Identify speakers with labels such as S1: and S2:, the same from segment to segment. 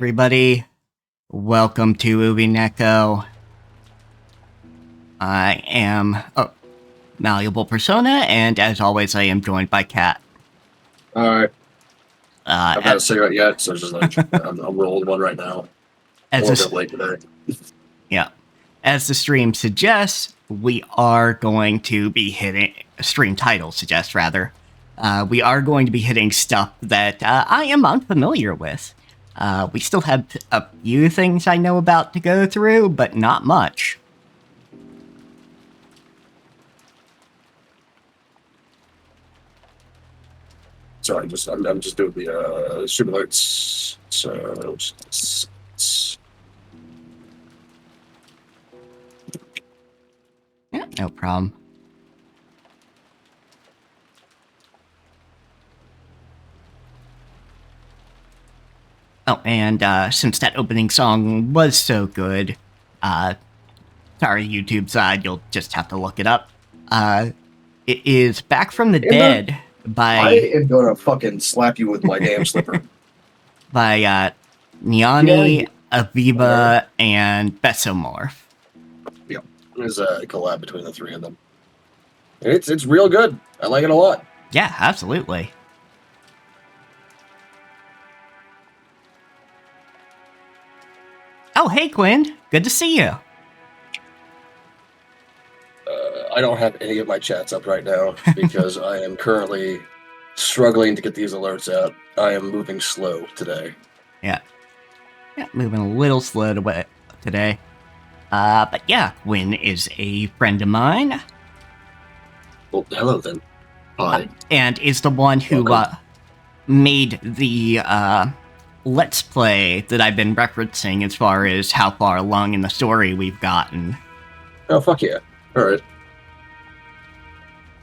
S1: everybody. Welcome to Umineko. I am Malleable Persona, and as always, I am joined by Kat.
S2: Alright. I've had a cigarette yet, so just like, I'm rolling one right now.
S1: As
S2: a bit late today.
S1: Yeah. As the stream suggests, we are going to be hitting... Stream title suggests, rather. We are going to be hitting stuff that I am unfamiliar with. We still have a few things I know about to go through, but not much.
S2: Sorry, I'm just doing the stream alerts. So
S1: Yeah, no problem. Oh, and since that opening song was so good, sorry, YouTube side, you'll just have to look it up. It is Back from the Dead by...
S2: I am gonna fucking slap you with my damn slipper.
S1: By Niani, Aviva, and Besomorph.
S2: Yeah, there's a collab between the three of them. It's real good. I like it a lot.
S1: Yeah, absolutely. Oh, hey, Quinn. Good to see you.
S2: I don't have any of my chats up right now because I am currently struggling to get these alerts out. I am moving slow today.
S1: Yeah, moving a little slow today. But yeah, Quinn is a friend of mine.
S2: Well, hello then. Hi.
S1: And is the one who made the Let's Play that I've been referencing as far as how far along in the story we've gotten.
S2: Oh, fuck yeah. Alright.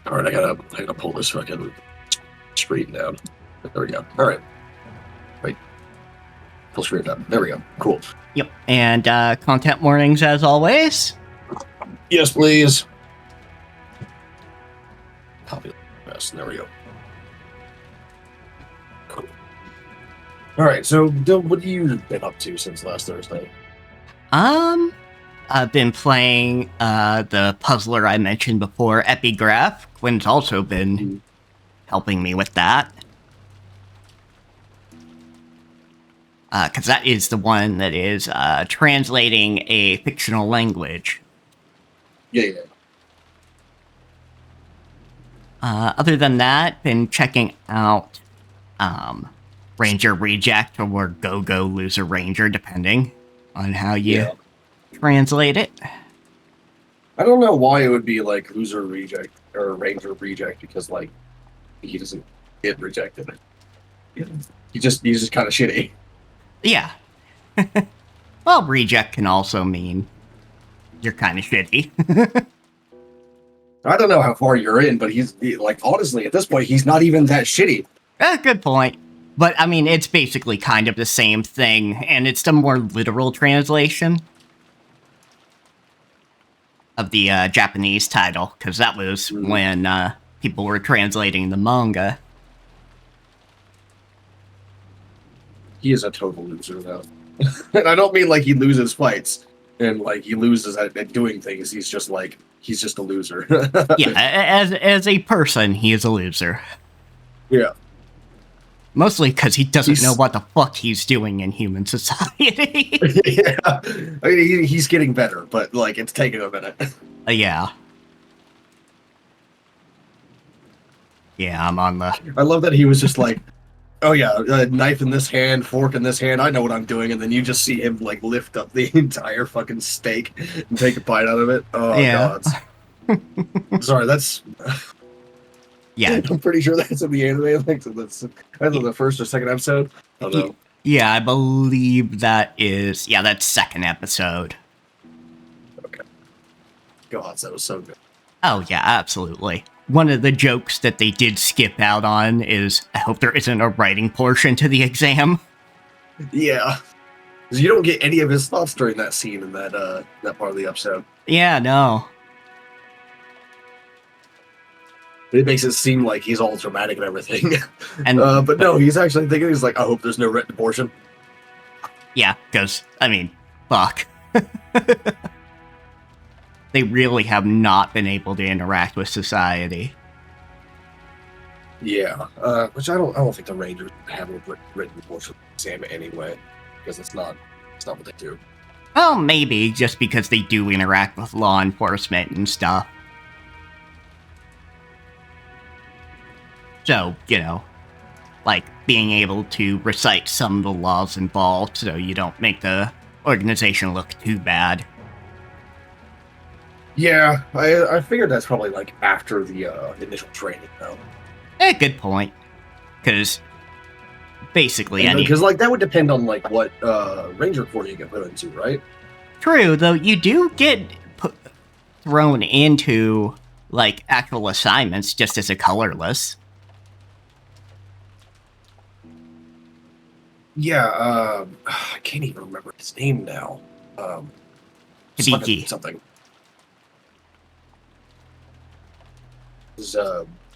S2: Alright, I gotta pull this fucking screen down. There we go. Alright. Wait. Full screen down. There we go. Cool.
S1: Yep. And content warnings as always.
S2: Yes, please. Copy this. There we go. Cool. Alright, so what have you been up to since last Thursday?
S1: I've been playing the puzzler I mentioned before, Epigraph. Quinn's also been helping me with that. Because that is the one that is translating a fictional language.
S2: Yeah.
S1: Other than that, been checking out Ranger Reject or Go-Go Loser Ranger, depending on how you translate it.
S2: I don't know why it would be like Loser Reject or Ranger Reject, because like he doesn't get rejected. He's just kind of shitty.
S1: Yeah. Well, reject can also mean you're kind of shitty.
S2: I don't know how far you're in, but he's like, honestly, at this point, he's not even that shitty.
S1: Good point. But, I mean, it's basically kind of the same thing, and it's the more literal translation of the Japanese title, because that was when people were translating the manga.
S2: He is a total loser, though. And I don't mean like he loses fights and like he loses at doing things. He's just a loser.
S1: Yeah, as a person, he is a loser.
S2: Yeah.
S1: Mostly because he doesn't know what the fuck he's doing in human society.
S2: Yeah. I mean, he's getting better, but like it's taking a minute.
S1: Yeah. Yeah, I'm on the...
S2: I love that he was just like, oh yeah, knife in this hand, fork in this hand, I know what I'm doing, and then you just see him like lift up the entire fucking steak and take a bite out of it. Oh yeah. God. Sorry, that's...
S1: Yeah.
S2: I'm pretty sure that's in the anime, like that's either the first or second episode. I don't know.
S1: Yeah, I believe that is... Yeah, that's second episode.
S2: Okay. God, that was so good.
S1: Oh yeah, absolutely. One of the jokes that they did skip out on is, I hope there isn't a writing portion to the exam.
S2: Yeah. Because you don't get any of his thoughts during that scene in that part of the episode.
S1: Yeah, no.
S2: It makes it seem like he's all dramatic and everything.
S1: And
S2: but no, he's actually thinking, he's like, I hope there's no written portion.
S1: Yeah, because, I mean, fuck. They really have not been able to interact with society.
S2: Yeah, which I don't think the Rangers have a written portion of the exam anyway, because it's not what they do.
S1: Well, maybe just because they do interact with law enforcement and stuff. So, like being able to recite some of the laws involved so you don't make the organization look too bad.
S2: Yeah, I figured that's probably like after the initial training though.
S1: Good point. Because basically any...
S2: Because like that would depend on like what Ranger Corps you get put into, right?
S1: True, though you do get thrown into like actual assignments just as a colorless.
S2: Yeah, I can't even remember his name now.
S1: Hibiki.
S2: Something. His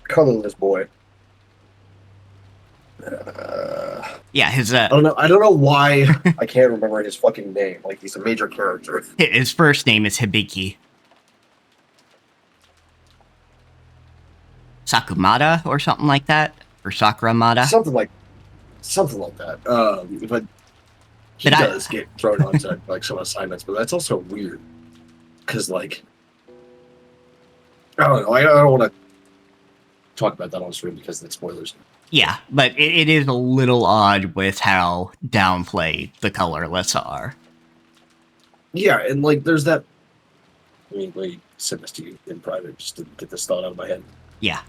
S2: colorless boy.
S1: Yeah, his
S2: I don't know why I can't remember his fucking name. Like he's a major character.
S1: his first name is Hibiki. Sakumada or something like that, or Sakuramada.
S2: Something like that. But he does get thrown onto like some assignments, but that's also weird because like I don't know. I don't want to talk about that on stream because it's spoilers.
S1: Yeah, but it is a little odd with how downplayed the colorless are.
S2: Yeah, and like there's that. I mean, let me send this to you in private just to get this thought out of my head.
S1: Yeah.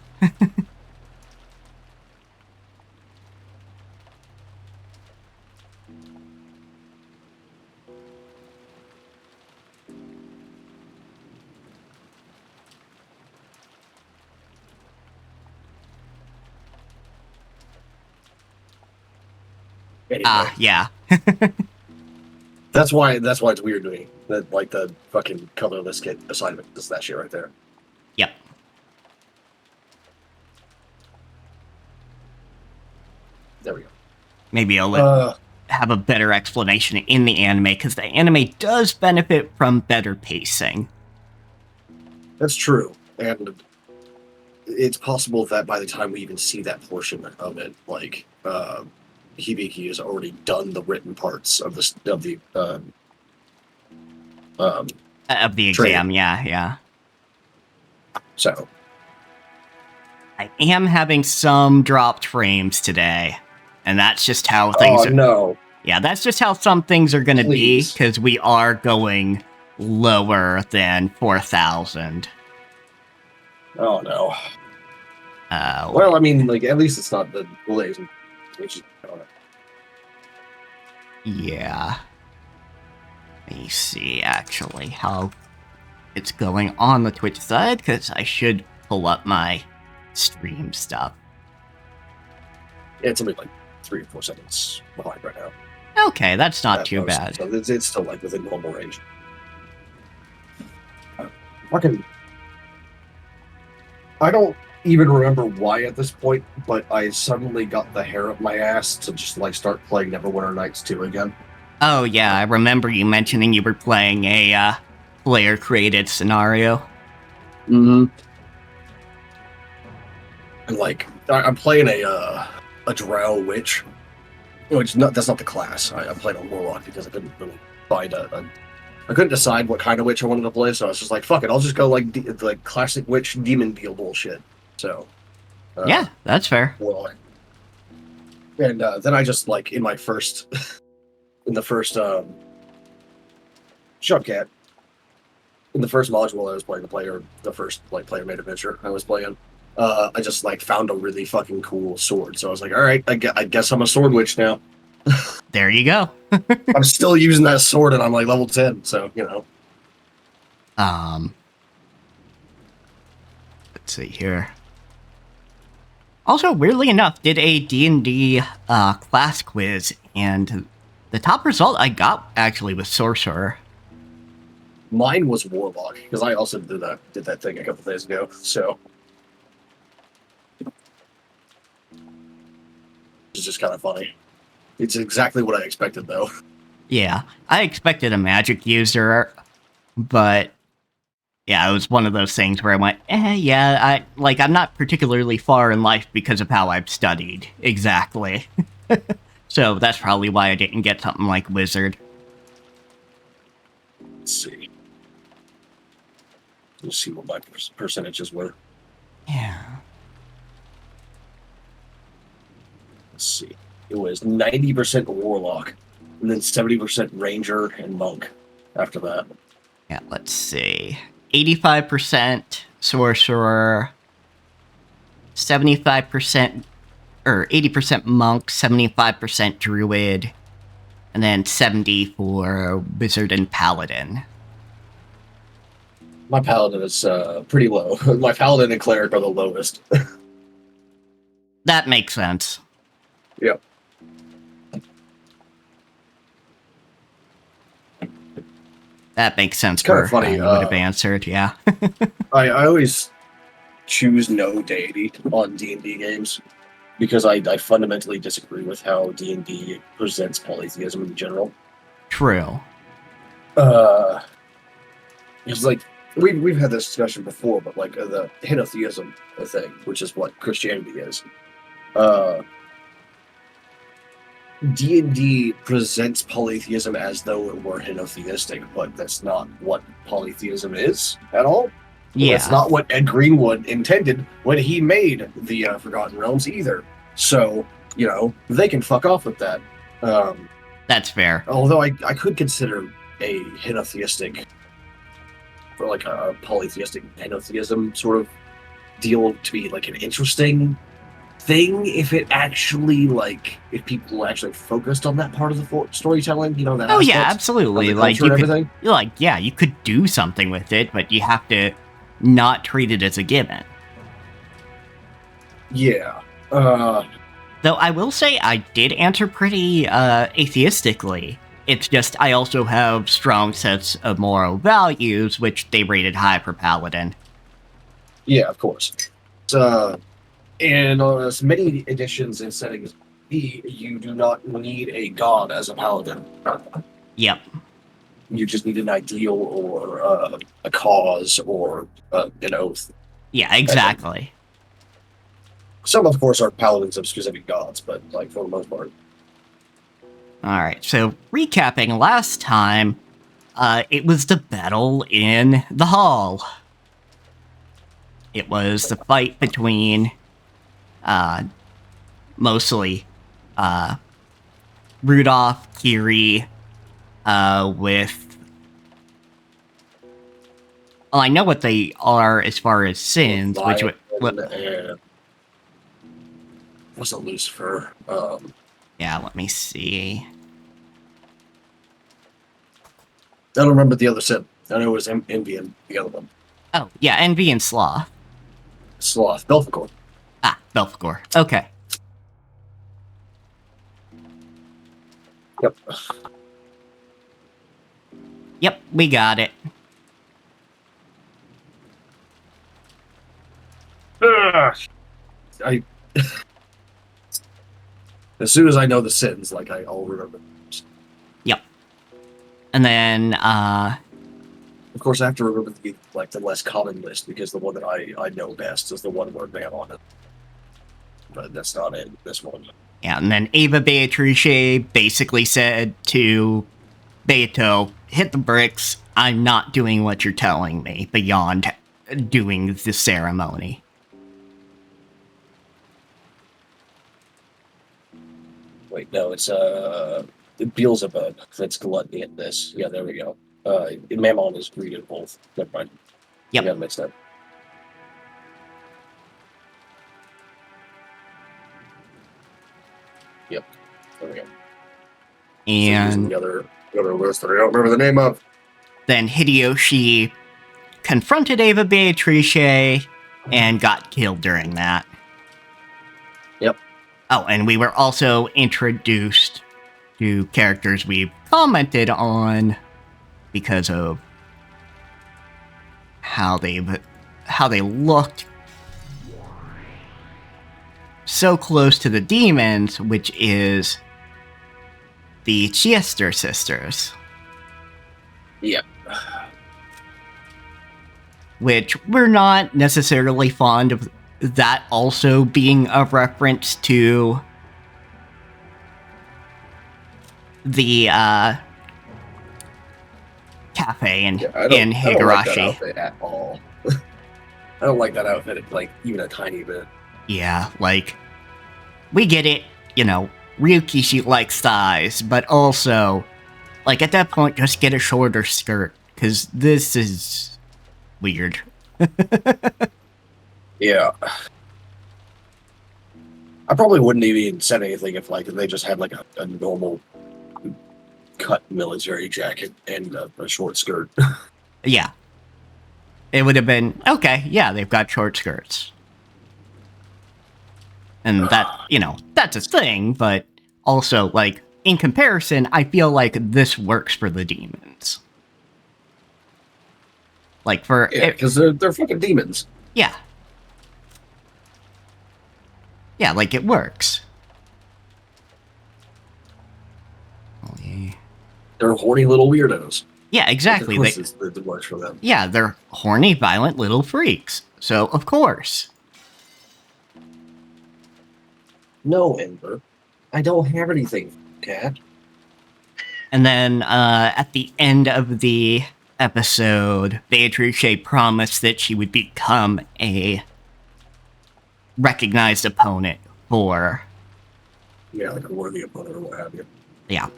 S2: Anyway.
S1: Yeah.
S2: That's why it's weird to me that like the fucking colorless kit assignment is that shit right there.
S1: Yep.
S2: There we go.
S1: Maybe I'll have a better explanation in the anime, because the anime does benefit from better pacing.
S2: That's true, and it's possible that by the time we even see that portion of it, like Hibiki has already done the written parts of the
S1: exam. Yeah.
S2: So
S1: I am having some dropped frames today, and that's just how things are.
S2: No.
S1: Yeah, that's just how some things are going to be, because we are going lower than 4,000.
S2: Oh no. Well, I mean, like at least it's not the delays.
S1: Yeah. Let me see, actually, how it's going on the Twitch side, because I should pull up my stream stuff.
S2: Yeah, it's only like 3 or 4 seconds behind right now.
S1: Okay, that's not too bad.
S2: So it's still like within normal range. Fucking, I don't even remember why at this point, but I suddenly got the hair up my ass to just like start playing Neverwinter Nights 2 again.
S1: Oh yeah, I remember you mentioning you were playing a player-created scenario.
S2: Mm-hmm. And like, I'm playing a Drow Witch, which that's not the class. I played a Warlock because I couldn't really find I couldn't decide what kind of witch I wanted to play, so I was just like, fuck it, I'll just go like classic witch demon deal bullshit. So
S1: yeah, that's fair.
S2: Warlock. And then I just like in the first Shubcat, in the first module I was playing the first like player made adventure I was playing. I just like found a really fucking cool sword, so I was like, all right, I guess I'm a sword witch now.
S1: There you go.
S2: I'm still using that sword, and I'm like level 10, so you know.
S1: Let's see here. Also, weirdly enough, did a D&D class quiz, and the top result I got actually was Sorcerer.
S2: Mine was Warlock, because I also did that thing a couple days ago, so it's just kind of funny. It's exactly what I expected, though.
S1: Yeah, I expected a magic user, but yeah, it was one of those things where I went, yeah, I'm not particularly far in life because of how I've studied. Exactly. So that's probably why I didn't get something like wizard.
S2: Let's see. Let's see what my percentages were.
S1: Yeah.
S2: Let's see. It was 90% warlock, and then 70% ranger and monk after that.
S1: Yeah, let's see. 85% sorcerer, 75% or 80% monk, 75% druid, and then 70 for wizard and paladin.
S2: My paladin is pretty low. My paladin and cleric are the lowest.
S1: That makes sense.
S2: Yep.
S1: That makes sense.
S2: It's kind of funny.
S1: You would have answered, yeah.
S2: I always choose no deity on D&D games because I fundamentally disagree with how D&D presents polytheism in general.
S1: True.
S2: It's like we've had this discussion before, but like the henotheism thing, which is what Christianity is. D&D presents polytheism as though it were henotheistic, but that's not what polytheism is at all.
S1: Yeah.
S2: That's not what Ed Greenwood intended when he made the Forgotten Realms either. So, they can fuck off with that.
S1: That's fair.
S2: Although I could consider a henotheistic, or like a polytheistic henotheism sort of deal to be like an interesting thing if it actually if people actually focused on that part of the storytelling, that
S1: oh yeah, absolutely.
S2: Like you could,
S1: you could do something with it, but you have to not treat it as a given.
S2: Yeah.
S1: Though I will say I did answer pretty atheistically. It's just I also have strong sets of moral values, which they rated high for paladin.
S2: Yeah, of course. And on as many editions and settings, you do not need a god as a paladin.
S1: Yep.
S2: You just need an ideal or a cause or an oath.
S1: Yeah, exactly.
S2: Some, of course, are paladins of specific gods, but for the most part.
S1: Alright, so recapping last time, it was the battle in the hall. It was the fight between mostly Rudolph, Kiri, with... Well, I know what they are as far as sins, which would...
S2: Wasn't Lucifer.
S1: Yeah, let me see.
S2: I don't remember the other sin. I know it was Envy and the other one.
S1: Oh, yeah, Envy and Sloth.
S2: Sloth. Belphegor.
S1: Ah, Belphegor. Okay.
S2: Yep.
S1: Yep, we got it.
S2: As soon as I know the sins, I'll remember.
S1: Yep. And then,
S2: of course, I have to remember the less common list, because the one that I know best is the one where man on it. But that's not it, this one.
S1: Yeah, and then Ava Beatrice basically said to Beato, hit the bricks, I'm not doing what you're telling me, beyond doing the ceremony.
S2: Wait, no, it's Beelzebub. That's gluttony in this. Yeah, there we go. Mammon is greed in both. Never mind.
S1: Yep.
S2: I got mixed up. Yep. There we go.
S1: And
S2: the other list that I don't remember the name of.
S1: Then Hideyoshi confronted Ava Beatrice and got killed during that.
S2: Yep.
S1: Oh, and we were also introduced to characters we've commented on because of how they looked so close to the demons, which is the Chiester sisters.
S2: Yep.
S1: Which we're not necessarily fond of that also being a reference to the cafe in
S2: I don't like that
S1: Higurashi.
S2: outfit at all. I don't like that outfit, like, even a tiny bit.
S1: Yeah, like, we get it, you know, Ryuki, she likes thighs, but also, like, at that point, just get a shorter skirt, because this is weird.
S2: Yeah. I probably wouldn't even said anything if, like, they just had, like, a normal cut military jacket and a short skirt.
S1: Yeah. It would have been, okay, yeah, they've got short skirts. And that, you know, that's a thing, but also, like, in comparison, I feel like this works for the demons. Like, for...
S2: Yeah, because they're fucking demons.
S1: Yeah. Yeah, like, it works.
S2: They're horny little weirdos.
S1: Yeah, exactly.
S2: It works for them.
S1: Yeah, they're horny, violent little freaks. So, of course.
S2: No, Ember. I don't have anything, Cat.
S1: And then, at the end of the episode, Beatrice promised that she would become a recognized opponent for...
S2: Yeah, like a worthy opponent or what have you.
S1: Yeah.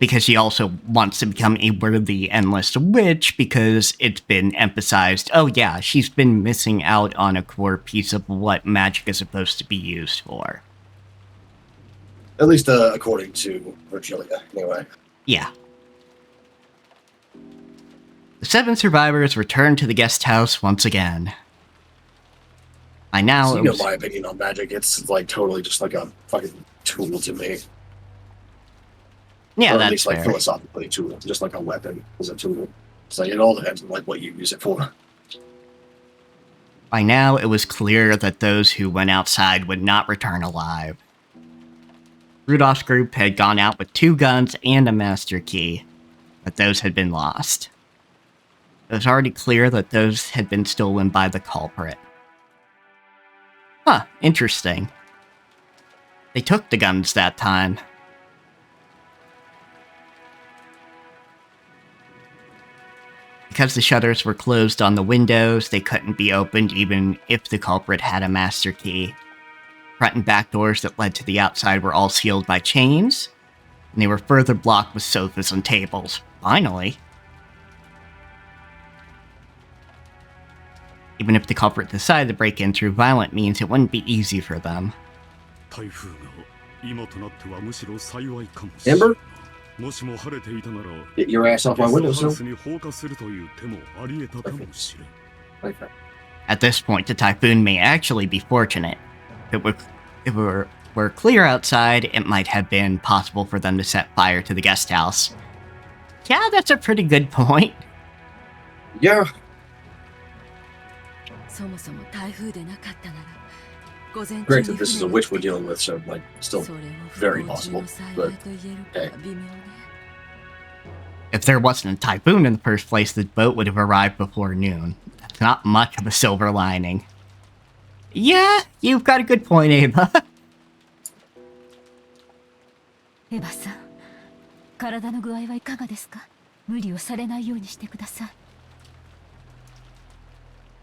S1: Because she also wants to become a worthy endless witch, because it's been emphasized, oh yeah, she's been missing out on a core piece of what magic is supposed to be used for.
S2: At least according to Virgilia, anyway.
S1: Yeah. The 7 survivors returned to the guest house once again. By now,
S2: So, you know my opinion on magic, it's like totally just like a fucking tool to me.
S1: Yeah,
S2: or
S1: that's
S2: at least, like,
S1: fair.
S2: philosophically, tool, just like a weapon is a tool. So it all depends on, like, what you use it for.
S1: By now, it was clear that those who went outside would not return alive. Rudolph's group had gone out with 2 guns and a master key, but those had been lost. It was already clear that those had been stolen by the culprit. Huh, interesting. They took the guns that time. Because the shutters were closed on the windows, they couldn't be opened even if the culprit had a master key. Front and back doors that led to the outside were all sealed by chains, and they were further blocked with sofas and tables. Finally. Even if the culprit decided to break in through violent means, it wouldn't be easy for them.
S2: Ember? Get your ass off my windowsill.
S1: At this point, the typhoon may actually be fortunate. If it were clear outside, it might have been possible for them to set fire to the guest house. Yeah, that's a pretty good point.
S2: Yeah. Granted, this is a witch we're dealing with, so, like, still very possible. But, hey.
S1: If there wasn't a typhoon in the first place, the boat would have arrived before noon. That's not much of a silver lining. Yeah, you've got a good point, Ava.
S3: Eva-san, 体の具合はいかがですか? 無理をされないようにしてください.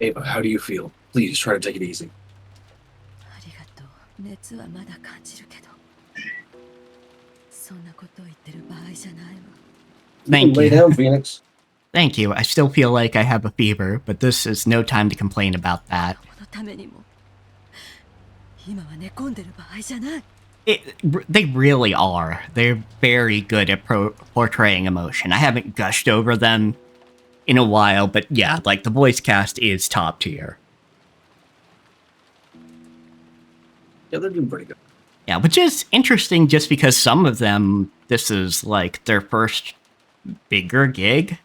S2: Ava, how do you feel? Please try to take it easy.
S3: ありがとう。熱はまだ感じるけど。そんなことを言ってる場合じゃないわ。
S1: Thank
S2: Lay
S1: you.
S2: down, Phoenix.
S1: Thank you. I still feel like I have a fever, but this is no time to complain about that.
S3: このためにも。今は寝込んでる場合じゃない。
S1: They really are. They're very good at portraying emotion. I haven't gushed over them in a while, but yeah, like, the voice cast is top tier.
S2: Yeah, they're doing pretty good.
S1: Yeah, which is interesting just because some of them, this is, like, their first bigger gig.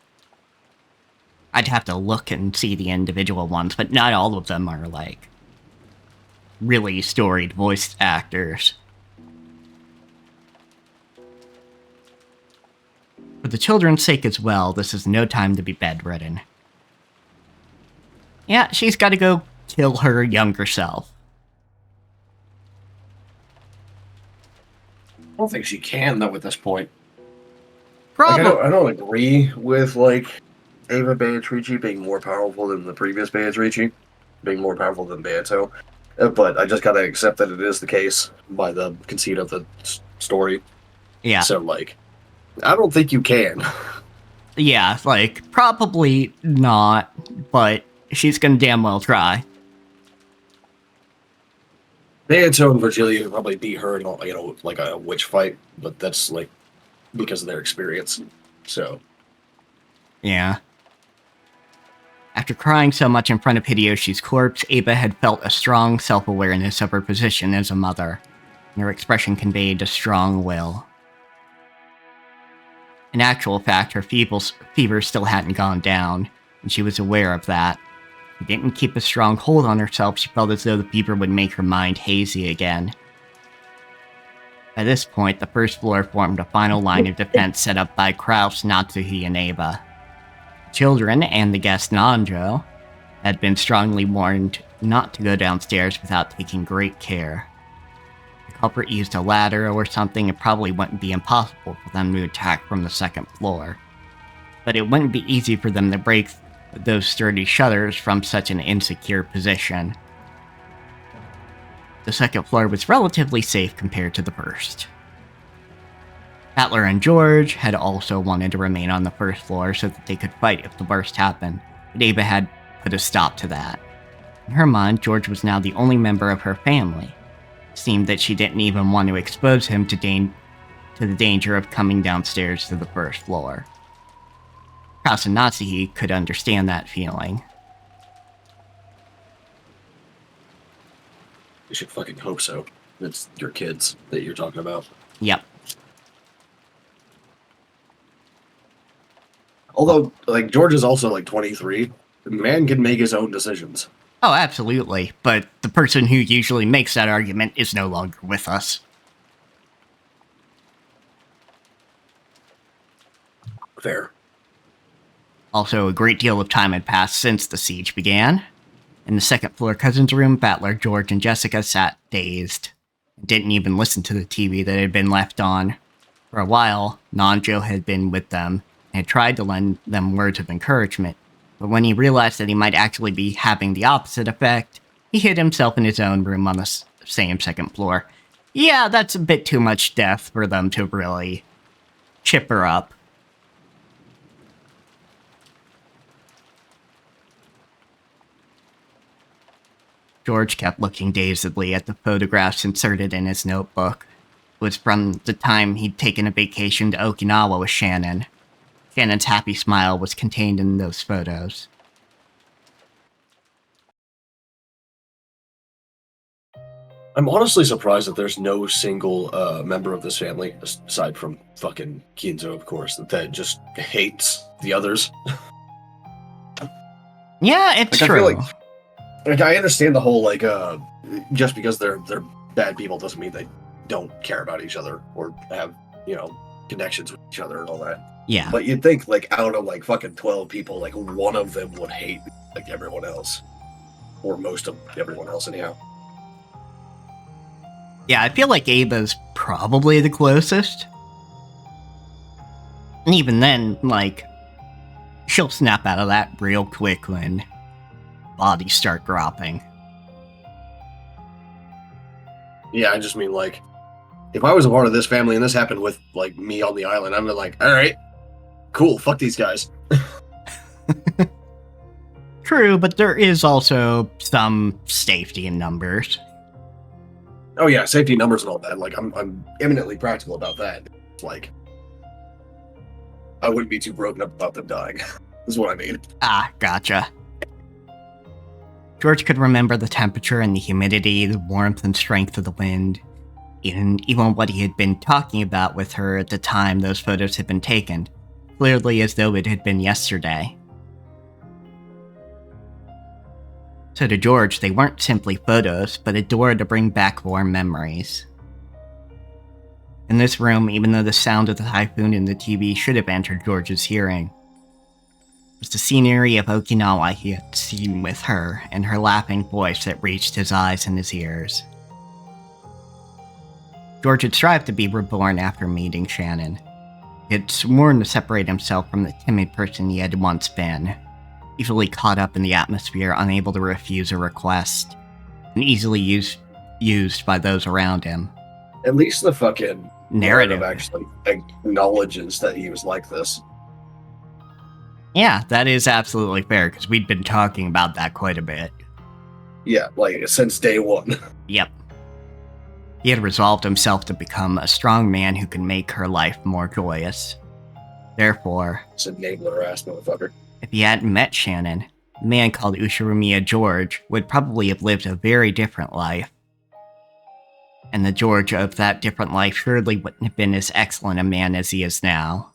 S1: I'd have to look and see the individual ones, but not all of them are, like, really storied voice actors. For the children's sake as well, this is no time to be bedridden. Yeah, she's got to go kill her younger self.
S2: I don't think she can, though, at this point.
S1: Probably.
S2: Like, I don't agree with, like, Ava Beatrice being more powerful than the previous Beatrice, being more powerful than Beato. But I just gotta accept that it is the case by the conceit of the story.
S1: Yeah.
S2: So, like, I don't think you can.
S1: Yeah, like, probably not, but she's gonna damn well try.
S2: Beato and Virgilia would probably beat her in, you know, like a witch fight, but that's, like, because of their experience. So.
S1: Yeah. After crying so much in front of Hideyoshi's corpse, Ava had felt a strong self-awareness of her position as a mother, and her expression conveyed a strong will. In actual fact, her fever still hadn't gone down, and she was aware of that. She didn't keep a strong hold on herself. She felt as though the fever would make her mind hazy again. By this point, the first floor formed a final line of defense set up by Kraus, Natsuhi, and Ava. The children, and the guest Nanjo, had been strongly warned not to go downstairs without taking great care. If the culprit used a ladder or something, it probably wouldn't be impossible for them to attack from the second floor. But it wouldn't be easy for them to break those sturdy shutters from such an insecure position. The second floor was relatively safe compared to the first. Battler and George had also wanted to remain on the first floor so that they could fight if the worst happened, but Ava had put a stop to that. In her mind, George was now the only member of her family. It seemed that she didn't even want to expose him to the danger of coming downstairs to the first floor. Kraus and Natsuhi could understand that feeling.
S2: You should fucking hope so. It's your kids that you're talking about.
S1: Yep.
S2: Although, like, George is also, like, 23. The man can make his own decisions.
S1: Oh, absolutely. But the person who usually makes that argument is no longer with us.
S2: Fair.
S1: Also, a great deal of time had passed since the siege began. In the second floor cousin's room, Battler, George, and Jessica sat dazed. Didn't even listen to the TV that had been left on. For a while, Nanjo had been with them and had tried to lend them words of encouragement, but when he realized that he might actually be having the opposite effect, he hid himself in his own room on the same second floor. Yeah, that's a bit too much death for them to really chip her up. George kept looking dazedly at the photographs inserted in his notebook. It was from the time he'd taken a vacation to Okinawa with Shannon. Shannon's happy smile was contained in those photos.
S2: I'm honestly surprised that there's no single member of this family, aside from fucking Kinzo, of course, that just hates the others.
S1: Yeah, it's
S2: like,
S1: true.
S2: I feel like I understand the whole, like, just because they're bad people doesn't mean they don't care about each other or have, you know, connections with each other and all that.
S1: Yeah.
S2: But you'd think, like, out of, like, fucking 12 people, like, one of them would hate, like, everyone else. Or most of everyone else, anyhow.
S1: Yeah, I feel like Ava's probably the closest. And even then, like, she'll snap out of that real quick when bodies start dropping.
S2: Yeah, I just mean, like, if I was a part of this family and this happened with, like, me on the island, I'd be like, alright, cool, fuck these guys.
S1: True, but there is also some safety in numbers.
S2: Oh yeah, safety in numbers and all that. Like, I'm eminently practical about that. It's like, I wouldn't be too broken up about them dying. Is what I mean.
S1: Ah, gotcha. George could remember the temperature and the humidity, the warmth and strength of the wind, even what he had been talking about with her at the time those photos had been taken, clearly as though it had been yesterday. So to George, they weren't simply photos, but a door to bring back warm memories. In this room, even though the sound of the typhoon and the TV should have entered George's hearing, it was the scenery of Okinawa he had seen with her and her laughing voice that reached his eyes and his ears. George had strived to be reborn after meeting Shannon. He had sworn to separate himself from the timid person he had once been, easily caught up in the atmosphere, unable to refuse a request, and easily used by those around him.
S2: At least the fucking
S1: narrative
S2: actually acknowledges that he was like this.
S1: Yeah, that is absolutely fair, because we'd been talking about that quite a bit.
S2: Yeah, like, since day one.
S1: Yep. He had resolved himself to become a strong man who can make her life more joyous. Therefore,
S2: It's enabler ass motherfucker.
S1: if he hadn't met Shannon, the man called Ushiromiya George would probably have lived a very different life. And the George of that different life surely wouldn't have been as excellent a man as he is now.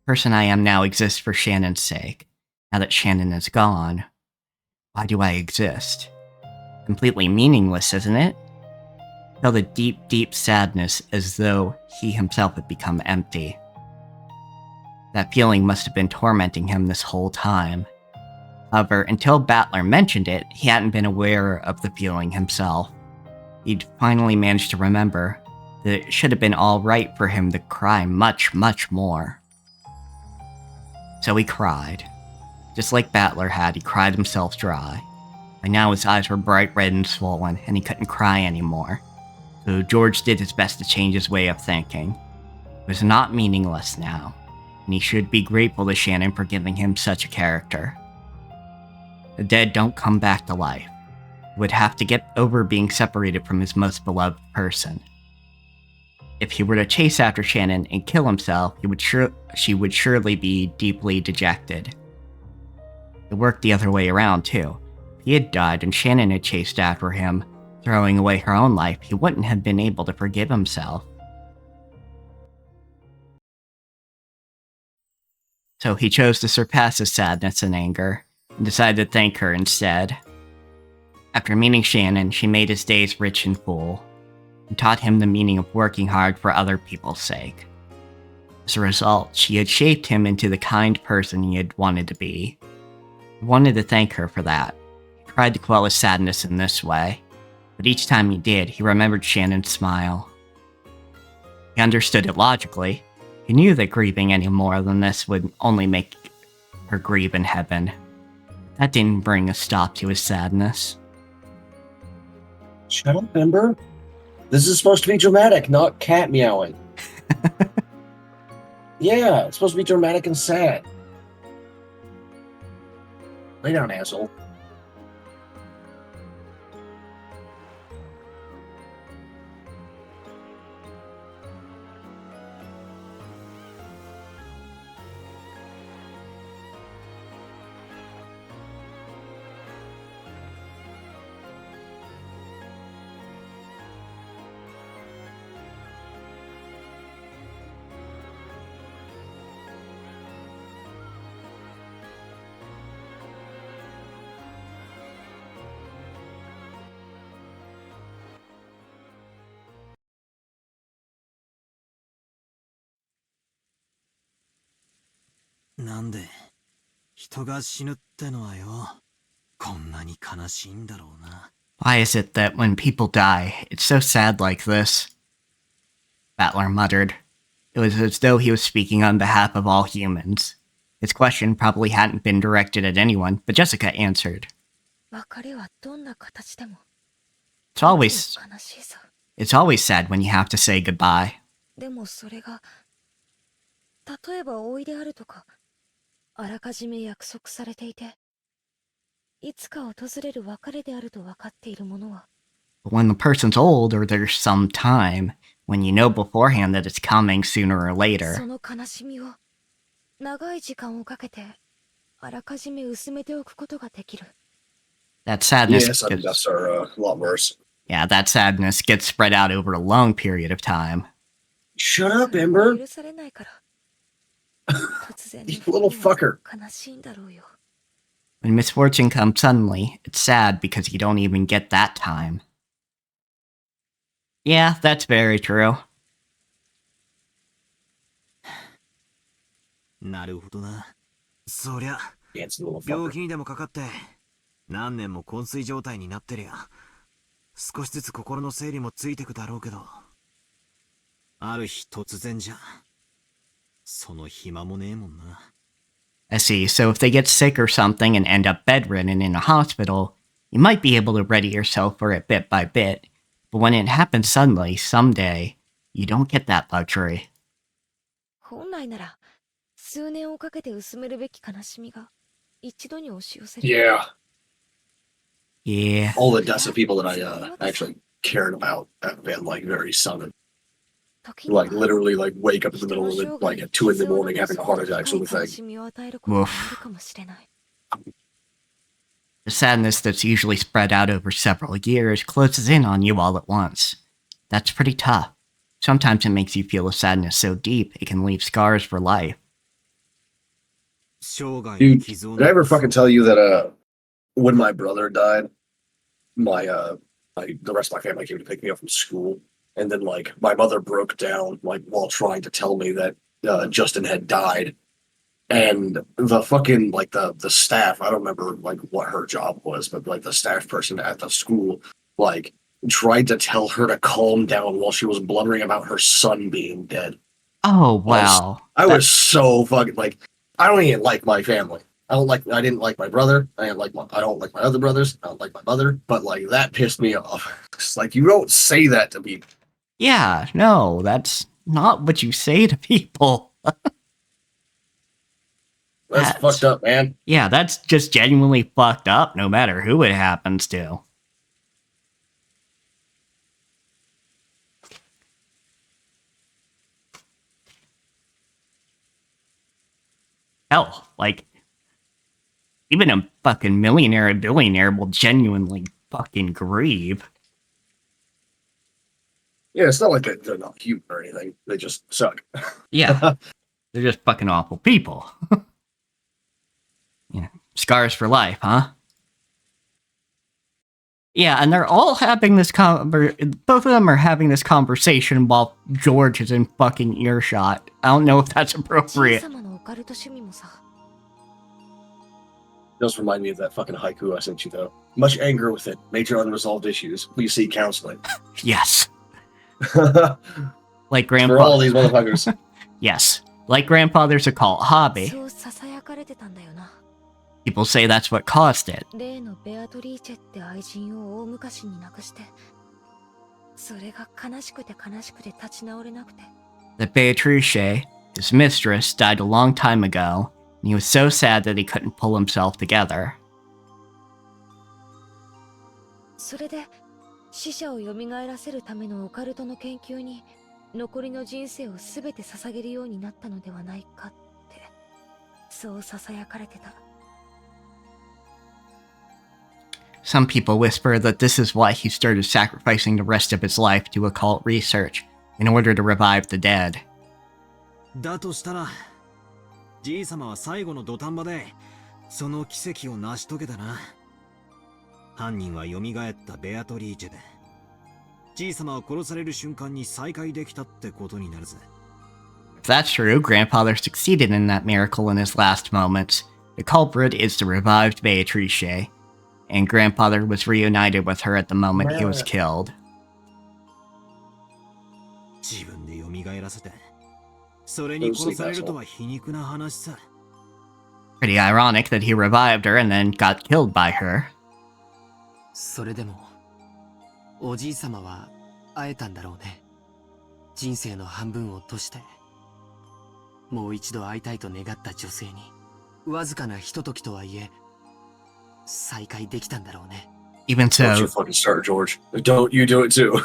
S1: The person I am now exists for Shannon's sake. Now that Shannon is gone, why do I exist? Completely meaningless, isn't it? I felt a deep, deep sadness as though he himself had become empty. That feeling must have been tormenting him this whole time. However, until Battler mentioned it, he hadn't been aware of the feeling himself. He'd finally managed to remember that it should have been alright for him to cry much, much more. So he cried. Just like Battler had, he cried himself dry. By now his eyes were bright red and swollen, and he couldn't cry anymore. So George did his best to change his way of thinking. It was not meaningless now, and he should be grateful to Shannon for giving him such a character. The dead don't come back to life. He would have to get over being separated from his most beloved person. If he were to chase after Shannon and kill himself, she would surely be deeply dejected. It worked the other way around, too. If he had died and Shannon had chased after him, throwing away her own life, he wouldn't have been able to forgive himself. So he chose to surpass his sadness and anger, and decided to thank her instead. After meeting Shannon, she made his days rich and full, and taught him the meaning of working hard for other people's sake. As a result, she had shaped him into the kind person he had wanted to be. He wanted to thank her for that. He tried to quell his sadness in this way, but each time he did, he remembered Shannon's smile. He understood it logically. He knew that grieving any more than this would only make her grieve in heaven. That didn't bring a stop to his sadness.
S2: Shut up, Ember. This is supposed to be dramatic, not cat meowing. Yeah, it's supposed to be dramatic and sad. Lay down, asshole.
S1: Why is it that when people die, it's so sad like this? Battler muttered. It was as though he was speaking on behalf of all humans. His question probably hadn't been directed at anyone, but Jessica answered. It's always sad when you have to say goodbye. But when the person's old or there's some time, when you know beforehand that it's coming sooner or later, that sadness
S2: deaths are a lot worse.
S1: Yeah, that sadness gets spread out over a long period of time.
S2: Shut up, Ember! You little fucker.
S1: When misfortune comes suddenly, it's sad because you don't even get that time. Yeah, that's very true.
S4: なるほどな。そりゃ、
S2: Fancy little
S4: 病
S2: fucker.
S4: 気にでもかかって、何年も昏睡状態になってりゃ、少しずつ心の整理もついてくだろうけど、ある日突然じゃ、その暇もねえもんな。
S1: I see, so if they get sick or something and end up bedridden in a hospital, you might be able to ready yourself for it bit by bit, but when it happens suddenly, someday, you don't get that luxury.
S3: 本来なら数年をかけて薄めるべき悲しみが一度に押し寄せる。
S2: Yeah.
S1: Yeah.
S2: All the deaths of people that I actually cared about have been like very sudden.
S3: 時には
S2: Like literally like wake up in the middle of the, like at 2 in the morning having a heart attack sort of
S3: 悲
S2: thing.
S3: しみを与えることがあるかもしれない。
S1: The sadness that's usually spread out over several years closes in on you all at once. That's pretty tough. Sometimes it makes you feel a sadness so deep it can leave scars for life.
S2: Dude, did I ever fucking tell you that when my brother died, the rest of my family came to pick me up from school, and then like my mother broke down like while trying to tell me that Justin had died, and the fucking like the staff, I don't remember like what her job was, but like the staff person at the school like tried to tell her to calm down while she was blubbering about her son being dead.
S1: Oh, wow.
S2: I was so fucking like, I don't even like my family. I didn't like my brother. I don't like my other brothers. I don't like my mother. But like that pissed me off. It's like you don't say that to people.
S1: Yeah, no, that's not what you say to people.
S2: That's fucked up, man.
S1: Yeah, that's just genuinely fucked up, no matter who it happens to. Hell, like, even a fucking millionaire and billionaire will genuinely fucking grieve.
S2: Yeah, it's not like they're not cute or anything. They just suck.
S1: Yeah, they're just fucking awful people. Yeah, scars for life, huh? Yeah, and they're all having this both of them are having this conversation while George is in fucking earshot. I don't know if that's appropriate.
S2: Does remind me of that fucking haiku I sent you, though. Much anger with it. Major unresolved issues. Please seek counseling.
S1: Yes.
S2: For
S1: Like grandpa.
S2: all these motherfuckers.
S1: Yes. Like grandfather's occult hobby. People say that's what caused it. That Beatrice, his mistress, died a long time ago, and he was so sad that he couldn't pull himself together.
S3: それで死者を蘇らせるためのオカルトの研究に残りの人生をすべて捧げるようになったのではないかって、そう囁かれてた。
S1: Some people whisper that this is why he started sacrificing the rest of his life to occult research in order to revive the dead.
S4: だとしたら、じいさまは最後の土壇場でその奇跡を成し遂げたな。犯人は蘇ったベアトリーチェで、じいさまは殺される瞬間に再会できたってことになるぜ。
S1: If that's true, grandfather succeeded in that miracle in his last moments. The culprit is the revived Beatrice, and grandfather was reunited with her at the moment he was killed.
S4: 自分で蘇らせて、それに殺されるとは皮肉な話さ。
S1: Pretty ironic that he revived her and then got killed by her.
S5: それでもおじいさまは会えたんだろうね。人生の半分を落としてもう一度会いたいと願った女性にわずかなひとときとはいえ再会できたんだろうね。
S1: Even
S2: Don't you
S1: so,
S2: fucking start, George. Don't you do it too.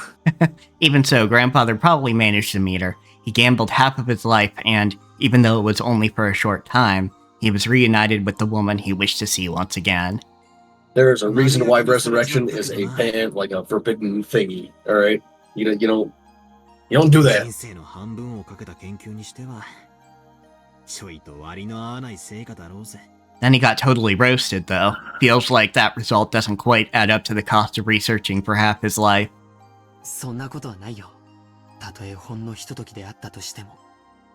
S1: even so, grandfather probably managed to meet her. He gambled half of his life, and even though it was only for a short time, he was reunited with the woman he wished to see once again.
S2: There's a reason why resurrection is a bad, like a forbidden thingy. All right, you don't do that.
S4: 人生の半分をかけた研究にしては、ちょいと割の合わない成果だろうぜ。
S1: Then he got totally roasted, though. Feels like that result doesn't quite add up to the cost of researching for half his life.
S5: そんなことはないよ。たとえほんのひとときであったとしても、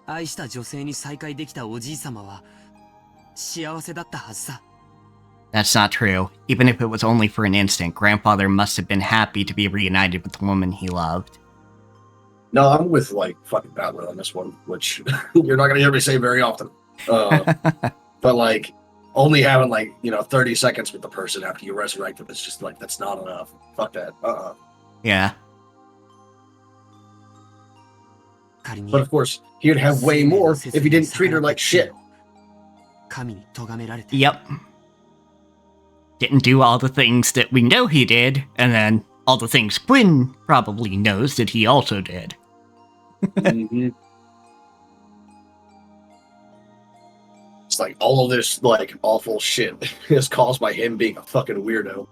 S5: 愛した女性に再会できたおじい様は幸せだったはずさ。
S1: That's not true. Even if it was only for an instant, Grandfather must have been happy to be reunited with the woman he loved.
S2: No, I'm with like fucking Battler on this one, which you're not gonna hear me say very often. But like only having like 30 seconds with the person after you resurrect them, it's just like that's not enough. Fuck that.
S1: Yeah.
S2: But of course, he'd have way more if he didn't treat her like shit.
S1: Yep. Didn't do all the things that we know he did, and then all the things Quinn probably knows that he also did.
S2: Mm-hmm. It's like all of this like awful shit is caused by him being a fucking weirdo.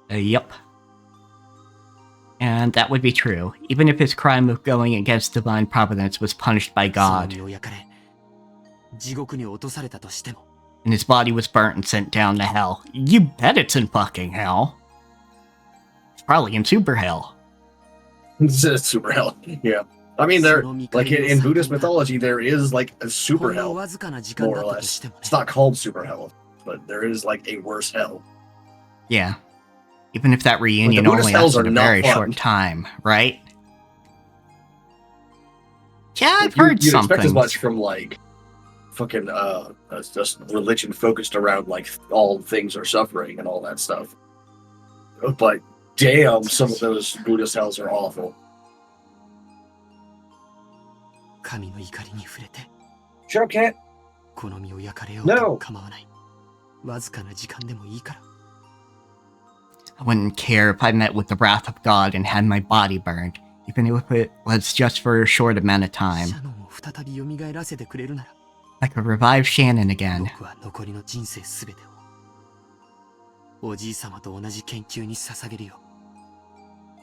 S1: Yep. And that would be true, even if his crime of going against divine providence was punished by God. And his body was burnt and sent down to hell. You bet it's in fucking hell. It's probably in super hell.
S2: It's super hell. Yeah. I mean, there, like in Buddhist mythology, there is like a super hell, more or less. It's not called super hell, but there is like a worse hell.
S1: Yeah. Even if that reunion only lasted a very short time, right? Yeah, I've heard
S2: you'd
S1: something.
S2: Expect as much from like fucking just religion focused around like all things are suffering and all that stuff. But damn, some of those Buddhist hells are awful. Sure, cat. No.
S1: I wouldn't care if I met with the wrath of God and had my body burned, even if it was just for a short amount of time. I could revive Shannon again.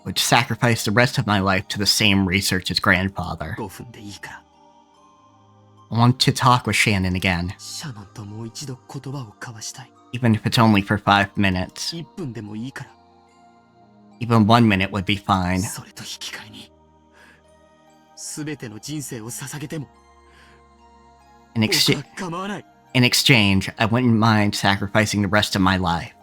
S1: Would sacrifice the rest of my life to the same research as grandfather. I want to talk with Shannon again. Even if it's only for 5 minutes. Even 1 minute would be fine. In exchange, I wouldn't mind sacrificing the rest of my life.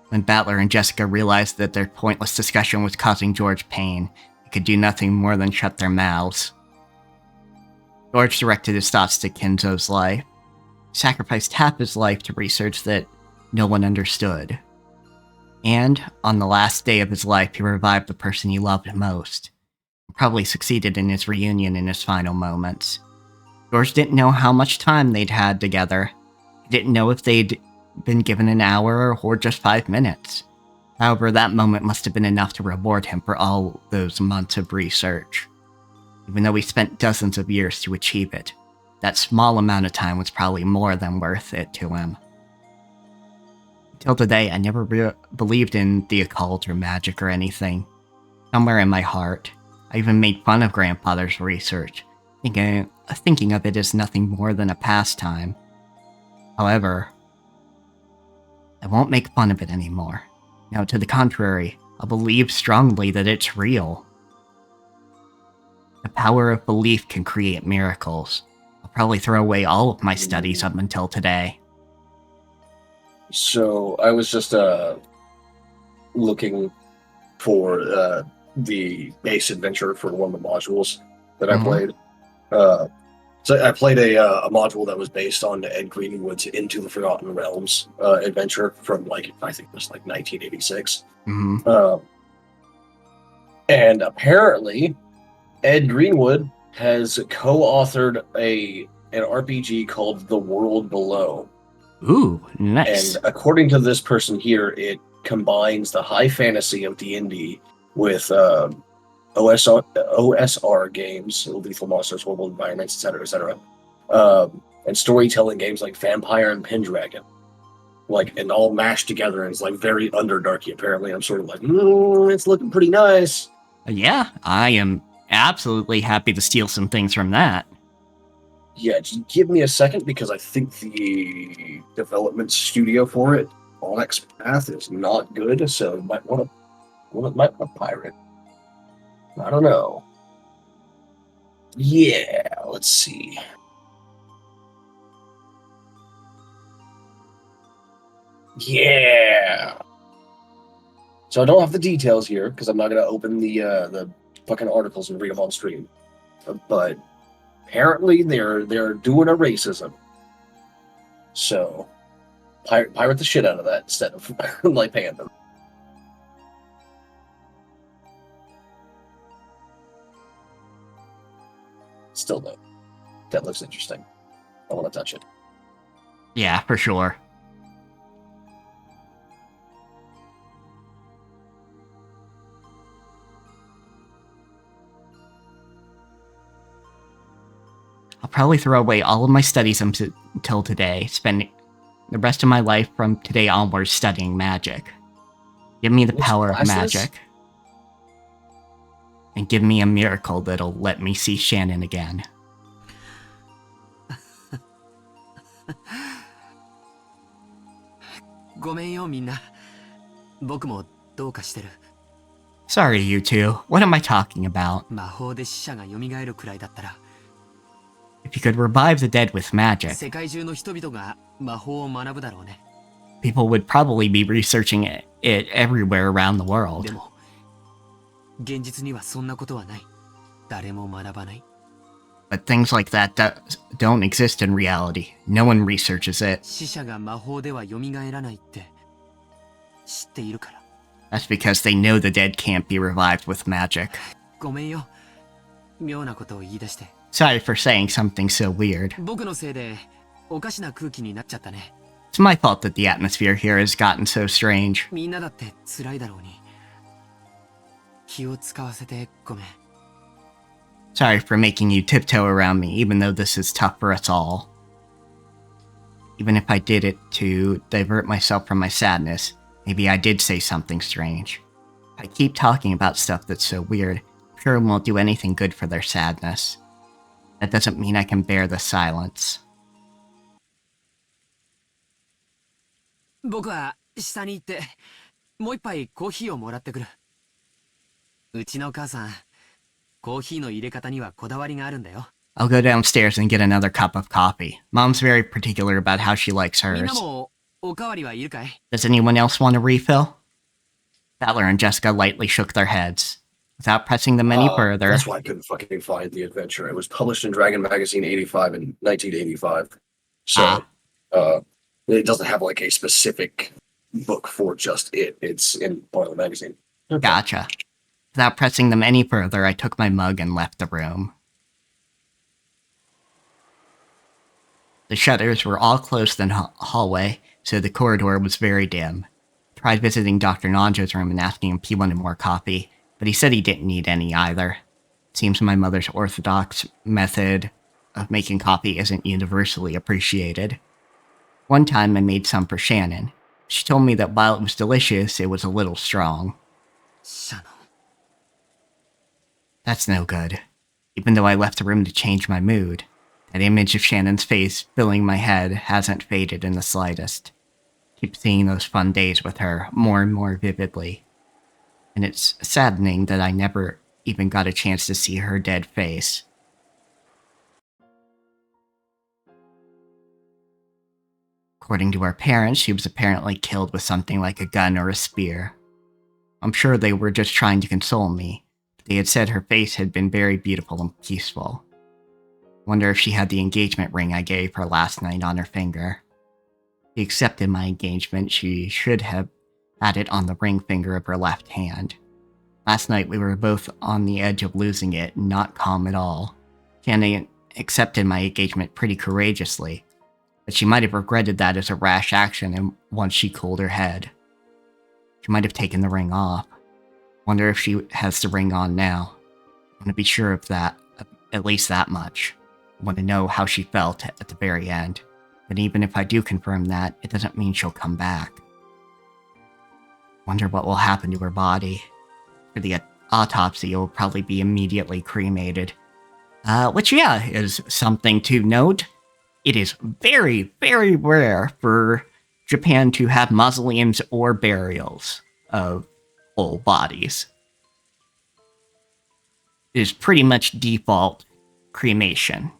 S1: When Battler and Jessica realized that their pointless discussion was causing George pain, they could do nothing more than shut their mouths. George directed his thoughts to Kenzo's life. He sacrificed half his life to research that no one understood. And, on the last day of his life, he revived the person he loved most. He probably succeeded in his reunion in his final moments. George didn't know how much time they'd had together. He didn't know if they'd been given an hour or just 5 minutes. However, that moment must have been enough to reward him for all those months of research. Even though he spent dozens of years to achieve it, that small amount of time was probably more than worth it to him. Until today, I never believed in the occult or magic or anything. Somewhere in my heart, I even made fun of Grandfather's research, thinking of it as nothing more than a pastime. However, I won't make fun of it anymore. No, to the contrary, I believe strongly that it's real. The power of belief can create miracles. I'll probably throw away all of my studies up until today.
S2: So, I was just looking for the base adventure for one of the modules that I played. So I played a module that was based on Ed Greenwood's Into the Forgotten Realms adventure from I think it was 1986. And apparently, Ed Greenwood has co-authored an RPG called The World Below.
S1: Ooh, nice.
S2: And according to this person here, it combines the high fantasy of D&D with OSR games, Lethal Monsters, Horrible Environments, etc., and storytelling games like Vampire and Pendragon, and all mashed together, and it's very Underdarky. Apparently, I'm sort of it's looking pretty nice.
S1: Yeah, I am absolutely happy to steal some things from that.
S2: Yeah, just give me a second because I think the development studio for it Onyx path is not good, so you might want to pirate. I don't know. Yeah, let's see. Yeah. So I don't have the details here because I'm not going to open the fucking articles and read them on stream. But apparently they're doing a racism. So pirate the shit out of that instead of like paying them. Still though, that looks interesting. I want to touch it.
S1: Yeah, for sure. I'll probably throw away all of my studies until today, spending the rest of my life from today onwards studying magic. Give me the power of magic. And give me a miracle that'll let me see Shannon again. Sorry, you two. What am I talking about? If you could revive the dead with magic, people would probably be researching it everywhere around the world. But things like that don't exist in reality. No one researches it. That's because they know the dead can't be revived with magic. Sorry for saying something so weird. It's my fault that the atmosphere here has gotten so strange. Sorry for making you tiptoe around me, even though this is tough for us all. Even if I did it to divert myself from my sadness, maybe I did say something strange. If I keep talking about stuff that's so weird, sure won't do anything good for their sadness. That doesn't mean I can bear the silence. I'll go downstairs and get another cup of coffee. Mom's very particular about how she likes hers. Does anyone else want a refill? Valor and Jessica lightly shook their heads. Without pressing them any further...
S2: That's why I couldn't fucking find the adventure. It was published in Dragon Magazine 85 in 1985. So, it doesn't have like a specific book for just it. It's in part of the magazine. Okay.
S1: Gotcha. Without pressing them any further, I took my mug and left the room. The shutters were all closed in the hallway, so the corridor was very dim. Tried visiting Dr. Nanjo's room and asking him if he wanted more coffee, but he said he didn't need any either. It seems my mother's orthodox method of making coffee isn't universally appreciated. One time I made some for Shannon. She told me that while it was delicious, it was a little strong. That's no good. Even though I left the room to change my mood, that image of Shannon's face filling my head hasn't faded in the slightest. Keep seeing those fun days with her more and more vividly. And it's saddening that I never even got a chance to see her dead face. According to our parents, she was apparently killed with something like a gun or a spear. I'm sure they were just trying to console me. They had said her face had been very beautiful and peaceful. Wonder if she had the engagement ring I gave her last night on her finger. She accepted my engagement. She should have had it on the ring finger of her left hand. Last night we were both on the edge of losing it, not calm at all. Shannon accepted my engagement pretty courageously, but she might have regretted that as a rash action and once she cooled her head. She might have taken the ring off. Wonder if she has the ring on now. I want to be sure of that, at least that much. I want to know how she felt at the very end. But even if I do confirm that, it doesn't mean she'll come back. Wonder what will happen to her body. For the autopsy, it will probably be immediately cremated. Which, yeah, is something to note. It is very, very rare for Japan to have mausoleums or burials of whole bodies. It is pretty much default cremation.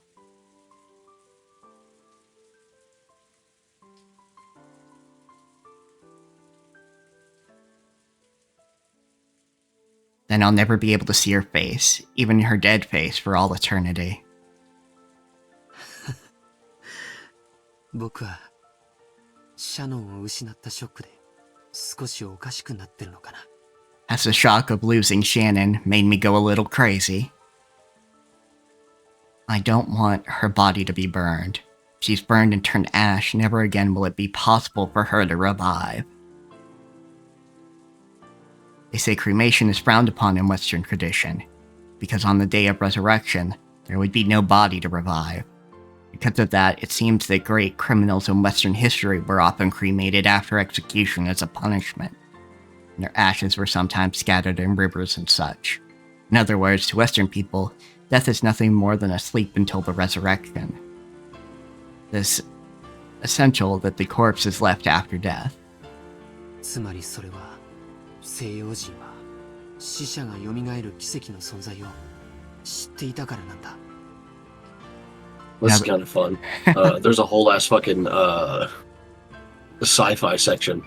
S1: Then I'll never be able to see her face, even her dead face, for all eternity.
S5: 僕はシャノンを失ったショックで少しおかしくなってるのかな。
S1: As the shock of losing Shannon made me go a little crazy. I don't want her body to be burned. If she's burned and turned ash, never again will it be possible for her to revive. They say cremation is frowned upon in Western tradition, because on the day of resurrection, there would be no body to revive. Because of that, it seems that great criminals in Western history were often cremated after execution as a punishment, and their ashes were sometimes scattered in rivers and such. In other words, to Western people, death is nothing more than a sleep until the resurrection. It is essential that the corpse is left after death.
S5: つまりそれは西洋人は死者が蘇る奇跡の存在を知っていたからなんだ。
S2: This is kind of fun. There's a whole ass fucking sci-fi section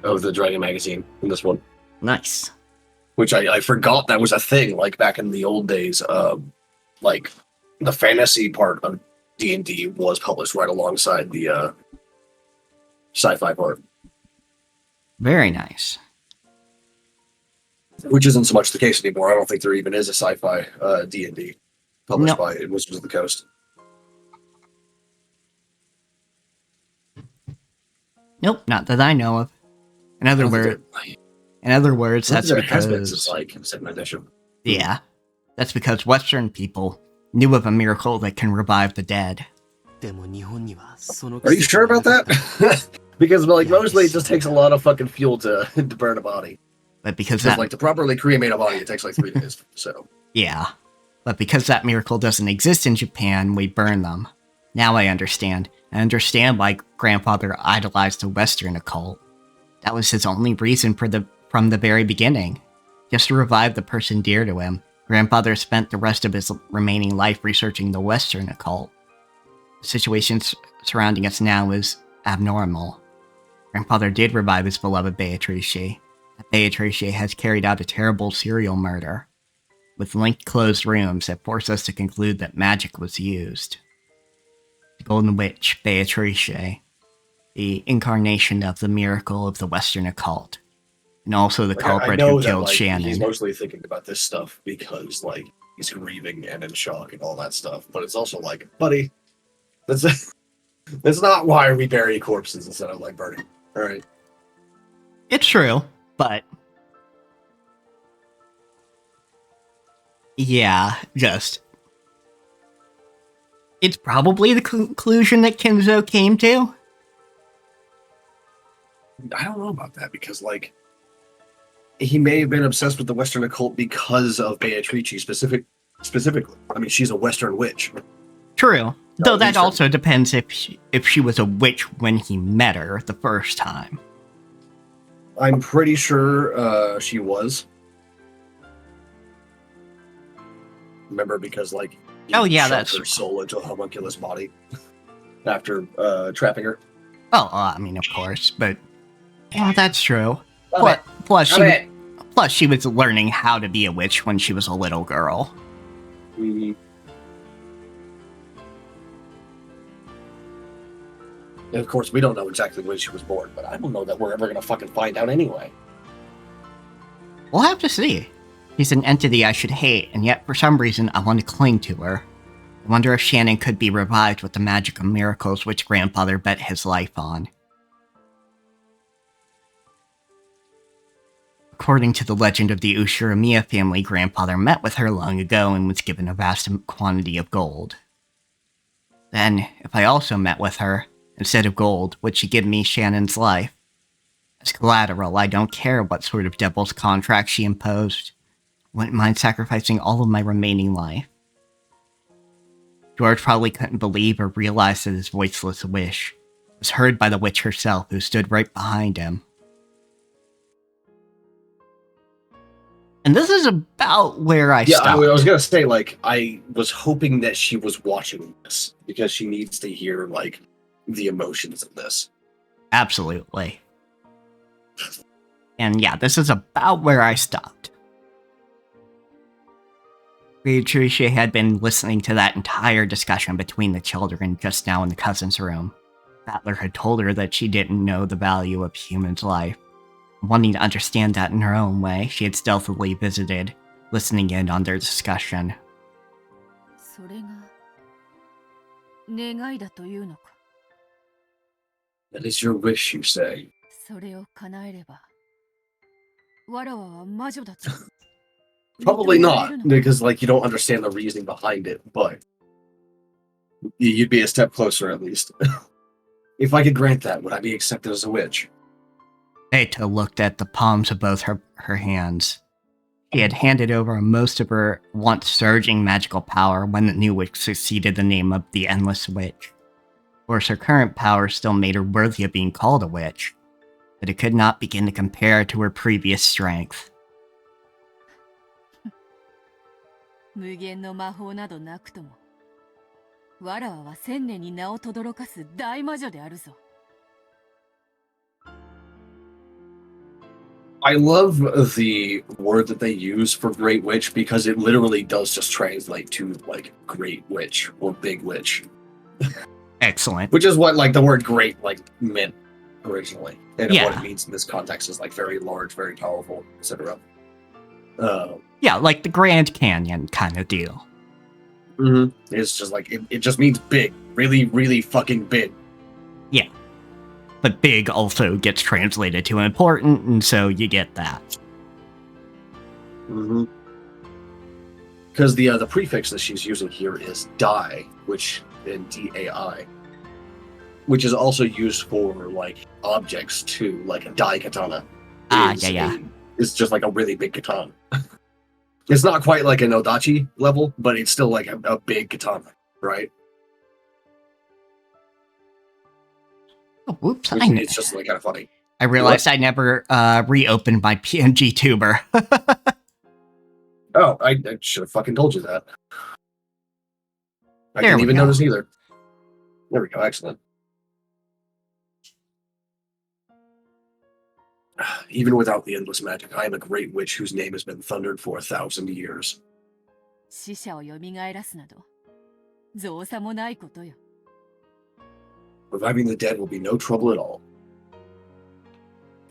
S2: of the Dragon magazine in this one.
S1: Nice.
S2: Which I forgot that was a thing, like back in the old days. Like the fantasy part of D&D was published right alongside the sci-fi part.
S1: Very nice.
S2: Which isn't so much the case anymore. I don't think there even is a sci-fi D&D published
S1: No.
S2: by Wizards of the Coast.
S1: Nope, not that I know of. In other words, that's
S2: It has been since
S1: because
S2: like second edition.
S1: yeah, that's because Western people knew of a miracle that can revive the dead.
S5: でも日本にはその
S2: Are you
S5: 奇跡
S2: sure
S5: が
S2: about
S5: なか
S2: that?
S5: った。
S2: Because like
S5: Yeah,
S2: mostly it
S5: it's-
S2: just takes a lot of fucking fuel to burn a body.
S1: But because
S2: Because
S1: that
S2: like to properly cremate a body, it takes like 3 days. So
S1: yeah, but because that miracle doesn't exist in Japan, we burn them. Now I understand. I understand why grandfather idolized the Western occult. That was his only reason from the very beginning. Just to revive the person dear to him. Grandfather spent the rest of his remaining life researching the Western occult. The situation surrounding us now is abnormal. Grandfather did revive his beloved Beatrice. Beatrice has carried out a terrible serial murder, with linked closed rooms that force us to conclude that magic was used. The Golden Witch, Beatrice, the incarnation of the miracle of the Western occult, and also the
S2: like,
S1: culprit
S2: know
S1: who
S2: that,
S1: killed
S2: like,
S1: Shannon.
S2: He's mostly thinking about this stuff because like he's grieving and in shock and all that stuff. But it's also like, buddy, that's not why we bury corpses instead of like burning. All right.
S1: It's true, but yeah, just it's probably the conclusion that Kenzo came to.
S2: I don't know about that because like he may have been obsessed with the Western occult because of Beatrice specifically. I mean, she's a Western witch.
S1: True, though that
S2: Eastern.
S1: also depends if she was a witch when he met her the first time.
S2: I'm pretty sure she was. Remember, because like he
S1: Oh, yeah,
S2: shoved
S1: that's-
S2: her soul into a homunculus body after trapping her.
S1: Oh, I mean, of course, but yeah, that's true.
S2: Love
S1: Plus,
S2: it.
S1: plus,
S2: Love
S1: she,
S2: it.
S1: plus, she was learning how to be a witch when she was a little girl.
S2: Mhm. And of course, we don't know exactly when she was born, but I don't know that we're ever gonna fucking find out anyway.
S1: We'll have to see. She's an entity I should hate, and yet for some reason I want to cling to her. I wonder if Shannon could be revived with the magic of miracles which grandfather bet his life on. According to the legend of the Ushiramiya family, grandfather met with her long ago and was given a vast quantity of gold. Then, if I also met with her, instead of gold, would she give me Shannon's life? As collateral, I don't care what sort of devil's contract she imposed. Wouldn't mind sacrificing all of my remaining life. George probably couldn't believe or realize that his voiceless wish was heard by the witch herself, who stood right behind him. And this is about where I stopped.
S2: I was gonna say, like, I was hoping that she was watching this because she needs to hear like the emotions of this.
S1: Absolutely. And yeah, this is about where I stopped. Beatrice had been listening to that entire discussion between the children just now in the cousin's room. Battler had told her that she didn't know the value of human's life. Wanting to understand that in her own way, she had stealthily visited, listening in on their discussion.
S3: それが願いだというのか。
S2: That is your wish, you say.
S3: それを叶えれば、わらわは魔女だと。
S2: Probably not, because like you don't understand the reasoning behind it, but you'd be a step closer at least. If I could grant that, would I be accepted as a witch?
S1: Beato looked at the palms of both her hands. She had handed over most of her once surging magical power when the new witch succeeded the name of the Endless Witch. Of course, her current power still made her worthy of being called a witch, but it could not begin to compare to her previous strength.
S3: 無限の魔法などなくとも、わらわは千年に名を轟かす大魔女であるぞ。
S2: I love the word that they use for Great Witch because it literally does just translate to like Great Witch or Big Witch.
S1: Excellent.
S2: Which is what like the word great like meant originally. And
S1: Yeah.
S2: what it means in this context is like very large, very powerful, etc.
S1: Yeah, like the Grand Canyon kind of deal.
S2: It's just like it just means big. Really, really fucking big.
S1: Yeah. But big also gets translated to important, and so you get that.
S2: Because the prefix that she's using here is dai, which in DAI, which is also used for like objects too, like a dai katana. It's just like a really big katana. It's not quite like an odachi level, but it's still like a big katana, right?
S1: Oh, whoops!
S2: It's just like kind of funny.
S1: I realized I never reopened my PNG tuber.
S2: Oh, I should have fucking told you that. I
S1: There
S2: didn't
S1: we
S2: even
S1: go.
S2: notice either. There we go. Excellent. Even without the endless magic, I am a great witch whose name has been thundered for 1,000 years.
S3: 死者を蘇らすなど、造作もないことよ。
S2: Reviving the dead will be no trouble at all.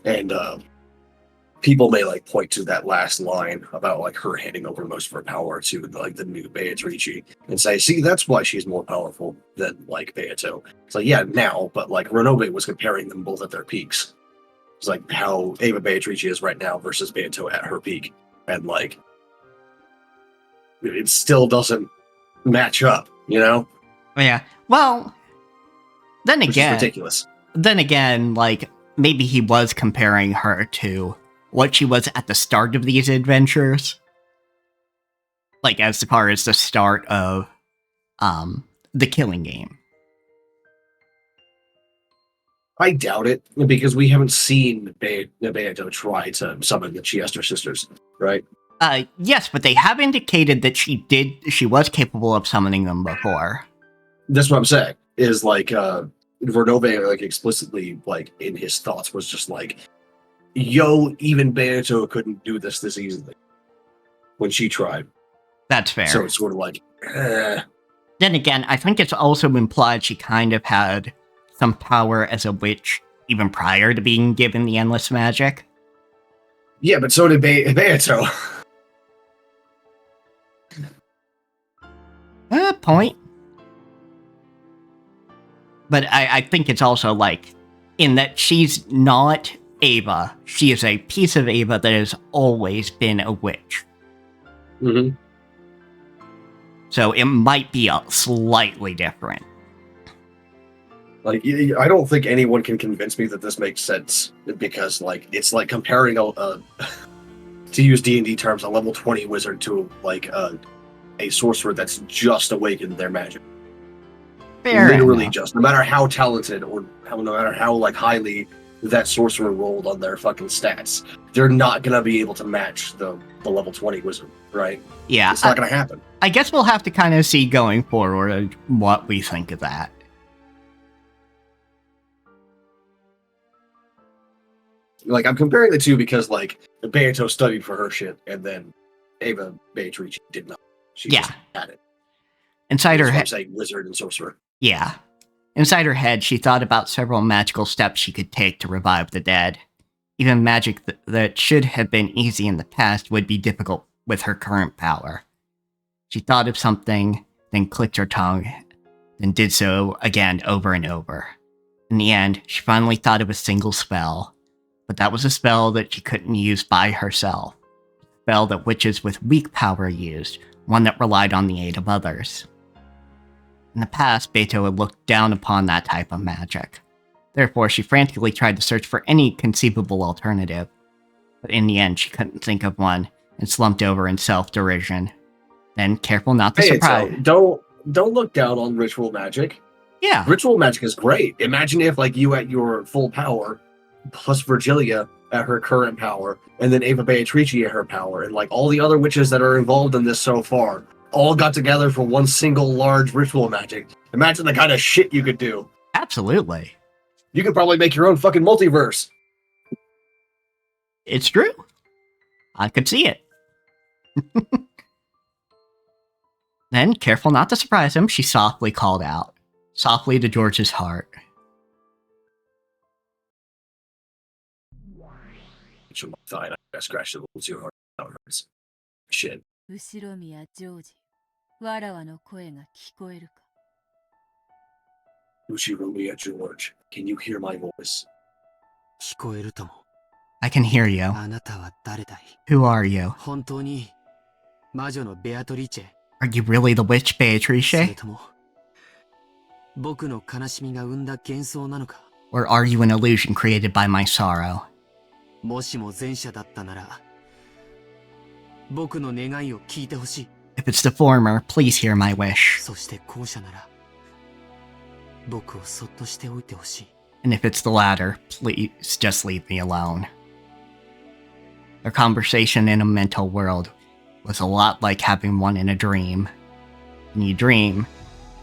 S2: And people may like point to that last line about like her handing over most of her power to like the new Beatrice and say, see, that's why she's more powerful than like Beato. It's like, yeah, now, but like Renobe was comparing them both at their peaks. It's like how Ava Beatrice is right now versus Beato at her peak. And like, it still doesn't match up, you know?
S1: Yeah. Well, then
S2: Which
S1: again,
S2: is ridiculous.
S1: Then again, like maybe he was comparing her to what she was at the start of these adventures. Like as far as the start of the Killing Game.
S2: I doubt it, because we haven't seen Beato try to summon the Chiester sisters, right?
S1: Yes, but they have indicated that she was capable of summoning them before.
S2: That's what I'm saying, is like, Vernove, like, explicitly, like, in his thoughts was just like, yo, even Beato couldn't do this easily when she tried.
S1: That's fair.
S2: So it's sort of like,
S1: Then again, I think it's also implied she kind of had some power as a witch even prior to being given the endless magic.
S2: Yeah, but so did Beato.
S1: Point. But I think it's also like, in that she's not Ava. She is a piece of Ava that has always been a witch.
S2: Mm-hmm.
S1: So it might be slightly different.
S2: Like, I don't think anyone can convince me that this makes sense, because, like, it's like comparing to use D&D terms, a level 20 wizard to, like, a sorcerer that's just awakened their magic. Literally
S1: enough.
S2: just. No matter how talented or no matter how like highly that sorcerer rolled on their fucking stats, they're not gonna be able to match the level 20 wizard, right?
S1: Yeah,
S2: It's not gonna happen.
S1: I guess we'll have to kind of see going forward what we think of that.
S2: Like, I'm comparing the two because, like, Beato studied for her shit, and then Ava Beatrice did not. She just had it.
S1: Inside
S2: That's
S1: her
S2: why I'm
S1: head,
S2: saying wizard and sorcerer.
S1: yeah. Inside her head, she thought about several magical steps she could take to revive the dead. Even magic that should have been easy in the past would be difficult with her current power. She thought of something, then clicked her tongue, then did so again over and over. In the end, she finally thought of a single spell, but that was a spell that she couldn't use by herself. A spell that witches with weak power used, one that relied on the aid of others. In the past, Beto had looked down upon that type of magic. Therefore, she frantically tried to search for any conceivable alternative. But in the end, she couldn't think of one, and slumped over in self-derision. Then, careful not to surprise...
S2: Don't look down on ritual magic.
S1: Yeah.
S2: Ritual magic is great. Imagine if, like, you at your full power, plus Virgilia at her current power, and then Ava Beatrice at her power, and, like, all the other witches that are involved in this so far, all got together for one single large ritual magic. Imagine the kind of shit you could do.
S1: Absolutely.
S2: You could probably make your own fucking multiverse.
S1: It's true. I could see it. Then, careful not to surprise him, she softly called out. Softly to George's heart.
S2: Fine, I scratched it. We'll see how it hurts. Shit.
S6: 後ろ宮ジョージ、わらわの声が聞こえるか
S2: Ushiromiya George, can you hear my voice?
S5: 聞こえるとも。
S1: I can hear you.
S5: あなたは誰だい
S1: Who are you?
S5: 本当に魔女のベアトリーチェ
S1: Are you really the witch
S5: それ
S1: Beatrice?
S5: とも僕の悲しみが生んだ幻想なのか
S1: Or are you an illusion created by my sorrow?
S5: もしも前者だったなら僕の願いを聞いてほしい
S1: If it's the former, please hear my wish.
S5: そして後者なら僕をそっとしておいてほしい
S1: And if it's the latter, please just leave me alone. Their conversation in a mental world was a lot like having one in a dream. When you dream,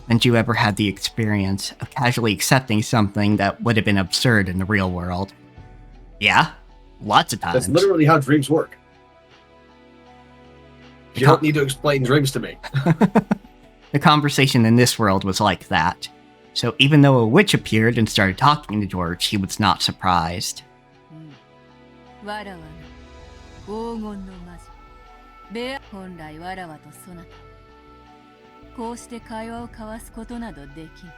S1: haven't you ever had the experience of casually accepting something that would have been absurd in the real world? Yeah, lots of times.
S2: That's literally how dreams work. You don't need to explain dreams to me.
S1: The conversation in this world was like that. So even though a witch appeared and started talking to George, he was not surprised.
S6: わらわの黄金の魔女ベア本来わらわとそなたこうして会話を交わすことなどできん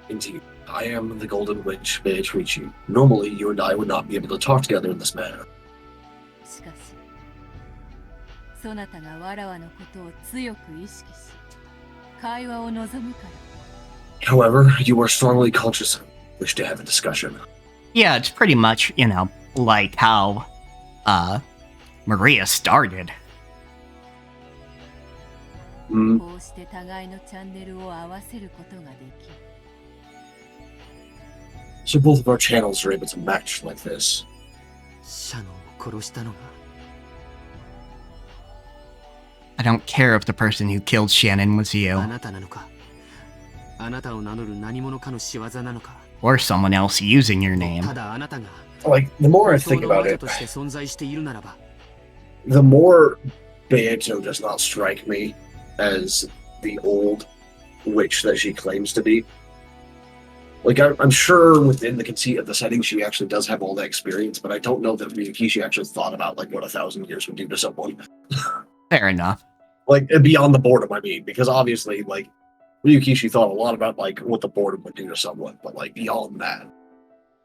S2: Indeed, I am the Golden Witch, Beatrice. Normally, you and I would not be able to talk together in this manner.
S6: しかしそなたがわらわのことを強く意識し会話を望むから
S2: However, you are strongly conscious and wish to have a discussion.
S1: Yeah, it's pretty much, like how, Maria started.
S6: こうして互いのチャンネルを合わせることができる
S2: So both of our channels are able to match like this.
S5: シャノンを殺したのが
S1: I don't care if the person who killed Shannon was
S5: あ
S1: you,
S5: なたなのかあなたを名乗る何者かの仕業なのか
S1: or someone else using your
S5: た
S1: name.
S5: だあなたが
S2: Like, the more I
S5: 本
S2: think
S5: 当の魔
S2: about
S5: 女
S2: it,
S5: として存在しているならば
S2: the more Beato does not strike me as the old witch that she claims to be. Like, I'm sure within the conceit of the setting, she actually does have all that experience, but I don't know that Ryukishi actually thought about, like, what 1,000 years would do to someone.
S1: Fair enough.
S2: Like, beyond the boredom, I mean, because obviously, like, Ryukishi thought a lot about, like, what the boredom would do to someone, but, like, beyond that,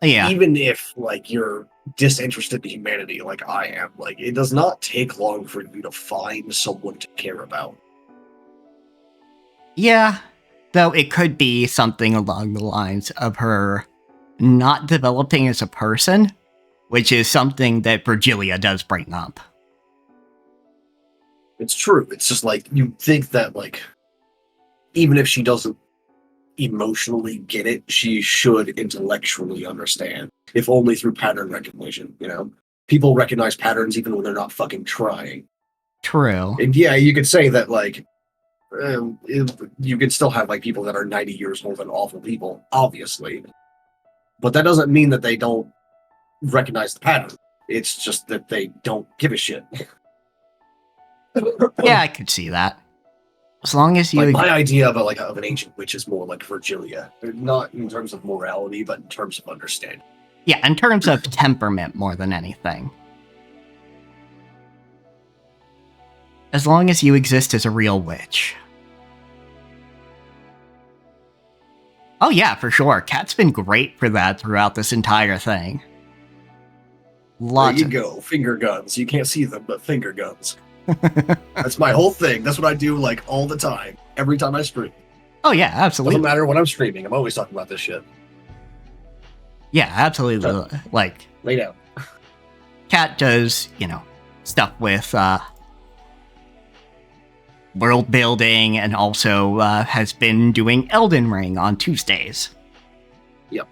S1: Yeah,
S2: even if, like, you're disinterested in humanity, like I am, like, it does not take long for you to find someone to care about.
S1: yeah. Though it could be something along the lines of her not developing as a person, which is something that Virgilia does bring up.
S2: It's true. It's just like you think that, like, even if she doesn't emotionally get it, she should intellectually understand, if only through pattern recognition. People recognize patterns even when they're not fucking trying.
S1: True.
S2: And yeah, you could say that like you can still have like people that are 90 years old and awful people, obviously, but that doesn't mean that they don't recognize the pattern. It's just that they don't give a shit.
S1: Yeah, I could see that. As long as you...
S2: Like, my idea of an ancient witch is more like Virgilia. Not in terms of morality, but in terms of understanding.
S1: Yeah, in terms of temperament more than anything. As long as you exist as a real witch. Oh yeah, for sure. Kat's been great for that throughout this entire thing.
S2: There you go, finger guns. You can't see them, but finger guns. That's my whole thing. That's what I do like all the time, every time I stream.
S1: Oh yeah, absolutely.
S2: Doesn't matter when I'm streaming. I'm always talking about this shit.
S1: Yeah, absolutely.
S2: So,
S1: like,
S2: lay down.
S1: Kat does, stuff with world building, and also has been doing Elden Ring on Tuesdays.
S2: Yep.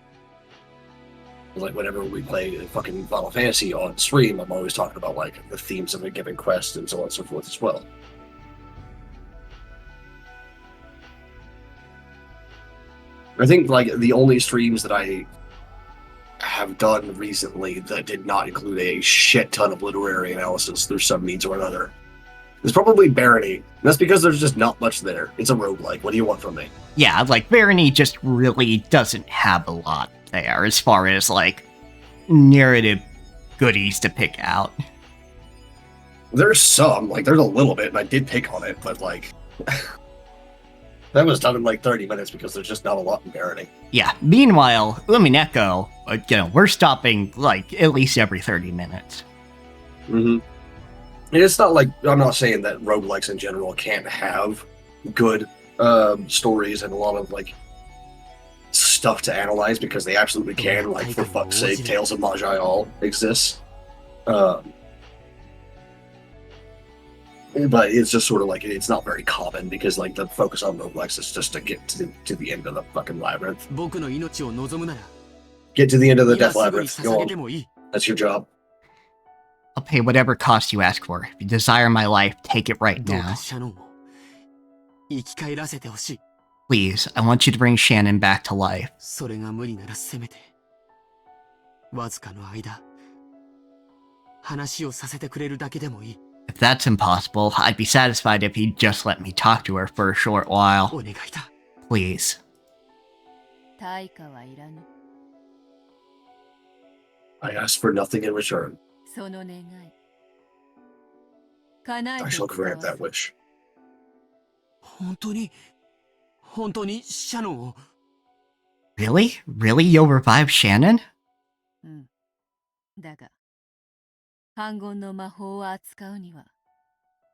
S2: Like whenever we play fucking Final Fantasy on stream, I'm always talking about like the themes of a given quest and so on and so forth as well. I think like the only streams that I have done recently that did not include a shit ton of literary analysis through some means or another is probably Barony. That's because there's just not much there. It's a roguelike. What do you want from me?
S1: Yeah, like Barony just really doesn't have a lot there as far as like narrative goodies to pick out.
S2: There's some, like there's a little bit, and I did pick on it, but like that was done in like 30 minutes because there's just not a lot in Barony.
S1: Yeah. Meanwhile, Umineko, we're stopping like at least every 30 minutes.
S2: Mm-hmm. And it's not like, I'm not saying that roguelikes in general can't have good stories and a lot of like stuff to analyze, because they absolutely can. Like, for fuck's sake, Tales of Maj'Al exists. But it's just sort of like, it's not very common because like the focus on roguelikes is just to get to the end of the fucking labyrinth. Get to the end of the death labyrinth. Go on. That's your job.
S1: I'll pay whatever cost you ask for. If you desire my life, take it right now. Please, I want you to bring Shannon back to life. If that's impossible, I'd be satisfied if you'd just let me talk to her for a short while. Please.
S2: I ask for nothing in return. I shall grant that wish.
S1: Really? Really? You'll revive Shannon?
S6: だが、反言の魔法を扱うには、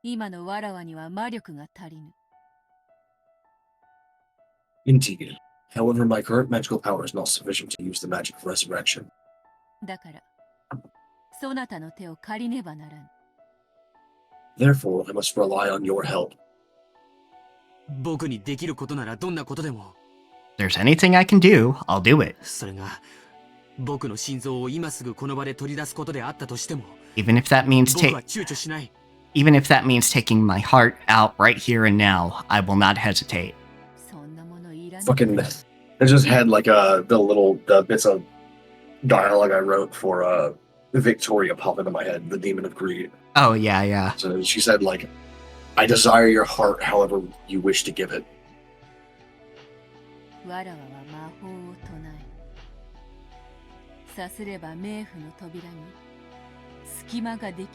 S6: 今のわらわには魔力が足りぬ。
S2: Indeed. However, my current magical power is not sufficient to use the magic of resurrection.
S6: だから、そなたの手を借りねばならぬ。
S2: Therefore, I must rely on your help.
S5: 僕にできることならどんなことでも。
S1: There's anything I can do, I'll do it.
S5: それが僕の心臓を今すぐこの場で取り出すことであったとしても、
S1: Even if that means
S5: 僕は躊躇しない。
S1: Even if that means taking my heart out right here and now, I will not hesitate.
S6: そんなものいらぬ。
S2: Fucking, I just had like the little bits of dialogue I wrote for Victoria pop into my head, the demon of greed.
S1: Oh, yeah, yeah.
S2: So she said like, I desire your heart however you wish to give it.
S6: わらわは魔法を唱え、さすれば冥府の扉に隙間ができよ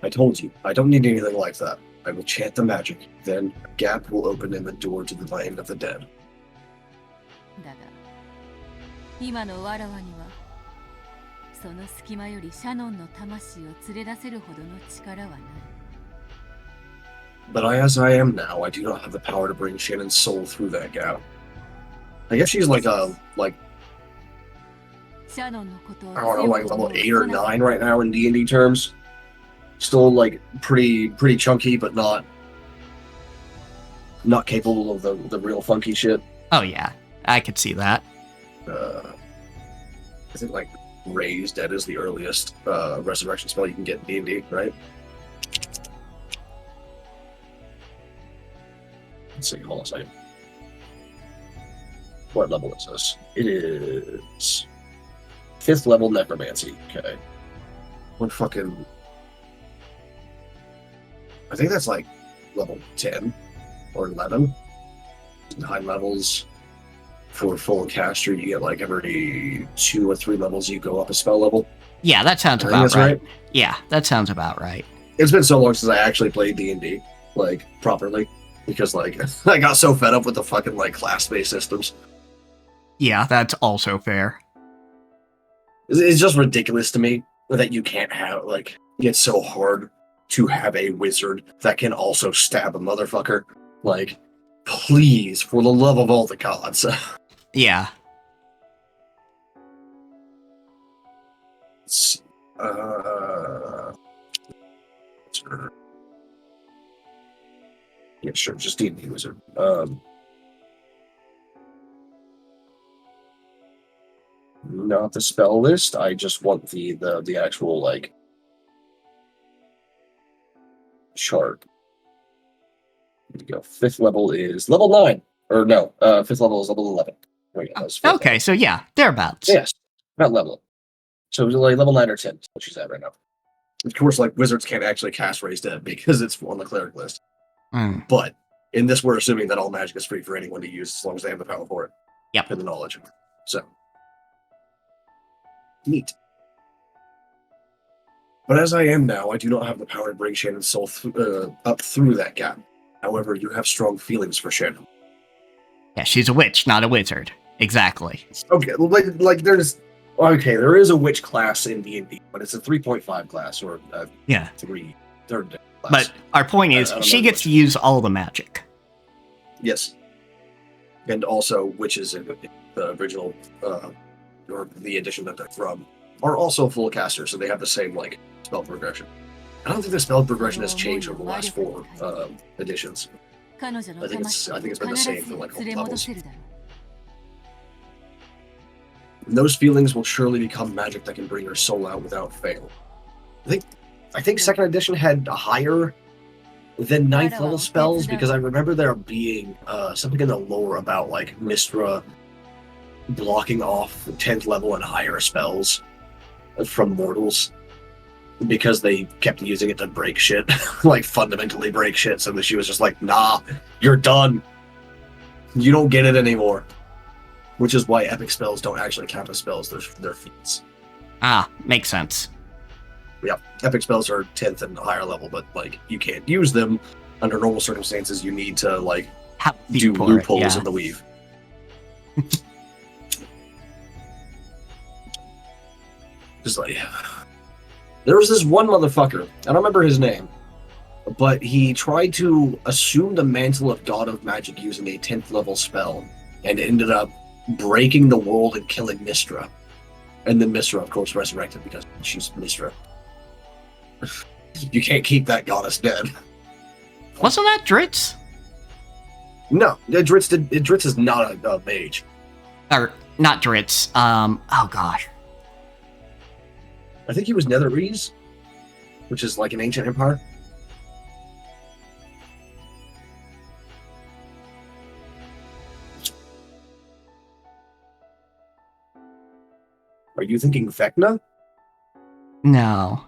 S6: う。
S2: I told you, I don't need anything like that. I will chant the magic, then a gap will open in the door to the land of the dead.
S6: だが、今のわらわには、その隙間よりシャノンの魂を連れ出せるほどの力はない。
S2: But as I am now, I do not have the power to bring Shannon's soul through that gap. I guess she's like I don't know, like level 8 or 9 right now in D&D terms. Still like pretty chunky, but not not capable of the real funky shit.
S1: Oh yeah, I could see that.
S2: I think like Raise Dead is the earliest resurrection spell you can get in D&D, right? Let's see, hold on a second. What level is this? It is 5th level necromancy. Okay. What fucking... I think that's like level 10 or 11. 9 levels. For full caster, you get like every 2 or 3 levels you go up a spell level.
S1: Yeah, that sounds
S2: I think
S1: about
S2: that's
S1: right.
S2: right.
S1: Yeah, that sounds about right.
S2: It's been so long since I actually played D&D, like, properly. Because, like, I got so fed up with the fucking, like, class-based systems.
S1: Yeah, that's also fair.
S2: It's just ridiculous to me that you can't have, like, it's so hard to have a wizard that can also stab a motherfucker. Like, please, for the love of all the gods.
S1: Yeah.
S2: Yeah, sure, just D&D wizard. Not the spell list. I just want the actual like chart. Here we go. 5th level is level 9, or no? 5th level is level 11. There we go. That's 5th
S1: Okay,
S2: level.
S1: so yeah, thereabouts.
S2: Yes, about level. So it was like level 9 or 10. That's what she's at right now. Of course, like wizards can't actually cast Raise Dead because it's on the cleric list.
S1: Mm.
S2: But in this, we're assuming that all magic is free for anyone to use as long as they have the power for it.
S1: Yep.
S2: And the knowledge. So neat. But as I am now, I do not have the power to bring Shannon's soul up through that gap. However, you have strong feelings for Shannon.
S1: Yeah, she's a witch, not a wizard. Exactly.
S2: Okay, like there's... Okay, there is a witch class in D&D, but it's a 3.5 class, or a
S1: Yeah.
S2: 3rd class.
S1: But our point is,
S2: I don't
S1: she
S2: know
S1: gets
S2: which.
S1: to use all the magic.
S2: Yes. And also, witches in the original, or the edition that they're from, are also full casters, so they have the same, like, spell progression. I don't think the spell progression has changed over the last 4 editions. I think it's been the same for, like, all levels. And those feelings will surely become magic that can bring her soul out without fail. I think 2nd edition had a higher than 9th level spells, because I remember there being something in the lore about like Mystra blocking off 10th level and higher spells from mortals because they kept using it to break shit, like fundamentally break shit. So that she was just like, "Nah, you're done. You don't get it anymore." Which is why epic spells don't actually count as spells; they're feats.
S1: Ah, makes sense.
S2: Yeah, epic spells are 10th and higher level, but like you can't use them under normal circumstances. You need to like do loopholes in the weave. Just like there was this one motherfucker. I don't remember his name, but he tried to assume the mantle of God of Magic using a 10th level spell, and ended up breaking the world and killing Mystra. And then Mystra, of course, resurrected because she's Mystra. You can't keep that goddess dead.
S1: Wasn't that Dritz?
S2: No, Dritz is not a mage.
S1: Or, not Dritz. Oh gosh.
S2: I think he was Netherese, which is like an ancient empire. Are you thinking Vecna?
S1: No.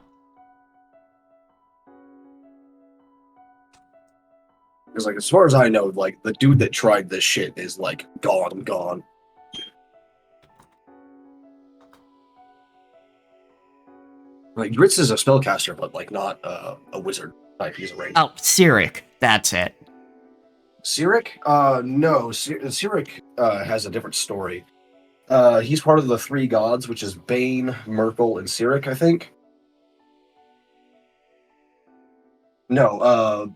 S2: Because, like, as far as I know, like, the dude that tried this shit is, like, gone. Like, Dritz is a spellcaster, but, like, not a wizard. Like, he's a ranger.
S1: Oh, Cyric. That's it.
S2: Cyric? No. Cyric has a different story. He's part of the 3 gods, which is Bane, Merkel, and Cyric, I think. No,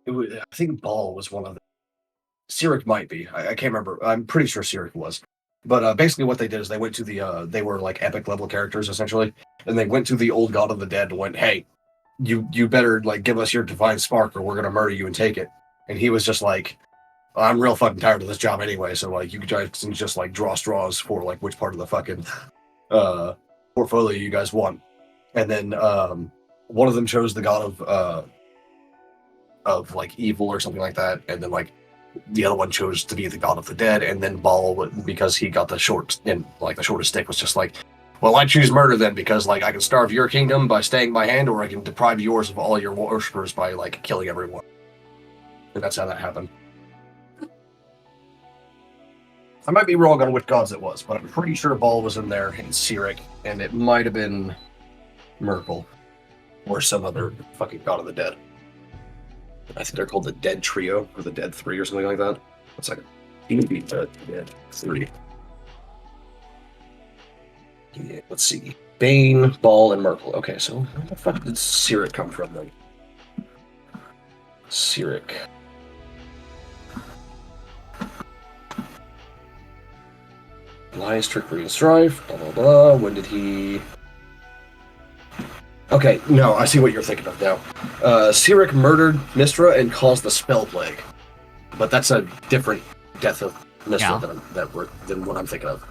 S2: I think Baal was one of them. Cyric might be. I can't remember. I'm pretty sure Cyric was. But basically what they did is they went to the, they were like epic level characters, essentially. And they went to the old god of the dead and went, "Hey, you better like give us your divine spark or we're gonna murder you and take it. And he was just like, I'm real fucking tired of this job anyway, so like you guys can just like draw straws for like which part of the fucking portfolio you guys want. And then one of them chose the god of like evil or something like that, and then like the other one chose to be the god of the dead, and then Ball, because he got the short and like the shortest stick, was just like, well, I choose murder then, because like I can starve your kingdom by staying by hand, or I can deprive yours of all your worshippers by like killing everyone. And that's how that happened. I might be wrong on which gods it was, but I'm pretty sure Ball was in there and Cyric, and it might have been Merkel or some other fucking god of the dead. I think they're called the Dead Trio or the Dead Three or something like that. 1 second. You can beat the Dead Three. Yeah, let's see. Bane, Ball, and Merkel. Okay, so where the fuck did Cyric come from then? Cyric. Lies, trickery, and strife. Blah blah blah. When did he? Okay, no, I see what you're thinking of now. Cyric murdered Mystra and caused the spell plague, but that's a different death of Mystra than what I'm thinking of.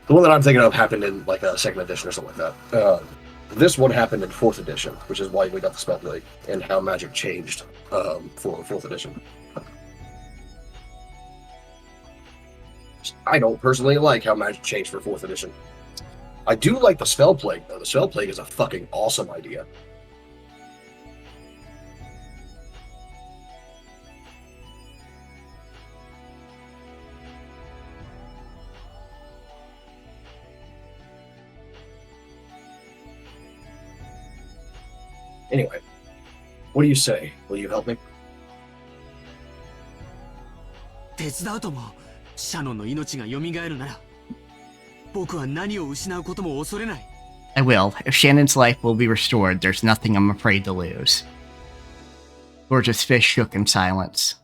S2: The one that I'm thinking of happened in like a 2nd edition or something like that. This one happened in 4th edition, which is why we got the spell plague and how magic changed for 4th edition. I don't personally like how magic changed for 4th edition. I do like the spell plague, though. The spell plague is a fucking awesome idea. Anyway, what do you say? Will you help me?
S5: 手伝うともシャノンの命が蘇るなら僕は何を失うことも恐れない。
S1: I will. If Shannon's life will be restored, there's nothing I'm afraid to lose. Gorgeous Fish shook in silence.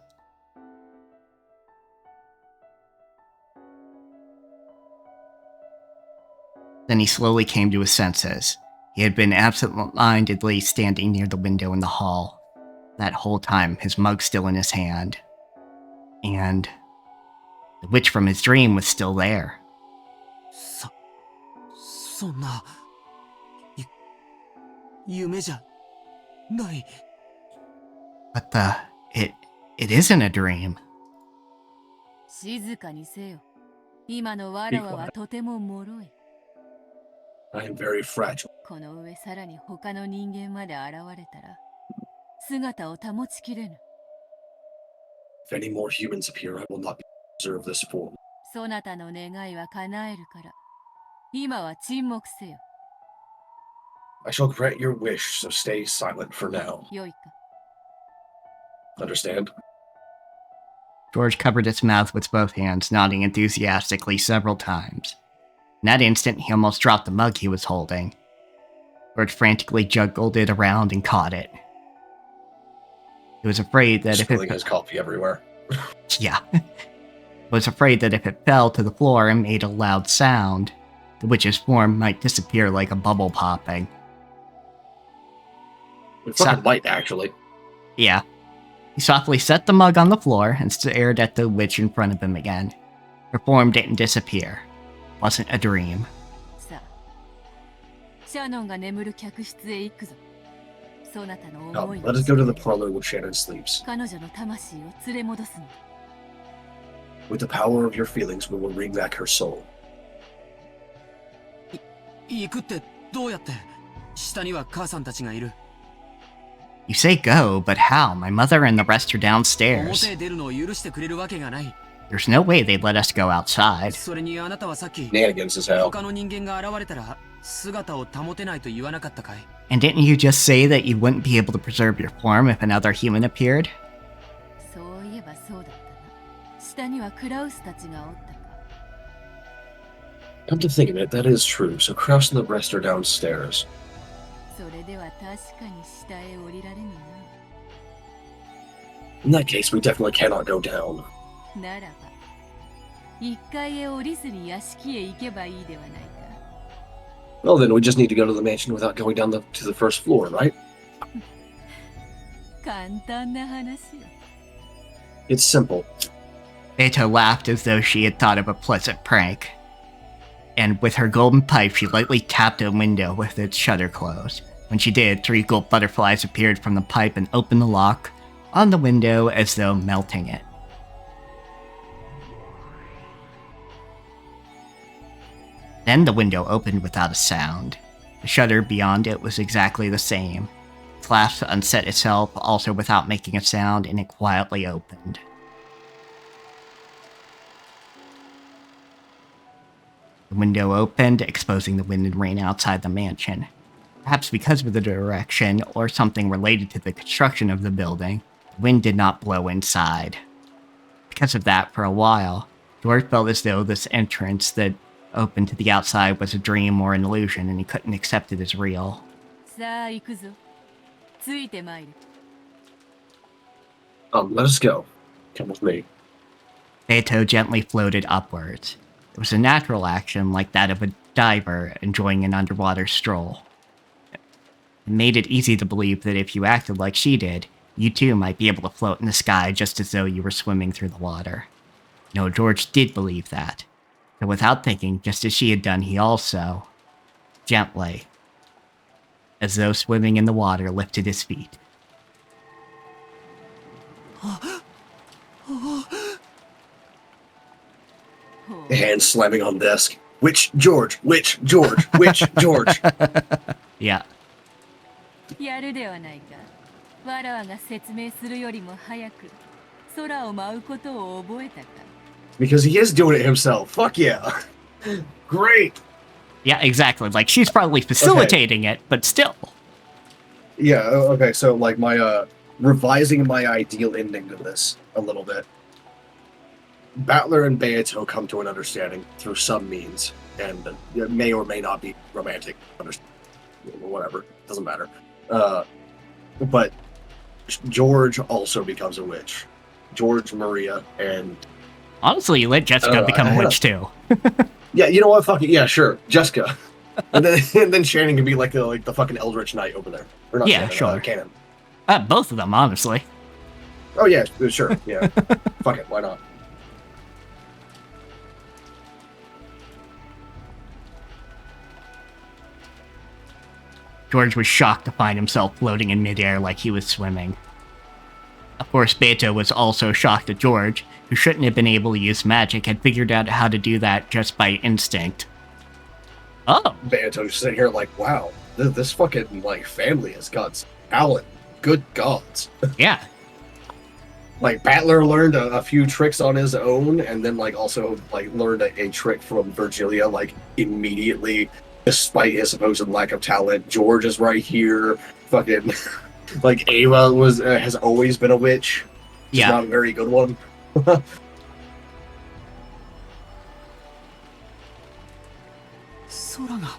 S1: Then he slowly came to his senses. He had been absent-mindedly standing near the window in the hall. That whole time, his mug still in his hand. And the witch from his dream was still there.
S5: そんな夢じゃない。
S1: But it isn't a dream.
S6: 静かにせよ。今のわらわはとても脆い。
S2: I am very fragile.
S6: この上さらに他の人間まで現れたら姿を保ちきれぬ。
S2: If any more humans appear, I will not preserve this form.
S6: そなたの願いは叶えるから今は沈黙せよ。
S2: I shall grant your wish, so stay silent for now.
S6: よいか。
S2: Understand?
S1: George covered his mouth with both hands, nodding enthusiastically several times. In that instant, he almost dropped the mug he was holding. George frantically juggled it around and caught it. He was afraid that
S2: Spilling his coffee everywhere.
S1: Yeah. Was afraid that if it fell to the floor and made a loud sound, the witch's form might disappear like a bubble popping.
S2: It fucking might, actually.
S1: Yeah. He softly set the mug on the floor and stared at the witch in front of him again. Her form didn't disappear. It wasn't a dream.
S6: さあ、シャノンが眠る客室へ行くぞ。そなたの思い
S2: Let us go to the parlor where Shannon sleeps.
S6: 彼女の魂を連れ戻すの。
S2: With the power of your feelings, we will bring back her soul.
S5: 行くってどうやって？下には母さんたちがいる。
S1: You say go, but how? My mother and the rest are downstairs.
S5: 表へ出るのを許してくれるわけがない。
S1: There's no way they'd let us go outside.
S5: それにあなたはさっき
S2: Shenanigans as hell.
S5: 他の人間が現れたら姿を保てないと言わなかったかい？
S1: And didn't you just say that you wouldn't be able to preserve your form if another human appeared?
S6: そういえばそうだったな。下にはクラウスたちがおったか。
S2: Come to think of it, that is true. So Kraus and the rest are downstairs.
S6: それでは確かに下へ降りられぬ
S2: In that case, we definitely cannot go down.
S6: な。ならば、1階へ降りずに屋敷へ行けばいいではないか。
S2: Well, then we just need to go to the mansion without going down to the first floor, right?
S6: 簡単な話よ。
S2: It's simple.
S1: Beto laughed as though she had thought of a pleasant prank. And with her golden pipe, she lightly tapped a window with its shutter closed. When she did, 3 gold butterflies appeared from the pipe and opened the lock on the window as though melting it. Then the window opened without a sound. The shutter beyond it was exactly the same. The clasp unset itself, also without making a sound, and it quietly opened. The window opened, exposing the wind and rain outside the mansion. Perhaps because of the direction, or something related to the construction of the building, the wind did not blow inside. Because of that, for a while, George felt as though this entrance that opened to the outside was a dream or an illusion, and he couldn't accept it as real.
S6: さあ行くぞ。ついてまいる。
S2: Let us go. Come with me.
S1: Beto gently floated upwards. It was a natural action like that of a diver enjoying an underwater stroll. It made it easy to believe that if you acted like she did, you too might be able to float in the sky just as though you were swimming through the water. No, George did believe that. So without thinking, just as she had done, he also, gently, as though swimming in the water, lifted his feet.
S2: Hands slamming on desk. Which George? Which George? Which George?
S1: Yeah.
S6: やるではないか。わらわが説明するよりも早く空を舞うことを覚えたか。
S2: Because he is doing it himself. Fuck yeah. Great.
S1: Yeah, exactly. Like, she's probably facilitating it, but still.
S2: Yeah, okay, so like my revising my ideal ending to this a little bit. Battler and Beato come to an understanding through some means, and it may or may not be romantic, whatever, doesn't matter. But George also becomes a witch. George, Maria, and...
S1: Honestly, you let Jessica become a witch too.
S2: Yeah, you know what? Fuck it. Yeah, sure. Jessica. and then Shannon can be like the fucking Eldritch Knight over there. Or not
S1: Yeah,
S2: Shannon,
S1: sure.
S2: Cannon.
S1: Both of them, honestly.
S2: Oh yeah, sure. Yeah. Fuck it. Why not?
S1: George was shocked to find himself floating in midair like he was swimming. Of course, Beto was also shocked that George, who shouldn't have been able to use magic, had figured out how to do that just by instinct. Oh.
S2: Beato's sitting here like, wow, this fucking like family has got talent. Good gods.
S1: Yeah.
S2: Like Battler learned a few tricks on his own, and then like also like learned a trick from Virgilia like immediately, despite his supposed lack of talent. George is right here. Fucking like Ava has always been a witch. She's
S1: Yeah.
S2: not a very good one.
S5: 空が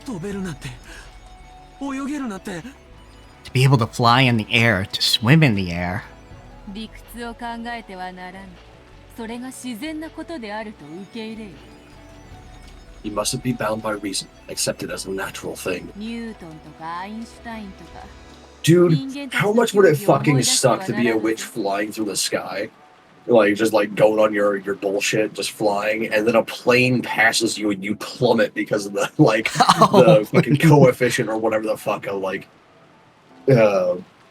S5: 飛べるなんて泳げるなんて
S1: To be able to fly in the air, to swim in the air.
S6: 理屈を考えてはならぬ。それが自然なことであると受け入れよ。
S2: You mustn't be bound by reason. Accept it as a natural thing.
S6: ニュートンとかアインシュタインとか。
S2: Dude, how much would it fucking suck to be a witch flying through the sky? Like, just like going on your bullshit, just flying, and then a plane passes you and you plummet because of the, like, the fucking coefficient or whatever the fuck of, like,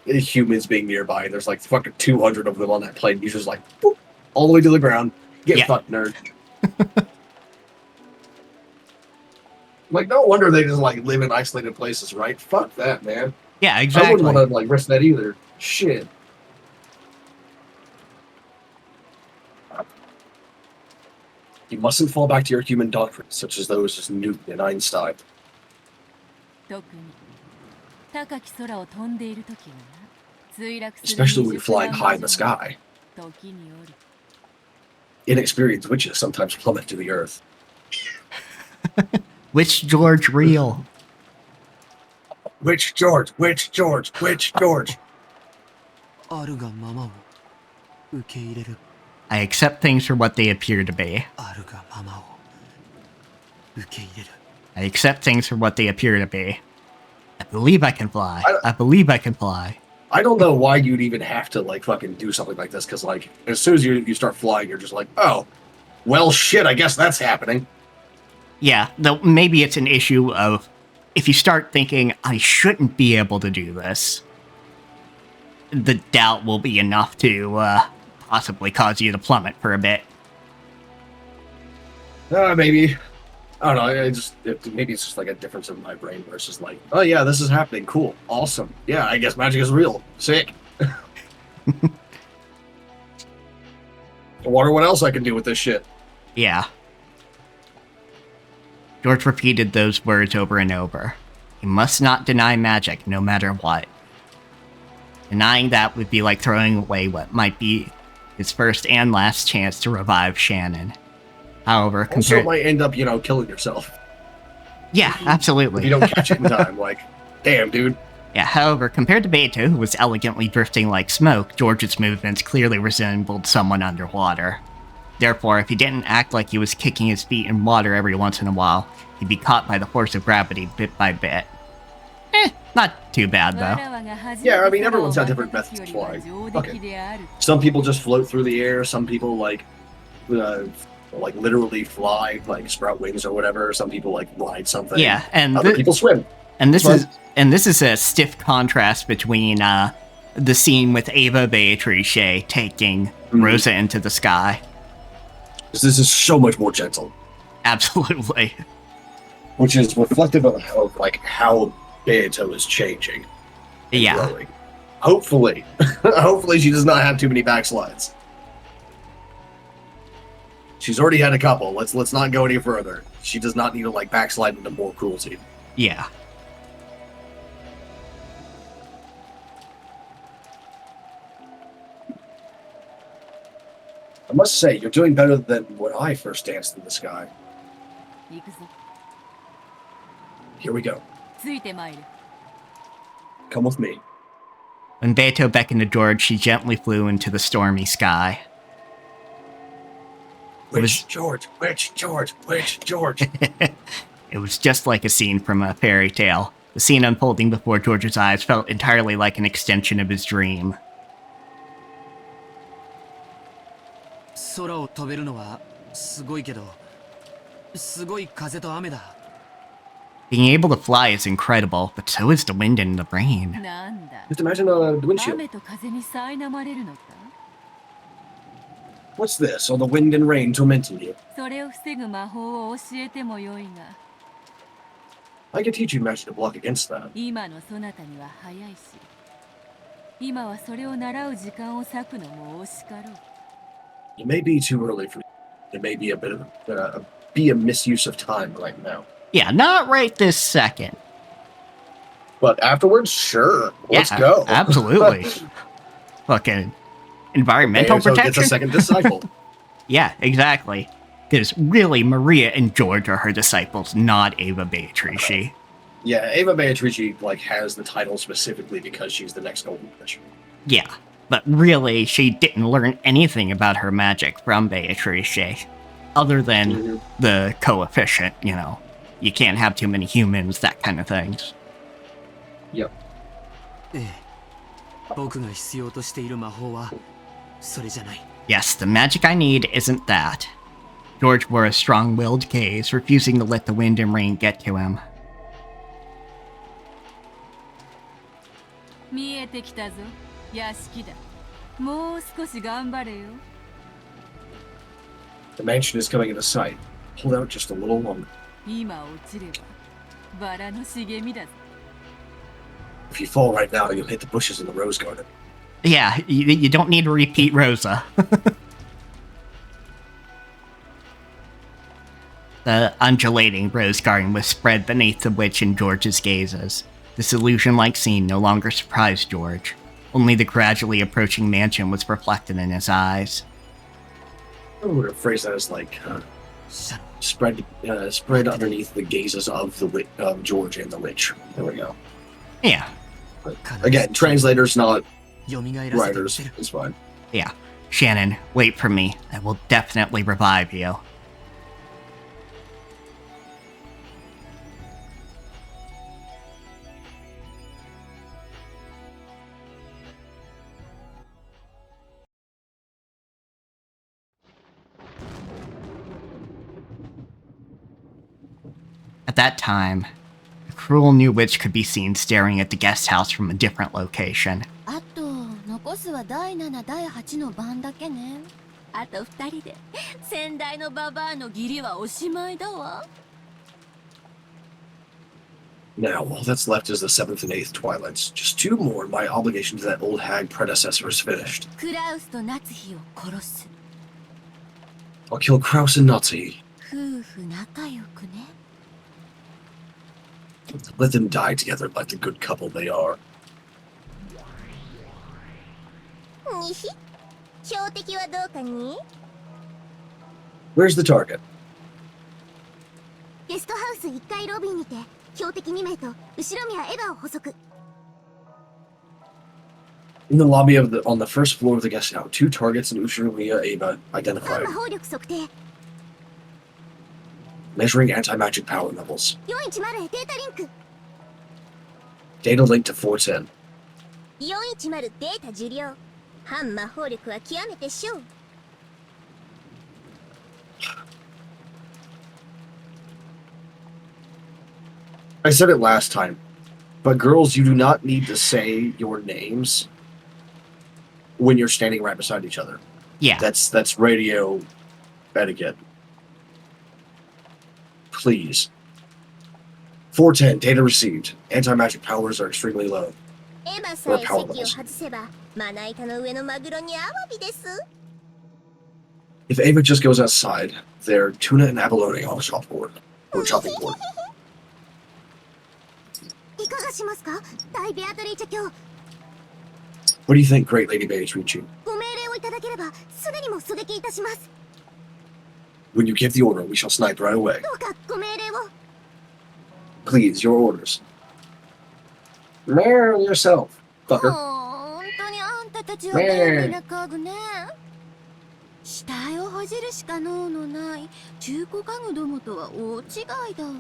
S2: humans being nearby. There's like fucking 200 of them on that plane. You just like, boop, all the way to the ground. Get fucked, nerd. Like, no wonder they just like live in isolated places, right? Fuck that, man.
S1: Yeah, exactly.
S2: I wouldn't want to like risk that either. Shit. You mustn't fall back to your human doctrines, such as those of Newton and Einstein.
S6: 特に高き空を飛んでいるときはな、墜落する
S2: Especially when you're flying high in the sky.
S6: 時におり
S2: Inexperienced witches sometimes plummet to the earth.
S1: Which George real?
S2: Which George? Which George? Which George?
S5: あるがままを受け入れる
S1: I accept things for what they appear to be.
S5: あるがままを受け入れる
S1: I accept things for what they appear to be. I believe I can fly. I believe I can fly.
S2: I don't know why you'd even have to, like, fucking do something like this, because, like, as soon as you start flying, you're just like, oh, well, shit, I guess that's happening.
S1: Yeah, though maybe it's an issue of if you start thinking, I shouldn't be able to do this, the doubt will be enough to possibly cause you to plummet for a bit.
S2: Maybe. I don't know. Maybe it's just like a difference in my brain versus like, oh yeah, this is happening. Cool, awesome. Yeah, I guess magic is real. Sick. I wonder what else I can do with this shit.
S1: Yeah. George repeated those words over and over. He must not deny magic, no matter what. Denying that would be like throwing away what might be his first and last chance to revive Shannon. However,
S2: Also, it might end up, killing yourself.
S1: Yeah, absolutely.
S2: If you don't catch it in time, like, damn, dude.
S1: Yeah, however, compared to Beto, who was elegantly drifting like smoke, George's movements clearly resembled someone underwater. Therefore, if he didn't act like he was kicking his feet in water every once in a while, he'd be caught by the force of gravity bit by bit. Not too bad, though.
S2: Yeah, I mean, everyone's got different methods of flying. Okay. Some people just float through the air, some people, like literally fly, like sprout wings or whatever. Some people like ride something.
S1: Yeah, and
S2: other people swim.
S1: And this is a stiff contrast between the scene with Ava Beatrice taking Rosa into the sky.
S2: This is so much more gentle.
S1: Absolutely.
S2: Which is reflective of how Beato is changing.
S1: Yeah.
S2: Growing. Hopefully. Hopefully she does not have too many backslides. She's already had a couple. Let's not go any further. She does not need to backslide into more cruelty.
S1: Yeah.
S2: I must say, you're doing better than when I first danced in the sky. Here we go. Come with me.
S1: When Beto beckoned to George, she gently flew into the stormy sky.
S2: Which George? Which George? Which George?
S1: It was just like a scene from a fairy tale. The scene unfolding before George's eyes felt entirely like an extension of his dream. Being able to fly is incredible, but so is the wind and the rain.
S2: Just imagine the windshield. What's this? All the wind and rain tormenting you. I can teach you magic to block against that. It may be too early for you. It may be a bit of a misuse of time right now.
S1: Yeah, not right this second.
S2: But afterwards, sure. Let's go.
S1: Absolutely. Fucking environmental protection.
S2: Gets a second disciple.
S1: Yeah, exactly. Because really, Maria and George are her disciples, not Ava Beatrice.
S2: Yeah, Ava Beatrice has the title specifically because she's the next Golden Fish.
S1: Yeah, but really, she didn't learn anything about her magic from Beatrice, other than the coefficient, You can't have too many humans, that kind of things.
S2: Yep.
S1: Yes, the magic I need isn't that. George wore a strong-willed gaze, refusing to let the wind and rain get to him.
S2: The mansion is coming into sight. Hold out just a little longer. If you fall right now, you'll hit the bushes in the rose garden.
S1: Yeah, you don't need to repeat Rosa. The undulating rose garden was spread beneath the witch and George's gazes. This illusion-like scene no longer surprised George. Only the gradually approaching mansion was reflected in his eyes.
S2: I would phrase that as spread underneath the gazes of George and the witch. There we go.
S1: Yeah.
S2: But again, translators, not writers. It's fine.
S1: Yeah. Shannon, wait for me. I will definitely revive you. At that time, the cruel new witch could be seen staring at the guest house from a different location.
S6: あと残すは第7第8の番だけね。あと2人で先代のババアの義理はおしまいだわ。
S2: Now, all that's left is the 7th and 8th Twilights. Just 2 more, and my obligation to that old hag predecessor is finished.
S6: クラウスと夏日を殺す。
S2: I'll kill Kraus and Nazi.
S6: 夫婦仲良くね。
S2: Let them die together like the good couple they are.
S3: にひ標的はどうかに
S2: Where's the target?
S3: ゲストハウス1階ロビーにて標的2名と後ろ宮エヴァを捕捉
S2: In the lobby on the first floor of the guest house, 2 targets in Ushinomiya Ava
S3: ガン
S2: identified.
S3: マ砲力測定
S2: Measuring anti-magic power levels.
S3: 410データリンク
S2: Data linked to 410.
S3: 410データ受領反魔法力は極めて小
S2: I said it last time, but girls, you do not need to say your names when you're standing right beside each other.
S1: Yeah.
S2: That's radio etiquette. Please. 410, data received. Anti-magic powers are extremely low.
S3: エヴァさえ席を外せばまな板の上のマグロにアワビです
S2: If Ava just goes outside, they're tuna and abalone on the chalkboard. Or chopping board.
S3: いかがしますか大ベアトリーチェ卿
S2: What do you think, Great Lady Beatrice?
S3: ご命令をいただければすぐにも狙撃いたします
S2: When you give the order, we shall snipe right away.
S3: どうかご命令を
S2: Please, your orders. Marry yourself,
S3: 本
S2: fucker.
S3: 当にあんたたちは便利な家具ね
S6: 死体をほじるしか能のない中古家具どもとは大違いだわ。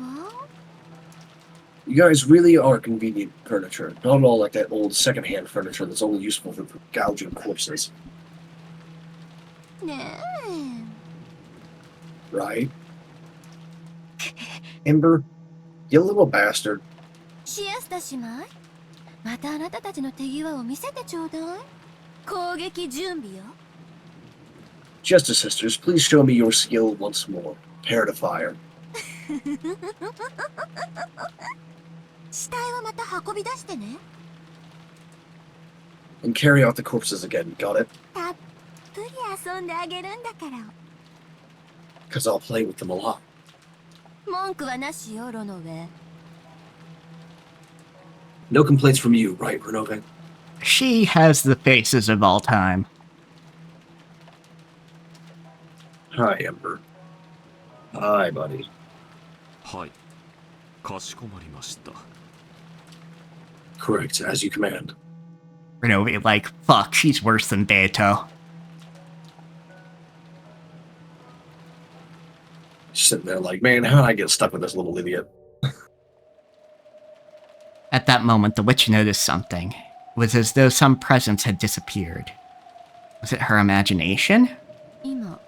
S2: You guys really are convenient furniture. Not all like that old secondhand furniture that's only useful for gouging corpses.
S6: ねえ。
S2: Right? Ember, you little bastard.
S6: シエスタ姉妹またあなたたちの手際を見せてちょうだい。攻撃準備よ。
S2: Justice Sisters, please show me your skill once more. Prepare to fire.
S6: 死体はまた運び出してね。
S2: And carry out the corpses again, got it?
S6: たっぷり遊んであげるんだから。
S2: Because I'll play with them a lot.
S6: 文句はなしよ、ロノウェイ。
S2: No complaints from you, right, Renove?
S1: She has the faces of all time.
S2: Hi, Ember. Hi, buddy.
S7: はい。かしこまりました。
S2: Correct, as you command.
S1: Renove, like, fuck, she's worse than Beato.
S2: Sitting there like, man, how did I get stuck with this little idiot?
S1: At that moment, the witch noticed something. It was as though some presence had disappeared. Was it her imagination?
S6: 今、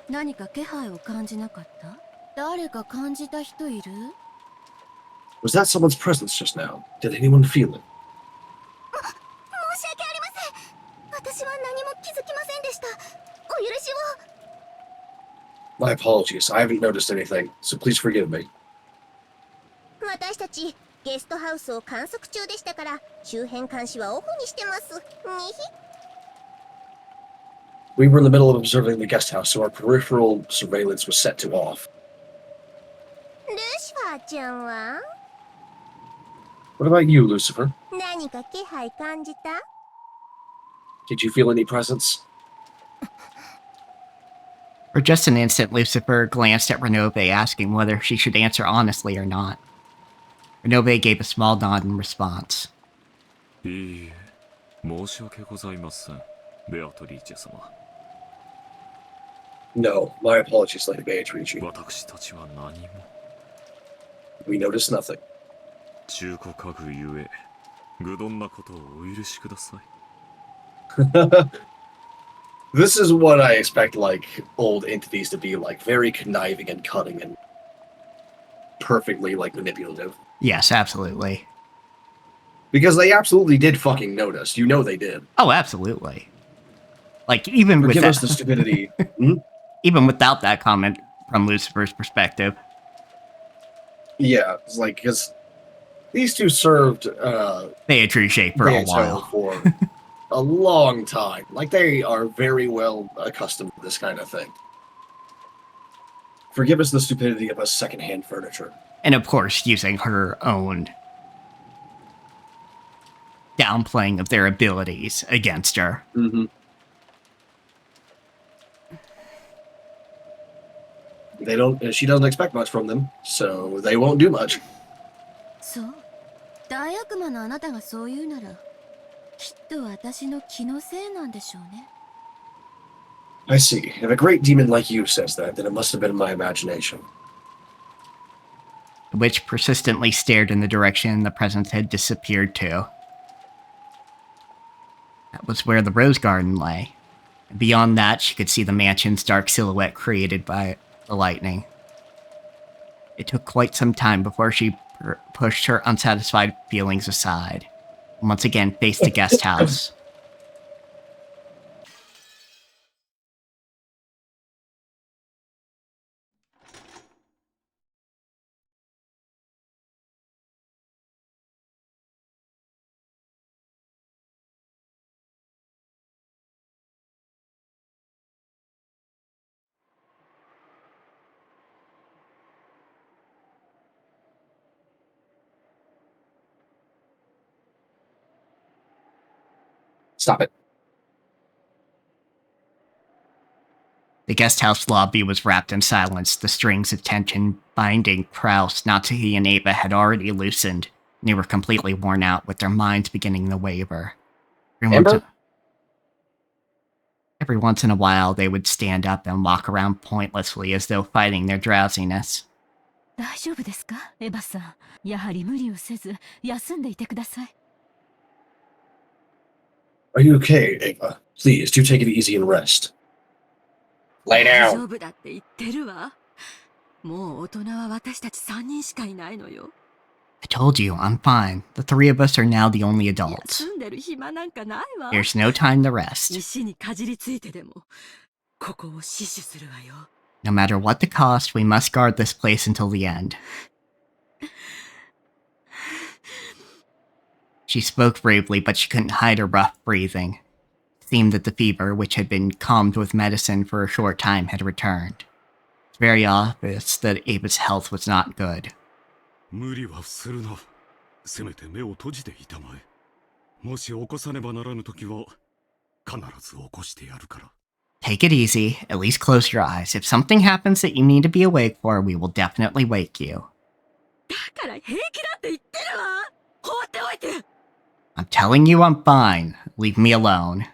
S6: 何か気配を感じなかった？誰か感じた人いる？
S2: Was that someone's presence just now? Did anyone feel it?
S3: 申し訳ありません私は何も気づきませんでしたお許しを
S2: My apologies, I haven't noticed anything, so please forgive me.
S3: 私たちゲストハウスを観測中でしたから周辺監視はオフにしてますにひ
S2: We were in the middle of observing the guest house, so our peripheral surveillance was set to off.
S3: ルシファーちゃんは
S2: What about you, Lucifer?
S3: 何か気配感じた
S2: Did you feel any presence?
S1: For just an instant, Lucifer glanced at Renove, asking whether she should answer honestly or not. Renove gave a small nod in response.
S7: いいえ、申し訳ございません、ベアトリーチェ様。
S2: No, my apologies, Lady Beatrice.
S7: 私たちは何も。
S2: We noticed nothing.
S7: 中古家具ゆえ、愚鈍なことをお許しください。
S2: This is what I expect, like, old entities to be like. Very conniving and cunning and perfectly, like, manipulative.
S1: Yes, absolutely.
S2: Because they absolutely did fucking notice. You know they did.
S1: Oh, absolutely. Like, even with
S2: Forgive
S1: that,
S2: us the stupidity. Mhm.
S1: even without that comment from Lucifer's perspective.
S2: Yeah, it's like, because these two served
S1: They had true shape for a
S2: Beato
S1: while.
S2: for a long time. Like, they are very well accustomed to this kind of thing. Forgive us the stupidity of us secondhand furniture.
S1: And of course, using her own downplaying of their abilities against her.
S2: Mm-hmm. She doesn't expect much from them, so they won't do much.
S6: そう。大悪魔のあなたがそう言うなら、きっと私の気のせいなんでしょうね。
S2: I see. If a great demon like you says that, then it must have been my imagination.
S1: The witch persistently stared in the direction the presence had disappeared to. That was where the rose garden lay. And beyond that, she could see the mansion's dark silhouette created by the lightning. It took quite some time before she pushed her unsatisfied feelings aside, and once again faced the guest house.
S2: Stop it.
S1: The guest house lobby was wrapped in silence, the strings of tension binding Kraus, Natsuhi, and Ava had already loosened, and they were completely worn out, with their minds beginning to waver. Every once in a while, they would stand up and walk around pointlessly as though fighting their drowsiness.
S6: 大丈夫ですか、エヴァさん。やはり無理をせず、休んでいてください。
S2: Are you okay, Ava? Please, do take it easy and rest. Lay
S6: 大
S2: down.
S6: 丈夫だって言ってるわ。もう大人は私たち3人しかいないのよ。
S1: I told you, I'm fine. The three of us are now the only adults.
S6: 休んでる暇なんかないわ。
S1: There's no time to rest.
S6: 石にかじりついてでも、ここを死守するわよ。
S1: No matter what the cost, we must guard this place until the end. She spoke bravely, but she couldn't hide her rough breathing. It seemed that the fever, which had been calmed with medicine for a short time, had returned. It's very obvious that Ava's health was not good.
S7: 無理はするな。せめて目を閉じていたまえ。もし起こさねばならぬときは、必ず起こしてやるから。
S1: Take it easy. At least close your eyes. If something happens that you need to be awake for, we will definitely wake you.
S6: だから平気だって言ってるわ。放っておいて。
S1: I'm telling you I'm fine. Leave me alone.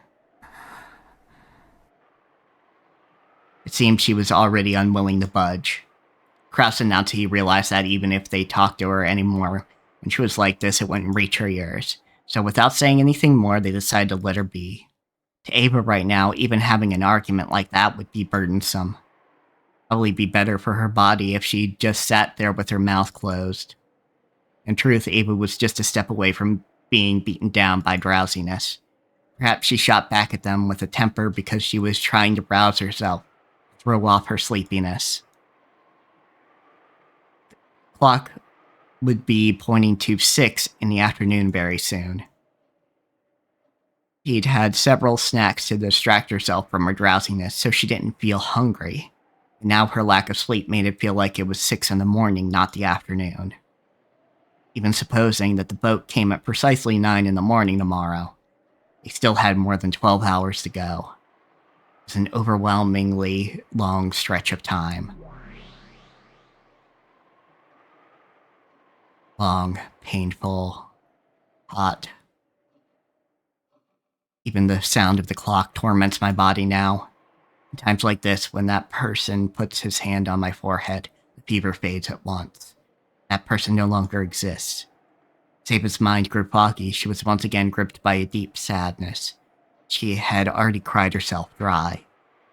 S1: It seemed she was already unwilling to budge. Kraus and Natsuhi realized that even if they talked to her anymore, when she was like this, it wouldn't reach her ears. So without saying anything more, they decided to let her be. To Ava right now, even having an argument like that would be burdensome. Probably be better for her body if she just sat there with her mouth closed. In truth, Ava was just a step away from being beaten down by drowsiness. Perhaps she shot back at them with a temper because she was trying to rouse herself, throw off her sleepiness. The clock would be pointing to 6 in the afternoon very soon. She'd had several snacks to distract herself from her drowsiness, so she didn't feel hungry. And now her lack of sleep made it feel like it was 6 in the morning, not the afternoon. Even supposing that the boat came at precisely 9 in the morning tomorrow, they still had more than 12 hours to go. It was an overwhelmingly long stretch of time. Long, painful, hot. Even the sound of the clock torments my body now. In times like this, when that person puts his hand on my forehead, the fever fades at once. That person no longer exists. As Ava's mind grew foggy, she was once again gripped by a deep sadness. She had already cried herself dry.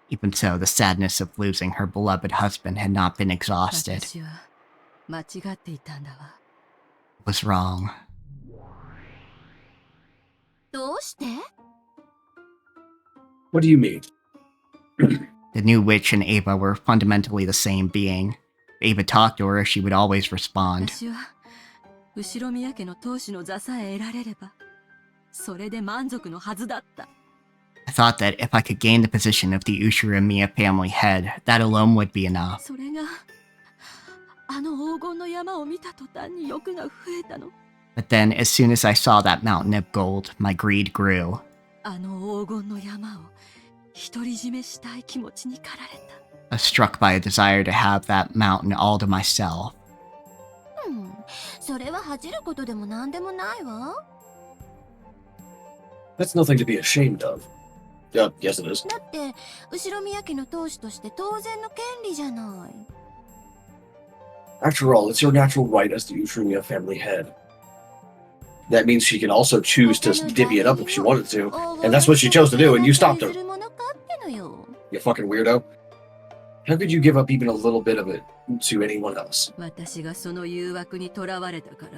S1: Even so, the sadness of losing her beloved husband had not been exhausted.
S6: 私は間違っていたんだわ。
S1: Was wrong.
S3: どうして？
S2: What do you mean?
S1: The new witch and Ava were fundamentally the same being. If Ava talked to her, she would always respond.
S6: 私は後ろ宮家の当主の座さえ得られれば、それで満足のはずだった。
S1: I thought that if I could gain the position of the Ushiramiya family head, that alone would be enough.
S6: それが、あの黄金の山を見た途端に欲が増えたの。
S1: But then, as soon as I saw that mountain of gold, my greed grew.
S6: あの黄金の山を独り占めしたい気持ちに駆られた。
S1: I was struck by a desire to have that mountain all to myself.
S3: それは恥じることでもなんでもないわ。
S2: That's nothing to be ashamed of. Yes, it is.
S3: だって、後ろ宮家の当主として当然の権利じゃない。
S2: After all, it's your natural right as the Ushiramiya family head. That means she can also choose to divvy it up if she wanted to, and that's what she chose to do, and you stopped her. You fucking weirdo. How could you give up even a little bit of it to anyone else?
S6: 私がその誘惑にとらわれたから、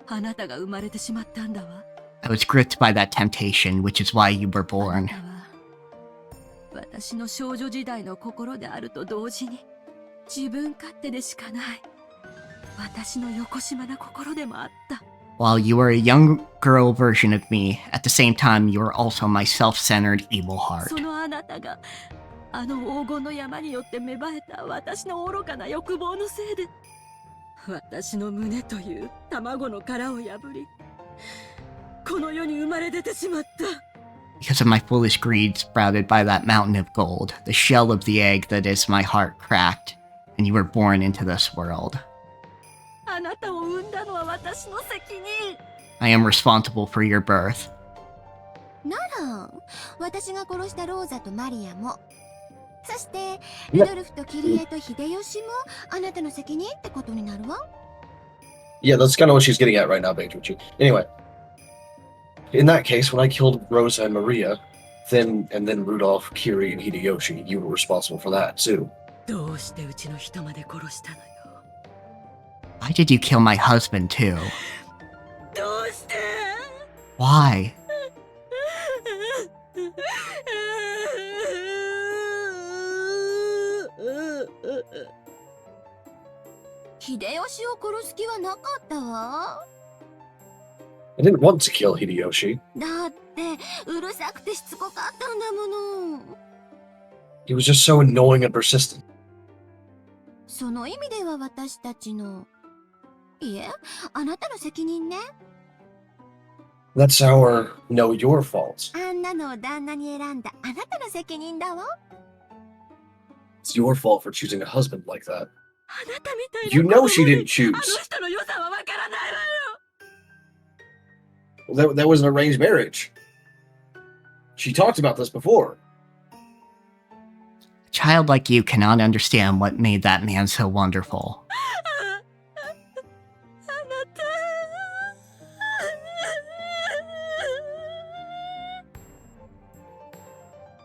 S6: あなたが生まれてしまったんだわ。
S1: I was gripped by that temptation, which is why you were
S6: あ
S1: born.
S6: なたは私の少女時代の心であると同時に、自分勝手でしかない。私のよこしまな心でもあった。
S1: While you were a young girl version of me, at the same time you were also my self-centered evil heart.
S6: そのあなたが、あの黄金の山によって芽生えた私の愚かな欲望のせいで、私の胸という卵の殻を破り、この世に生まれ出てしまった。
S1: Because of my foolish greed sprouted by that mountain of gold, the shell of the egg that is my heart cracked, and you were born into this world.
S6: あなたを産んだのは私の責任。
S1: I am responsible for your birth.
S3: なら、私が殺したローザとマリアも、そしてルドルフとキリエと秀吉もあなたの責任ってことになるわ。
S2: Yeah, that's kind of what she's getting at right now, Beatrice. Anyway, in that case, when I killed Rosa and Maria, then Rudolph, Kiri, and Hideyoshi, you were responsible for that too.
S6: どうしてうちの人まで殺したのよ。
S1: Why did you kill my husband too?
S6: どうして？
S1: Why?
S3: 秀吉を殺す気はなかったわ。
S2: I didn't want to kill Hideyoshi.
S3: だってうるさくてしつこかったんだもの。
S2: He was just so annoying and persistent.
S3: その意味では私たちの、いえ、あなたの責任ね。
S2: That's our your fault.
S3: あんなのを旦那に選んだあなたの責任だわ。
S2: It's your fault for choosing a husband like that.
S6: あなたみたいな
S2: You know she didn't
S6: あ
S2: choose.
S6: の人の良さはわからないわよ。
S2: That was an arranged marriage. She talked about this before.
S1: A child like you cannot understand what made that man so wonderful.
S6: あなた。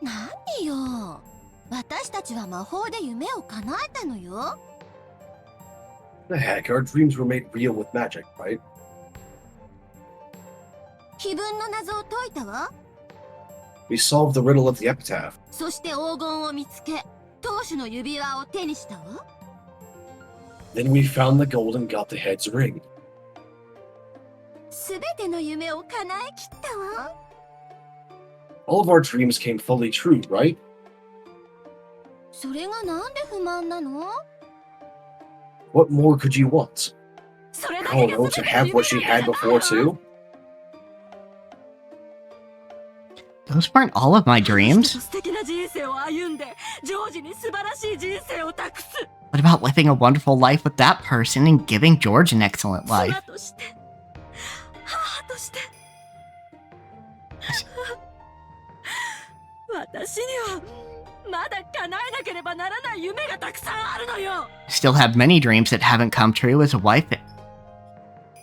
S3: 何よ。私たちは魔法で夢を叶えたのよ。
S2: The heck, our dreams were made real with magic, right?
S3: 碑文の謎を解いたわ。
S2: We solved the riddle of the epitaph.
S3: そして黄金を見つけ、当主の指輪を手にしたわ。
S2: Then we found the gold and got the head's ring.
S3: すべての夢を叶えきったわ。
S2: All of our dreams came fully true, right?
S3: それがなんで不満なの？
S2: What more could you want?
S6: それだ
S2: I
S6: け
S2: don't
S6: が
S2: know,
S6: 全
S2: to
S6: て
S2: have
S6: の
S2: what she
S6: 夢
S2: had
S6: を
S2: before
S6: 叶え
S2: too?
S1: Those weren't all of my
S6: た。
S1: dreams.
S6: 素敵な人生を歩んで、ジョージに素晴らしい人生を託す。
S1: What about living a wonderful life with that person and giving George an excellent life?
S6: 妻として、母として。私にはまだ叶えなければならない夢がたくさんあるのよ。
S1: Still have many dreams that haven't come true as a wife,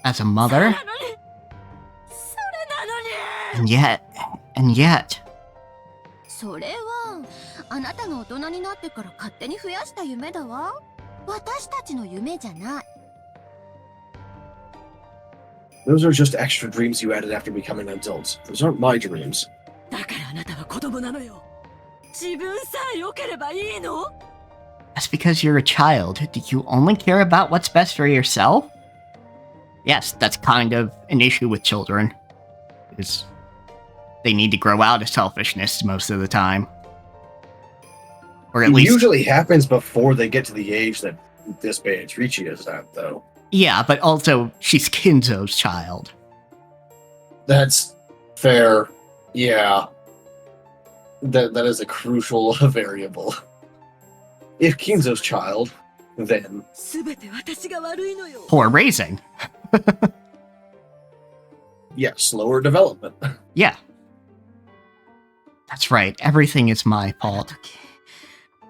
S1: as a
S6: それ
S1: mother,
S6: なのに、
S1: and yet.
S3: それはあなたが大人になってから勝手に増やした夢だわ。
S8: 私たちの夢じゃない。
S2: Those are just extra dreams you added after becoming adults. Those aren't my dreams.
S6: だからあなたは子供なのよ。自分さえ良ければいいの？
S1: That's because you're a child. Do you only care about what's best for yourself? Yes, that's kind of an issue with children. Is they need to grow out of selfishness most of the time. Or at
S2: It
S1: least...
S2: usually happens before they get to the age that this Beatrice is at, though.
S1: Yeah, but also, she's Kinzo's child.
S2: That's fair. Yeah. That is a crucial variable. If Kinzo's child, then...
S6: 全て私が悪いのよ。
S1: Poor raising.
S2: Yeah, slower development.
S1: Yeah. That's right, everything is my
S6: あの
S1: fault.
S6: 時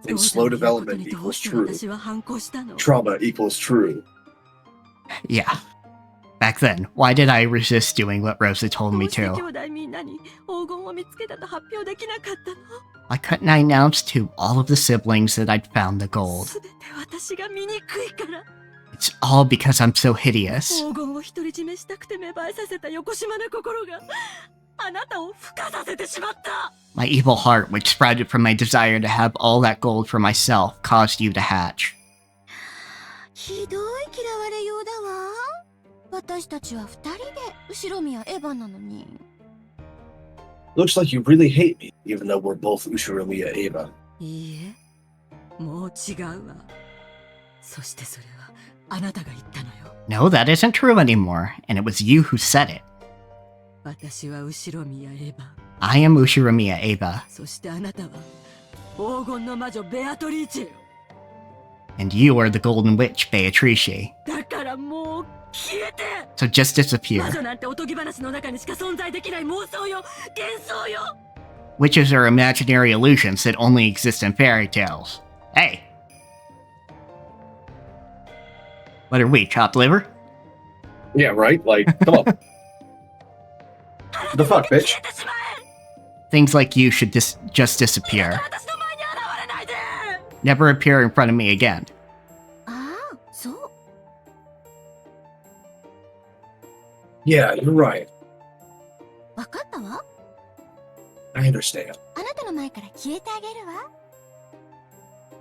S2: And
S6: 父
S2: slow
S6: さんの言うこと
S2: development
S6: にどう
S2: equals
S6: して
S2: true.
S6: 私は反抗したの？
S2: Trauma equals true.
S1: Yeah. Back then, why did I resist doing what Rosa told
S6: ど
S1: me
S6: うして兄
S1: to?
S6: 弟みんなに黄金を見つけたと発表できなかったの？
S1: Why couldn't I announce to all of the siblings that I'd found the gold?
S6: 全て私が醜いから。
S1: It's all because I'm so hideous.
S6: 黄金を独り占めしたくて芽生えさせた横島な心があなたを孵化させてしまった。
S1: My evil heart, which sprouted from my desire to have all that gold for myself, caused you to hatch.
S8: ひどい嫌われようだわ。私たちは二人で後ろ宮エヴァなのに。
S2: Looks like you really hate me, even though we're both Ushiromiya Eva.
S6: いいえ、もう違うわ。そしてそれはあなたが言ったのよ。
S1: No, that isn't true anymore, and it was you who said it.
S6: 私は後ろ宮エヴァ。
S1: I am Ushiromiya Eva,
S6: そしてあなたは黄金の魔女ベアトリーチェよ。
S1: and you are the Golden Witch, Beatrice.
S6: だからもう消えて。
S1: So just
S6: 魔
S1: disappear.
S6: 女なんておとぎ話の中にしか存在できない妄想よ、幻想よ。
S1: Witches are imaginary illusions that only exist in fairy tales. Hey! What are we, chopped liver?
S2: Yeah, right? Like, come on. The fuck, bitch?
S6: 消えてしまえ。
S1: Things like you should just disappear.
S6: 私の前に現れないで。
S1: Never appear in front of me again.
S8: ああ、そう。
S2: Yeah, you're right.
S8: わかったわ。
S2: I understand.
S8: あなたの前から消えてあげるわ。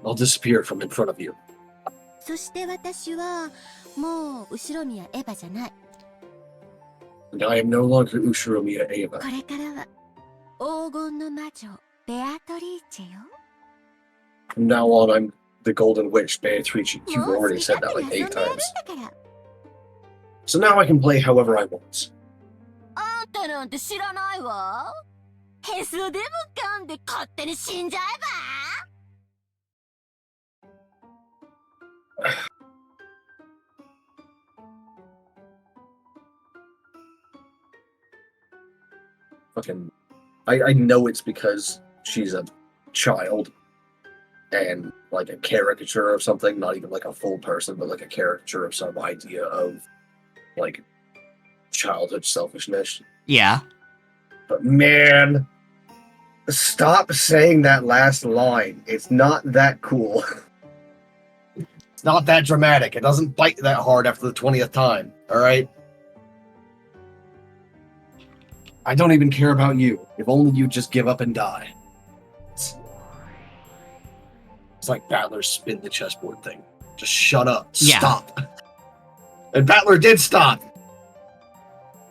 S2: I'll disappear from in front of you.
S8: そして私はもう後ろ宮エヴァじゃない。
S2: And I am no longer Ushiromiya Eva.
S8: これからは黄金の魔女ベアトリーチェよ。
S2: From now on, I'm the Golden Witch, Beatrice. You've
S8: もう
S2: already
S8: 好き
S2: said
S8: 勝
S2: that
S8: 手に
S2: like 8
S8: 遊んでやるん
S2: times.
S8: だから。
S2: So now I can play however I want.
S8: あんたなんて知らないわ。ヘスでもかんで勝手に死んじゃえば。
S2: Fucking, I know it's because she's a child and like a caricature of something, not even like a full person, but like a caricature of some idea of like childhood selfishness.
S1: Yeah.
S2: But man, stop saying that last line. It's not that cool. It's not that dramatic. It doesn't bite that hard after the 20th time, alright? I don't even care about you. If only you'd just give up and die. It's like Battler's spin the chessboard thing. Just shut up.
S1: Yeah.
S2: Stop. And Battler did stop,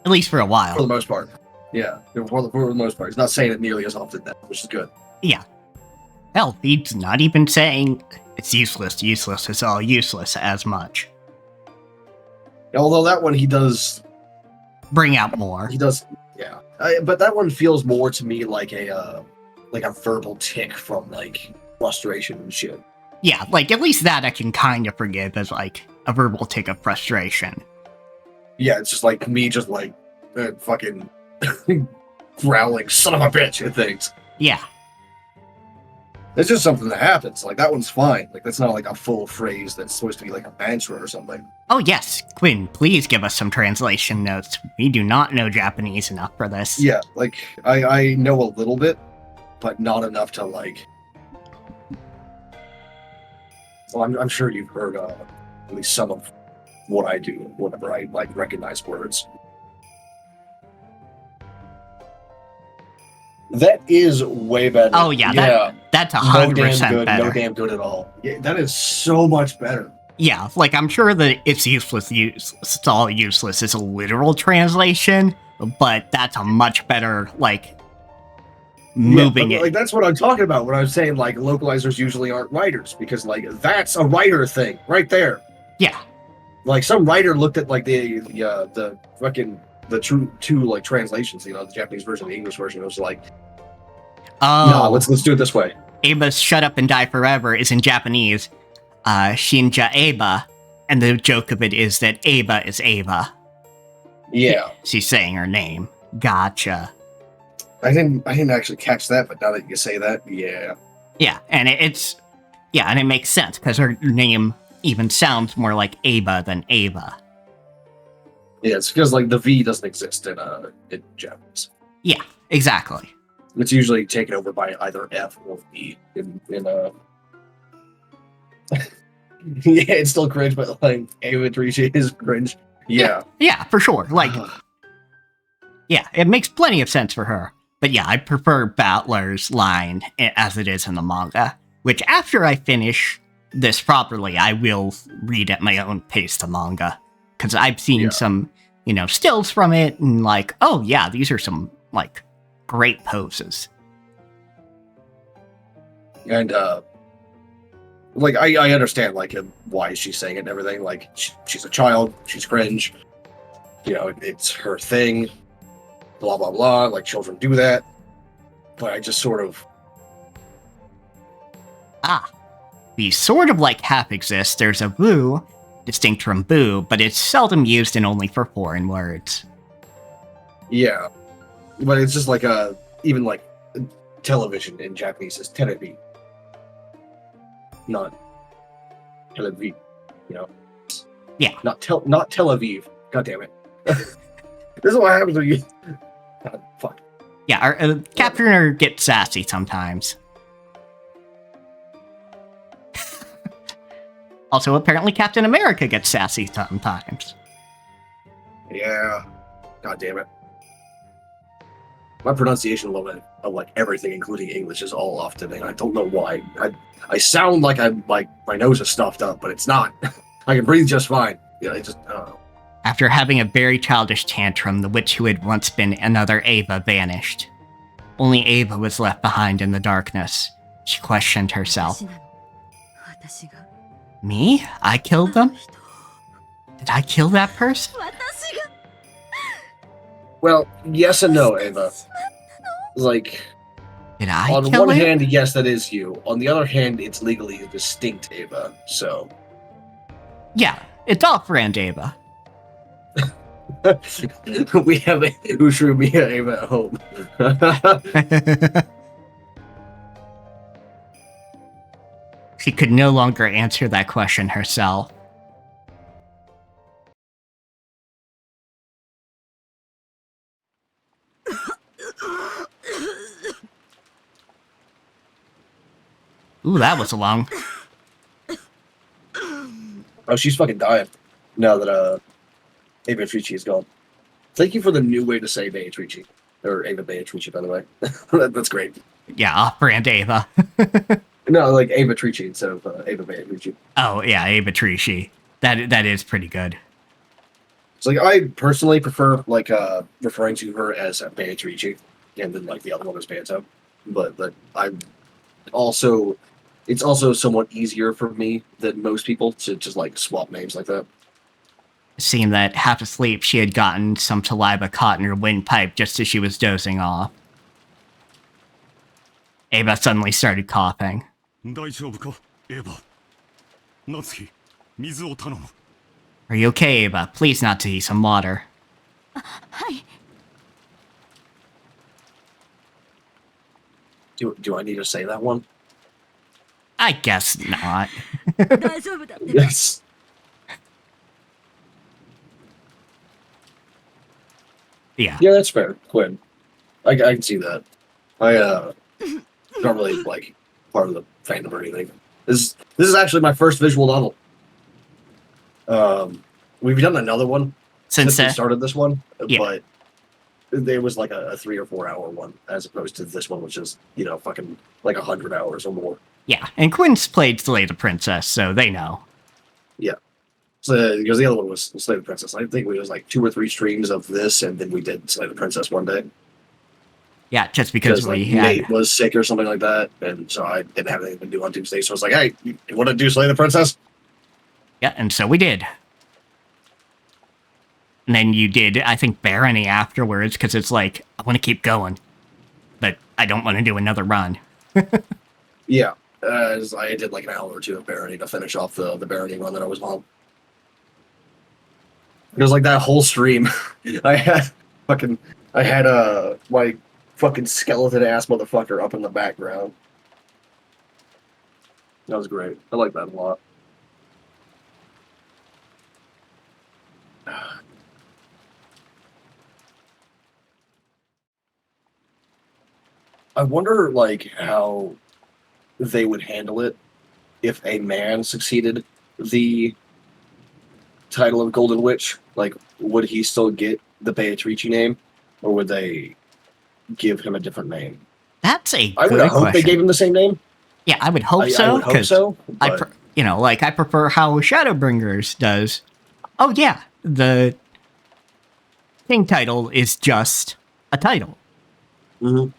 S1: At least for a
S2: for the
S1: while.
S2: most part. Yeah, for the most part. He's not saying it nearly as often now, which is good.
S1: Yeah. Hell, he's not even saying it's useless, it's all useless as much.
S2: Although that one he does,
S1: Bring out more.
S2: yeah. But that one feels more to me like a verbal tick from like frustration and shit.
S1: Yeah, like, at least that I can kind of forgive as, like, a verbal tick of frustration.
S2: Yeah, it's just like me, just like fucking growling, son of a bitch, and things.
S1: Yeah.
S2: It's just something that happens. Like that one's fine. Like that's not like a full phrase that's supposed to be like a mantra or something.
S1: Oh yes, Quinn, please give us some translation notes. We do not know Japanese enough for this.
S2: Yeah, like I know a little bit, but not enough to like Well, I'm sure you've heard at least some of what I do whenever I like recognize words. That is way better.
S1: Oh yeah, that's
S2: no
S1: 100%
S2: damn good,
S1: better.
S2: no damn good at all. Yeah, that is so much better.
S1: Yeah, like I'm sure that it's all useless is a literal translation, but that's a much better like moving
S2: yeah,
S1: it.
S2: Like that's what I'm talking about when I'm saying like localizers usually aren't writers, because like that's a writer thing right there.
S1: Yeah.
S2: Like some writer looked at like the fucking the two like translations, the Japanese version and the English version. It was like,
S1: Oh,
S2: let's do it this way.
S1: Aba's Shut Up and Die Forever is in Japanese, Shinja Aba, and the joke of it is that Aba is Ava.
S2: Yeah.
S1: She's saying her name. Gotcha.
S2: I didn't actually catch that, but now that you say that, yeah.
S1: Yeah, and and it makes sense because her name even sounds more like Aba than Ava.
S2: Yeah, it's because like the V doesn't exist in Japanese.
S1: Yeah, exactly.
S2: It's usually taken over by either F or V in yeah, it's still cringe, but like Ava Trici is cringe. Yeah.
S1: Yeah, for sure. Like, yeah, it makes plenty of sense for her. But yeah, I prefer Battler's line as it is in the manga, which after I finish this properly, I will read at my own pace the manga. Because I've seen some, stills from it, and like, oh yeah, these are some, like, great poses.
S2: And, like, I understand, like, why she's saying it and everything. Like, she's a child, she's cringe, it's her thing, blah, blah, blah. Like, children do that. But I just sort of...
S1: We sort of like half exist. There's a woo, distinct from boo, but it's seldom used and only for foreign words.
S2: Yeah. But it's just like even like television in Japanese is terebi. Not Tel Aviv,
S1: Yeah.
S2: Not Tel Aviv. God damn it. This is what happens when you... God, fuck.
S1: Yeah, our Captain gets sassy sometimes. Also, apparently Captain America gets sassy sometimes.
S2: Yeah. God damn it. My pronunciation of like everything, including English, is all off today. I don't know why. I sound like my nose is stuffed up, but it's not. I can breathe just fine. Yeah, I don't know.
S1: After having a very childish tantrum, the witch who had once been another Ava vanished. Only Ava was left behind in the darkness. She questioned herself. Me? I killed them? Did I kill that person?
S2: Well, yes and no, Ava. Like,
S1: Did I
S2: on
S1: kill
S2: one
S1: him?
S2: hand, yes, that is you. On the other hand, it's legally a distinct Ava, so...
S1: Yeah, it's off-brand Ava.
S2: We have a Ushrumiya Ava at home.
S1: She could no longer answer that question herself. Ooh, that was long.
S2: Oh, she's fucking dying now that Ava Trici is gone. Thank you for the new way to say Beatrice. Or Ava Beatrice, by the way. That's great.
S1: Yeah, off-brand Ava.
S2: No, like Ava Trici instead of Ava Beatrice.
S1: Oh, yeah, Ava Trici. That is pretty good.
S2: It's like, I personally prefer, like, referring to her as Beatrice, and then, like, the other one is Banto. But I'm also... It's also somewhat easier for me than most people to just, like, swap names like that.
S1: Seeing that half asleep, she had gotten some saliva caught in her windpipe just as she was dozing off. Ava suddenly started coughing.
S7: 大丈夫か、エヴァ。夏希、水を頼む。
S1: Are you okay, Ava? Please not to eat some water.
S8: はい。
S2: Do I need to say that one?
S1: I guess not.
S6: 大丈夫だってば。
S2: Yes.
S1: Yeah.
S2: Yeah, that's fair, Quinn. I can see that. I not really like part of the fandom or anything. This is actually my first visual novel. We've done another one since we started this one, but it was like a 3 or 4 hour one, as opposed to this one, which is fucking like 100 hours or more.
S1: Yeah, and Quinn's played Slay the Princess, so they know.
S2: Yeah, so because the other one was Slay the Princess. I think it was like 2 or 3 streams of this, and then we did Slay the Princess one day.
S1: Yeah, just because
S2: Nate was sick or something like that, and so I didn't have anything to do on Tuesday. So I was like, "Hey, you want to do Slay the Princess?"
S1: Yeah, and so we did. And then you did, I think, Barony afterwards, because it's like, I want to keep going, but I don't want to do another run.
S2: Yeah, I did like an hour or 2 of Barony to finish off the Barony run that I was on. It was like that whole stream. I had my fucking skeleton ass motherfucker up in the background. That was great. I like that a lot. I wonder, like, how they would handle it if a man succeeded the title of Golden Witch. Like, would he still get the Beatrice name, or would they give him a different name?
S1: That's a
S2: I would
S1: good
S2: hope
S1: question.
S2: they gave him the same name.
S1: Yeah, I would hope so.
S2: I would hope so.
S1: I prefer how Shadowbringers does. Oh yeah, the king title is just a title.
S2: Mm-hmm.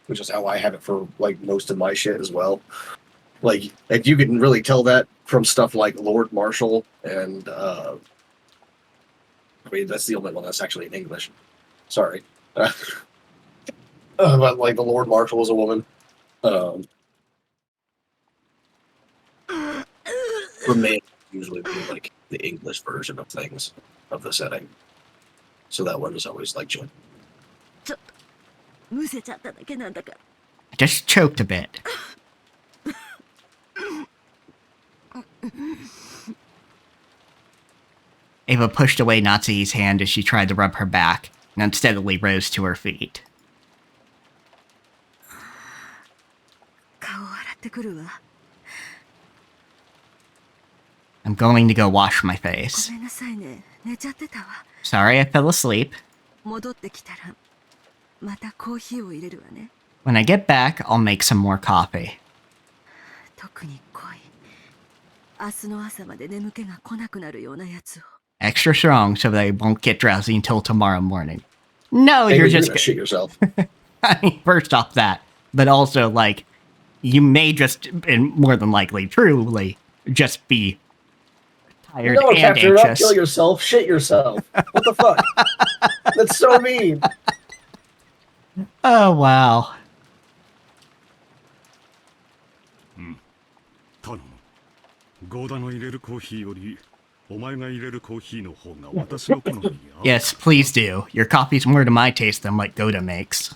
S2: Which is how I have it for like most of my shit as well. Like you can really tell that from stuff like Lord Marshall and I mean that's the only one that's actually in English. Sorry. But like the Lord Marshall was a woman. For me, usually be like the English version of things of the setting. So that one is always like joy.
S6: I
S1: just choked a bit. Ava pushed away Natsui's hand as she tried to rub her back, and unsteadily rose to her feet. I'm going to go wash my face. Sorry I fell asleep. When I get back, I'll make some more coffee. Extra strong so that I won't get drowsy until tomorrow morning. No,
S2: hey,
S1: you're just
S2: gonna shit yourself.
S1: I mean, first off that, but also, like, you may just, and more than likely, truly, just be tired and anxious.
S2: Up, kill yourself, shit yourself. What the fuck? That's so mean.
S1: Oh, wow.
S7: 頼む。ゴーダの入れるコーヒーより、お前が入れるコーヒーの方が私の好みに合う。
S1: Yes, please do. Your coffee's more to my taste than what Goda makes.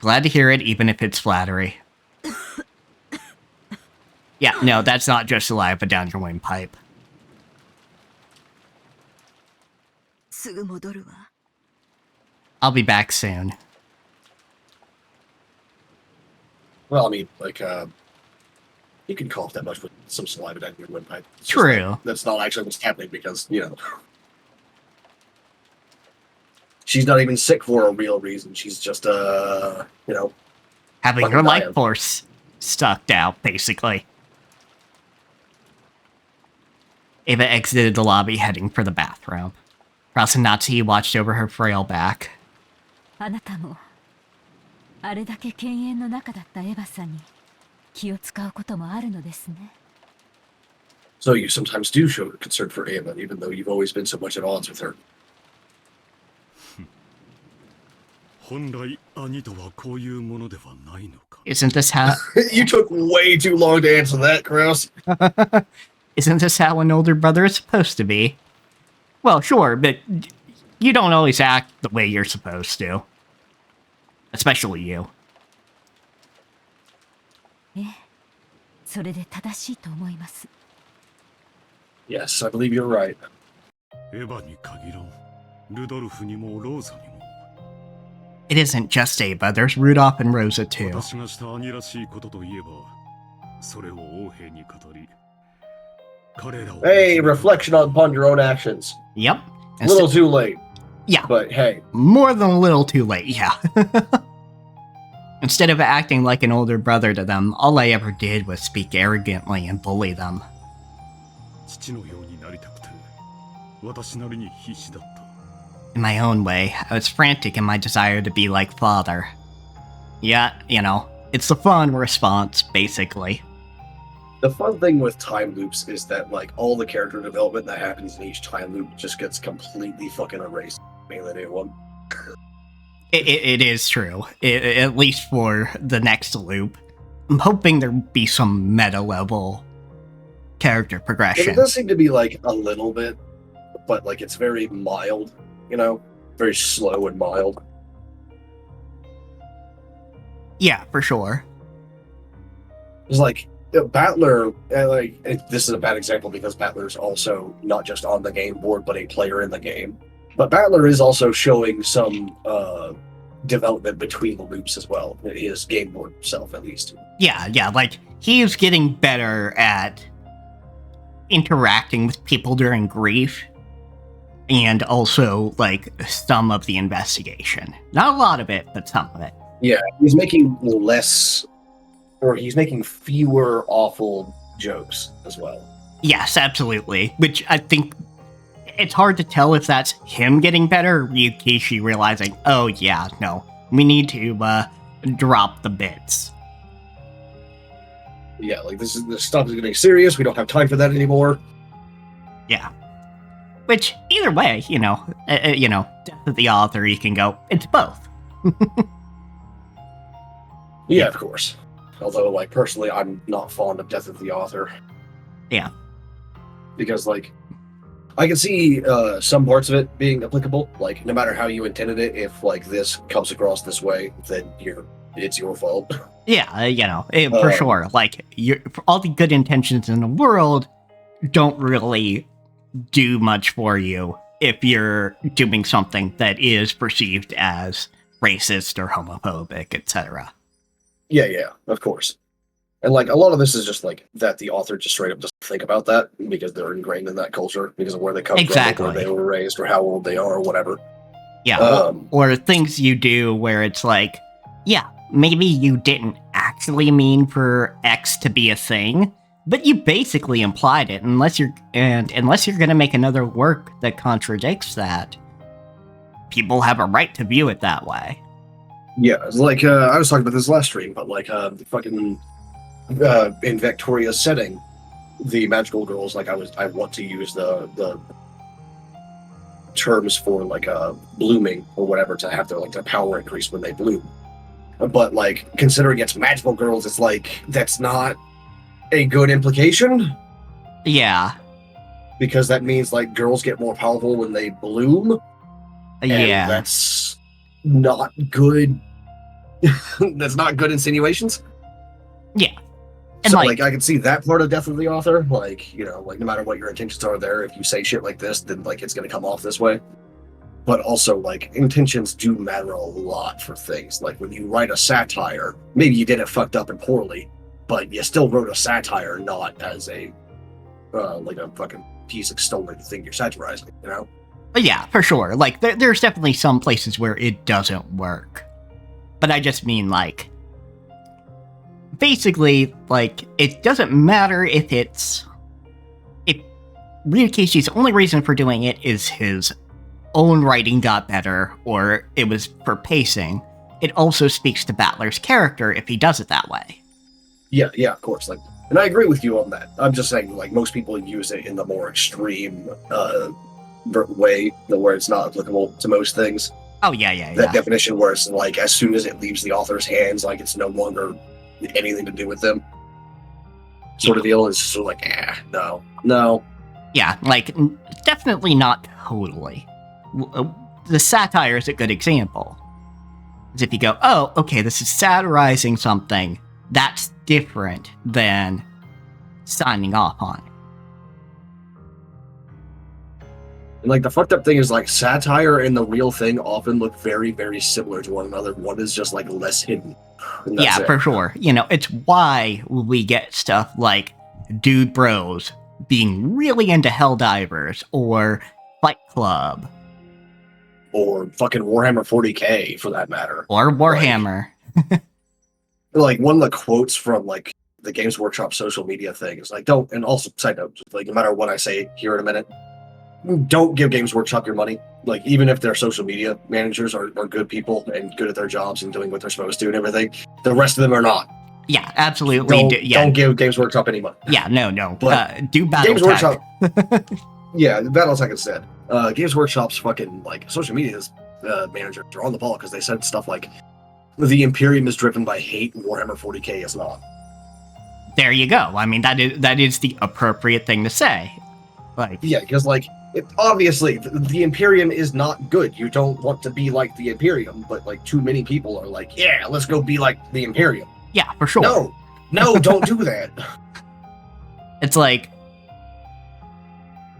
S1: Glad to hear it, even if it's flattery. Yeah, no, that's not just saliva down your windpipe. I'll be back soon.
S2: Well, I mean, like, you can cough that much with some saliva down your windpipe.
S1: True.
S2: That's not actually what's happening because, she's not even sick for a real reason. She's just,
S1: having her life force sucked out, basically. Ava exited the lobby, heading for the bathroom. Rouse and Natsuki watched over her frail back.
S2: So you sometimes do show concern for Ava, even though you've always been so much at odds with her.
S1: Isn't this how...
S2: You took way too long to answer that, Kraus.
S1: Isn't this how an older brother is supposed to be? Well, sure, but you don't always act the way you're supposed to. Especially you.
S2: Yes, I believe you're right.
S1: It isn't just Ava, there's Rudolph and Rosa too.
S7: 私がした兄らしいことといえば、それを王兵に語り、彼らを
S2: Hey, reflection upon your own actions.
S1: Yep.
S2: A little too late.
S1: Yeah.
S2: But hey.
S1: More than a little too late, yeah. Instead of acting like an older brother to them, all I ever did was speak arrogantly and bully them.
S7: 父のようになりたくて、私なりに必死だった。
S1: In my own way, I was frantic in my desire to be like father. Yeah, you know, it's the fun response, basically.
S2: The fun thing with time loops is that, like, all the character development that happens in each time loop just gets completely fucking erased. Mainly the new one.
S1: It is true, at least for the next loop. I'm hoping there'll be some meta-level character progression.
S2: It does seem to be, like, a little bit, but, like, it's very mild, you know? Very slow and mild.
S1: Yeah, for sure.
S2: It's like, Battler, this is a bad example because Battler's also not just on the game board, but a player in the game. But Battler is also showing some development between the loops as well, his game board self at least.
S1: Yeah, like, he's getting better at interacting with people during grief, and also, like, some of the investigation. Not a lot of it, but some of it.
S2: Yeah, he's making less, or he's making fewer awful jokes as well.
S1: Yes, absolutely. Which I think it's hard to tell if that's him getting better or Ryukishi realizing, oh yeah, no, we need to drop the bits.
S2: Yeah, like this stuff is getting serious. We don't have time for that anymore.
S1: Yeah. Which, either way, death of the author, you can go, it's both.
S2: Yeah, of course. Although, like, personally, I'm not fond of Death of the Author.
S1: Yeah.
S2: Because, like, I can see some parts of it being applicable. Like, no matter how you intended it, if, like, this comes across this way, then it's your fault.
S1: Yeah, for sure. Like, all the good intentions in the world don't really do much for you if you're doing something that is perceived as racist or homophobic, etc.
S2: Yeah, of course. And, like, a lot of this is just, like, that the author just straight up doesn't think about that because they're ingrained in that culture because of where they come from, or where they were raised, or how old they are, or whatever.
S1: Yeah, or things you do where it's like, yeah, maybe you didn't actually mean for X to be a thing, but you basically implied it, unless you're gonna make another work that contradicts that. People have a right to view it that way.
S2: Yeah, it's like, I was talking about this last stream, but, like, the fucking, in Victoria's setting, the magical girls, like, I want to use the terms for, like, blooming or whatever to have their power increase when they bloom. But, like, considering it's magical girls, it's like, that's not a good implication.
S1: Yeah.
S2: Because that means, like, girls get more powerful when they bloom.
S1: Yeah.
S2: That's not good. That's not good insinuations.
S1: Yeah.
S2: And so, like, I can see that part of Death of the Author. Like, like, no matter what your intentions are there, if you say shit like this, then, like, it's going to come off this way. But also, like, intentions do matter a lot for things. Like, when you write a satire, maybe you did it fucked up and poorly, but you still wrote a satire, not as a, like, a fucking piece of stolen thing you're satirizing, you know?
S1: Yeah, for sure. Like, there's definitely some places where it doesn't work. But I just mean, like, basically, like, it doesn't matter if Ryukishi's only reason for doing it is his own writing got better, or it was for pacing. It also speaks to Battler's character if he does it that way.
S2: Yeah, of course. Like, and I agree with you on that. I'm just saying, like, most people use it in the more extreme, way, where it's not applicable to most things.
S1: Oh, yeah.
S2: That definition where it's like, as soon as it leaves the author's hands, like, it's no longer anything to do with them. Sort of deal is sort of like, no.
S1: Yeah, like, definitely not totally. The satire is a good example. As if you go, oh, okay, this is satirizing something, that's different than signing off on it.
S2: And like the fucked up thing is like satire and the real thing often look very, very similar to one another. One is just like less hidden.
S1: Yeah, for sure. You know, it's why we get stuff like Dude Bros being really into Helldivers or Fight Club.
S2: Or fucking Warhammer 40k for that matter.
S1: Or Warhammer.
S2: Like one of the quotes from like the Games Workshop social media thing is like, don't, and also side note, like no matter what I say here in a minute, don't give Games Workshop your money. Like even if their social media managers are good people and good at their jobs and doing what they're supposed to and everything, the rest of them are not.
S1: Yeah, absolutely.
S2: Don't give Games Workshop any money.
S1: Yeah, no.
S2: But
S1: do BattleTech.
S2: Games Workshop. Yeah, BattleTech instead. Games Workshop's fucking like social media managers are on the ball because they said stuff like the Imperium is driven by hate and Warhammer 40k is not.
S1: There you go. I mean, that is the appropriate thing to say. Like,
S2: yeah, because like obviously the Imperium is not good. You don't want to be like the Imperium, but like too many people are like, yeah, let's go be like the Imperium.
S1: Yeah, for sure.
S2: No, don't do that.
S1: It's like,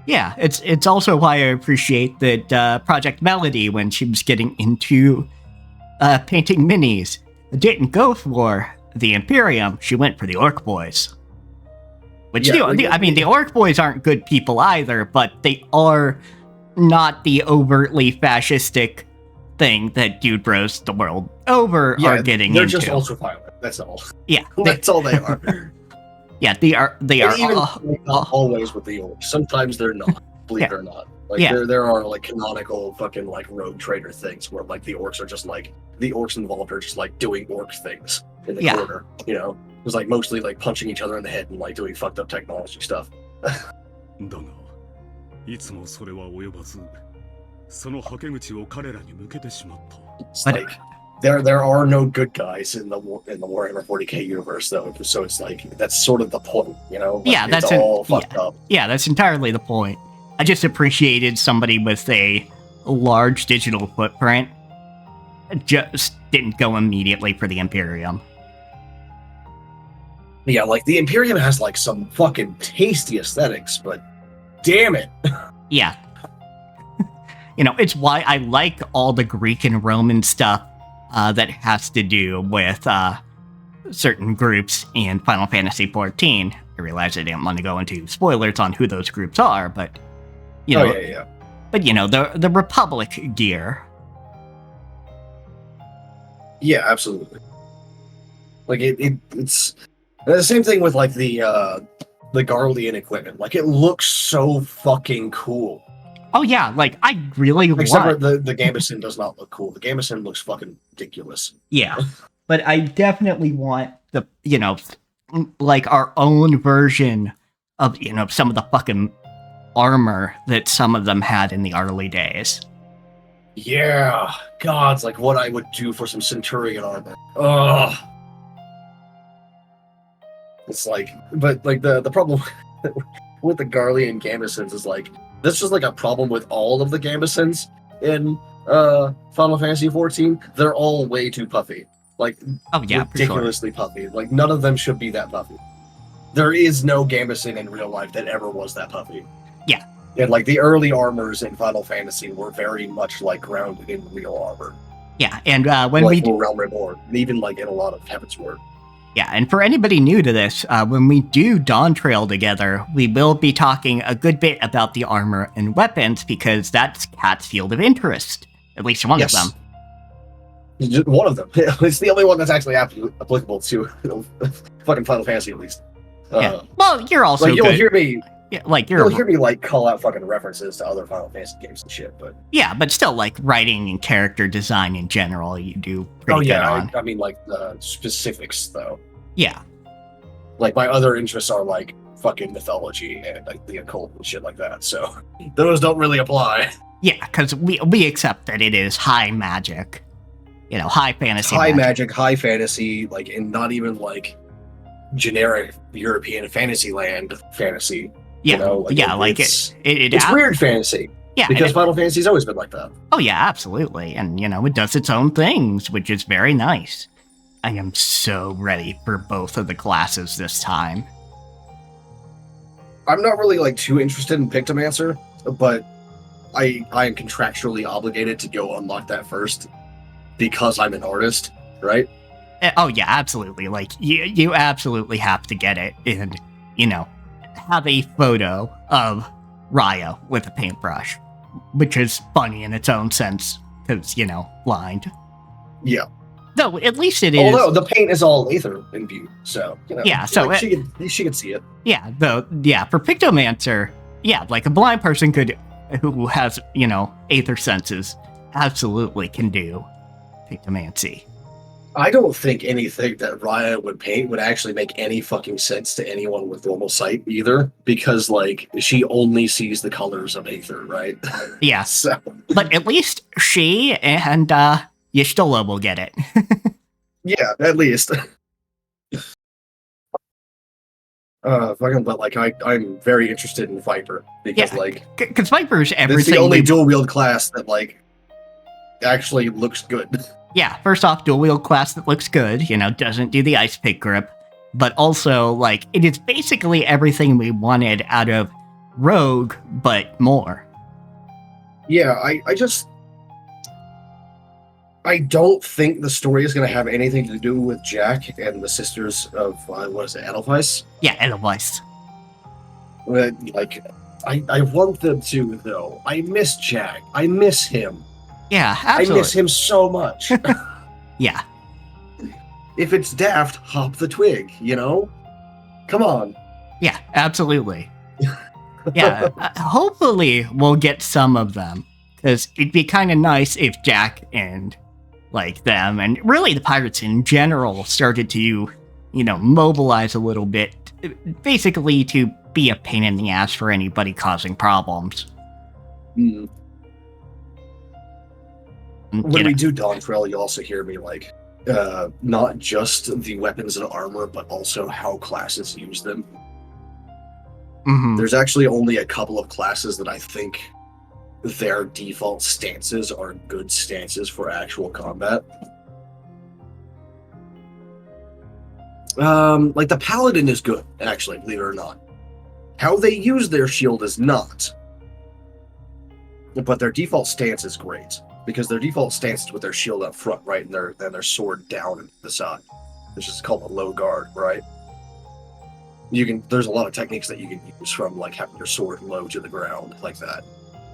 S1: yeah, it's also why I appreciate that Project Melody, when she was getting into painting minis, didn't go for the Imperium. She went for the Orc Boys. Which,
S2: Yeah,
S1: I mean, the Orc Boys aren't good people either, but they are not the overtly fascistic thing that Dude Bros the world over are getting
S2: they're
S1: into.
S2: They're just ultra violent. That's all.
S1: Yeah,
S2: that's all they are.
S1: Yeah, they are.
S2: Even not always with the orcs. Sometimes they're not. Believe it or not. Like there are like canonical fucking like rogue trader things where like the orcs are just like the orcs involved are just like doing orc things in the corner. You know, it was like mostly like punching each other in the head and like doing fucked up technology stuff.
S7: だが、いつもそれは及ばず、そのはけ口を彼らに向けてしまった。
S2: It's like there are no good guys in the Warhammer 40k universe though, so it's like that's sort of the point, you know? Like,
S1: yeah, that's
S2: all fucked up.
S1: Yeah, that's entirely the point. I just appreciated somebody with a large digital footprint just didn't go immediately for the Imperium.
S2: Yeah, like the Imperium has like some fucking tasty aesthetics, but damn it.
S1: Yeah. You know, it's why I like all the Greek and Roman stuff that has to do with certain groups in Final Fantasy XIV. I realize I didn't want to go into spoilers on who those groups are, but you know, but you know, the Republic gear.
S2: Yeah, absolutely. Like it's the same thing with like the Garlean equipment. Like it looks so fucking cool.
S1: Oh yeah, like I really
S2: Except
S1: want...
S2: for the Gambeson does not look cool. The Gambeson looks fucking ridiculous.
S1: Yeah, but I definitely want the, you know, like our own version of, you know, some of the fucking armor that some of them had in the early days.
S2: Yeah, God's like what I would do for some Centurion armor. Ugh. It's like, but like the problem with the Garlean Gambesons is like, this is like a problem with all of the Gambesons in Final Fantasy XIV. They're all way too puffy. Like, ridiculously puffy. Like, none of them should be that puffy. There is no Gambeson in real life that ever was that puffy.
S1: Yeah.
S2: And like the early armors in Final Fantasy were very much like grounded in real armor.
S1: Yeah, and when
S2: like,
S1: we
S2: Realm Reborn, even like in a lot of Heavensward.
S1: Yeah, and for anybody new to this, when we do Dawn Trail together, we will be talking a good bit about the armor and weapons because that's Kat's field of interest. At least one of them.
S2: One of them. It's the only one that's actually applicable to fucking Final Fantasy, at least.
S1: Yeah. Well, you're also
S2: like, you'll
S1: good.
S2: hear me.
S1: Yeah, like
S2: you'll hear me like call out fucking references to other Final Fantasy games and shit, but
S1: yeah, but still, like writing and character design in general, you do pretty good on.
S2: I mean, like the specifics though.
S1: Yeah.
S2: Like my other interests are like fucking mythology and like the occult and shit like that, so those don't really apply.
S1: Yeah, because we accept that it is high magic. You know, high fantasy.
S2: High magic, high fantasy, like, and not even like generic European fantasy land fantasy.
S1: Yeah,
S2: you know? Like,
S1: it's
S2: weird fantasy.
S1: Yeah,
S2: because Final Fantasy's always been like that.
S1: Oh yeah, absolutely, and you know it does its own things, which is very nice. I am so ready for both of the classes this time.
S2: I'm not really like too interested in Pictomancer, but I am contractually obligated to go unlock that first because I'm an artist, right?
S1: Oh yeah, absolutely. Like you absolutely have to get it and have a photo of Raya with a paintbrush, which is funny in its own sense because blind.
S2: Yeah.
S1: Though at least it is.
S2: Although the paint is all Aether imbued, so
S1: yeah. So
S2: like, she could see it.
S1: Yeah. Though for Pictomancer, yeah, like a blind person who has Aether senses absolutely can do Pictomancy.
S2: I don't think anything that Raya would paint would actually make any fucking sense to anyone with normal sight either, because like she only sees the colors of Aether, right?
S1: Yeah.
S2: So.
S1: But at least she and Y'shtola will get it.
S2: Yeah, at least. But like I'm very interested in Viper because
S1: because Viper's everything.
S2: It's the only dual wield class that like actually looks good.
S1: Yeah, first off, dual wield class that looks good, doesn't do the ice pick grip, but also, like, it is basically everything we wanted out of Rogue, but more.
S2: Yeah, I don't think the story is going to have anything to do with Jack and the sisters of, Edelweiss?
S1: Yeah, Edelweiss.
S2: Like, I want them to, though. I miss Jack. I miss him.
S1: Yeah, absolutely.
S2: I miss him so much.
S1: Yeah.
S2: If it's daft, hop the twig, Come on.
S1: Yeah, absolutely. Yeah, hopefully we'll get some of them, because it'd be kind of nice if Jack and, like, them, and really the pirates in general, started to, mobilize a little bit, basically to be a pain in the ass for anybody causing problems.
S2: Mm. When we do Dawn Trail, you'll also hear me like, not just the weapons and armor, but also how classes use them.
S1: Mm-hmm.
S2: There's actually only a couple of classes that I think their default stances are good stances for actual combat. Like the Paladin is good, actually, believe it or not. How they use their shield is not. But their default stance is great. Because their default stance is with their shield up front, right, and their sword down at the side, which is called a low guard, right? There's a lot of techniques that you can use from like having your sword low to the ground like that.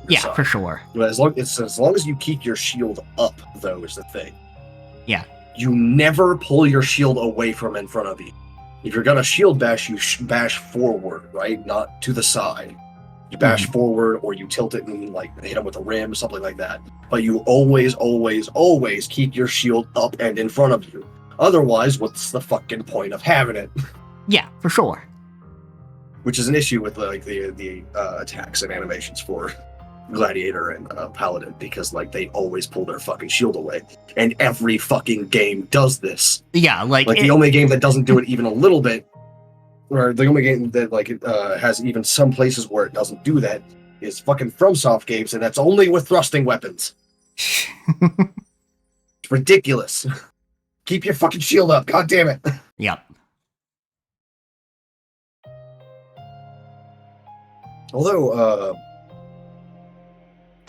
S1: Yeah,
S2: side.
S1: for sure.
S2: But as long as you keep your shield up, though, is the thing.
S1: Yeah.
S2: You never pull your shield away from in front of you. If you're gonna shield bash, you bash forward, right, not to the side. You bash forward, or you tilt it and like hit him with a rim, something like that. But you always, always, always keep your shield up and in front of you. Otherwise, what's the fucking point of having it?
S1: Yeah, for sure.
S2: Which is an issue with like the attacks and animations for Gladiator and Paladin, because like they always pull their fucking shield away, and every fucking game does this.
S1: Yeah, like
S2: the only game that doesn't do it even a little bit. Or the only game that like has even some places where it doesn't do that is fucking FromSoft games, and that's only with thrusting weapons. It's ridiculous. Keep your fucking shield up, god damn it.
S1: Yep.
S2: Although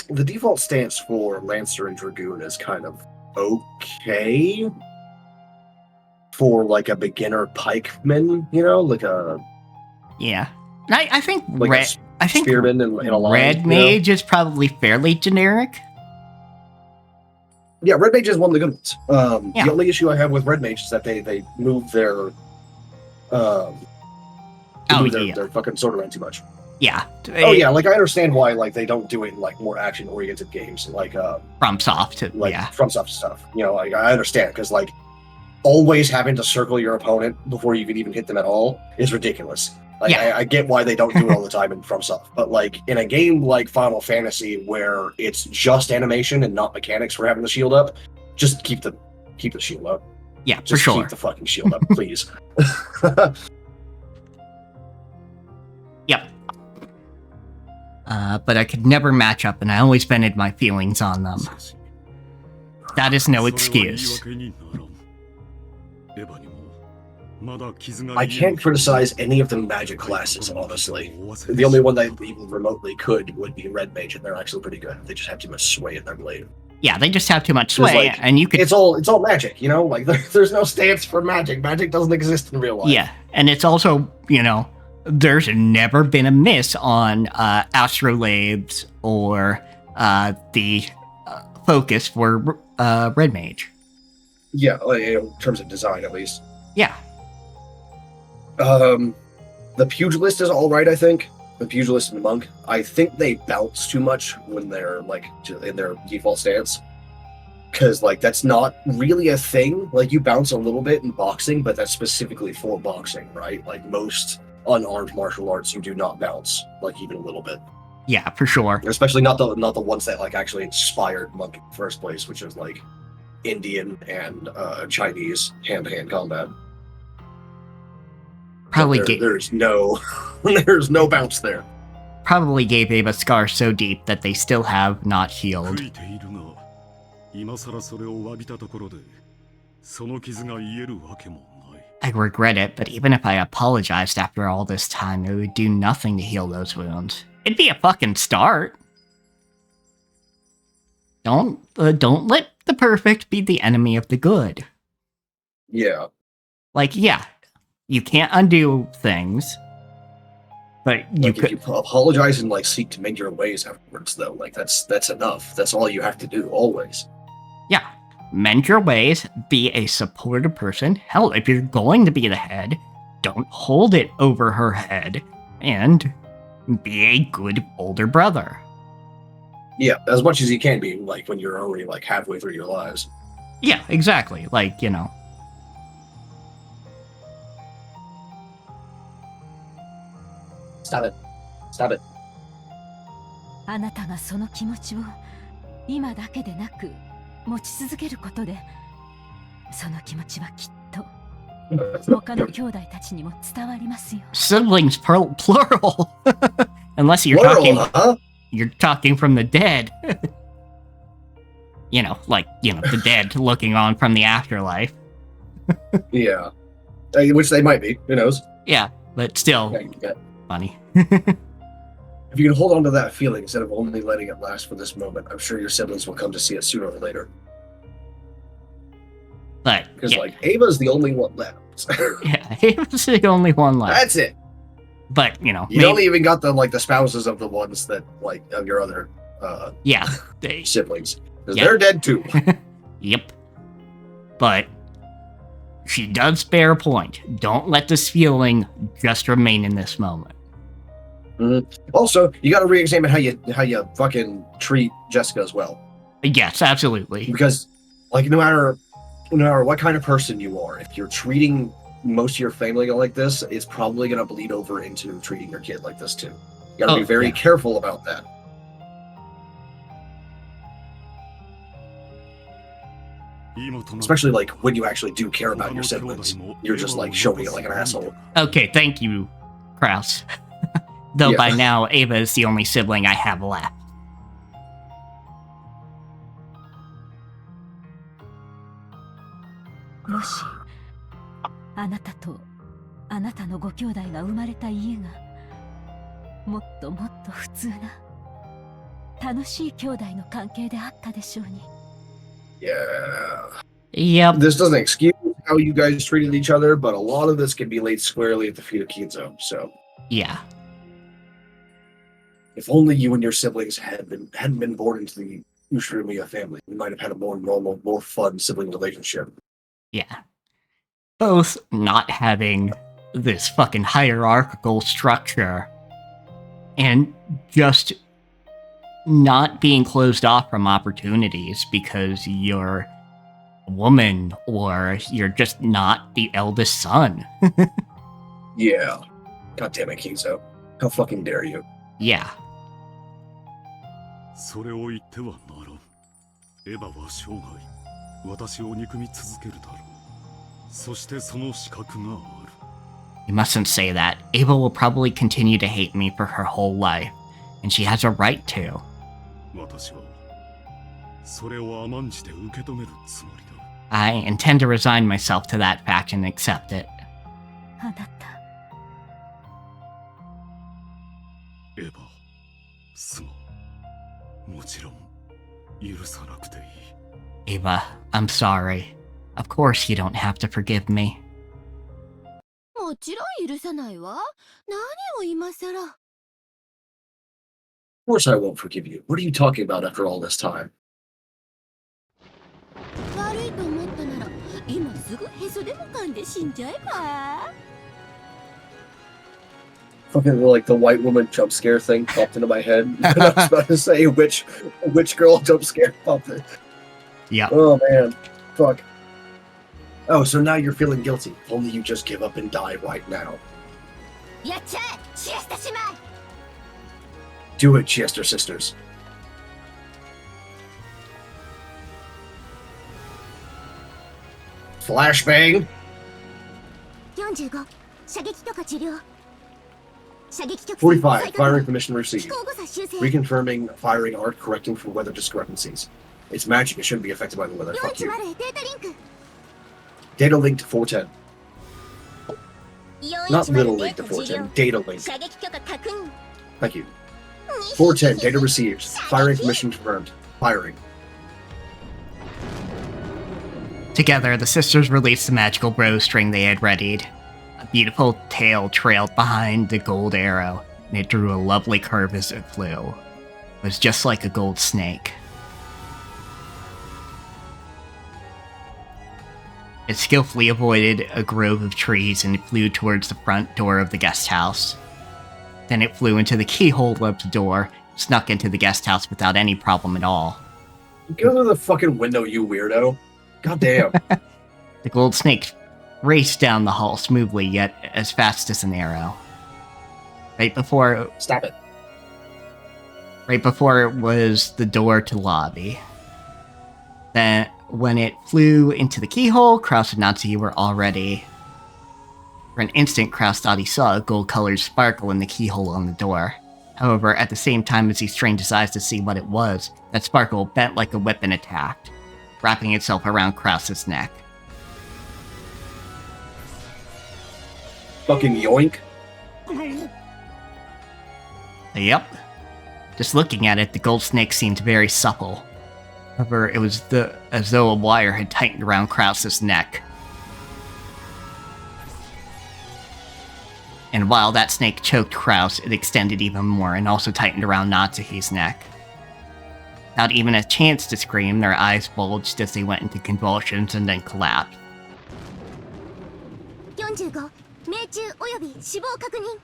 S2: the default stance for Lancer and Dragoon is kind of okay. For like a beginner pikeman, like a
S1: I think
S2: like spearman in a line.
S1: Red Mage is probably fairly generic.
S2: Yeah, Red Mage is one of the good ones. The only issue I have with Red Mage is that they move their their fucking sword around too much.
S1: Yeah.
S2: Like I understand why like they don't do it in like more action oriented games like
S1: FromSoft,
S2: FromSoft stuff. Like I understand because like always having to circle your opponent before you can even hit them at all is ridiculous. Like I get why they don't do it all the time in FromSoft, but like in a game like Final Fantasy where it's just animation and not mechanics for having the shield up, just keep the shield up.
S1: Yeah,
S2: just
S1: for sure.
S2: Keep the fucking shield up, please.
S1: Yep. But I could never match up, and I always vented my feelings on them. That is no excuse.
S2: I can't criticize any of the magic classes, honestly. The only one that even remotely could would be Red Mage, and they're actually pretty good. They just have too much sway in their blade.
S1: Yeah, they just have too much sway,
S2: Like,
S1: and you could...
S2: It's all magic, you know? Like, there's no stance for magic. Magic doesn't exist in real life.
S1: Yeah, and it's also, you know, there's never been a miss on astrolabes or the focus for Red Mage.
S2: Yeah, like, in terms of design, at least.
S1: Yeah.
S2: The Pugilist is alright, I think. The Pugilist and the Monk. I think they bounce too much when they're, like, in their default stance. Because, like, that's not really a thing. Like, you bounce a little bit in boxing, but that's specifically for boxing, right? Like, most unarmed martial arts, you do not bounce, like, even a little bit.
S1: Yeah, for sure.
S2: Especially not the ones that, like, actually inspired Monk in the first place, which is, like, Indian and Chinese hand-to-hand combat.
S1: Probably
S2: there's no there's no bounce there.
S1: Probably gave Ava scars so deep that they still have not healed. I regret it, but even if I apologized after all this time, it would do nothing to heal those wounds. It'd be a fucking start. Don't let the perfect be the enemy of the good.
S2: Yeah.
S1: Like, yeah, you can't undo things, but you could...
S2: If you apologize and, like, seek to mend your ways afterwards, though, like, that's enough. That's all you have to do, always.
S1: Yeah. Mend your ways, be a supportive person. Hell, if you're going to be the head, don't hold it over her head, and be a good older brother.
S2: Yeah, as much as you can be, like, when you're already, like, halfway through your lives.
S1: Yeah, exactly. Like, you know.
S2: Stop it. Stop it.
S6: あなたがその気持ちを今だけでなく持ち続けることで、その気持ちはきっと他の兄弟たちにも伝わりますよ。
S1: Siblings plural. Unless you're
S2: plural,
S1: talking
S2: huh?
S1: You're talking from the dead. You know, like, you know, the dead looking on from the afterlife.
S2: Yeah. Which they might be, who knows?
S1: Yeah, but still
S2: Yeah.
S1: funny.
S2: If you can hold on to that feeling instead of only letting it last for this moment, I'm sure your siblings will come to see it sooner or later.
S1: But
S2: Because,
S1: yeah.
S2: like, Ava's the only one left.
S1: Yeah, Ava's the only one left.
S2: That's it.
S1: But, you know,
S2: You don't even got the, like, the spouses of the ones that, like, of your other
S1: yeah,
S2: siblings. Because
S1: Yeah.
S2: they're dead too.
S1: Yep. But she does bear a point. Don't let this feeling just remain in this moment.
S2: Also, you got to re-examine how you fucking treat Jessica as well.
S1: Yes, absolutely.
S2: Because, like, no matter what kind of person you are, if you're treating most of your family like this, it's probably going to bleed over into treating your kid like this too. You got to be very careful about that. Especially, like, when you actually do care about your siblings. You're just, like, showing it like an asshole.
S1: Okay, thank you, Kraus. Though
S2: Yeah.
S1: by now, Ava is the only sibling I have left.
S6: もしあなたとあなたのご兄弟が生まれた家がもっともっと普通な楽しい兄弟の関係であったでしょうに。
S2: Yeah.
S1: Yep.
S2: This doesn't excuse how you guys treated each other, but a lot of this can be laid squarely at the feet of Kinzo. So,
S1: Yeah.
S2: if only you and your siblings hadn't been born into the Ushiromiya family, we might have had a more normal, more fun sibling relationship.
S1: Yeah. Both not having this fucking hierarchical structure and just not being closed off from opportunities because you're a woman or you're just not the eldest son.
S2: Yeah. God damn it, Kinzo. How fucking dare you?
S1: Yeah.
S7: それを言ってはならん。エヴァは生涯私を憎み続けるだろう。そしてその資格がある。
S1: You mustn't say that. Ava will probably continue to hate me for her whole life, and she has a right to.
S7: 私はそれを甘んじて受け止めるつもりだ。
S1: I intend to resign myself to that fact and accept it.
S6: あなた。
S7: エヴァ、すまん。もちろん、許さなくていい。
S1: Ava, I'm sorry. Of course you don't have to forgive me.
S8: もちろん許さないわ。何を今さら。
S2: Of course I won't forgive you. What are you talking about after all this time?
S8: 悪いと思ったなら、今すぐへそでも噛んで死んじゃえば。
S2: Fucking like the white woman jump scare thing popped into my head. I was about to say which girl jump scare popped in.
S1: Yep.
S2: Oh man, fuck. Oh, so now you're feeling guilty. Only you just give up and die right now.
S8: やっちゃえ、シエスタ姉妹。
S2: Do it, Chester sisters. Flashbang.
S8: 45、射撃許可治療。射撃局
S2: 45. Firing permission received.
S8: 飛行誤差修正。
S2: Reconfirming firing art, correcting for weather discrepancies. It's magic. It shouldn't be affected by the weather. Fuck you.
S8: 410データリンク。
S2: Data link to 410. Not little link to
S8: 410
S2: 410. Data link.
S8: 射撃許可確認。
S2: Thank you. 410. Data received. Firing permission confirmed. Firing.
S1: Together, the sisters released the magical bowstring they had readied. A beautiful tail trailed behind the gold arrow, and it drew a lovely curve as it flew. It was just like a gold snake. It skillfully avoided a grove of trees and flew towards the front door of the guest house. Then it flew into the keyhole of the door, snuck into the guest house without any problem at all.
S2: Go through the fucking window, you weirdo. God damn.
S1: The gold snake raced down the hall smoothly, yet as fast as an arrow. Right before
S2: Stop it.
S1: it was the door to the lobby. Then, when it flew into the keyhole, Kraus and Natsuki were already. For an instant, Kraus thought he saw a gold-colored sparkle in the keyhole on the door. However, at the same time as he strained his eyes to see what it was, that sparkle bent like a whip and attacked, wrapping itself around Kraus's neck.
S2: Fucking yoink.
S1: Yep. Just looking at it, the gold snake seemed very supple. However, it was as though a wire had tightened around Kraus's neck. And while that snake choked Kraus, it extended even more and also tightened around Natsuki's neck. Without even a chance to scream, their eyes bulged as they went into convulsions and then collapsed.
S8: 45、命中および死亡確認。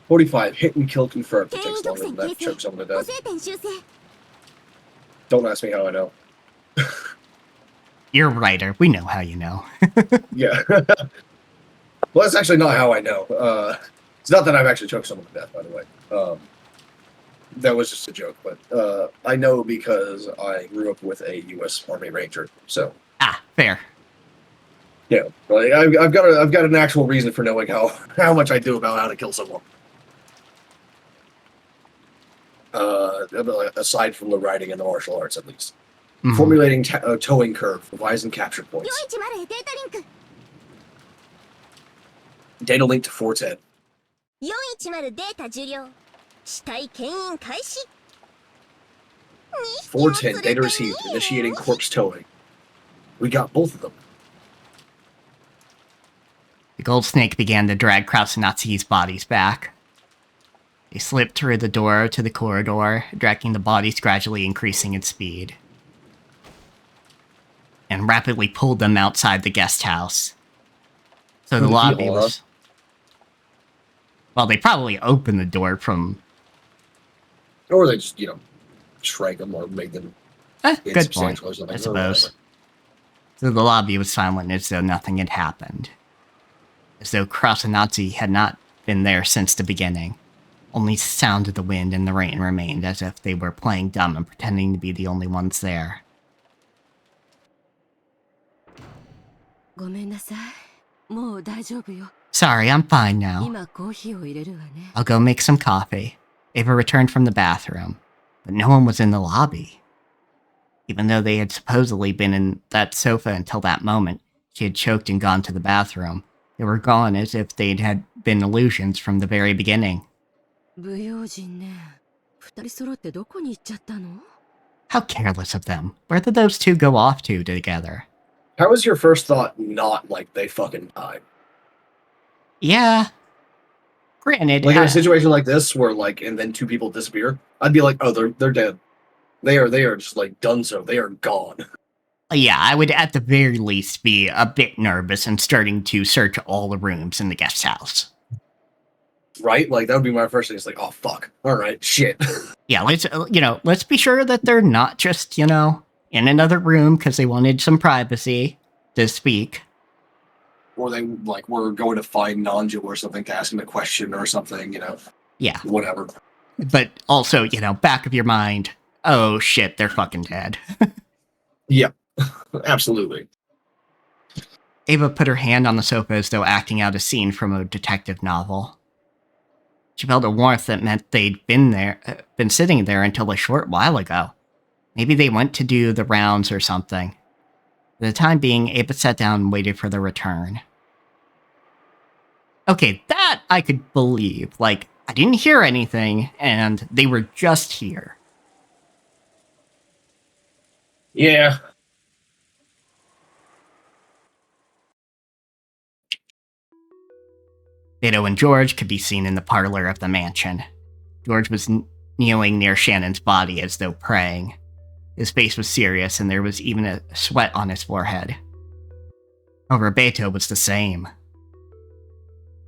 S2: 45. Hit and kill confirmed. It
S8: 牽引
S2: takes
S8: 特
S2: longer
S8: 戦
S2: than
S8: 形
S2: that.
S8: 成
S2: Choke someone to
S8: 補
S2: death.
S8: 正点修正。
S2: Don't ask me how I know.
S1: You're a writer. We know how you know.
S2: Yeah. Well, that's actually not how I know. It's not that I've actually choked someone to death, by the way. That was just a joke, but I know because I grew up with a U.S. Army Ranger. So
S1: Ah, fair.
S2: yeah, like, I've got an actual reason for knowing how much I do about how to kill someone. Aside from the writing and the martial arts, at least.
S1: Mhm.
S2: Formulating towing curve, revising capture points.
S8: 410データリンク。
S2: Data link to 410.
S8: 410データ受領。死体牽引開始。
S2: 410 data received. Initiating corpse towing. We got both of them.
S1: The gold snake began to drag Kraus and Natsuki's bodies back. They slipped through the door to the corridor, dragging the bodies gradually increasing in speed, and rapidly pulled them outside the guest house. So the
S2: Through the
S1: lobby
S2: keyhole,
S1: was... Well, they probably opened the door from...
S2: Or they just, shrank them or made them
S1: good point,
S2: insubstantial or something.
S1: I
S2: or
S1: suppose.
S2: whatever.
S1: So the lobby was silent as though nothing had happened. As though Kraus and Natsuki had not been there since the beginning. Only sound of the wind and the rain remained, as if they were playing dumb and pretending to be the only ones there.
S6: ごめんなさい。もう大丈夫よ。
S1: Sorry, I'm fine now.
S6: 今コーヒーを入れるわね。
S1: I'll go make some coffee. Ava returned from the bathroom, but no one was in the lobby. Even though they had supposedly been in that sofa until that moment, she had choked and gone to the bathroom. They were gone as if they'd had been illusions from the very beginning.
S6: 不用心ね。二人揃ってどこに行っちゃったの？
S1: How careless of them. Where did those two go off to together?
S2: How was your first thought not like they fucking died?
S1: Yeah. Granted,
S2: Like in a situation like this where like and then two people disappear, I'd be like, oh, they're dead. They are just like done so. They are gone.
S1: Yeah, I would at the very least be a bit nervous and starting to search all the rooms in the guest house.
S2: Right? Like that would be my first thing. It's like, oh fuck. All right, shit.
S1: Yeah, let's be sure that they're not just, in another room because they wanted some privacy to speak.
S2: Or they like were going to find Nanju or something to ask him a question or something,
S1: Yeah.
S2: Whatever.
S1: But also, back of your mind, oh shit, they're fucking dead.
S2: Yeah. Absolutely.
S1: Ava put her hand on the sofa as though acting out a scene from a detective novel. She felt a warmth that meant they'd been sitting there until a short while ago. Maybe they went to do the rounds or something. For the time being, Ava sat down and waited for their return. Okay, that I could believe. Like, I didn't hear anything, and they were just here.
S2: Yeah.
S1: Beto and George could be seen in the parlor of the mansion. George was kneeling near Shannon's body as though praying. His face was serious, and there was even a sweat on his forehead. However, Beto was the same.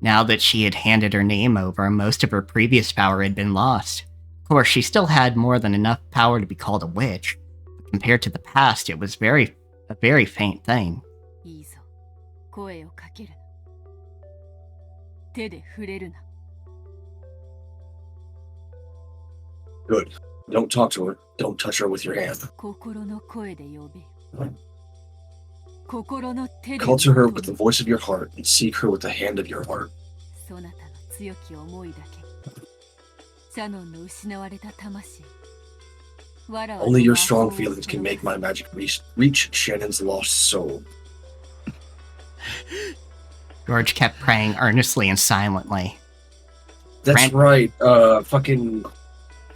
S1: Now that she had handed her name over, most of her previous power had been lost. Of course, she still had more than enough power to be called a witch, but compared to the past, it was a very faint thing.
S6: いいぞ。声をかけるな。手で触れるな。
S2: Good. Don't talk to her. Don't touch her with your hand.
S6: 心の声で呼べ。心の手で
S2: Call to her with the voice of your heart and seek her with the hand of your heart.
S6: そなたの強き思いだけ。シャノンの失われた魂。
S2: Only your strong feelings can make my magic reach Shannon's lost soul.
S1: George kept praying earnestly and silently.
S2: That's right. Fucking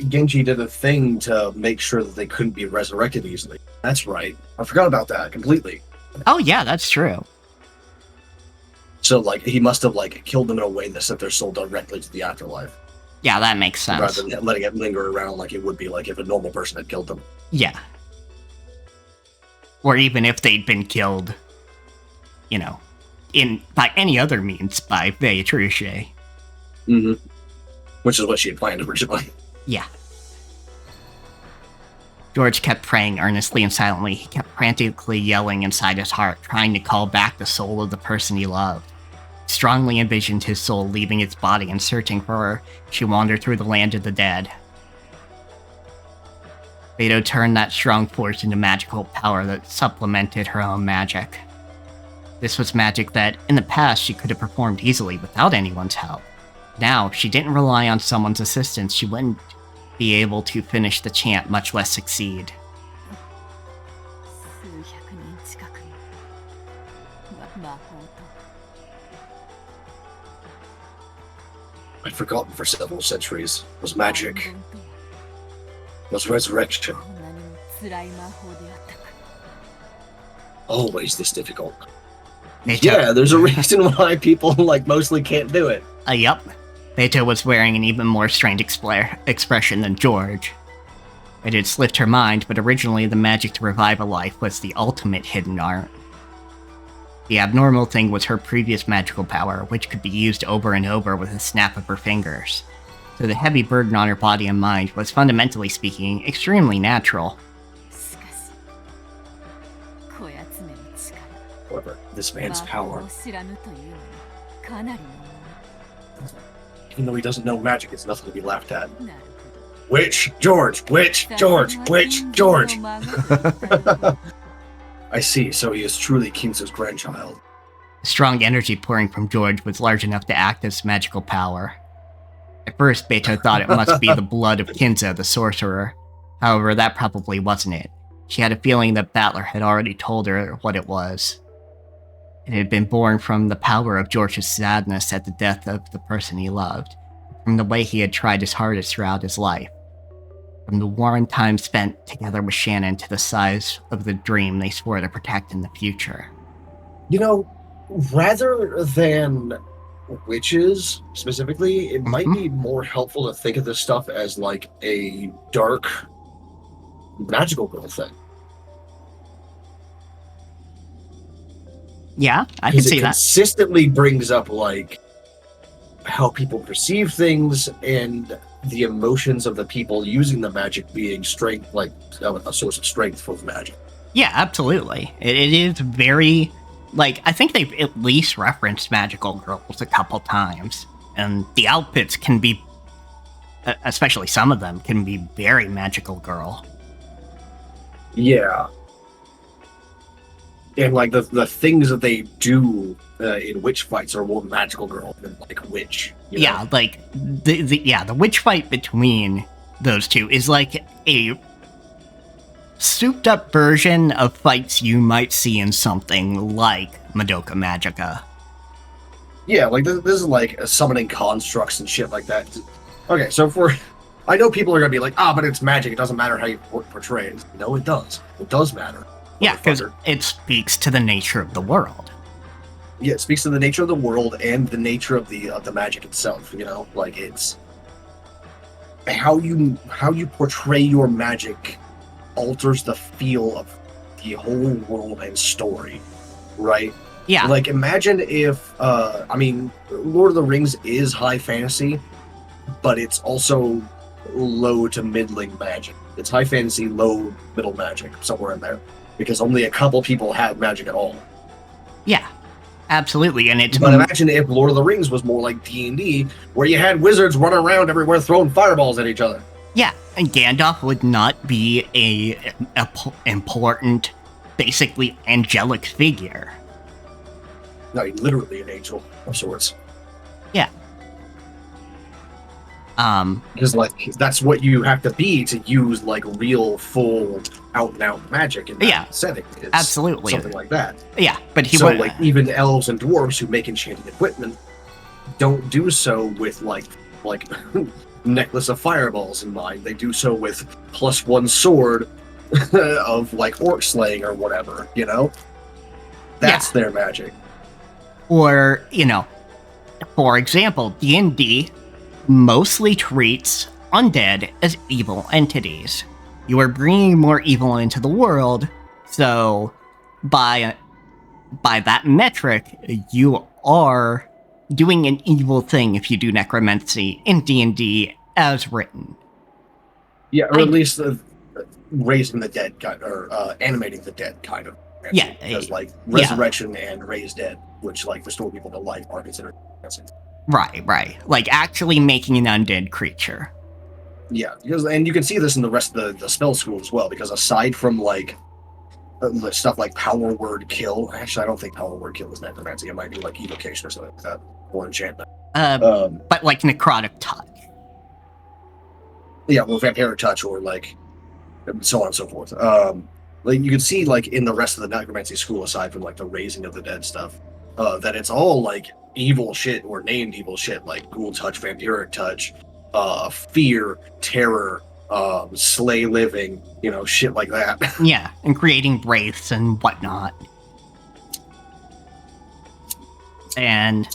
S2: Genji did a thing to make sure that they couldn't be resurrected easily. That's right. I forgot about that completely.
S1: Oh yeah, that's true.
S2: So, like, he must have, like, killed them in a way that sent their soul directly to the afterlife.
S1: Yeah, that makes sense.
S2: Rather than letting it linger around like it would be like if a normal person had killed them.
S1: Yeah. Or even if they'd been killed, by any other means by Beatrice.
S2: Mm-hmm. Which is what she had planned originally.
S1: Yeah. George kept praying earnestly and silently. He kept frantically yelling inside his heart, trying to call back the soul of the person he loved. He strongly envisioned his soul leaving its body and searching for her. She wandered through the land of the dead. Beto turned that strong force into magical power that supplemented her own magic. This was magic that, in the past, she could have performed easily without anyone's help. Now, if she didn't rely on someone's assistance, she wouldn't be able to finish the chant, much less succeed.
S2: I'd forgotten for several centuries. Was magic. Was resurrection. Always this difficult. Yeah, there's a reason why people, mostly can't do it.
S1: Yup. Beto was wearing an even more strained expression than George. It had slipped her mind, but originally the magic to revive a life was the ultimate hidden art. The abnormal thing was her previous magical power, which could be used over and over with a snap of her fingers. So the heavy burden on her body and mind was, fundamentally speaking, extremely natural.
S2: However, this man's power, even though he doesn't know magic, it's nothing to be laughed at. Witch, George! Witch, George! Witch, George! I see, so he is truly Kinzo's grandchild.
S1: The strong energy pouring from George was large enough to act as magical power. At first, Beto thought it must be the blood of Kinzo, the sorcerer. However, that probably wasn't it. She had a feeling that Battler had already told her what it was. It had been born from the power of George's sadness at the death of the person he loved, from the way he had tried his hardest throughout his life, from the warm time spent together with Shannon to the size of the dream they swore to protect in the future.
S2: You know, rather than witches specifically, it might be more helpful to think of this stuff as like a dark magical girl thing.
S1: Yeah, I can see
S2: It
S1: that.
S2: consistently brings up like how people perceive things and the emotions of the people using the magic being strength, like a source of strength for the magic.
S1: Yeah, absolutely. It is very, like, I think they've at least referenced magical girls a couple times, and the outfits can be, especially some of them, can be very magical girl.
S2: Yeah. And like the things that they do in witch fights are more magical girl than like witch. You know?
S1: Yeah, like the witch fight between those two is like a souped up version of fights you might see in something like Madoka Magica.
S2: Yeah, like this is like summoning constructs and shit like that. Okay, so I know people are gonna be like, but it's magic. It doesn't matter how you portray it. No, it does. It does matter.
S1: Yeah, because it speaks to the nature of the world.
S2: Yeah, it speaks to the nature of the world and the nature of the magic itself. You know, like it's how you portray your magic alters the feel of the whole world and story, right?
S1: Yeah.
S2: Like imagine if Lord of the Rings is high fantasy, but it's also low to middling magic. It's high fantasy, low middle magic, somewhere in there. Because only a couple people have magic at all.
S1: Yeah, absolutely, and it's.
S2: But imagine if Lord of the Rings was more like D&D, where you had wizards running around everywhere throwing fireballs at each other.
S1: Yeah, and Gandalf would not be a important, basically angelic figure.
S2: No, he's literally an angel of sorts.
S1: Yeah.
S2: Because like that's what you have to be to use like real full out and out magic in that setting. It's
S1: absolutely
S2: something like that.
S1: Yeah, but he
S2: would like even elves and dwarves who make enchanted equipment don't do so with like necklace of fireballs in mind. They do so with +1 sword of like orc slaying or whatever. You know, that's their magic.
S1: Or for example, D&D mostly treats undead as evil entities. You are bringing more evil into the world, so by that metric, you are doing an evil thing if you do necromancy in D&D as written.
S2: Yeah, or at least raising the dead kind, or animating the dead kind of.
S1: Yeah,
S2: because like resurrection and raise dead, which like restore people to life, are considered.
S1: Right. Like actually making an undead creature.
S2: Yeah, and you can see this in the rest of the spell school as well, because aside from like stuff like power word kill, actually I don't think power word kill is necromancy. It might be like evocation or something like that, or enchantment.
S1: But like necrotic touch.
S2: Yeah, or vampiric touch, or like so on and so forth. Like you can see like in the rest of the necromancy school, aside from like the raising of the dead stuff, that it's all like evil shit or named evil shit, like ghoul touch, vampiric touch, fear, terror, slay living, shit like that.
S1: Yeah, and creating wraiths and whatnot. And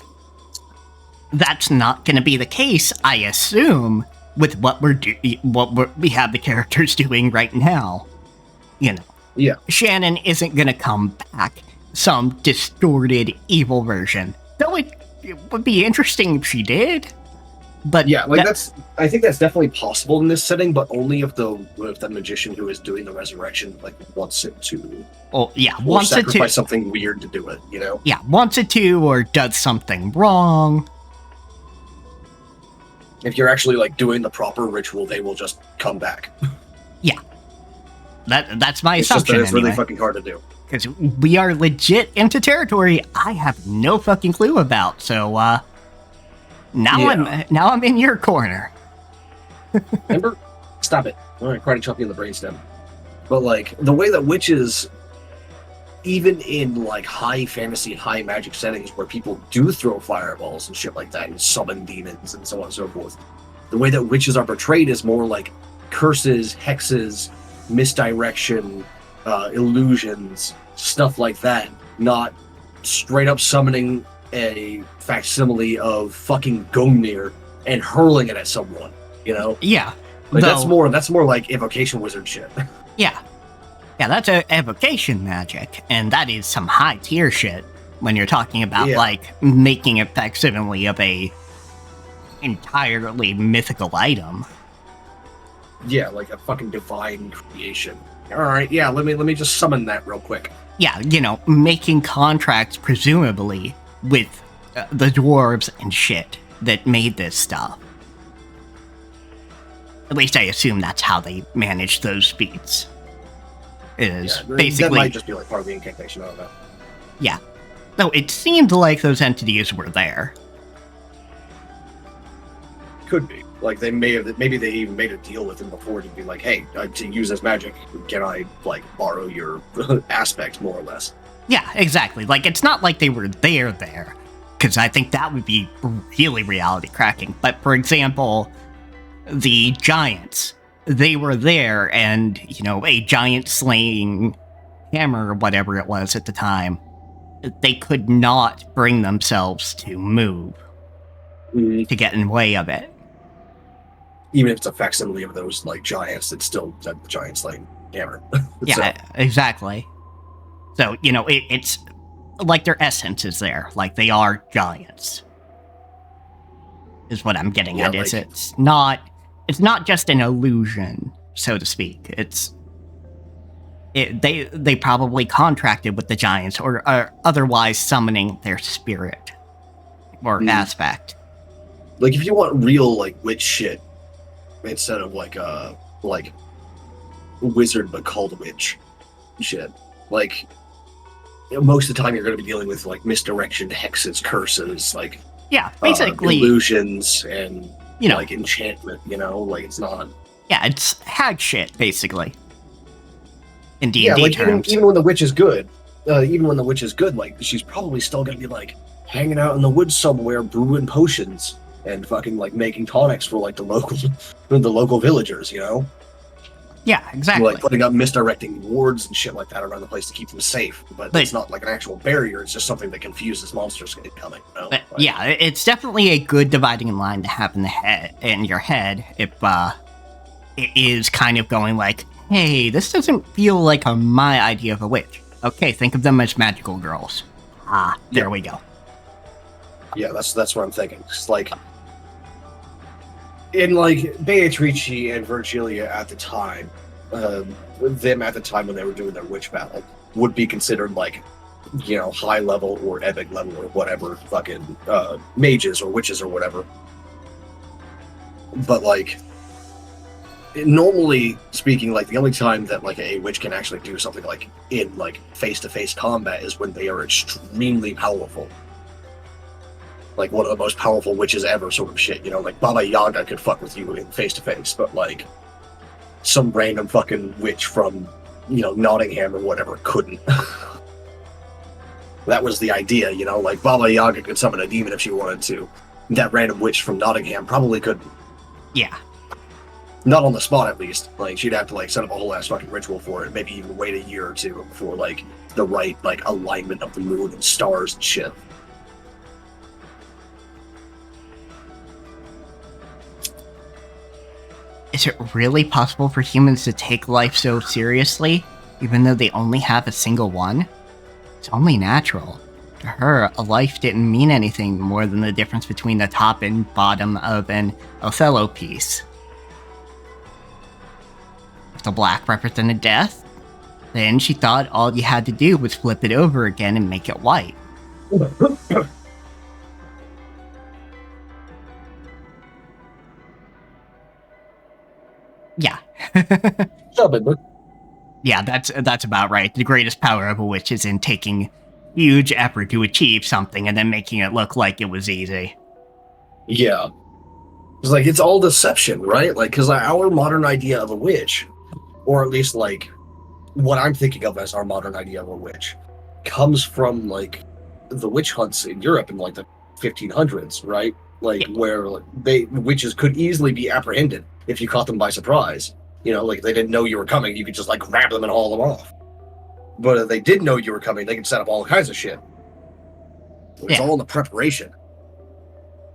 S1: that's not going to be the case, I assume, with what we have the characters doing right now.
S2: Yeah.
S1: Shannon isn't going to come back some distorted evil version. Though it would be interesting if she did. But
S2: yeah, like I think that's definitely possible in this setting, but only if the magician who is doing the resurrection like wants it to.
S1: Oh yeah,
S2: wants it to something weird to do it,
S1: Yeah, wants it to, or does something wrong.
S2: If you're actually like doing the proper ritual, they will just come back.
S1: Yeah, that's my assumption.
S2: Just that it's really fucking hard to do.
S1: Because we are legit into territory I have no fucking clue about. So now I'm in your corner.
S2: Ember, stop it! I'm gonna try to chop you in the brainstem. But like the way that witches, even in like high fantasy, high magic settings where people do throw fireballs and shit like that and summon demons and so on and so forth, the way that witches are portrayed is more like curses, hexes, misdirection, illusions, stuff like that, not straight up summoning a facsimile of fucking Gungnir and hurling it at someone, you know?
S1: Yeah.
S2: Like, that's more like evocation wizard shit.
S1: Yeah. Yeah, that's a evocation magic, and that is some high tier shit when you're talking about like making a facsimile of a entirely mythical item.
S2: Yeah, like a fucking divine creation. All right, yeah, let me just summon that real quick.
S1: Yeah, you know, making contracts presumably with the dwarves and shit that made this stuff. At least I assume that's how they managed those feats. Is basically
S2: that might just be like part of the incantation. I don't know.
S1: Yeah, no, it seemed like those entities were there.
S2: Could be like maybe they even made a deal with him before to be like, hey, to use this magic, can I like borrow your aspect more or less?
S1: Yeah, exactly. Like, it's not like they were there, because I think that would be really reality cracking. But for example, the giants, they were there, and, you know, a giant slaying hammer or whatever it was at the time, they could not bring themselves to move to get in the way of it.
S2: Even if it's a facsimile of those like giants, it's still a giant slaying hammer.
S1: Yeah, exactly. So, you know, it's like their essence is there. Like, they are giants. Is what I'm getting at. Like, it's not just an illusion, so to speak. They probably contracted with the giants or are otherwise summoning their spirit or aspect.
S2: Like, if you want real like witch shit instead of like wizard but called witch shit, like, you know, most of the time you're going to be dealing with like misdirection, hexes, curses, like
S1: basically
S2: illusions and,
S1: you know,
S2: like enchantment. You know, like it's not.
S1: Yeah, it's hag shit basically. In D&D
S2: yeah, like
S1: terms.
S2: even when the witch is good, like she's probably still going to be like hanging out in the woods somewhere, brewing potions and fucking like making tonics for like the local villagers. You know.
S1: Yeah, exactly.
S2: Like putting up misdirecting wards and shit like that around the place to keep them safe. But it's not like an actual barrier. It's just something that confuses monsters coming. You know?
S1: Yeah, it's definitely a good dividing line to have in your head if it is kind of going like, hey, this doesn't feel like my idea of a witch. Okay, think of them as magical girls. There we go.
S2: Yeah, that's what I'm thinking. It's like in like Beatrice and Virgilia at the time, them at the time when they were doing their witch battle would be considered like, you know, high level or epic level or whatever fucking mages or witches or whatever. But like, normally speaking, like the only time that like a witch can actually do something like in like face-to-face combat is when they are extremely powerful. Like one of the most powerful witches ever, sort of shit. You know, like Baba Yaga could fuck with you in face-to-face, but like some random fucking witch from, you know, Nottingham or whatever couldn't. That was the idea, you know, like Baba Yaga could summon a demon if she wanted to. That random witch from Nottingham probably couldn't.
S1: Yeah.
S2: Not on the spot, at least. Like, she'd have to, like, set up a whole ass fucking ritual for it, maybe even wait a year or two before, like, the right, like, alignment of the moon and stars and shit.
S1: Is it really possible for humans to take life so seriously, even though they only have a single one? It's only natural. To her, a life didn't mean anything more than the difference between the top and bottom of an Othello piece. If the black represented death, then she thought all you had to do was flip it over again and make it white. Yeah. Yeah, that's about right. The greatest power of a witch is in taking huge effort to achieve something and then making it look like it was easy.
S2: Yeah. It's like, it's all deception, right? Like, because our modern idea of a witch, or at least like what I'm thinking of as our modern idea of a witch, comes from like the witch hunts in Europe in like the 1500s, right? Like where like, witches could easily be apprehended if you caught them by surprise. You know, like if they didn't know you were coming, you could just like grab them and haul them off. But if they did know you were coming, they could set up all kinds of shit. It's all in the preparation.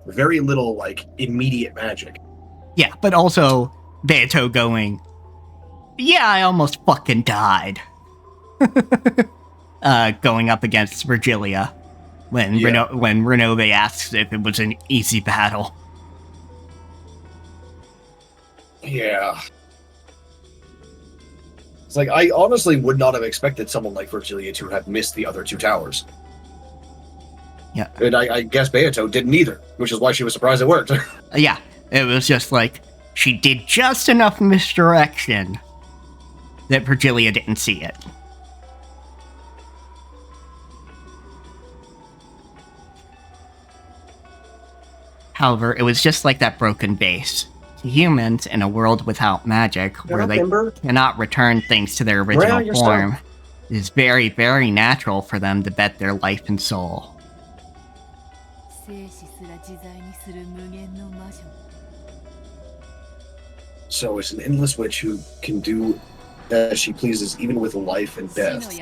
S2: Very little like immediate magic.
S1: Yeah, but also Beato going, yeah, I almost fucking died. Going up against Virgilia when when Renobe asks if it was an easy battle.
S2: Yeah. It's like, I honestly would not have expected someone like Virgilia to have missed the other two towers.
S1: Yeah.
S2: And I guess Beato didn't either, which is why she was surprised it worked.
S1: Yeah, it was just like, she did just enough misdirection that Virgilia didn't see it. However, it was just like that broken vase. To humans, in a world without magic, where they cannot return things to their original form, it is very, very natural for them to bet their life and soul.
S2: So it's an endless witch who can do as she pleases, even with life and death.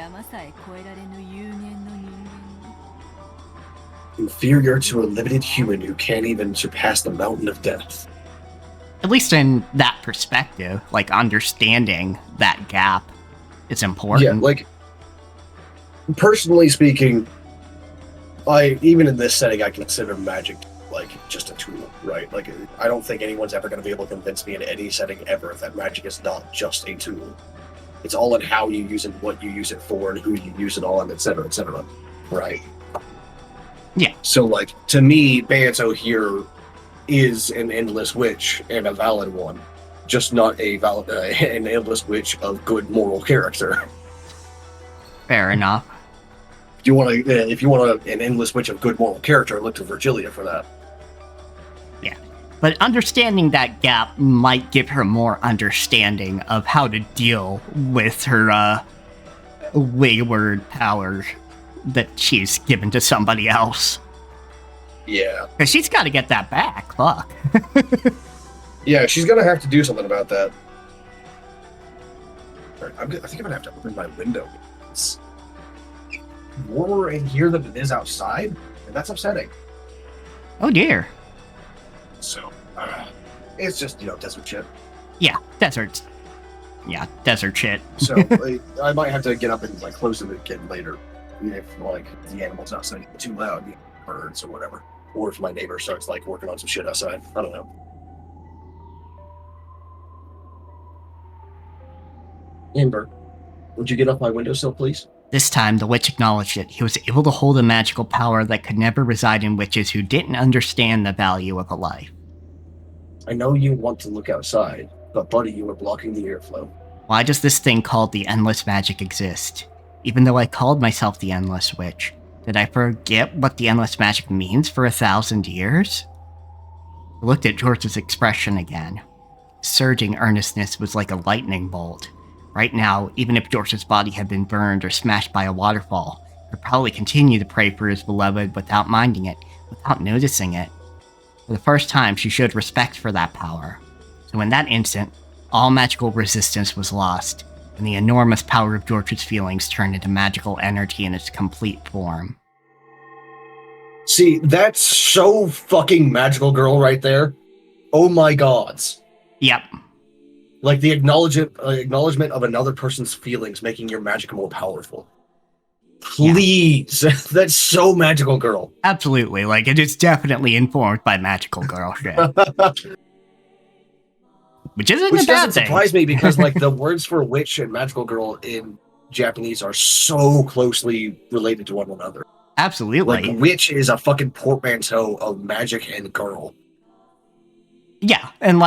S2: Inferior to a limited human who can't even surpass the mountain of death.
S1: At least in that perspective, like, understanding that gap is important.
S2: Yeah, like, personally speaking, even in this setting, I consider magic, like, just a tool, right? Like, I don't think anyone's ever going to be able to convince me in any setting ever that magic is not just a tool. It's all in how you use it, what you use it for, and who you use it on, etc., right?
S1: Yeah.
S2: So, like, to me, Beato here is an endless witch and a valid one, just not an endless witch of good moral character.
S1: Fair enough.
S2: If you want an endless witch of good moral character, look to Virgilia for that.
S1: Yeah, but understanding that gap might give her more understanding of how to deal with her wayward powers that she's given to somebody else.
S2: Yeah.
S1: Because she's got to get that back, fuck.
S2: Yeah, she's going to have to do something about that. Right, I think I'm going to have to open my window. It's warmer in here than it is outside, and that's upsetting.
S1: Oh dear.
S2: So, it's just, desert shit.
S1: Yeah, desert. Yeah, desert shit.
S2: So, I might have to get up and, close it again later. If, the animal's not saying too loud, birds or whatever. Or if my neighbor starts, working on some shit outside. I don't know. Amber, would you get off my windowsill, please?
S1: This time, the witch acknowledged it. He was able to hold a magical power that could never reside in witches who didn't understand the value of a life.
S2: I know you want to look outside, but buddy, you are blocking the airflow.
S1: Why does this thing called the Endless Magic exist? Even though I called myself the Endless Witch, did I forget what the Endless Magic means for 1,000 years? I looked at George's expression again. Surging earnestness was like a lightning bolt. Right now, even if George's body had been burned or smashed by a waterfall, he would probably continue to pray for his beloved without minding it, without noticing it. For the first time, she showed respect for that power. So in that instant, all magical resistance was lost, and the enormous power of George's feelings turned into magical energy in its complete form.
S2: See, that's so fucking magical, girl, right there. Oh my gods.
S1: Yep.
S2: Like the acknowledgement of another person's feelings making your magic more powerful. Please. Yeah. That's so magical, girl.
S1: Absolutely. It is definitely informed by magical girl shit. Which isn't a bad thing. Which doesn't
S2: surprise me because, the words for witch and magical girl in Japanese are so closely related to one another.
S1: Absolutely.
S2: Witch is a fucking portmanteau of magic and girl.
S1: Yeah, and,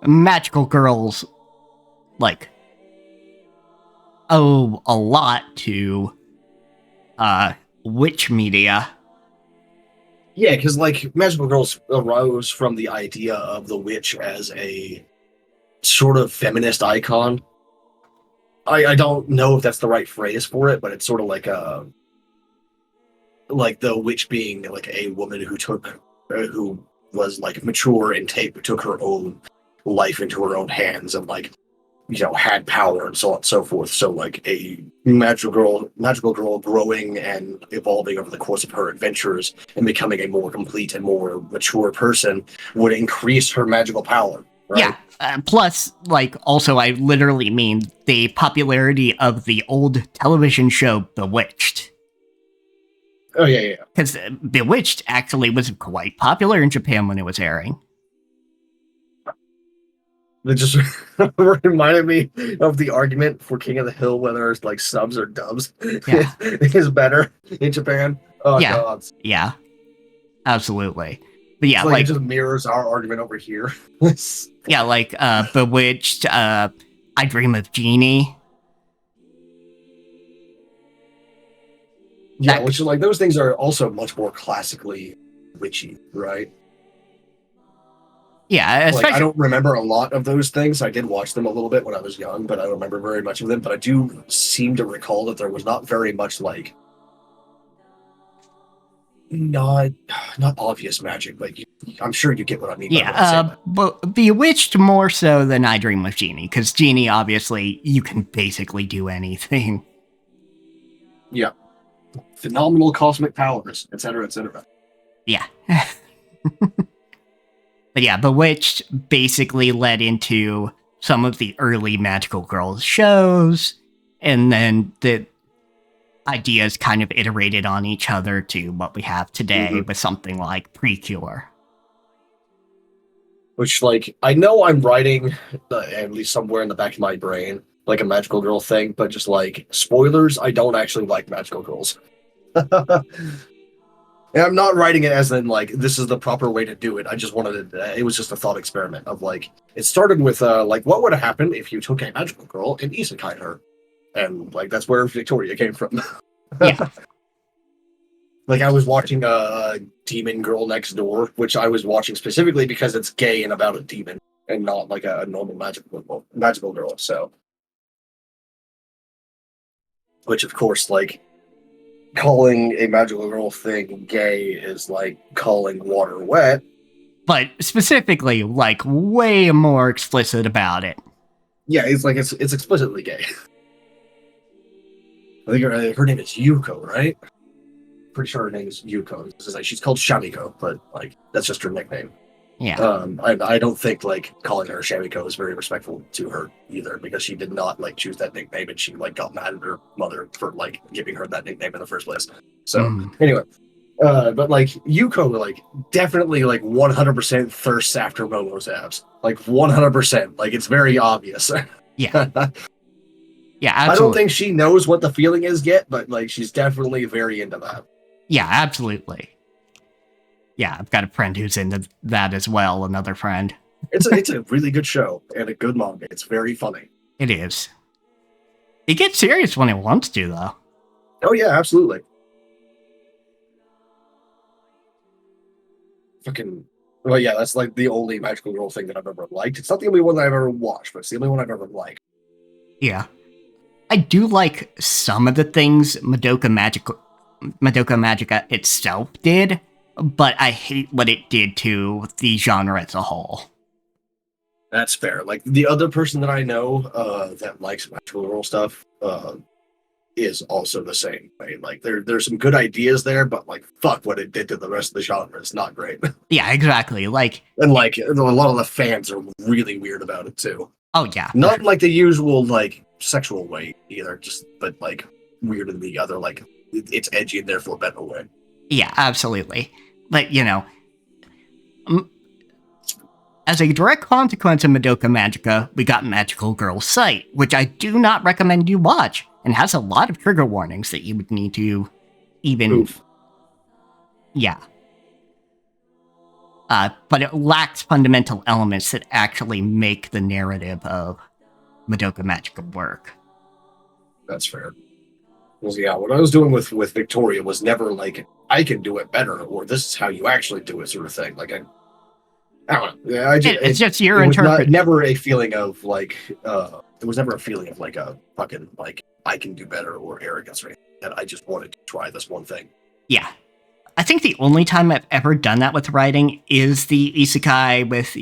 S1: magical girls, owe a lot to, witch media.
S2: Yeah, because, magical girls arose from the idea of the witch as a sort of feminist icon. I don't know if that's the right phrase for it, but it's sort of like a like the witch being like a woman who was like mature and took her own life into her own hands and like had power and so on and so forth. So like a magical girl growing and evolving over the course of her adventures and becoming a more complete and more mature person would increase her magical power. Right?
S1: Yeah. Plus, like, also, I literally mean the popularity of the old television show Bewitched.
S2: Oh yeah.
S1: Because Bewitched actually was quite popular in Japan when it was airing.
S2: It just reminded me of the argument for King of the Hill, whether it's like subs or dubs is better in Japan. Oh
S1: yeah.
S2: God.
S1: Yeah. Absolutely. But yeah,
S2: like it just mirrors our argument over here.
S1: Yeah, like Bewitched, I Dream of Jeannie.
S2: Yeah, which like those things are also much more classically witchy, right?
S1: Yeah, especially...
S2: like I don't remember a lot of those things. I did watch them a little bit when I was young, but I don't remember very much of them. But I do seem to recall that there was not very much like not obvious magic, but I'm sure you get what I mean.
S1: Yeah, but Bewitched more so than I Dream of Jeannie, because Jeannie, obviously, you can basically do anything.
S2: Yeah. Phenomenal cosmic powers, etc., etc.
S1: Yeah. But yeah, Bewitched basically led into some of the early Magical Girls shows, and then the ideas kind of iterated on each other to what we have today with something like Precure.
S2: Which, like, I know I'm writing, at least somewhere in the back of my brain, like a Magical Girl thing, but just like, spoilers, I don't actually like Magical Girls. And I'm not writing it as in, like, this is the proper way to do it. I just wanted it was just a thought experiment of, like, it started with, like, what would have happened if you took a Magical Girl and isekai her? And, like, that's where Victoria came from.
S1: Yeah.
S2: Like, I was watching Demon Girl Next Door, which I was watching specifically because it's gay and about a demon, and not, like, a normal magical girl, so. Which, of course, like, calling a magical girl thing gay is like calling water wet.
S1: But specifically, like, way more explicit about it.
S2: Yeah, it's like, it's explicitly gay. I think her name is Yuko, right? Pretty sure her name is Yuko. She's called Shamiko, but, like, that's just her nickname.
S1: Yeah.
S2: I don't think, like, calling her Shamiko is very respectful to her either, because she did not, like, choose that nickname, and she, like, got mad at her mother for, like, giving her that nickname in the first place. So, anyway. But, like, Yuko, like, definitely, like, 100% thirsts after Momo's abs. Like, 100%. Like, it's very obvious.
S1: Yeah. Yeah, absolutely.
S2: I don't think she knows what the feeling is yet, but, like, she's definitely very into that.
S1: Yeah, absolutely. Yeah, I've got a friend who's into that as well, another friend.
S2: It's a really good show and a good manga. It's very funny.
S1: It is. It gets serious when it wants to, though.
S2: Oh yeah, absolutely. Well, yeah, that's like the only Magical Girl thing that I've ever liked. It's not the only one that I've ever watched, but it's the only one I've ever liked.
S1: Yeah. I do like some of the things Madoka Magica itself did, but I hate what it did to the genre as a whole.
S2: That's fair. Like, the other person that I know that likes Magical Girl stuff is also the same way. Like, there's some good ideas there, but, like, fuck what it did to the rest of the genre. It's not great.
S1: Yeah, exactly. Like,
S2: and, like, a lot of the fans are really weird about it, too.
S1: Oh, yeah.
S2: Not in, like, the usual, like, sexual way either, but, like, weird in the other, like, it's edgy and therefore better way.
S1: Yeah, absolutely. But, you know, as a direct consequence of Madoka Magica, we got Magical Girl Sight, which I do not recommend you watch, and has a lot of trigger warnings that you would need to even...
S2: Oof.
S1: Yeah. But it lacks fundamental elements that actually make the narrative of Madoka Magica work.
S2: That's fair. Well, yeah, what I was doing with Victoria was never like, I can do it better, or this is how you actually do it sort of thing. Like, I don't know. Yeah,
S1: It's just your interpretation.
S2: Never a feeling of like, there was never a feeling of like a fucking, like, I can do better or arrogance or anything. And I just wanted to try this one thing.
S1: Yeah. I think the only time I've ever done that with writing is the isekai with,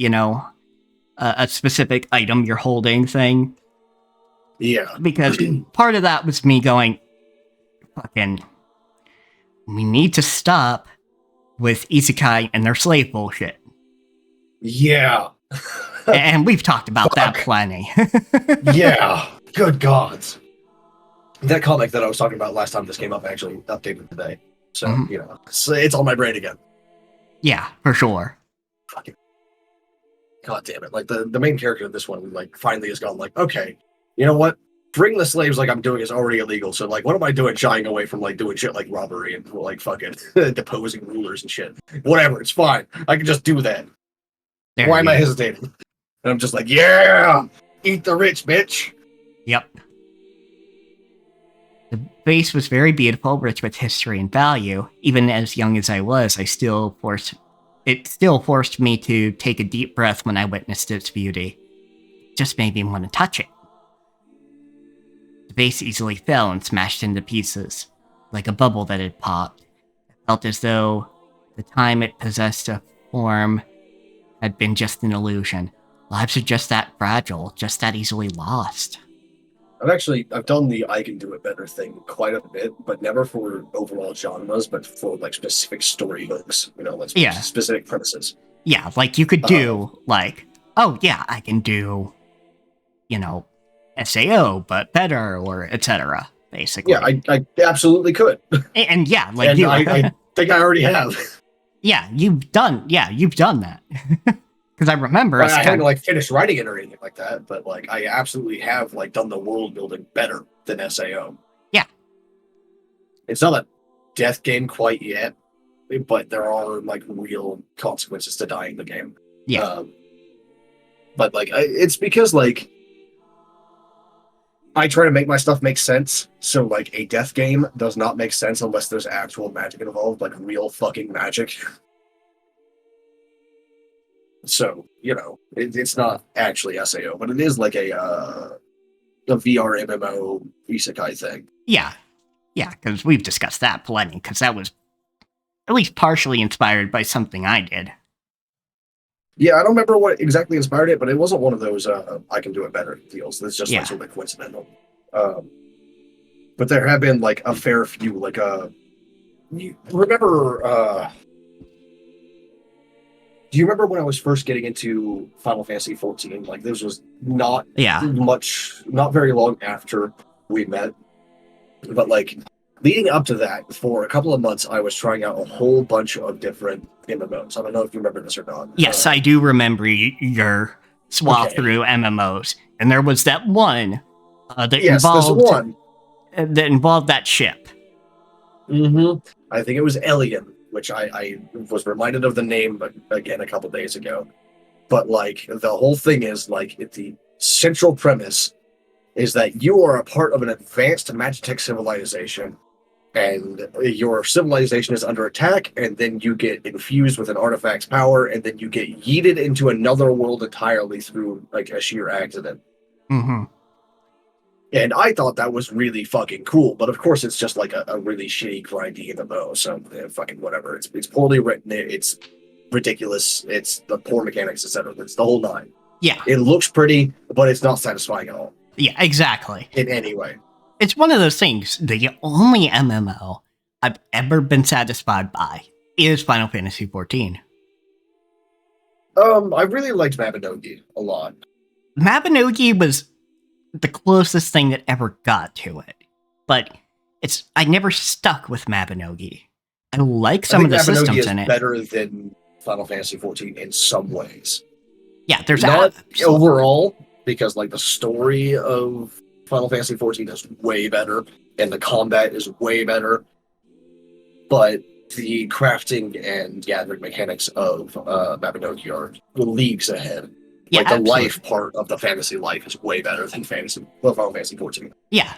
S1: a specific item you're holding thing.
S2: Yeah.
S1: Because part of that was me going, fucking, we need to stop with isekai and their slave bullshit.
S2: Yeah.
S1: And we've talked about that plenty.
S2: Yeah. Good gods. That comic that I was talking about last time this came up actually updated today. So, it's on my brain again.
S1: Yeah, for sure.
S2: Fucking God damn it. Like, the main character of this one, like, finally has gone, like, okay, you know what? Bringing the slaves like I'm doing is already illegal, so, like, what am I doing shying away from, like, doing shit like robbery and, like, fucking deposing rulers and shit? Whatever, it's fine. I can just do that. Why am I hesitating? And I'm just like, yeah! Eat the rich, bitch!
S1: Yep. The base was very beautiful, rich with history and value. Even as young as I was, it still forced me to take a deep breath when I witnessed its beauty. It just made me want to touch it. The base easily fell and smashed into pieces, like a bubble that had popped. It felt as though the time it possessed a form had been just an illusion. Lives are just that fragile, just that easily lost.
S2: I've done the I can do it better thing quite a bit, but never for overall genres, but for like specific story hooks, like specific premises.
S1: Yeah, like you could do I can do, SAO, but better, or etc. Basically.
S2: Yeah, I absolutely could.
S1: And yeah, like
S2: and I think I already have.
S1: Yeah, you've done that. Because I remember
S2: I haven't like finished writing it or anything like that, but like I absolutely have like done the world building better than SAO.
S1: Yeah.
S2: It's not a death game quite yet, but there are like real consequences to dying the game.
S1: Yeah.
S2: But like it's because like I try to make my stuff make sense. So like a death game does not make sense unless there's actual magic involved, like real fucking magic. So, it's not actually SAO, but it is like a VR MMO isekai thing.
S1: Yeah. Yeah, because we've discussed that plenty, because that was at least partially inspired by something I did.
S2: Yeah, I don't remember what exactly inspired it, but it wasn't one of those I can do it better deals. It's just like sort of coincidental. But there have been like a fair few, like you remember do you remember when I was first getting into Final Fantasy 14? Like, this was not very long after we met. But, like, leading up to that, for a couple of months, I was trying out a whole bunch of different MMOs. I don't know if you remember this or not.
S1: Yes, I do remember your swath through MMOs. And there was that one that involved that ship.
S2: Mm-hmm. I think it was Elian, which I was reminded of the name again a couple days ago. But like the whole thing is like the central premise is that you are a part of an advanced Magitech civilization, and your civilization is under attack, and then you get infused with an artifact's power, and then you get yeeted into another world entirely through like a sheer accident.
S1: Mm-hmm.
S2: And I thought that was really fucking cool, but of course it's just like a really shitty, grindy MMO, so fucking whatever. It's poorly written, it's ridiculous, it's the poor mechanics, etc. It's the whole nine.
S1: Yeah.
S2: It looks pretty, but it's not satisfying at all.
S1: Yeah, exactly.
S2: In any way.
S1: It's one of those things, the only MMO I've ever been satisfied by is Final Fantasy XIV.
S2: I really liked Mabinogi a lot.
S1: Mabinogi was the closest thing that ever got to it, but I never stuck with Mabinogi. I like some of the systems in it.
S2: Better than Final Fantasy XIV in some ways.
S1: Yeah, there's
S2: not overall, because like the story of Final Fantasy XIV is way better and the combat is way better, but the crafting and gathering mechanics of Mabinogi are leagues ahead.
S1: Yeah,
S2: like the life part of the fantasy life is way better than Final Fantasy XIV.
S1: Yeah,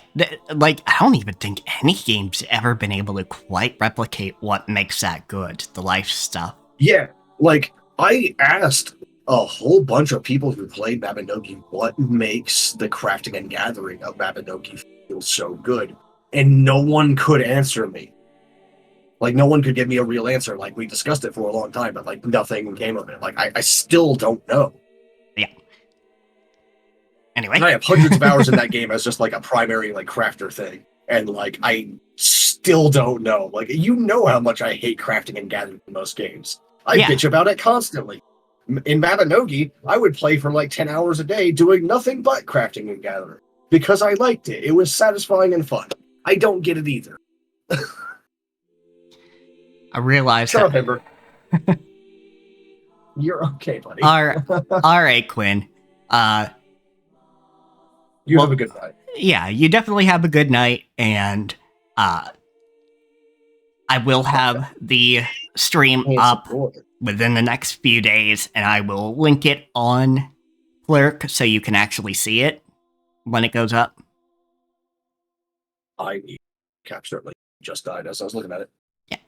S1: like I don't even think any game's ever been able to quite replicate what makes that good, the life stuff.
S2: Yeah, like I asked a whole bunch of people who played Mabinogi what makes the crafting and gathering of Mabinogi feel so good, and no one could answer me. Like, no one could give me a real answer. Like, we discussed it for a long time, but, like, nothing came of it. Like, I still don't know.
S1: Yeah. Anyway.
S2: And I have hundreds of hours in that game as just, like, a primary, like, crafter thing. And, like, I still don't know. Like, you know how much I hate crafting and gathering in most games. I bitch about it constantly. In Mabinogi, I would play for, like, 10 hours a day doing nothing but crafting and gathering. Because I liked it. It was satisfying and fun. I don't get it either.
S1: I realized
S2: Shut up, Ember. You're okay, buddy.
S1: All right, Quinn.
S2: You have a good night.
S1: Yeah, you definitely have a good night, and I will have the stream up within the next few days, and I will link it on Plurk so you can actually see it when it goes up.
S2: Cap certainly just died as I was looking at it.
S1: Yeah.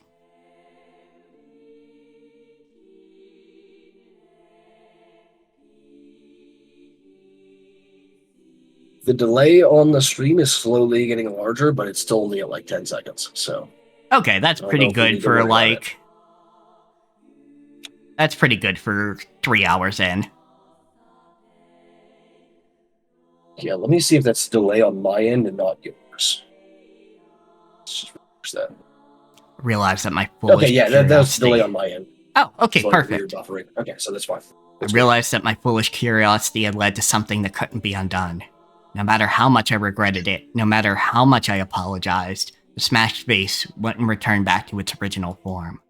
S2: The delay on the stream is slowly getting larger, but it's still only at like 10 seconds. So
S1: okay, that's pretty good for like. That's pretty good for 3 hours in.
S2: Yeah, let me see if that's delay on my end and not yours. Let's just reverse that.
S1: Realize that my foolish
S2: okay, yeah,
S1: curiosity...
S2: that's delay on my end.
S1: Oh, okay, perfect.
S2: Buffering. Okay, so that's fine.
S1: I realized that my foolish curiosity had led to something that couldn't be undone. No matter how much I regretted it, no matter how much I apologized, the smashed vase wouldn't return back to its original form.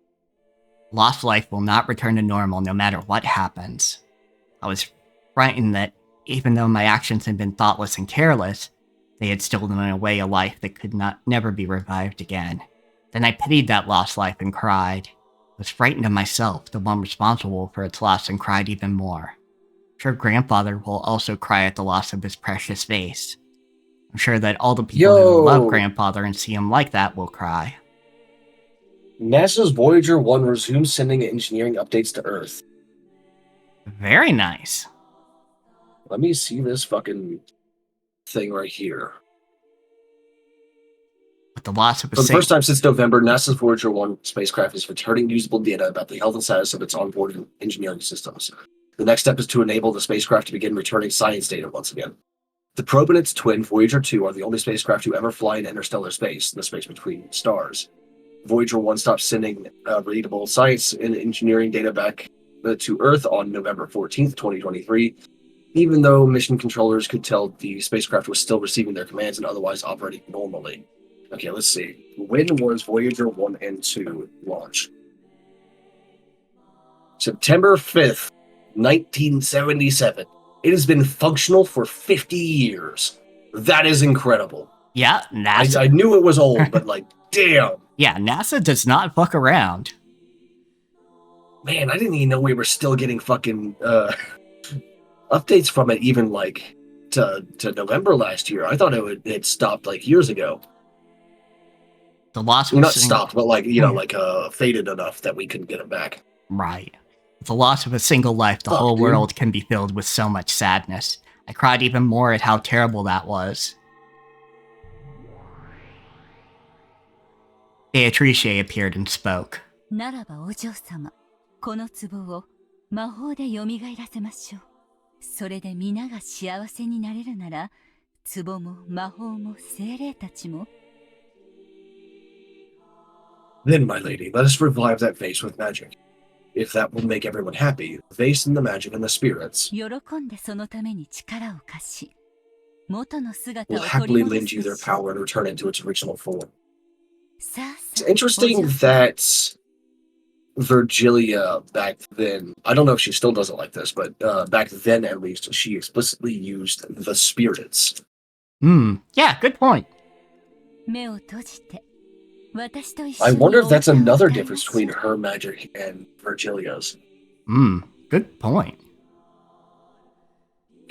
S1: Lost life will not return to normal no matter what happens. I was frightened that, even though my actions had been thoughtless and careless, they had stolen away a life that could never be revived again. Then I pitied that lost life and cried. I was frightened of myself, the one responsible for its loss, and cried even more. I'm sure Grandfather will also cry at the loss of his precious vase. I'm sure that all the people who love Grandfather and see him like that will cry.
S2: NASA's Voyager 1 resumes sending engineering updates to Earth.
S1: Very nice.
S2: Let me see this fucking thing right here.
S1: With the loss of a
S2: For the first time since November, NASA's Voyager 1 spacecraft is returning usable data about the health and status of its onboard engineering systems. The next step is to enable the spacecraft to begin returning science data once again. The probe and its twin, Voyager 2, are the only spacecraft to ever fly in interstellar space, the space between stars. Voyager 1 stopped sending readable science and engineering data back to Earth on November 14th, 2023, even though mission controllers could tell the spacecraft was still receiving their commands and otherwise operating normally. Okay, let's see. When was Voyager 1 and 2 launched? September 5th, 1977. It has been functional for 50 years. That is incredible.
S1: Yeah, NASA.
S2: I knew it was old, but like, damn.
S1: Yeah, NASA does not fuck around.
S2: Man, I didn't even know we were still getting fucking updates from it even like to November last year. I thought it stopped like years ago.
S1: The loss was
S2: not stopped, but like, you know, like faded enough that we couldn't get it back.
S1: Right. With the loss of a single life, the whole world can be filled with so much sadness. I cried even more at how terrible that was. Beatrice appeared and spoke.
S6: ならばお嬢様、この壺を魔法で蘇らせましょう。それで皆が幸せになれるなら、壺も魔法も精霊たちも。
S2: Then, my lady, let us revive that vase with magic. If that will make everyone happy, the vase and the magic and the spirits
S6: 喜んでそのために力を貸し、元の姿を
S2: will
S6: 取り
S2: happily
S6: 戻
S2: lend
S6: す
S2: you their power and return it to its original form.
S6: さあ
S2: It's
S6: さあ、
S2: interesting
S6: お嬢様
S2: that Virgilia back then, I don't know if she still does it like this, but back then at least, she explicitly used the spirits.
S1: Yeah, good point.
S6: 目を閉じて、私と一
S2: I
S6: 緒に
S2: wonder if that's
S6: お歌を
S2: another
S6: 歌いま
S2: difference
S6: しょ
S2: between
S6: う
S2: her magic and Virgilia's.
S1: Good point.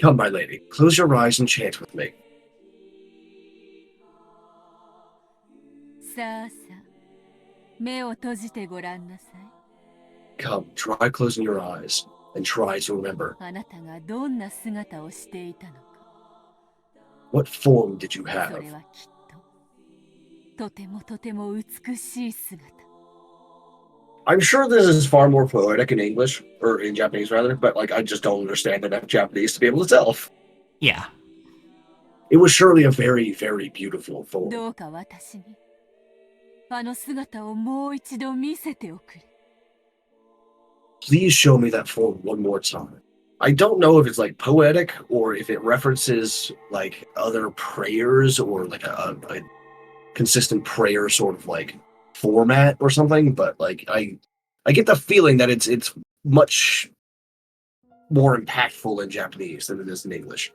S2: Come, my lady, close your eyes and chant with me.
S6: さあさあ、目を閉じてごらんなさい。
S2: Come, try closing your eyes and try to remember.
S6: あなたがどんな姿をしていたのか、
S2: What form did you
S6: そ
S2: have?
S6: れはきっと、とてもとても美しい姿。
S2: I'm sure this is far more poetic in English, or in Japanese rather, but like I just don't understand enough Japanese to be able to tell.
S1: Yeah.
S2: It was surely a very, very beautiful form.
S6: どうか私にあの姿をもう一度見せておくれ。
S2: Please show me that form one more time. I don't know if it's like poetic or if it references like other prayers or like a consistent prayer sort of like format or something, but like I get the feeling that it's much more impactful in Japanese than it is in English.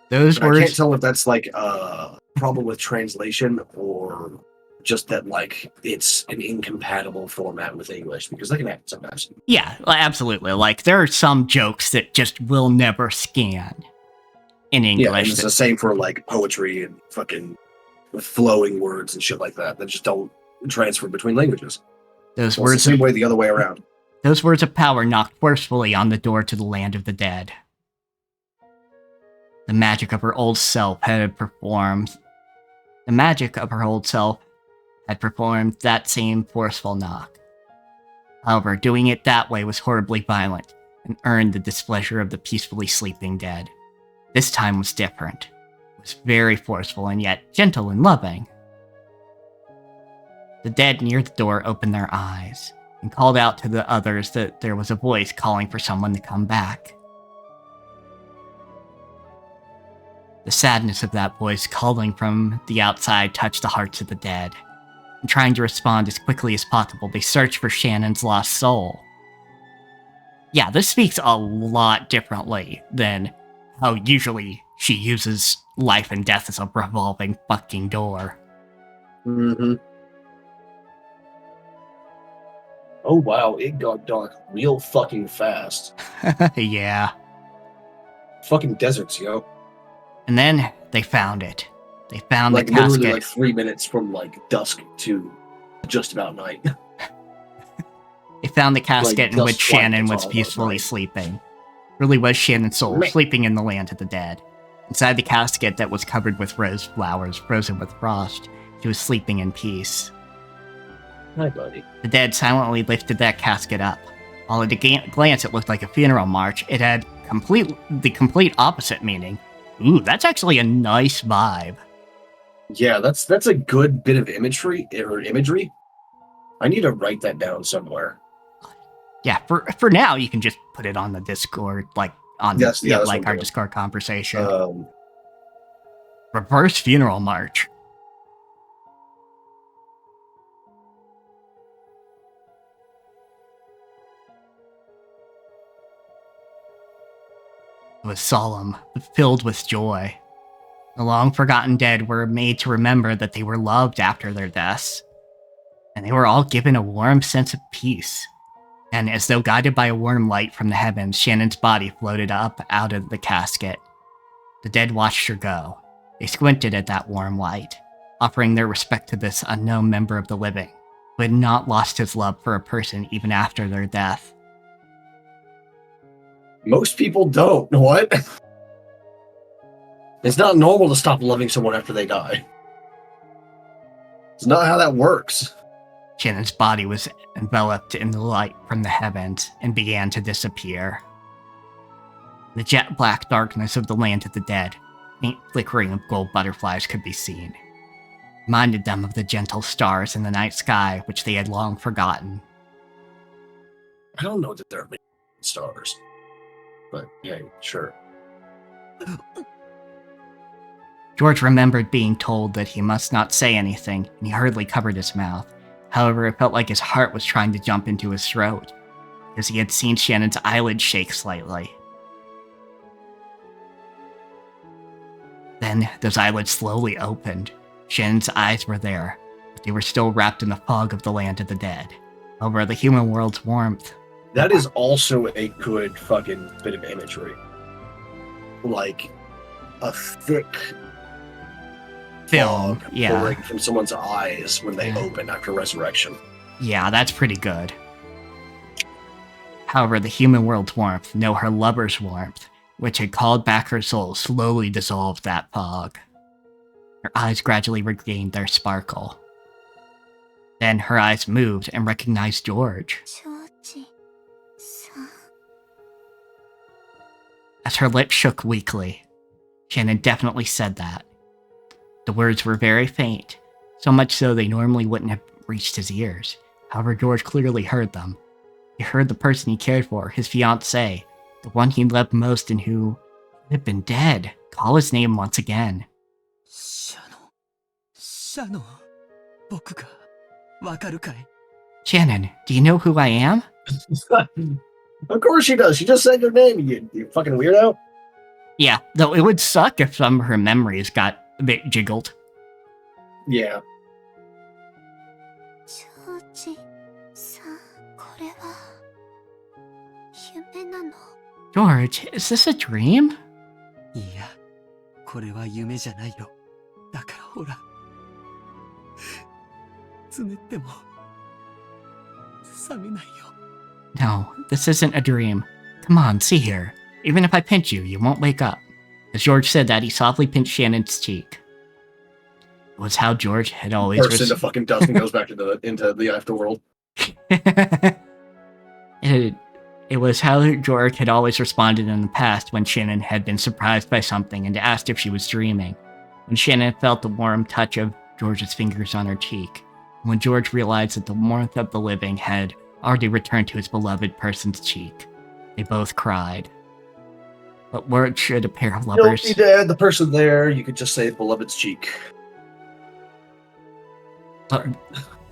S1: Those
S2: But I can't
S1: words.
S2: tell if that's like a problem with translation or just that like it's an incompatible format with English, because that can happen sometimes.
S1: Yeah, absolutely. Like, there are some jokes that just will never scan in
S2: Yeah, and
S1: English.
S2: it's the same for like poetry and fucking flowing words and shit like that just don't transfer between languages.
S1: Those
S2: Well,
S1: words
S2: it's the same way the other way around.
S1: Those words of power knocked forcefully on the door to the land of the dead. The magic of her old self had performed. The magic of her old self had performed that same forceful knock. However, doing it that way was horribly violent and earned the displeasure of the peacefully sleeping dead. This time was different. It was very forceful and yet gentle and loving. The dead near the door opened their eyes and called out to the others that there was a voice calling for someone to come back. The sadness of that voice calling from the outside touched the hearts of the dead. And trying to respond as quickly as possible, they searched for Shannon's lost soul. Yeah, this speaks a lot differently than how usually she uses life and death as a revolving fucking door.
S2: Mm-hmm. Oh wow, it got dark real fucking fast.
S1: Yeah.
S2: Fucking deserts, yo.
S1: And then they found it. They found
S2: like
S1: the casket.
S2: literally like 3 minutes from like dusk to just about night.
S1: They found the casket in
S2: just
S1: which
S2: like
S1: Shannon
S2: it's
S1: was
S2: all
S1: peacefully
S2: right.
S1: sleeping. Really was Shannon's soul
S2: Meh.
S1: sleeping in the land of the dead. Inside the casket that was covered with rose flowers frozen with frost, she was sleeping in peace.
S2: Hi, buddy.
S1: The dead silently lifted that casket up. While at a glance it looked like a funeral march, it had the complete opposite meaning. Ooh, that's actually a nice vibe.
S2: Yeah, that's a good bit of imagery. I need to write that down somewhere.
S1: Yeah, for now you can just put it on the Discord, like on
S2: Yes, yeah, that's
S1: like
S2: what I'm
S1: our
S2: doing.
S1: Discord conversation. Reverse funeral march. It was solemn, filled with joy. The long-forgotten dead were made to remember that they were loved after their deaths, and they were all given a warm sense of peace. And as though guided by a warm light from the heavens, Shannon's body floated up out of the casket. The dead watched her go. They squinted at that warm light, offering their respect to this unknown member of the living, who had not lost his love for a person even after their death.
S2: Most people don't. What? It's not normal to stop loving someone after they die. It's not how that works.
S1: Shannon's body was enveloped in the light from the heavens and began to disappear. The jet black darkness of the land of the dead, faint flickering of gold butterflies could be seen. Reminded them of the gentle stars in the night sky which they had long forgotten.
S2: I don't know that there are many stars. But yeah, sure.
S1: George remembered being told that he must not say anything, and he hurriedly covered his mouth. However, it felt like his heart was trying to jump into his throat, because he had seen Shannon's eyelids shake slightly. Then, those eyelids slowly opened. Shannon's eyes were there, but they were still wrapped in the fog of the land of the dead. Over the human world's warmth.
S2: That is also a good fucking bit of imagery. Like, a thick
S1: Film,
S2: fog
S1: yeah.
S2: pouring from someone's eyes when they open after resurrection.
S1: Yeah, that's pretty good. However, the human world's warmth, no, her lover's warmth, which had called back her soul, slowly dissolved that fog. Her eyes gradually regained their sparkle. Then her eyes moved and recognized George.
S8: ジョージさん。
S1: As her lips shook weakly, Shannon definitely said that. The words were very faint, so much so they normally wouldn't have reached his ears. However, George clearly heard them. He heard the person he cared for, his fiancée, the one he loved most and who had been dead, call his name once again.
S5: シャノン、僕がわかるかい？
S1: Shannon, do you know who I am?
S2: Of course she does. She just said your name, you fucking weirdo.
S1: Yeah, though it would suck if some of her memories got a bit jiggled.
S2: Yeah.
S8: ジョージさん、これは夢なの？
S1: George, is this a dream?
S5: いや、これは夢じゃないよ。だからほら、つねっても覚めないよ。
S1: No, this isn't a dream. Come on, see here. Even if I pinch you, you won't wake up. As George said that, he softly pinched Shannon's cheek. It was how George had always...
S2: Bursts into fucking dust and goes back into the afterworld.
S1: It was how George had always responded in the past when Shannon had been surprised by something and asked if she was dreaming. When Shannon felt the warm touch of George's fingers on her cheek. When George realized that the warmth of the living had already returned to his beloved person's cheek. They both cried. What word should a pair of lovers...
S2: Don't be dead, the person there, you could just say beloved's cheek.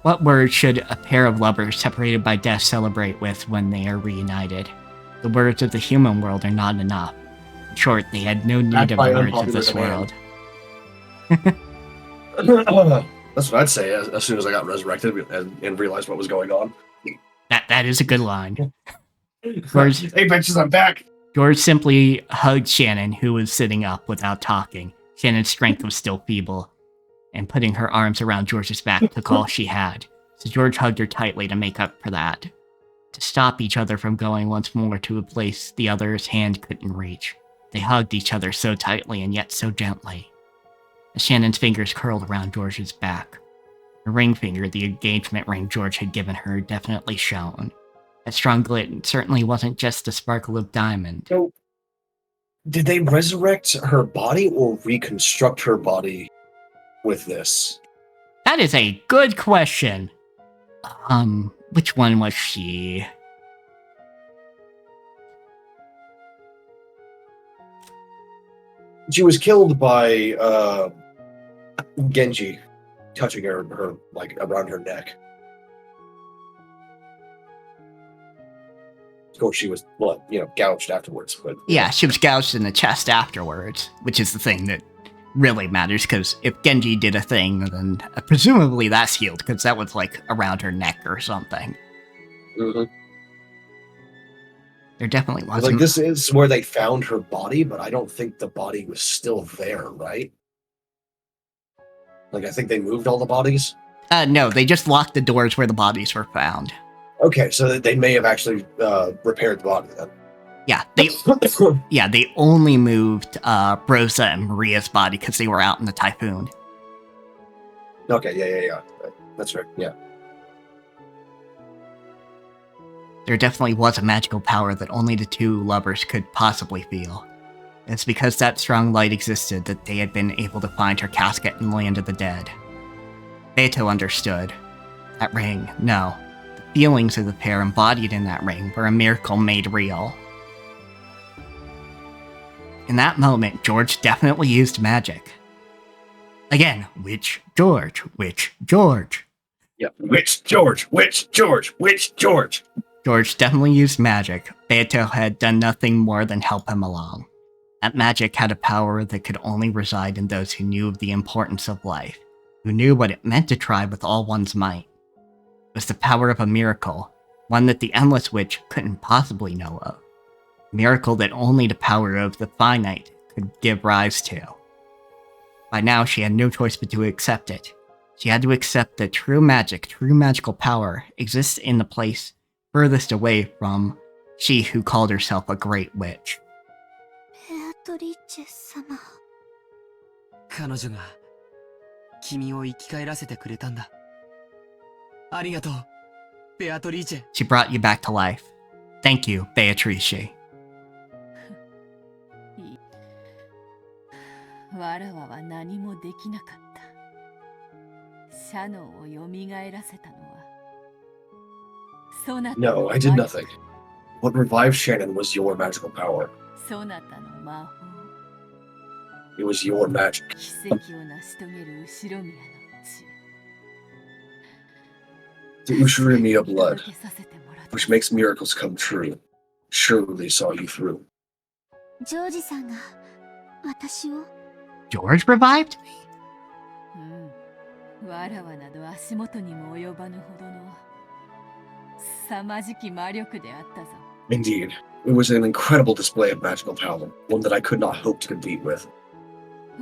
S1: What word should a pair of lovers separated by death celebrate with when they are reunited? The words of the human world are not enough. In short, they had no need of the words of this world.
S2: That's what I'd say as soon as I got resurrected and realized what was going on.
S1: That is a good line.
S2: George, hey bitches, I'm back!
S1: George simply hugged Shannon, who was sitting up without talking. Shannon's strength was still feeble, and putting her arms around George's back took all she had, so George hugged her tightly to make up for that. To stop each other from going once more to a place the other's hand couldn't reach. They hugged each other so tightly and yet so gently. As Shannon's fingers curled around George's back. Her ring finger, the engagement ring George had given her, definitely shone. That strong glint certainly wasn't just a sparkle of diamond.
S2: So, did they resurrect her body or reconstruct her body with this?
S1: That is a good question. Which one was she?
S2: She was killed by Genji touching her like around her neck. Of course, she was gouged afterwards. But
S1: yeah, she was gouged in the chest afterwards, which is the thing that really matters. Because if Genji did a thing, then presumably that's healed, because that was like around her neck or something.
S2: Mm-hmm.
S1: There definitely wasn't.
S2: Like this is where they found her body, but I don't think the body was still there, right? Like I think they moved all the bodies.
S1: No, they just locked the doors where the bodies were found.
S2: Okay, so they may have actually repaired the body then.
S1: Yeah, they only moved Rosa and Maria's body because they were out in the typhoon.
S2: Okay, yeah. That's right, yeah.
S1: There definitely was a magical power that only the two lovers could possibly feel. It's because that strong light existed that they had been able to find her casket in the land of the dead. Beto understood. That ring, no. The feelings of the pair embodied in that ring were a miracle made real. In that moment, George definitely used magic. Again, which George?
S2: Yeah, which George?
S1: George definitely used magic. Beto had done nothing more than help him along. That magic had a power that could only reside in those who knew of the importance of life, who knew what it meant to try with all one's might. It was the power of a miracle, one that the Endless Witch couldn't possibly know of. A miracle that only the power of the finite could give rise to. By now, she had no choice but to accept it. She had to accept that true magical power, exists in the place furthest away from she who called herself a great witch.
S8: ベアトリーチェ様。
S5: 彼女が君を生き返らせてくれたんだ。ありがとう、ベアトリーチェ。
S1: She brought you back to life. Thank you, Beatrice.
S6: わらわは何もできなかった。シャノンを蘇らせたのは、そなたの
S2: No, I did nothing. What revived Shannon was your magical power.
S6: そなたの魔法。
S2: It was your magic.
S6: 奇跡を成し遂げる後ろ宮の血。
S2: The Ushirumiya blood,
S6: 届けさせてもらった。
S2: which makes miracles come true, surely saw you through.
S8: ジョージさんが私を
S1: George revived?
S6: うん。わらわなど足元にも及ばぬほどの凄まじき魔力であったぞ。
S2: Indeed, it was an incredible display of magical power, one that I could not hope to compete with.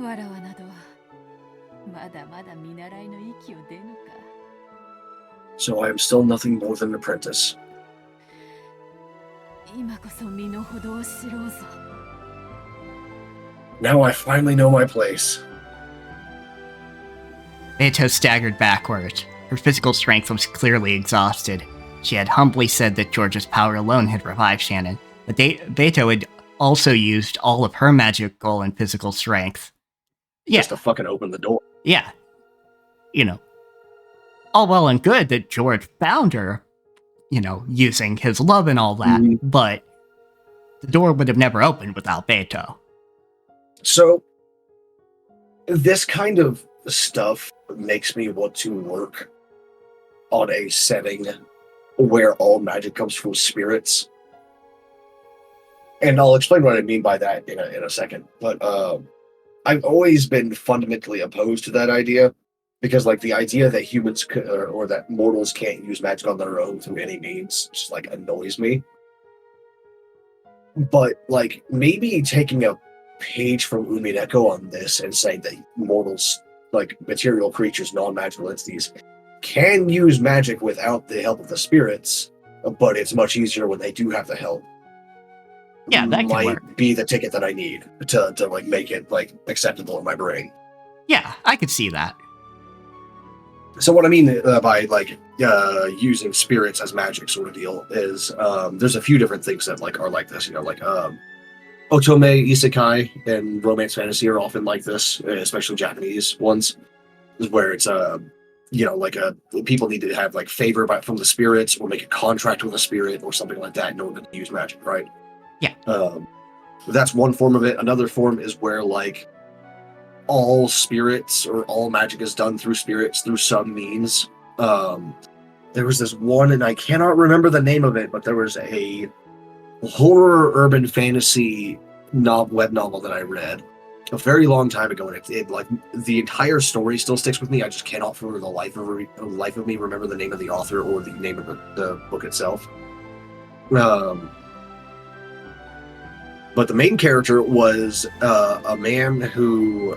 S6: わらわなどはまだまだ見習いの域を出ぬか。
S2: So I am still nothing more than an apprentice.
S6: 今こそ身の程を知ろうぞ。
S2: Now I finally know my place.
S1: Beato staggered backward. Her physical strength was clearly exhausted. She had humbly said that George's power alone had revived Shannon, but Beato had also used all of her magical and physical strength. Yeah.
S2: Just to fucking open the door.
S1: Yeah. You know, all well and good that George found her, you know, using his love and all that, but the door would have never opened without Beato.
S2: So, this kind of stuff makes me want to work on a setting where all magic comes from spirits. And I'll explain what I mean by that in a second. But I've always been fundamentally opposed to that idea, because like the idea that humans or that mortals can't use magic on their own through any means just like annoys me. But like maybe taking a page from Umineko on this and saying that mortals, like material creatures, non-magical entities, can use magic without the help of the spirits, but it's much easier when they do have the help.
S1: Yeah, that can
S2: might
S1: work.
S2: be the ticket that I need to like make it like acceptable in my brain.
S1: Yeah, I could see that.
S2: So what I mean by like using spirits as magic sort of deal is there's a few different things that like are like this, you know, like otome, isekai, and romance fantasy are often like this, especially Japanese ones, where it's you know, like people need to have like favor from the spirits or make a contract with a spirit or something like that in order to use magic, right?
S1: Yeah.
S2: That's one form of it. Another form is where like all spirits or all magic is done through spirits through some means. There was this one, and I cannot remember the name of it, but there was a horror urban fantasy web novel that I read a very long time ago, and it like the entire story still sticks with me. I just cannot for the life of me remember the name of the author or the name of the book itself. But the main character was a man who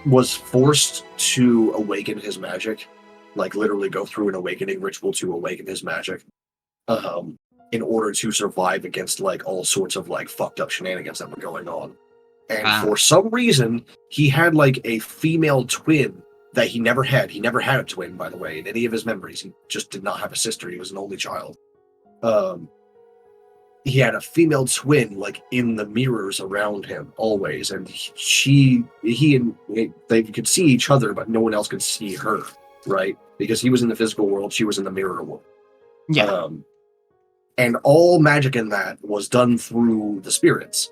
S2: was forced to awaken his magic, like literally go through an awakening ritual to awaken his magic, in order to survive against like all sorts of like fucked up shenanigans that were going on. And for some reason, he had like a female twin that he never had. He never had a twin, by the way, in any of his memories. He just did not have a sister. He was an only child. He had a female twin like in the mirrors around him always, and they could see each other, but no one else could see her, right? Because he was in the physical world, she was in the mirror world.
S1: Yeah.
S2: And all magic in that was done through the spirits.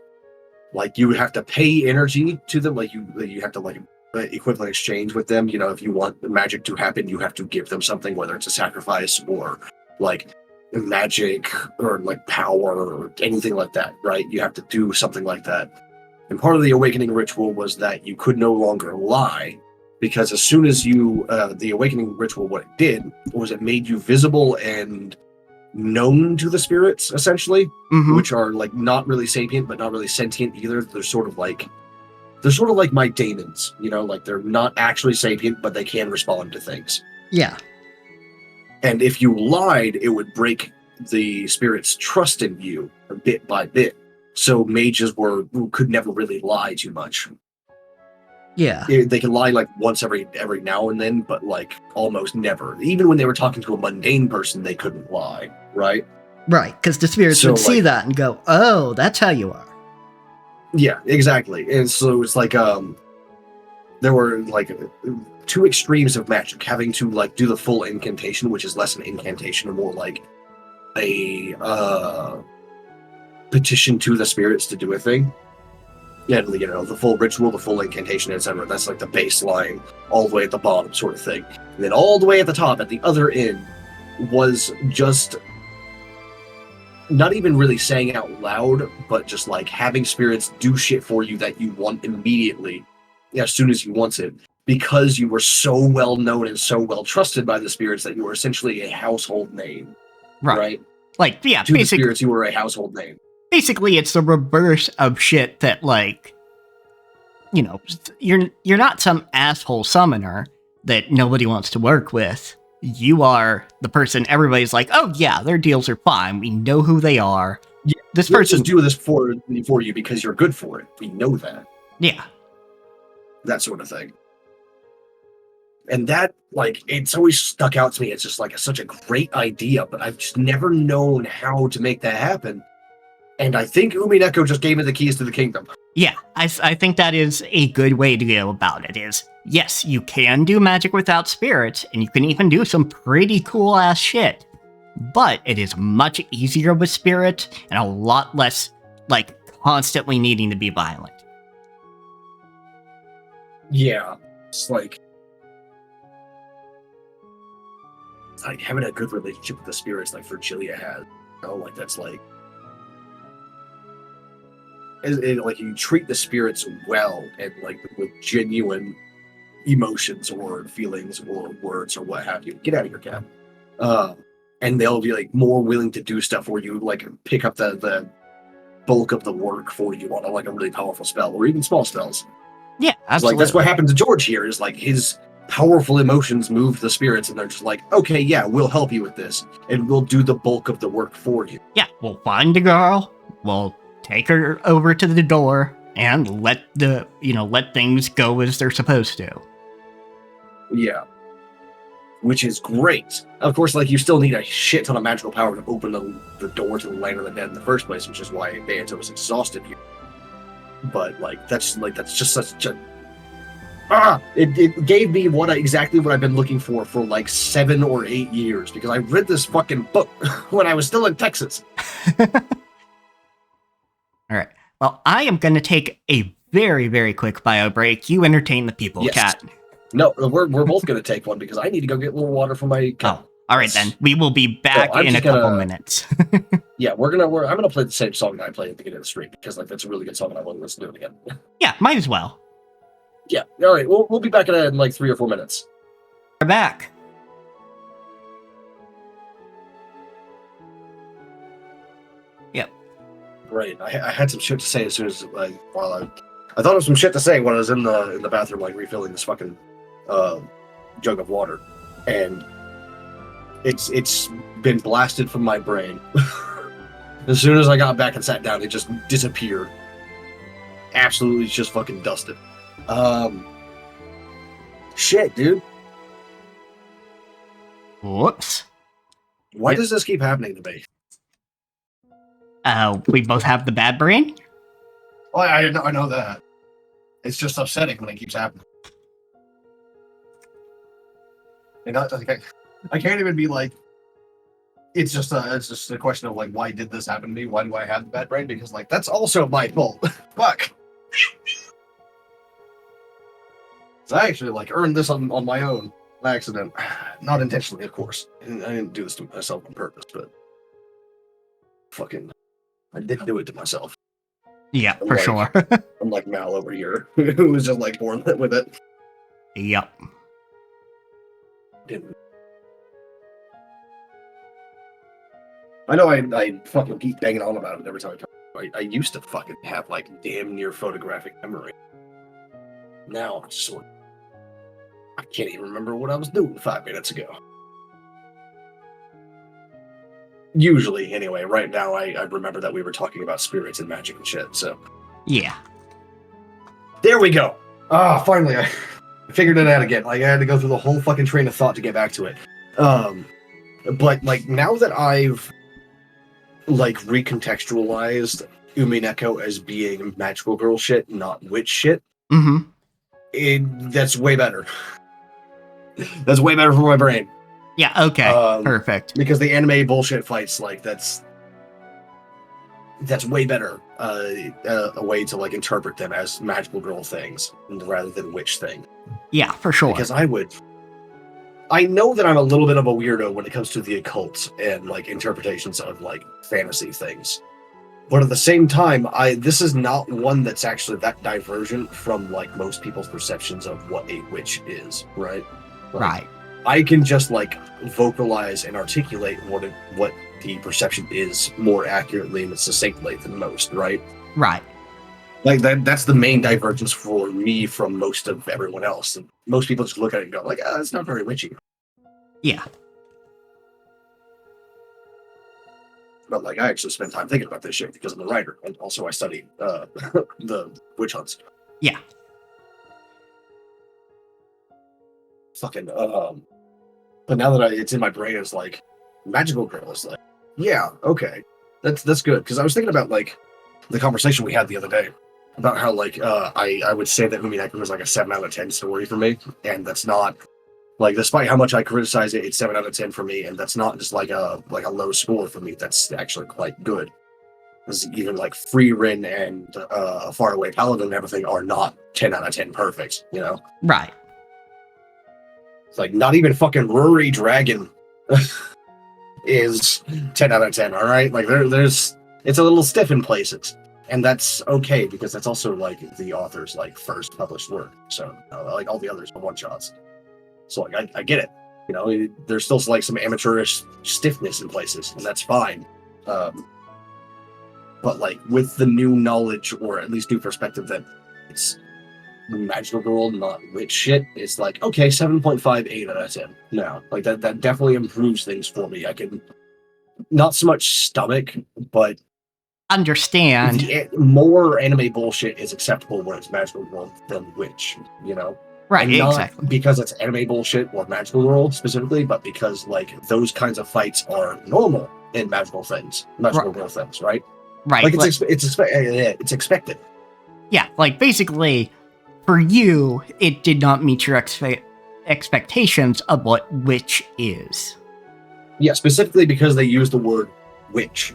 S2: Like you would have to pay energy to them, like you have to like equivalent exchange with them. You know, if you want the magic to happen, you have to give them something, whether it's a sacrifice or like magic or like power or anything like that, right? You have to do something like that. And part of the awakening ritual was that you could no longer lie, because as soon as you the awakening ritual, what it did was it made you visible and known to the spirits, essentially, which are like not really sapient but not really sentient either. They're sort of like my daemons, you know, like they're not actually sapient but they can respond to things.
S1: Yeah.
S2: And if you lied, it would break the spirit's trust in you bit by bit. So mages could never really lie too much.
S1: Yeah.
S2: They can lie like once every now and then, but like almost never. Even when they were talking to a mundane person, they couldn't lie, right?
S1: Right, because the spirits
S2: So,
S1: would see
S2: like-
S1: that and go, oh, that's how you are.
S2: Yeah, exactly. And so it's like there were like two extremes of magic, having to like do the full incantation, which is less an incantation and more like a petition to the spirits to do a thing. And you know, the full ritual, the full incantation, etc. That's like the baseline, all the way at the bottom, sort of thing. And then all the way at the top, at the other end, was just not even really saying out loud, but just like having spirits do shit for you that you want immediately, as soon as you want it, because you were so well known and so well trusted by the spirits that you were essentially a household name. Right?
S1: Like, yeah,
S2: To the
S1: basically,
S2: spirits, you were a household name.
S1: basically it's the reverse of shit that, like, you know, you're not some asshole summoner that nobody wants to work with. You are the person everybody's like, oh yeah, their deals are fine. We know who they are.
S2: Yeah,
S1: This
S2: we'll
S1: person
S2: just do this for you because you're good for it. We know that.
S1: Yeah.
S2: That sort of thing. And that, like, it's always stuck out to me. It's just like such a great idea, but I've just never known how to make that happen. And I think Umineko just gave me the keys to the kingdom.
S1: Yeah, I think that is a good way to go about it, is, yes, you can do magic without spirits, and you can even do some pretty cool-ass shit, but it is much easier with spirits, and a lot less, like, constantly needing to be violent.
S2: Yeah. It's like having a good relationship with the spirits like Virgilia has. You know, like that's like like you treat the spirits well and like with genuine emotions or feelings or words or what have you. Get out of here, cat. And they'll be like more willing to do stuff for you, like pick up the bulk of the work for you on like a really powerful spell or even small spells.
S1: Yeah, absolutely.
S2: Like that's what happened to George here. Is like his powerful emotions moved the spirits, and they're just like, okay, yeah, we'll help you with this, and we'll do the bulk of the work for you.
S1: Yeah, we'll find the girl, we'll take her over to the door, and let things go as they're supposed to.
S2: Yeah. Which is great. Of course, like you still need a shit ton of magical power to open the door to the land of the dead in the first place, which is why Beato was exhausted here. But like that's just such a it gave me exactly what I've been looking for like 7 or 8 years, because I read this fucking book when I was still in Texas.
S1: All right. Well, I am going to take a very, very quick bio break. You entertain the people,
S2: Yes.
S1: Cat.
S2: No, we're both going to take one because I need to go get a little water for my cat.
S1: Oh, all right then. We will be back
S2: I'm
S1: in a
S2: just
S1: couple
S2: gonna-
S1: minutes.
S2: Yeah, I'm gonna play the same song that I played at the beginning of the stream because like that's a really good song and I want to listen to it again.
S1: Yeah, might as well.
S2: Yeah. All right. We'll be back in like 3 or 4 minutes.
S1: We're back. Yep.
S2: Right. I had some shit to say as soon as I thought of some shit to say when I was in the bathroom like refilling this fucking jug of water, and it's been blasted from my brain. As soon as I got back and sat down, it just disappeared. Absolutely just fucking dusted. Shit, dude.
S1: Whoops.
S2: Why
S1: Yeah.
S2: does this keep happening to me?
S1: We both have the bad brain?
S2: Oh, I know that. It's just upsetting when it keeps happening. And I can't even be like, it's just a question of like, why did this happen to me? Why do I have the bad brain? Because like that's also my fault. Fuck. So I actually like earned this on my own by accident, not intentionally, of course. And I didn't do this to myself on purpose, but fucking, I did do it to myself.
S1: Yeah, for
S2: Like-
S1: sure.
S2: I'm like Mal over here, who was just like born with it.
S1: Yep.
S2: Didn't. I know I fucking keep banging on about it every time I used to fucking have like damn near photographic memory. Now I'm just sort of, I can't even remember what I was doing 5 minutes ago. Usually, anyway. Right now, I remember that we were talking about spirits and magic and shit. So
S1: Yeah.
S2: there we go. Finally, I figured it out again. Like, I had to go through the whole fucking train of thought to get back to it. But, like, now that I've, like, recontextualized Umineko as being magical girl shit, not witch shit, that's way better. That's way better for my brain.
S1: Yeah, okay. Perfect.
S2: Because the anime bullshit fights, like, that's way better a way to, like, interpret them as magical girl things rather than witch thing.
S1: Yeah, for sure.
S2: Because I know that I'm a little bit of a weirdo when it comes to the occult and, like, interpretations of, like, fantasy things. But at the same time, this is not one that's actually that divergent from, like, most people's perceptions of what a witch is, right? Like,
S1: right.
S2: I can just, like, vocalize and articulate what the perception is more accurately and succinctly than most, right?
S1: Right.
S2: Like, that's the main divergence for me from most of everyone else. And most people just look at it and go, like, it's not very witchy.
S1: Yeah.
S2: But, like, I actually spent time thinking about this shit because I'm a writer, and also I study the witch hunts.
S1: Yeah.
S2: Fucking, but now that it's in my brain, it's like, magical girl is like, yeah, okay. That's good. Because I was thinking about, like, the conversation we had the other day about how, like, I would say that Umineko was, like, a 7 out of 10 story for me, and that's not, like, despite how much I criticize it, it's 7 out of 10 for me, and that's not just, like a low score for me. That's actually quite good. Because even, like, Free Rin and Faraway Paladin and everything are not 10 out of 10 perfect, you know?
S1: Right.
S2: It's like, not even fucking Ruri Dragon is 10 out of 10, all right? Like, it's a little stiff in places. And that's okay, because that's also, like, the author's, like, first published work. So, like, all the others are one-shots. So, like, I get it. You know, there's still, like, some amateurish stiffness in places, and that's fine. But, like, with the new knowledge, or at least new perspective that it's magical girl, not witch shit, it's like, okay, 7.5, 8 out of 10. No, like, that definitely improves things for me. I can not so much stomach, but
S1: understand
S2: more anime bullshit is acceptable when it's magical girl than witch, you know?
S1: Right,
S2: and not
S1: exactly.
S2: because it's anime bullshit or magical girl specifically, but because, like, those kinds of fights are normal in magical girl things, right?
S1: Right.
S2: Like, it's expected.
S1: Yeah, like, basically, for you, it did not meet your expectations of what witch is.
S2: Yeah, specifically because they use the word witch.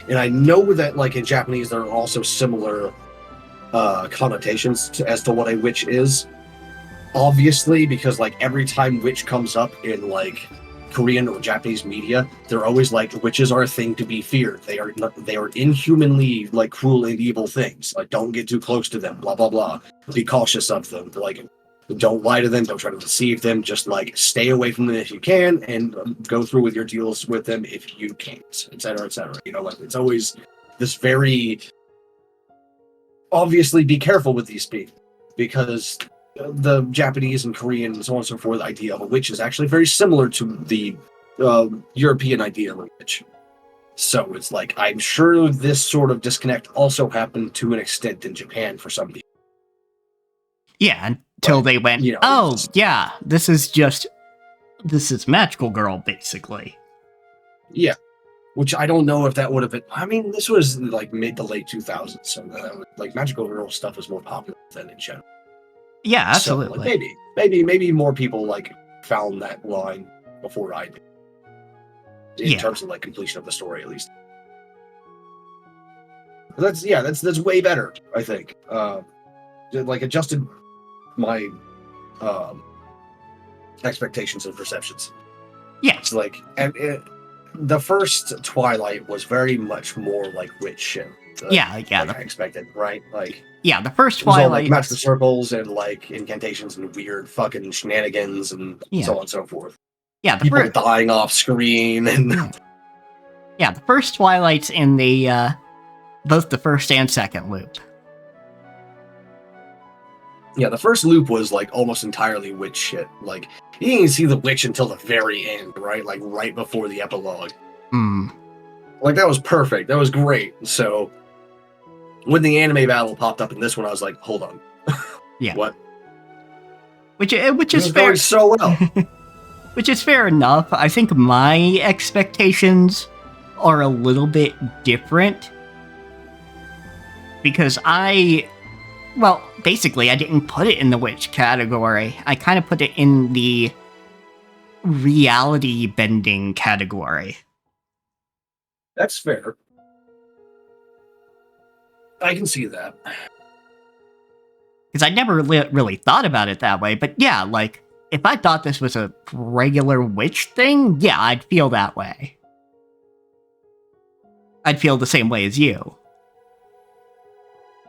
S2: And I know that, like, in Japanese, there are also similar connotations as to what a witch is. Obviously, because, like, every time witch comes up in, like, Korean or Japanese media, they're always like, witches are a thing to be feared. They are inhumanly, like, cruel and evil things. Like, don't get too close to them, blah, blah, blah. Be cautious of them. Like, don't lie to them, don't try to deceive them, just, like, stay away from them if you can, and go through with your deals with them if you can't, etc., etc. You know, like, it's always this very obviously be careful with these people, because the Japanese and Korean and so on and so forth idea of a witch is actually very similar to the European idea of a witch. So it's like, I'm sure this sort of disconnect also happened to an extent in Japan for some people.
S1: Yeah, until they went, you know, oh, yeah, this is magical girl, basically.
S2: Yeah. Which I don't know if that would have been. I mean, this was like mid to late 2000s, so like magical girl stuff was more popular than in general.
S1: Yeah, absolutely.
S2: So, like, maybe more people, like, found that line before I did. In terms of, like, completion of the story, at least. That's way better, I think. Like, adjusted my expectations and perceptions.
S1: Yeah.
S2: It's like, the first Twilight was very much more like witch shit. Like I expected, right? Like,
S1: yeah, the first Twilight,
S2: like, magical circles and, like, incantations and weird fucking shenanigans and so on and so forth.
S1: Yeah,
S2: people dying off screen and
S1: yeah, the first Twilight's in the both the first and second loop.
S2: Yeah, the first loop was, like, almost entirely witch shit. Like, you didn't even see the witch until the very end, right? Like, right before the epilogue. Like, that was perfect. That was great. So, when the anime battle popped up in this one, I was like, hold on.
S1: Yeah.
S2: What?
S1: Which
S2: This
S1: is
S2: is
S1: fair.
S2: going so well.
S1: Which is fair enough. I think my expectations are a little bit different. Because basically I didn't put it in the witch category. I kind of put it in the reality bending category.
S2: That's fair. I can see that.
S1: Because I never really thought about it that way. But yeah, like, if I thought this was a regular witch thing, yeah, I'd feel that way. I'd feel the same way as you.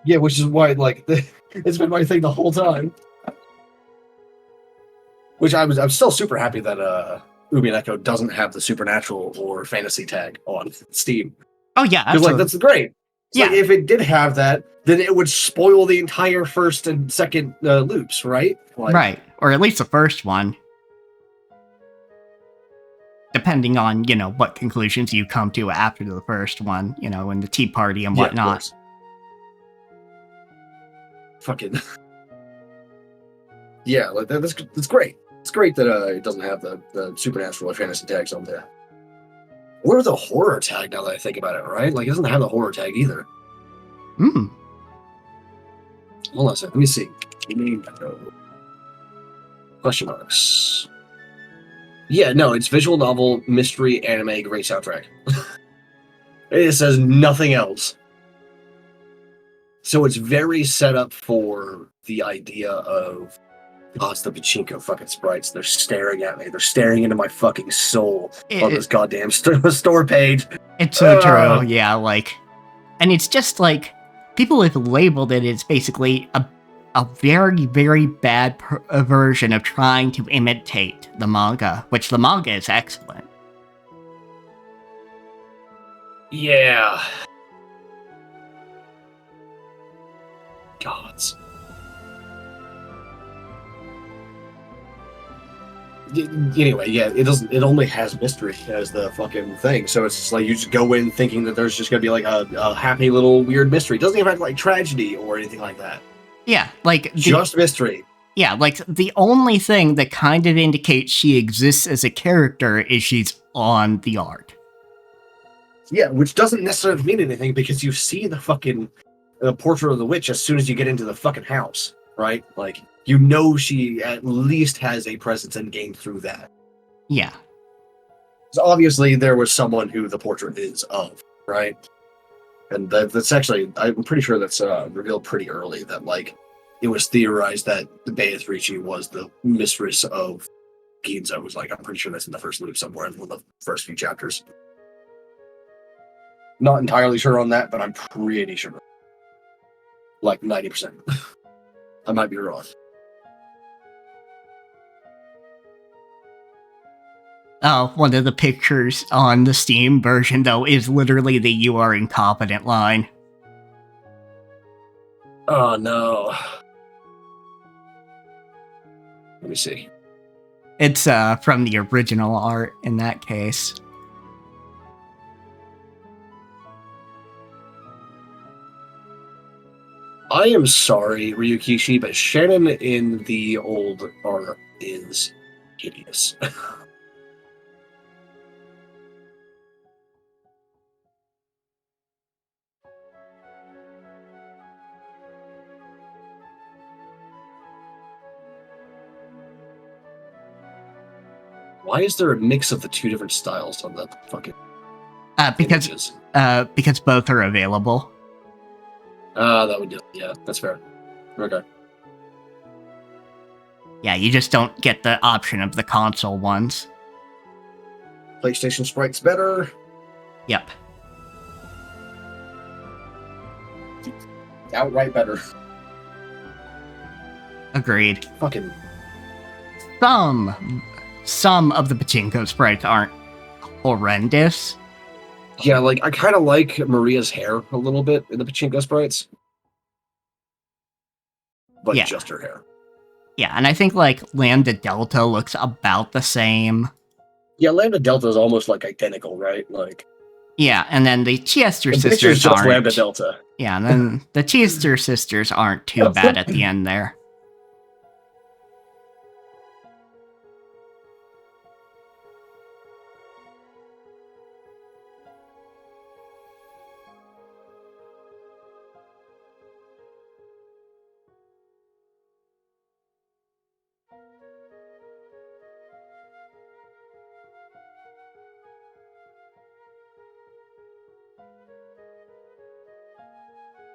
S2: Yeah, which is why, like, it's been my thing the whole time. Which I'm still super happy that Umineko doesn't have the supernatural or fantasy tag on Steam.
S1: Oh yeah,
S2: Because like that's great. It's
S1: Yeah.
S2: like if it did have that, then it would spoil the entire first and second loops, right? Like,
S1: right. Or at least the first one. Depending on, what conclusions you come to after the first one, in the Tea Party and
S2: yeah, of
S1: whatnot.
S2: course. Fucking yeah, like that's great. It's great that it doesn't have the supernatural or fantasy tags on there. Or the horror tag, now that I think about it, right? Like, it doesn't have the horror tag either.
S1: Hmm.
S2: Hold on a second. Let me see. Question marks. Yeah, no, it's visual novel, mystery, anime, great soundtrack. It says nothing else. So it's very set up for the idea of, oh, it's the pachinko fucking sprites. They're staring at me. They're staring into my fucking soul on this goddamn store page.
S1: It's so true, yeah, like... And it's just like... People have labeled it as basically a very, very bad version of trying to imitate the manga, which the manga is excellent.
S2: Yeah. Gods. Anyway, yeah, it doesn't. It only has mystery as the fucking thing, so it's just like you just go in thinking that there's just gonna be like a happy little weird mystery. It doesn't even have like tragedy or anything like that.
S1: Yeah, like...
S2: Just mystery.
S1: Yeah, like, the only thing that kind of indicates she exists as a character is she's on the art.
S2: Yeah, which doesn't necessarily mean anything because you see the fucking portrait of the witch as soon as you get into the fucking house, right? Like, you know she at least has a presence in game through that.
S1: Yeah.
S2: So obviously there was someone who the portrait is of, right? And that's actually, I'm pretty sure that's revealed pretty early that, like, it was theorized that the Beatrice was the mistress of Ginza. It was like, I'm pretty sure that's in the first loop somewhere in one of the first few chapters. Not entirely sure on that, but I'm pretty sure. Like 90%. I might be wrong.
S1: Oh, one of the pictures on the Steam version, though, is literally the "you are incompetent" line.
S2: Oh, no. Let me see.
S1: It's from the original art in that case.
S2: I am sorry, Ryukishi, but Shannon in the old art is hideous. Why is there a mix of the two different styles on the fucking images?
S1: Because both are available.
S2: That would do. Yeah, that's fair. Okay.
S1: Yeah, you just don't get the option of the console ones.
S2: PlayStation sprite's better.
S1: Yep.
S2: Outright better.
S1: Agreed.
S2: Fucking.
S1: Some of the pachinko sprites aren't horrendous.
S2: Yeah, like, I kind of like Maria's hair a little bit in the pachinko sprites. But
S1: Yeah.
S2: just her hair.
S1: Yeah, and I think, like, Lambda Delta looks about the same.
S2: Yeah, Lambda Delta is almost, like, identical, right? Like,
S1: Yeah, and then the Chester
S2: the picture's
S1: sisters
S2: just
S1: aren't.
S2: Lambda Delta.
S1: Yeah, and then the Chester sisters aren't too bad at the end there.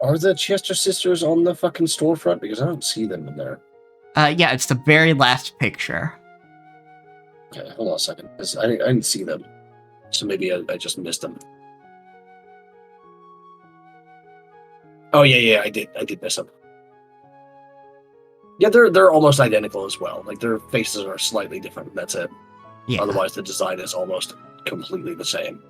S2: Are the Chester sisters on the fucking storefront? Because I don't see them in there.
S1: Yeah, it's the very last picture.
S2: Okay, hold on a second. 'Cause I didn't see them. So maybe I just missed them. Oh yeah, I did miss them. Yeah, they're almost identical as well. Like their faces are slightly different. That's it.
S1: Yeah.
S2: Otherwise, the design is almost completely the same.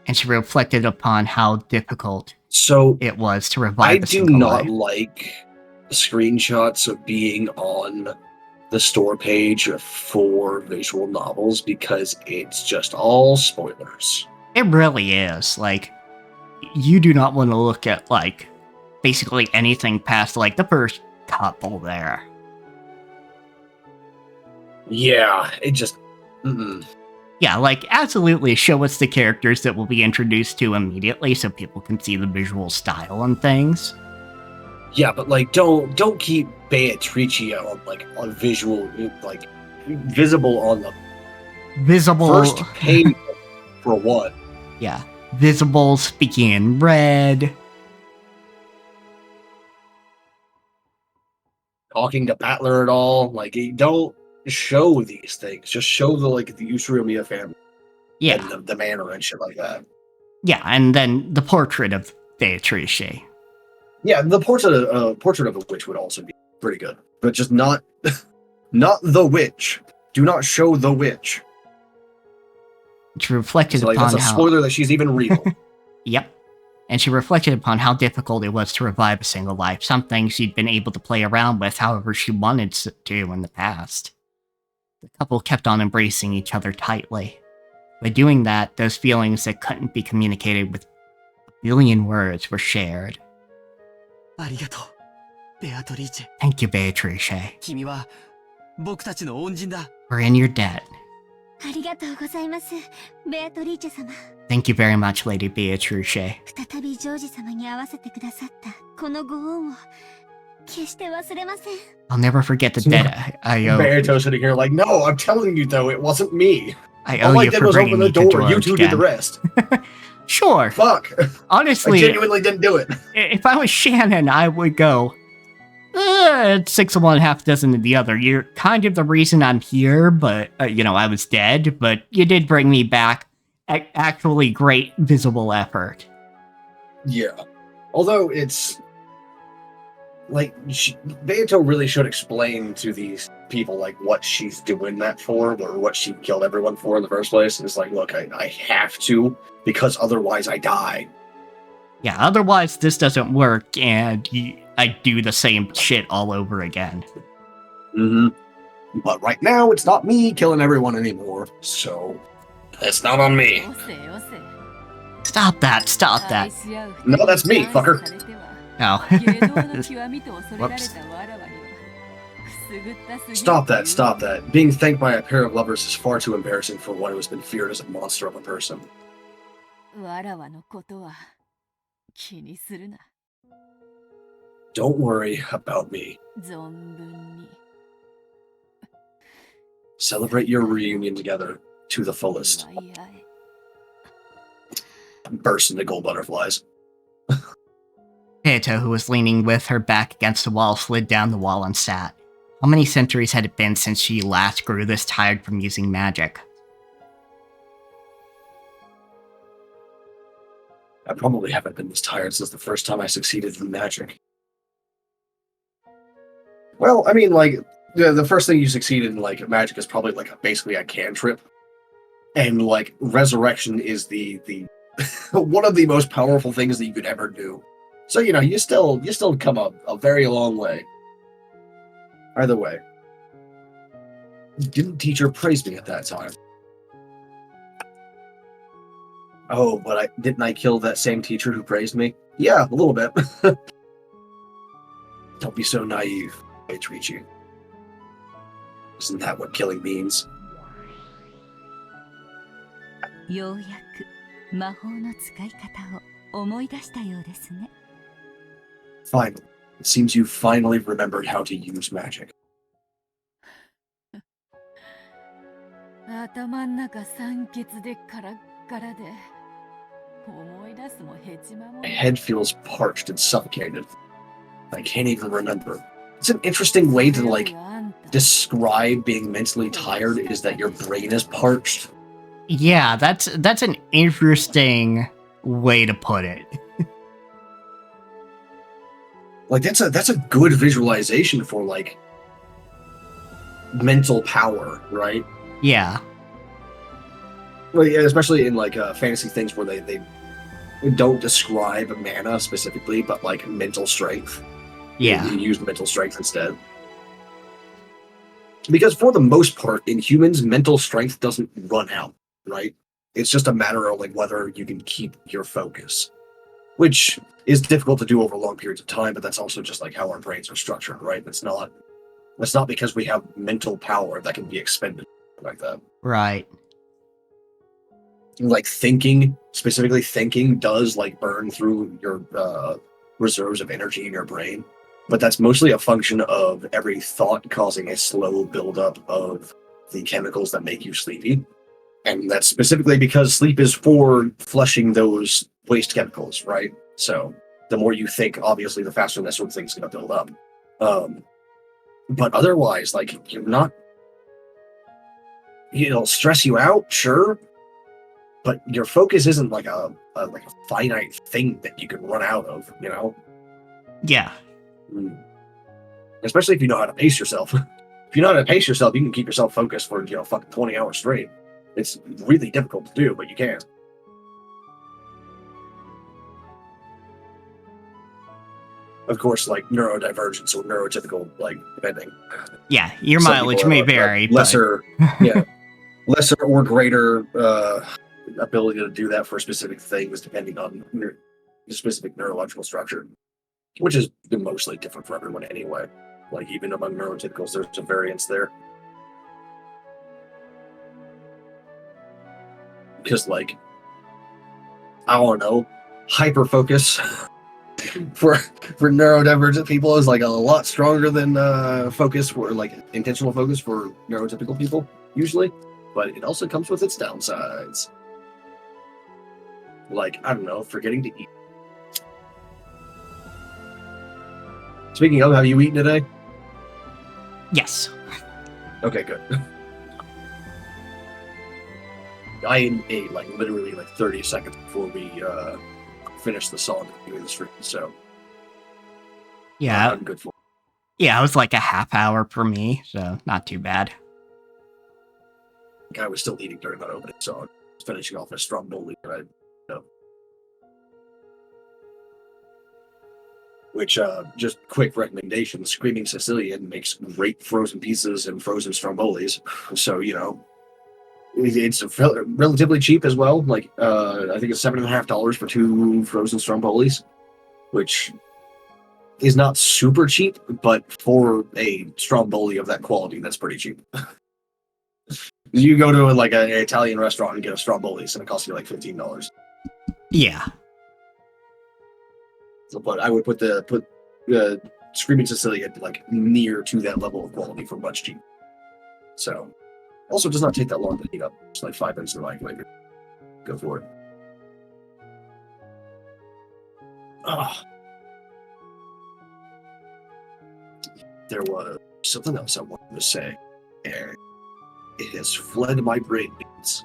S1: And she reflected upon how difficult
S2: So
S1: it was to
S2: I
S1: revive a
S2: do
S1: single
S2: not
S1: life.
S2: like screenshots of being on the store page for visual novels because it's just all spoilers.
S1: It really is. Like, you do not want to look at, like, basically anything past, like, the first couple there.
S2: Yeah, it just... Mm-mm.
S1: Yeah, like, absolutely show us the characters that we'll be introduced to immediately so people can see the visual style and things.
S2: Yeah, but, like, don't keep Beatrice on, like, on visual, like, visible on the
S1: Visible...
S2: first page for what?
S1: Yeah. Visible, speaking in red.
S2: Talking to Battler at all. Like, don't show these things. Just show the Usuriamiya family.
S1: Yeah.
S2: And the manor and shit like that.
S1: Yeah, and then the portrait of Beatrice.
S2: Yeah, the portrait of a witch would also be pretty good. But just not not the witch. Do not show the witch.
S1: She reflected
S2: So,
S1: upon
S2: that's a
S1: how...
S2: spoiler that she's even real.
S1: Yep. And she reflected upon how difficult it was to revive a single life, something she'd been able to play around with however she wanted to in the past. The couple kept on embracing each other tightly. By doing that, those feelings that couldn't be communicated with a billion words were shared.
S5: ありがとう、ベアトリーチェ。
S1: Thank you, Beatrice.
S5: 君は僕たちの恩人だ。
S1: We're in your debt.
S8: ありがとうございます、ベアトリーチェ様。
S1: Thank you very much, Lady Beatrice.
S8: 再びジョージ様に会わせてくださったこのご恩を決して忘れません。
S1: I'll never forget the debt I owe.
S2: Barito sitting here like, no, I'm telling you though, it wasn't me.
S1: I owe
S2: All I
S1: you
S2: did
S1: for
S2: was
S1: bringing
S2: open
S1: me
S2: the
S1: to
S2: door. You
S1: George
S2: two did the
S1: again.
S2: rest.
S1: Sure.
S2: Fuck. I
S1: Honestly,
S2: genuinely didn't do it.
S1: if I was Shannon, I would go, 6 of one, half dozen of the other. You're kind of the reason I'm here, but, I was dead, but you did bring me back. Actually great visible effort.
S2: Yeah. Although it's... Like, Beato really should explain to these people, like, what she's doing that for, or what she killed everyone for in the first place. It's like, look, I have to, because otherwise I die.
S1: Yeah, otherwise this doesn't work, and I do the same shit all over again.
S2: Mm-hmm. But right now, it's not me killing everyone anymore, so... It's not on me.
S1: Stop that, stop that.
S2: No, that's me, fucker.
S1: Oh.
S6: Whoops.
S2: Stop that. Being thanked by a pair of lovers is far too embarrassing for one who has been feared as a monster of a person. Don't worry about me. Celebrate your reunion together to the fullest. Burst into gold butterflies.
S1: Beato, who was leaning with her back against the wall, slid down the wall and sat. How many centuries had it been since she last grew this tired from using magic?
S2: I probably haven't been this tired since the first time I succeeded in magic. Well, I mean, like, the first thing you succeeded in, like, magic is probably, like, basically a cantrip. And, like, resurrection is the one of the most powerful things that you could ever do. So, you still come a very long way. Either way. Didn't teacher praise me at that time? Oh, but didn't I kill that same teacher who praised me? Yeah, a little bit. Don't be so naive, Beatrice. Isn't that what killing means?
S6: ようやく魔法の使い方を思い出したようですね。
S2: Finally. It seems you finally remembered how to use magic.
S6: 頭ん中酸欠でカラッカラで思い出すもヘチマも
S2: My head feels parched and suffocated. I can't even remember. It's an interesting way to like describe being mentally tired is that your brain is parched.
S1: Yeah, that's an interesting way to put it.
S2: Like that's a good visualization for like mental power, right?
S1: Yeah.
S2: Well, yeah, especially in like fantasy things where they don't describe mana specifically, but like mental strength.
S1: Yeah.
S2: You use mental strength instead. Because for the most part, in humans, mental strength doesn't run out, right? It's just a matter of like whether you can keep your focus, which is difficult to do over long periods of time. But that's also just like how our brains are structured, right? That's not because we have mental power that can be expended like that.
S1: Right.
S2: Like thinking, specifically thinking, does like burn through your reserves of energy in your brain. But that's mostly a function of every thought causing a slow buildup of the chemicals that make you sleepy. And that's specifically because sleep is for flushing those waste chemicals, right? So the more you think, obviously, the faster that sort of thing's going to build up. But otherwise, like, you're not... It'll stress you out, sure, but your focus isn't like a finite thing that you can run out of, you know?
S1: Yeah.
S2: Especially if you know how to pace yourself. If you know how to pace yourself, you can keep yourself focused for, fucking 20 hours straight. It's really difficult to do, but you can. Of course, like neurodivergence or neurotypical, like, depending.
S1: Yeah, your
S2: Some
S1: mileage
S2: people
S1: may
S2: are,
S1: vary,
S2: lesser, lesser or greater ability to do that for specific things, depending on your specific neurological structure, which is mostly different for everyone anyway. Like, even among neurotypicals, there's a variance there. Because, like, I don't know, hyper focus for neurodivergent people is like a lot stronger than focus for like intentional focus for neurotypical people usually, but it also comes with its downsides. Like, I don't know, forgetting to eat. Speaking of, have you eaten today?
S1: yes.
S2: Okay, good. I ate like literally like 30 seconds before we finished the song doing the stream, so
S1: Yeah.
S2: I'm good for it.
S1: Yeah, it was like a half hour for me, so not too bad.
S2: I was still eating during that opening song, finishing off a Stromboli, right? Which, just quick recommendation, Screaming Sicilian makes great frozen pizzas and frozen Strombolis. So, it's relatively cheap as well. Like, I think it's $7.50 for 2 frozen Strombolis, which is not super cheap, but for a Stromboli of that quality, that's pretty cheap. You go to like an Italian restaurant and get a Stromboli, and it costs you like $15.
S1: Yeah.
S2: So, but I would put Screaming Sicilian like near to that level of quality for much cheap. So, also does not take that long to heat up. It's like 5 minutes in the microwave. Go for it. Ah. There was something else I wanted to say, and it has fled my brain beats.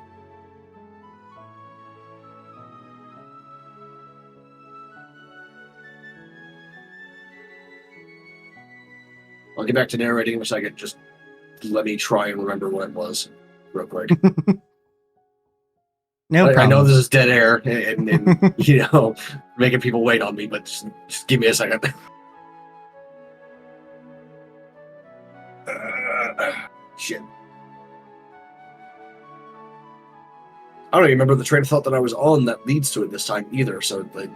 S2: I'll get back to narrating in a second. Just let me try and remember what it was real quick.
S1: No problem.
S2: I know this is dead air and making people wait on me, but just give me a second. Shit. I don't even remember the train of thought that I was on that leads to it this time either, so like,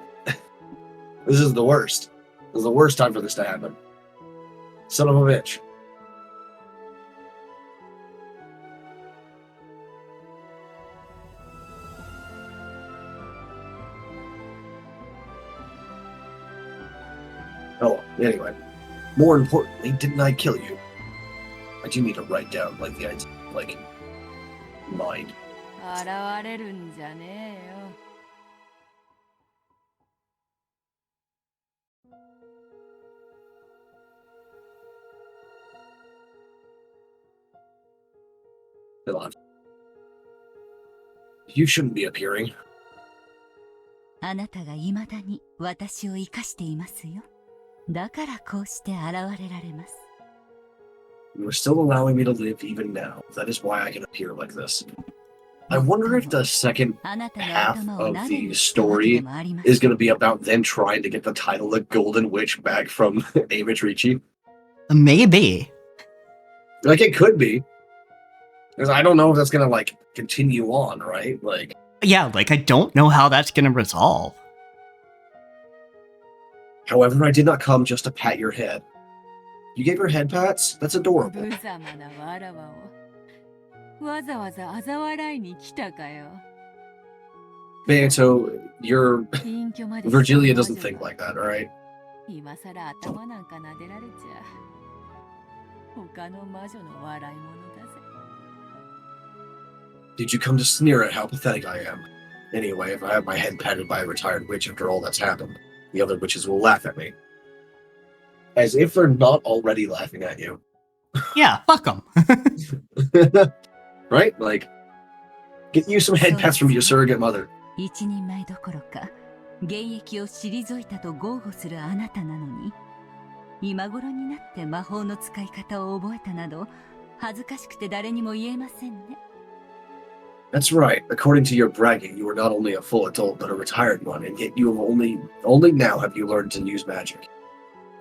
S2: this is the worst. This is the worst time for this to happen. Son of a bitch. Oh, anyway. More importantly, didn't I kill you? I do need to write down, like, the idea, like, mind.
S6: 現れるんじゃねえよ。
S2: You shouldn't be appearing.
S9: あなたが未だに私を生かしていますよ。だからこうして現れられます。
S2: You are still allowing me to live even now. That is why I can appear like this. I wonder if the second
S9: あなたの
S2: half
S9: 頭を
S2: of
S9: 鍋
S2: the
S9: にしたわけ
S2: story
S9: でもありませ
S2: is
S9: ん。
S2: going to be about them trying to get the title of Golden Witch back from Amish Ricci.
S1: Maybe.
S2: Like, it could be. Because I don't know if that's going to, like, continue on, right? Like,
S1: Yeah, like, I don't know how that's gonna resolve.
S2: however, I did not come just to pat your head. You gave her head pats? That's adorable.
S6: 無様なわらわをわざわざ嘲笑いに来たかよ。
S2: Man, so your
S6: 隠居まで
S2: Virgilia doesn't think like that, alright?
S6: 今さら頭なんか撫でられちゃ他の魔女の笑い物だぜ。
S2: Did you come to sneer at how pathetic I am? Anyway, if I have my head patted by a retired witch after all that's happened, the other witches will laugh at me. As if they're not already laughing at you.
S1: Yeah, fuck them.
S2: Right? Like, get you some head pats from your surrogate mother.
S9: 一人前どころか現役を退いたと豪語するあなたなのに、今頃になって魔法の使い方を覚えたなど恥ずかしくて誰にも言えませんね。
S2: That's right. According to your bragging, you are not only a full adult, but a retired one, and yet you have only now have you learned to use magic.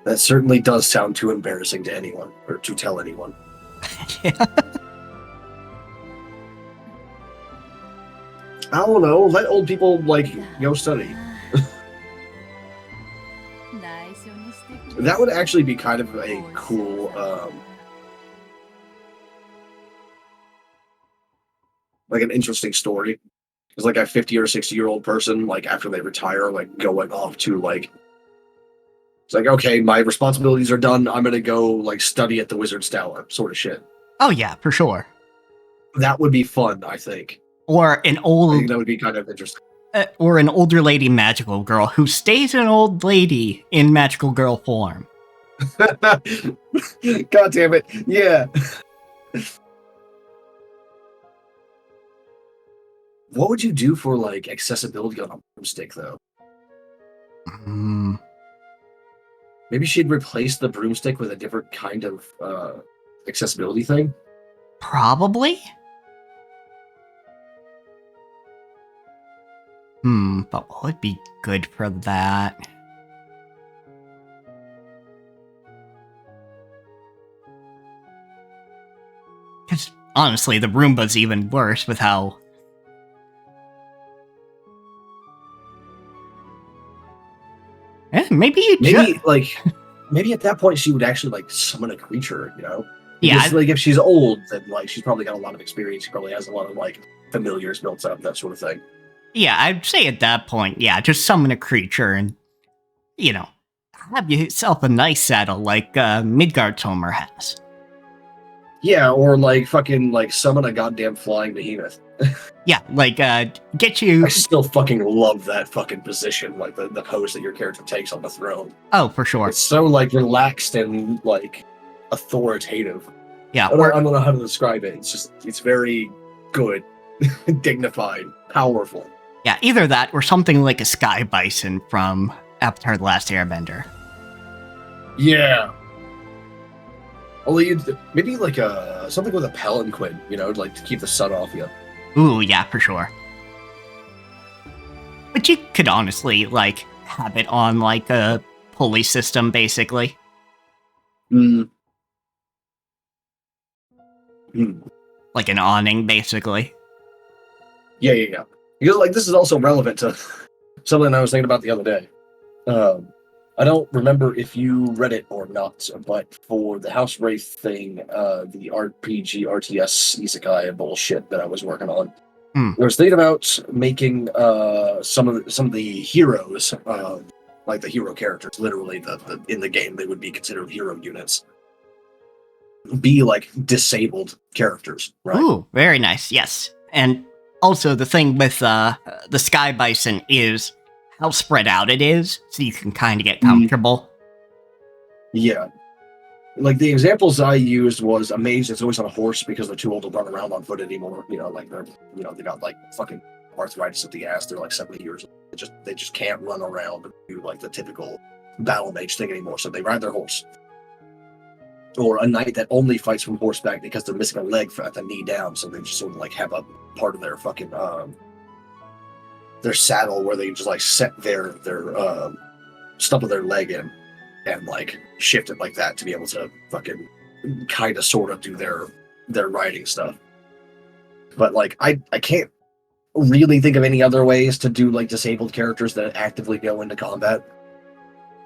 S2: That certainly does sound too embarrassing to anyone, or to tell anyone.
S1: Yeah.
S2: I don't know. Let old people, like, go study.
S6: 内緒にしてくれ。
S2: That would actually be kind of a cool, like an interesting story. It's like a 50 or 60-year-old person, like after they retire, like going off to like, it's like, okay, my responsibilities are done. I'm gonna go like study at the Wizard's Tower, sort of shit.
S1: Oh yeah, for sure.
S2: That would be fun, I think.
S1: Or an
S2: I
S1: old,
S2: think that would be kind of interesting.
S1: or an older lady magical girl who stays an old lady in magical girl form.
S2: God damn it. Yeah. What would you do for like accessibility on a broomstick though?
S1: Hmm.
S2: Maybe she'd replace the broomstick with a different kind of accessibility thing.
S1: Probably. But what would be good for that? Because honestly, the Roomba's even worse with how... maybe you
S2: Maybe like, maybe at that point she would actually like summon a creature, you know?
S1: Yeah,
S2: Because, like if she's old, then like she's probably got a lot of experience. She probably has a lot of like familiars built up, that sort of thing.
S1: yeah, I'd say at that point, yeah, just summon a creature and, you know, have yourself a nice saddle like Midgard's Homer has.
S2: Yeah, or like fucking like summon a goddamn flying behemoth.
S1: Yeah, like, get you...
S2: I still fucking love that fucking position, like the pose that your character takes on the throne.
S1: Oh, for sure.
S2: It's so like relaxed and like authoritative.
S1: Yeah,
S2: I don't know how to describe it. It's very good, dignified, powerful.
S1: yeah, either that or something like a sky bison from Avatar: The Last Airbender.
S2: Yeah. Only maybe like something with a palanquin, you know, like to keep the sun off you.
S1: Ooh, yeah, for sure. But you could honestly, like, have it on, like, a pulley system, basically.
S2: Mm.
S1: Like an awning, basically.
S2: Yeah. Because like this is also relevant to something I was thinking about the other day. I don't remember if you read it or not, but for the House Wraith thing, the RPG RTS isekai bullshit that I was working on, I was thinking about making some of the heroes, like the hero characters, literally in the game, they would be considered hero units. be like disabled characters, right?
S1: Ooh, very nice. Yes, and also the thing with the Sky Bison is how spread out it is, so you can kind of get comfortable.
S2: Yeah. Like the examples I used was a mage that's always on a horse because they're too old to run around on foot anymore. You know, like they're, you know, they got like fucking arthritis at the ass. They're like 70 years old. They just can't run around and do like the typical battle mage thing anymore. So they ride their horse. Or a knight that only fights from horseback because they're missing a leg at the knee down. So they just sort of like have a part of their fucking their saddle where they just like set their stump of their leg in and like shift it like that to be able to fucking kind of sort of do their riding stuff. But like I can't really think of any other ways to do like disabled characters that actively go into combat,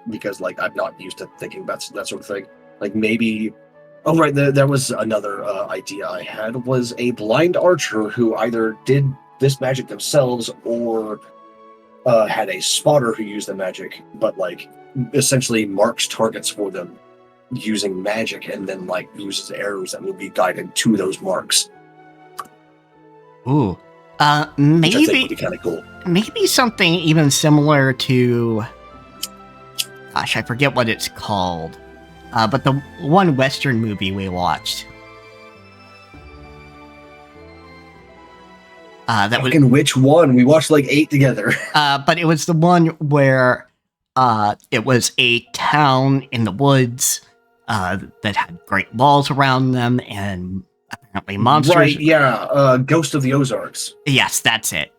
S2: because like I'm not used to thinking about that sort of thing. Like maybe, oh right, there was another idea I had, was a blind archer who either did this magic themselves or had a spotter who used the magic, but like essentially marks targets for them using magic and then like uses arrows that will be guided to those marks.
S1: Ooh.
S2: Which I think
S1: Maybe
S2: would be kind of cool.
S1: maybe something even similar to, gosh, I forget what it's called. But the one Western movie we watched. That was
S2: Fucking which one? We watched like 8 together.
S1: but it was the one where it was a town in the woods that had great walls around them and apparently monsters.
S2: Right, yeah. Ghost of the Ozarks.
S1: Yes, that's it.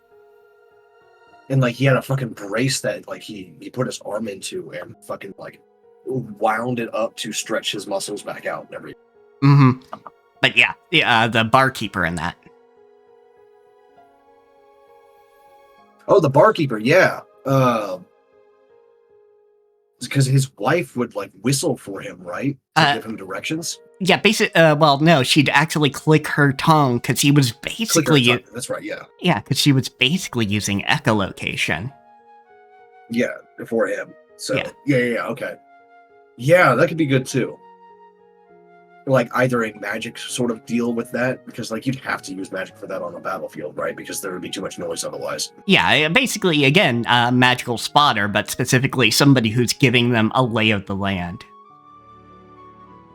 S2: And like he had a fucking brace that like he put his arm into and fucking like wound it up to stretch his muscles back out and everything.
S1: Mm-hmm. But yeah, the barkeeper in that.
S2: Oh, the barkeeper, yeah. Because his wife would like whistle for him, right? To give him directions.
S1: Yeah, well, no, she'd actually click her tongue because he was basically.
S2: That's right, yeah.
S1: Yeah, because she was basically using echolocation.
S2: Yeah, for him. So
S1: Yeah.
S2: Okay. Yeah, that could be good too. Like either a magic sort of deal with that, because like you'd have to use magic for that on a battlefield, right? Because there would be too much noise otherwise.
S1: Yeah, basically, again, a magical spotter, but specifically somebody who's giving them a lay of the land.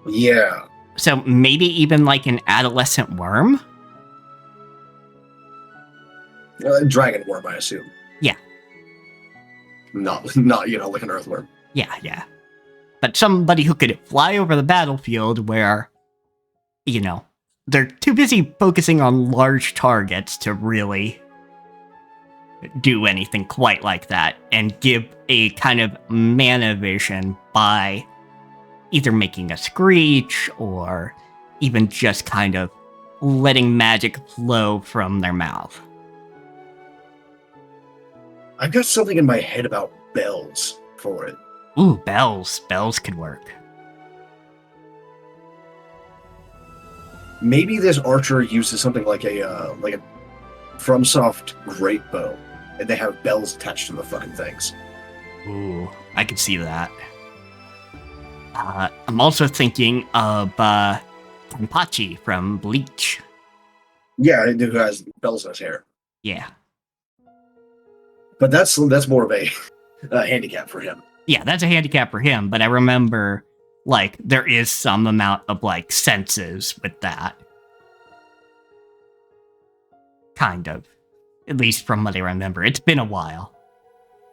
S2: Yeah.
S1: So maybe even like an adolescent worm?
S2: Dragon worm, I assume.
S1: Yeah.
S2: Not like an earthworm.
S1: Yeah. But somebody who could fly over the battlefield where, they're too busy focusing on large targets to really do anything quite like that, and give a kind of mana vision by either making a screech or even just kind of letting magic flow from their mouth.
S2: I've got something in my head about bells for it.
S1: Ooh, bells. Bells could work.
S2: Maybe this archer uses something like a FromSoft great bow, and they have bells attached to the fucking things.
S1: Ooh, I could see that. I'm also thinking of Kenpachi from Bleach.
S2: Yeah, who has bells in his hair.
S1: Yeah.
S2: But that's more of a handicap for him.
S1: Yeah, that's a handicap for him, but I remember, like, there is some amount of, like, senses with that. Kind of. At least from what I remember. It's been a while.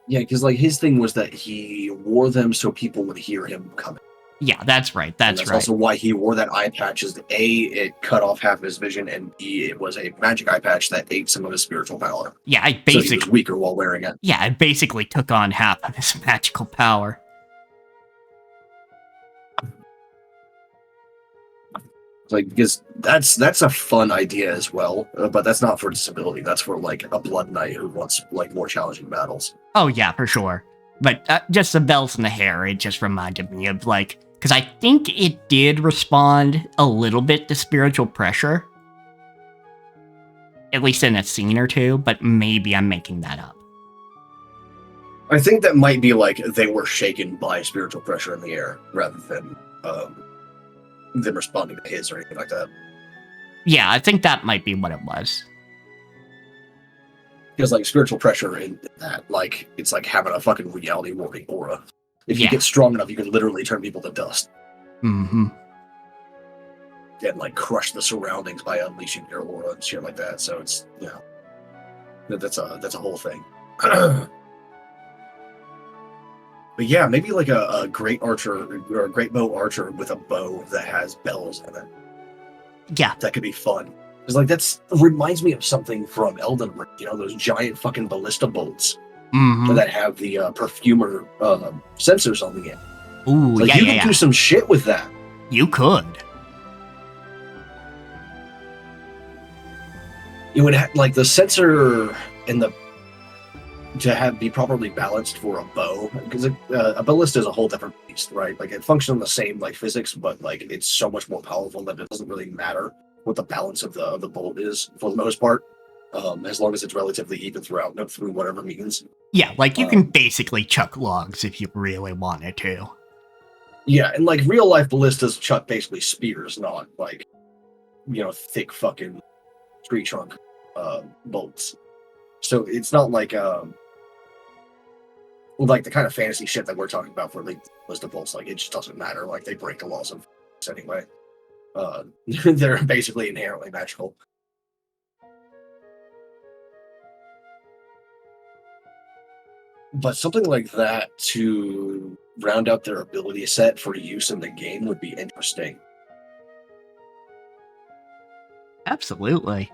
S2: Yeah, because, like, his thing was that he wore them so people would hear him coming.
S1: Yeah, that's right. That's right.
S2: Also why he wore that eye patch is A, it cut off half of his vision, and B, it was a magic eye patch that ate some of his spiritual power.
S1: Yeah,
S2: So he was weaker while wearing it.
S1: Yeah, it basically took on half of his magical power.
S2: Like, because that's a fun idea as well, but that's not for disability. That's for like a blood knight who wants like more challenging battles.
S1: Oh yeah, for sure. But just the bells in the hair, it just reminded me of like, because I think it did respond a little bit to spiritual pressure. At least in a scene or two, but maybe I'm making that up.
S2: I think that might be like they were shaken by spiritual pressure in the air rather than them responding to his or anything like that.
S1: Yeah, I think that might be what it was.
S2: Because like spiritual pressure in that, like it's like having a fucking reality warping aura. If you get strong enough, you can literally turn people to dust.
S1: Mm-hmm.
S2: And like crush the surroundings by unleashing your aura and shit like that. So it's that's a whole thing. But yeah, maybe like a great archer or a great bow archer with a bow that has bells in it.
S1: Yeah,
S2: that could be fun. Because like that's reminds me of something from Elden Ring. You know, those giant fucking ballista bolts that have the perfumer sensors on the end.
S1: Ooh,
S2: like you could do some shit with that.
S1: You could.
S2: It would like the sensor and the to be properly balanced for a bow, because a ballista is a whole different beast, right? Like it functions on the same like physics, but like it's so much more powerful that it doesn't really matter what the balance of the bolt is for the most part, as long as it's relatively even throughout, through whatever means.
S1: Yeah, like you can basically chuck logs if you really wanted to.
S2: Yeah, and like real life ballistas chuck basically spears, not like thick fucking tree trunk bolts. So it's not like the kind of fantasy shit that we're talking about for like ballista bolts. Like it just doesn't matter. Like they break the laws of physics anyway. They're basically inherently magical. But something like that to round out their ability set for use in the game would be interesting.
S1: Absolutely.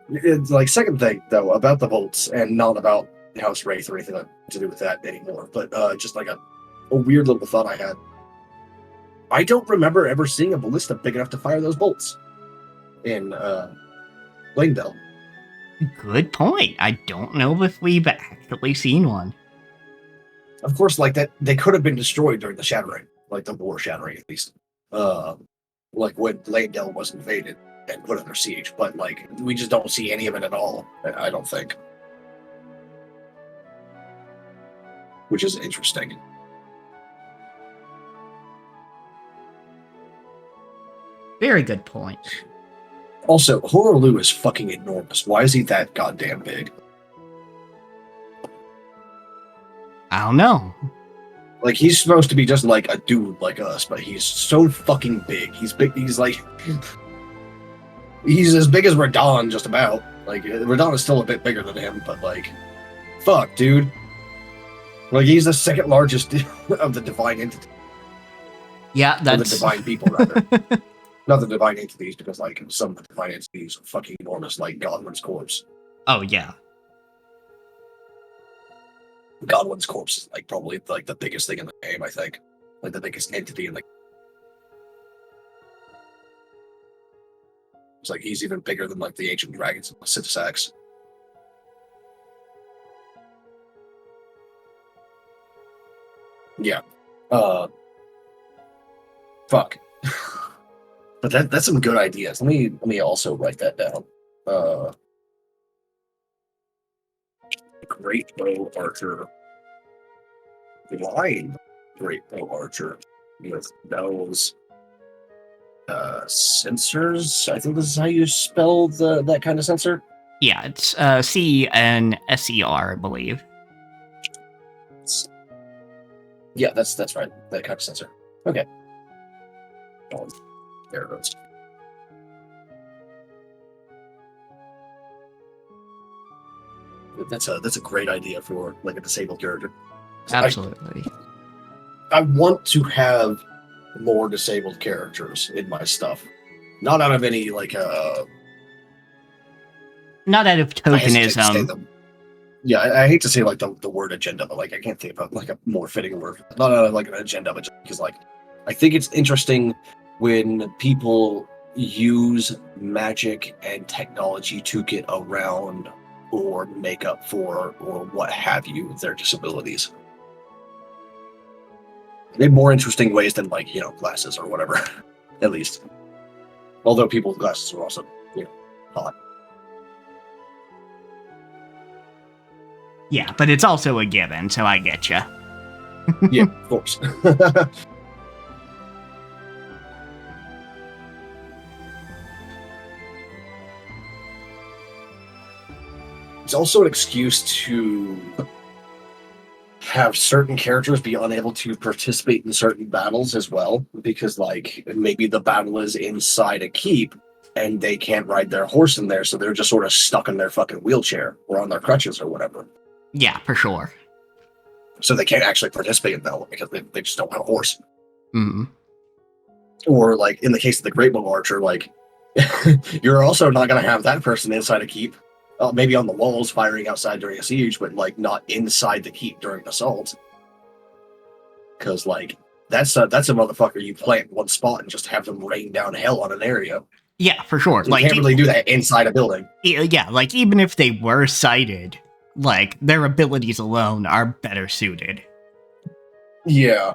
S2: It's like second thing though about the bolts, and not about House Wraith or anything to do with that anymore, but just like a weird little thought I had. I don't remember ever seeing a ballista big enough to fire those bolts in Langdell.
S1: Good point. I don't know if we've actually seen one.
S2: Of course, like that, they could have been destroyed during the Shattering, like the War Shattering at least. Like when Langdell was invaded and put under siege, but like we just don't see any of it at all, I don't think. Which is interesting.
S1: Very good point.
S2: Also, Horolu is fucking enormous. Why is he that goddamn big?
S1: I don't know.
S2: Like, he's supposed to be just like a dude like us, but he's so fucking big. He's big. He's like... He's as big as Radon, just about. Like, Radon is still a bit bigger than him, but like... Fuck, dude. Like, he's the second largest of the divine entity.
S1: Yeah, that's...
S2: Or the divine people, rather. Not the divine entities, because like some of the divine entities are fucking enormous, like Godwin's corpse.
S1: Oh yeah.
S2: Godwin's corpse is like probably like the biggest thing in the game, I think. Like the biggest entity in the It's like he's even bigger than like the ancient dragons and the Citisax. Yeah. Fuck. But that's some good ideas. Let me also write that down. Great bow archer. Blind great bow archer with bells. Sensors. I think this is how you spell that kind of sensor.
S1: Yeah, it's C-N-S-E-R, I believe.
S2: Yeah, that's right. That kind of sensor. Okay. Oh, there it goes. That's a great idea for like a disabled character.
S1: Absolutely.
S2: I want to have more disabled characters in my stuff. Not out of any like
S1: not out of tokenism.
S2: Yeah, I hate to say like the word agenda, but like I can't think of like a more fitting word. Not out of like an agenda, but just because like I think it's interesting when people use magic and technology to get around or make up for or what have you their disabilities. In more interesting ways than like, glasses or whatever. At least. Although people with glasses are also, hot.
S1: Yeah, but it's also a given, so I get you.
S2: Yeah, of course. It's also an excuse to have certain characters be unable to participate in certain battles as well, because like maybe the battle is inside a keep and they can't ride their horse in there, so they're just sort of stuck in their fucking wheelchair or on their crutches or whatever.
S1: Yeah, for sure.
S2: So they can't actually participate in that one because they just don't have a horse.
S1: Mm-hmm.
S2: Or like in the case of the Great Bow Archer, like you're also not going to have that person inside a keep. Maybe on the walls firing outside during a siege, but like not inside the keep during an assault. Because like that's a motherfucker you plant in one spot and just have them rain down hell on an area.
S1: Yeah, for sure.
S2: You can't really do that inside a building.
S1: Yeah, like even if they were sighted, like their abilities alone are better suited.
S2: Yeah.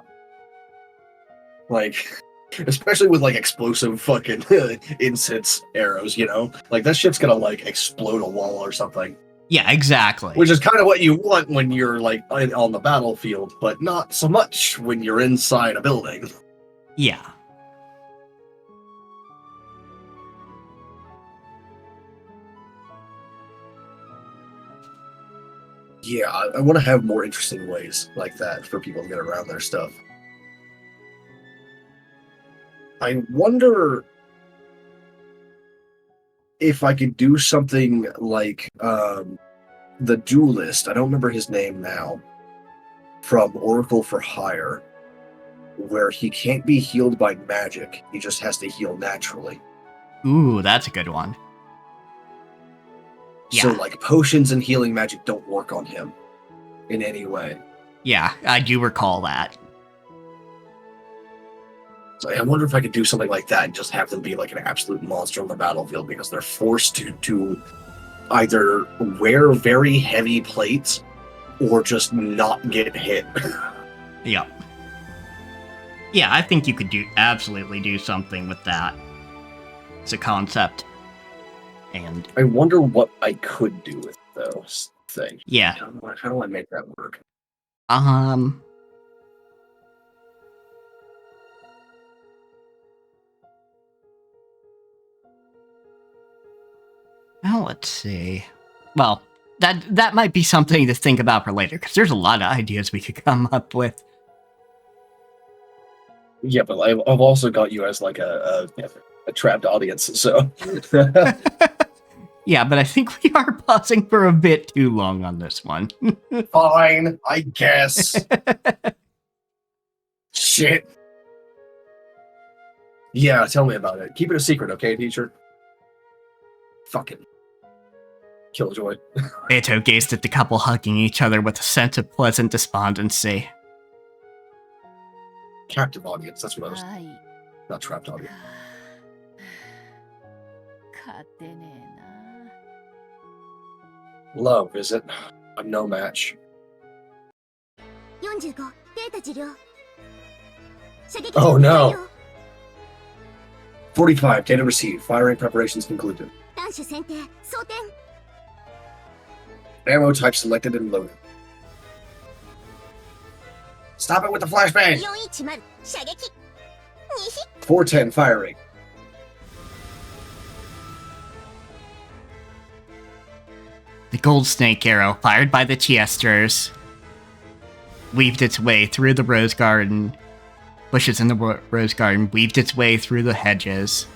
S2: Like, especially with like explosive fucking incense arrows, you know? Like that shit's gonna like explode a wall or something.
S1: Yeah, exactly.
S2: Which is kind of what you want when you're like on the battlefield, but not so much when you're inside a building.
S1: Yeah.
S2: Yeah, I want to have more interesting ways like that for people to get around their stuff. I wonder if I could do something like the duelist. I don't remember his name now. From Oracle for Hire, where he can't be healed by magic. He just has to heal naturally.
S1: Ooh, that's a good one. Yeah.
S2: So, like, potions and healing magic don't work on him in any way.
S1: Yeah, I do recall that.
S2: So I wonder if I could do something like that and just have them be like an absolute monster on the battlefield because they're forced to either wear very heavy plates or just not get hit.
S1: Yep. Yeah, I think you could absolutely do something with that. It's a concept. And
S2: I wonder what I could do with those things.
S1: Yeah.
S2: How do I make that work?
S1: Well, let's see. Well, that might be something to think about for later, because there's a lot of ideas we could come up with.
S2: Yeah, but I've also got you as like a trapped audience, so...
S1: Yeah, but I think we are pausing for a bit too long on this one.
S2: Fine, I guess. Shit. Yeah, tell me about it. Keep it a secret, okay, teacher? Fucking Killjoy.
S1: Beto gazed at the couple hugging each other with a sense of pleasant despondency.
S2: Captive audience, that's what I was... Not trapped audience. Love, is it? I'm no match.
S8: 45データ治療射撃
S2: Oh no! 45, data received. Firing preparations concluded.
S8: 弾種選定装填
S2: Ammo type selected and loaded. Stop it with the flashbang!
S8: 410射撃
S2: 410 firing.
S1: The gold snake arrow, fired by the Tiesters, weaved its way through the rose garden. Bushes in the rose garden weaved its way through the hedges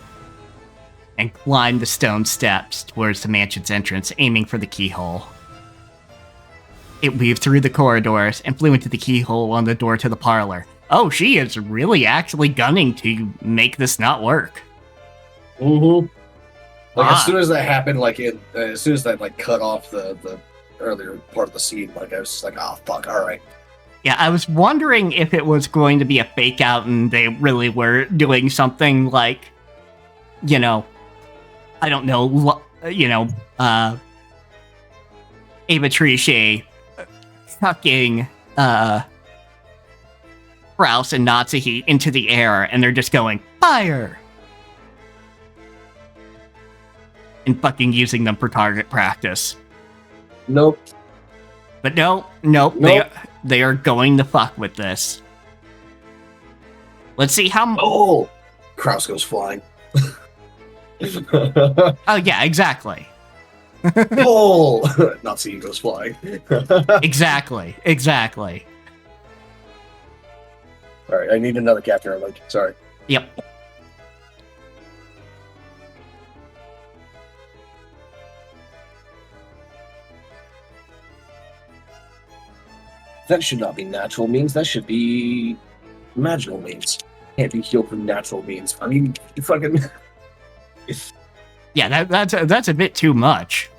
S1: and climbed the stone steps towards the mansion's entrance, aiming for the keyhole. It weaved through the corridors and flew into the keyhole on the door to the parlor. Oh, she is really actually gunning to make this not work.
S2: Mm-hmm. Like as soon as that happened, like as soon as that like cut off the earlier part of the scene, like I was just like, oh fuck, all right.
S1: Yeah, I was wondering if it was going to be a fake out and they really were doing something like, you know, I don't know, Ava Triche chucking Rouse and Natsuhi into the air, and they're just going, fire! And fucking using them for target practice.
S2: Nope.
S1: But no, nope. They are going to fuck with this. Let's see how.
S2: Oh, Kraus goes flying.
S1: Oh yeah, exactly.
S2: Pull. Not seeing goes flying.
S1: Exactly.
S2: All right, I need another captain. I'm like, sorry.
S1: Yep.
S2: That should not be natural means. That should be magical means. Can't be healed from natural means. I mean, you fucking.
S1: Yeah, that's a bit too much.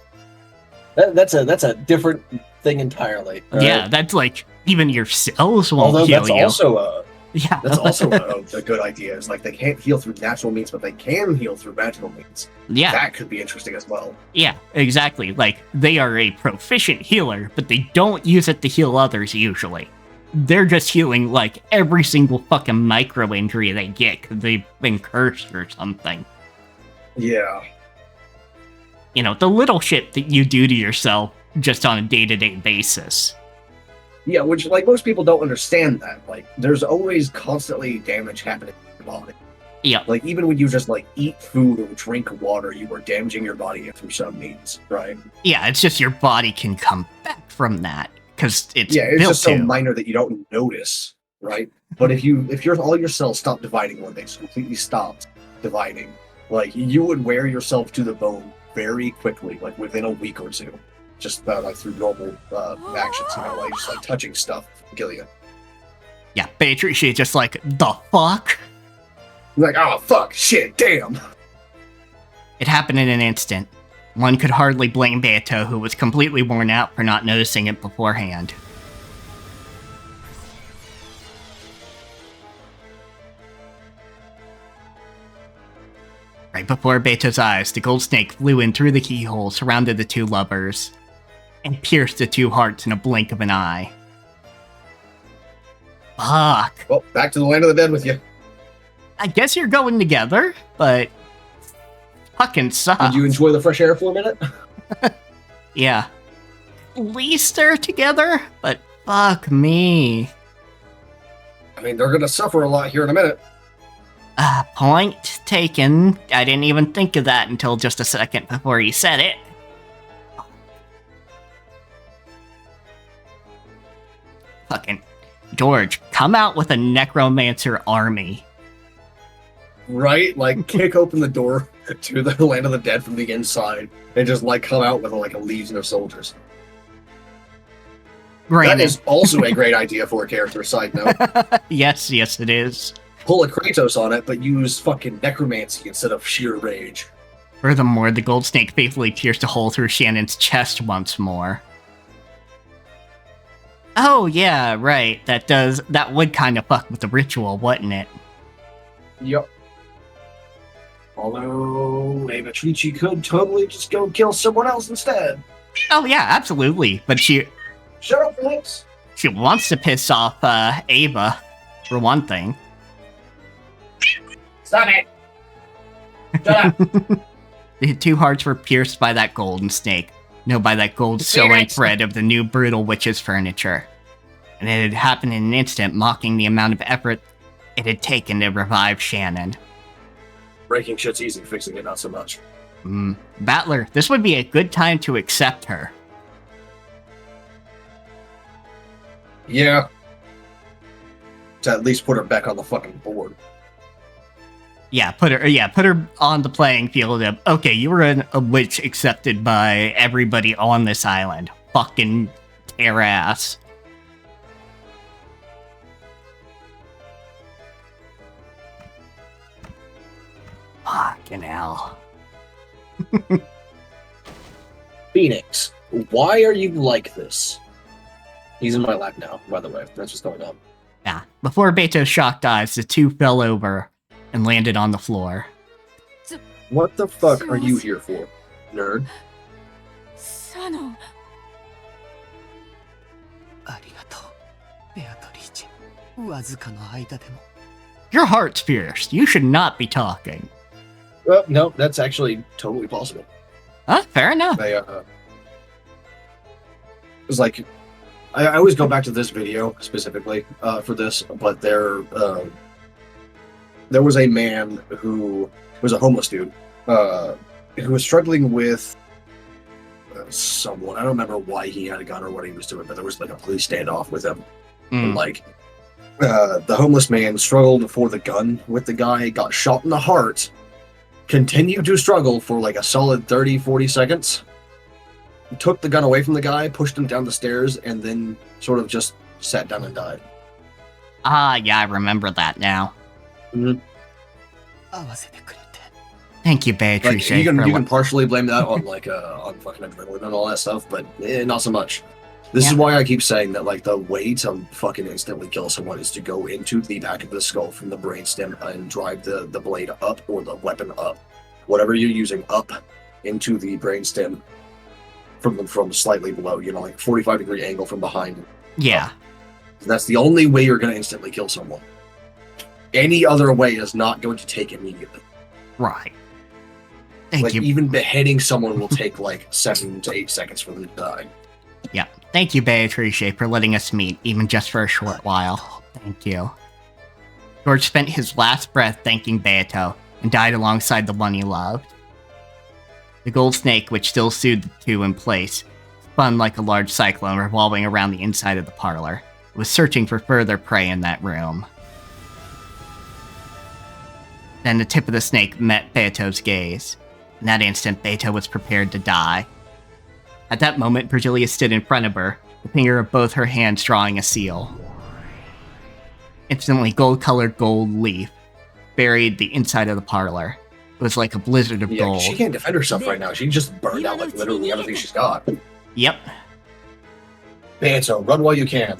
S2: That's a different thing entirely.
S1: Yeah, that's like even your cells won't
S2: Although
S1: heal
S2: that's
S1: you.
S2: also
S1: yeah,
S2: that's also a good idea. It's like they can't heal through natural means, but they can heal through magical means.
S1: Yeah,
S2: That could be interesting as well.
S1: yeah, exactly. Like they are a proficient healer, but they don't use it to heal others usually. They're just healing like every single fucking micro injury they get because they've been cursed or something.
S2: Yeah.
S1: You know, the little shit that you do to yourself just on a day-to-day basis.
S2: Yeah, which like most people don't understand that. Like there's always constantly damage happening in your body.
S1: Yeah.
S2: Like even when you just like eat food or drink water, you are damaging your body through some means, right?
S1: Yeah, it's just your body can come back from that because it's
S2: it's
S1: built
S2: just so
S1: to.
S2: minor that you don't notice, right? But if all your cells stop dividing one day, so completely stopped dividing, like you would wear yourself to the bone very quickly, like within a week or two, just like through normal actions, like just like touching stuff, kill you.
S1: Yeah, Beatrice, she's just like, the fuck?
S2: Like, oh fuck, shit, damn.
S1: It happened in an instant. One could hardly blame Beato, who was completely worn out for not noticing it beforehand. Right before Beto's eyes, the gold snake flew in through the keyhole, surrounded the two lovers, and pierced the two hearts in a blink of an eye. Fuck.
S2: Well, back to the land of the dead with you.
S1: I guess you're going together, but fucking sucks.
S2: Did you enjoy the fresh air for a minute?
S1: Yeah. At least they're together, but fuck me.
S2: I mean, they're gonna suffer a lot here in a minute.
S1: Point taken. I didn't even think of that until just a second before he said it. Fucking George, come out with a necromancer army.
S2: Right? Like, kick open the door to the land of the dead from the inside and just, like, come out with, like, a legion of soldiers.
S1: Granted.
S2: That is also a great idea for a character, side note.
S1: Yes, it is.
S2: Pull a Kratos on it, but use fucking necromancy instead of sheer rage.
S1: Furthermore, the gold snake faithfully pierced a hole through Shannon's chest once more. Oh, yeah, right. That would kind of fuck with the ritual, wouldn't it?
S2: Yep. Although, Amatrici could totally just go kill someone else instead.
S1: Oh, yeah, absolutely. But she
S2: Shut up, Felix.
S1: She wants to piss off Ava, for one thing.
S2: Stop it. Shut up.
S1: The two hearts were pierced by that golden snake. No, by that gold sewing thread of the new brutal witch's furniture. And it had happened in an instant, mocking the amount of effort it had taken to revive Shannon.
S2: Breaking shit's easy, fixing it not so much.
S1: Battler, this would be a good time to accept her.
S2: Yeah. To at least put her back on the fucking board.
S1: Yeah, put her on the playing field of, okay, you were a witch accepted by everybody on this island. Fucking tear ass. Fucking hell.
S2: Phoenix, why are you like this? He's in my lap now, by the way. That's what's going on.
S1: Yeah. Before Beto's shocked eyes, the two fell over and landed on the floor.
S2: What the fuck are you here for, nerd?
S6: Sano.
S5: ありがとう、ベアトリーチェ。わずかの間でも。
S1: Your heart's pierced. You should not be talking.
S2: No, that's actually totally possible.
S1: Fair enough.
S2: They, it's like, I always go back to this video specifically for this, but there was a man who was a homeless dude who was struggling with someone. I don't remember why he had a gun or what he was doing, but there was like a police standoff with him. And, like, the homeless man struggled for the gun with the guy, got shot in the heart, continued to struggle for like a solid 30-40 seconds, took the gun away from the guy, pushed him down the stairs, and then sort of just sat down and died.
S1: Ah, yeah, I remember that now.
S2: Mm-hmm.
S1: Thank you, Beatrice.
S2: Like, you can partially blame that on like on fucking adrenaline and all that stuff, but not so much. This is why I keep saying that, like, the way to fucking instantly kill someone is to go into the back of the skull from the brainstem and drive the blade up, or the weapon up, whatever you're using, up into the brainstem from slightly below, you know, like 45-degree angle from behind.
S1: Yeah.
S2: That's the only way you're going to instantly kill someone. Any other way is not going to take immediately.
S1: Right. Thank you.
S2: Even beheading someone will take like 7 to 8 seconds for them to die.
S1: Yeah. Thank you, Beatrice, for letting us meet, even just for a short while. Thank you. George spent his last breath thanking Beato, and died alongside the one he loved. The gold snake, which still soothed the two in place, spun like a large cyclone revolving around the inside of the parlor. It was searching for further prey in that room. Then the tip of the snake met Beato's gaze. In that instant, Beato was prepared to die. At that moment, Virgilia stood in front of her, the finger of both her hands drawing a seal. Instantly, gold-colored gold leaf buried the inside of the parlor. It was like a blizzard of gold.
S2: She can't defend herself right now. She just burned out like literally everything she's got.
S1: Yep.
S2: Beato, run while you can.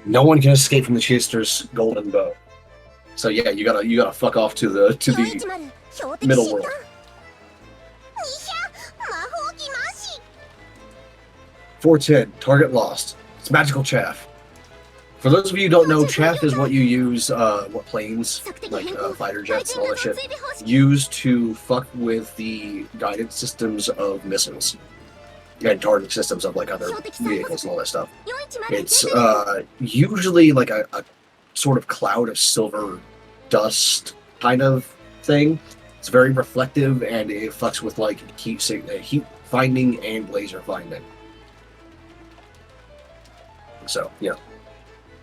S2: No one can escape from the Chester's golden bow. So yeah, you gotta fuck off to the middle world. 410, target lost. It's magical chaff. For those of you who don't know, chaff is what you use, what planes, like fighter jets and all that shit, use to fuck with the guidance systems of missiles. And targeting systems of like other vehicles and all that stuff. It's usually like a sort of cloud of silver dust kind of thing. It's very reflective, and it fucks with like heat finding and laser finding. So yeah,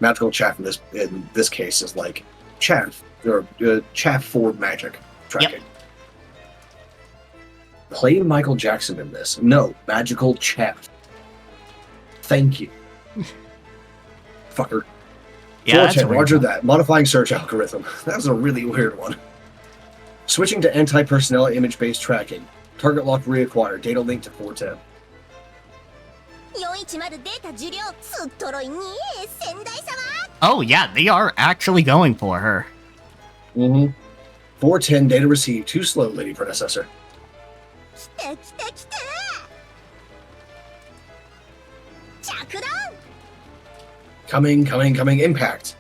S2: magical chaff in this case is like chaff or chaff for magic tracking. Yep. Play Michael Jackson in this. No, magical chaff. Thank you. Fucker.
S1: Yeah,
S2: 410, roger that. Modifying search algorithm. That was a really weird one. Switching to anti-personnel image-based tracking. Target lock reacquired. Data link to 410.
S1: Oh yeah, they are actually going for her.
S2: 410, data received. Too slow, lady predecessor. Coming, impact.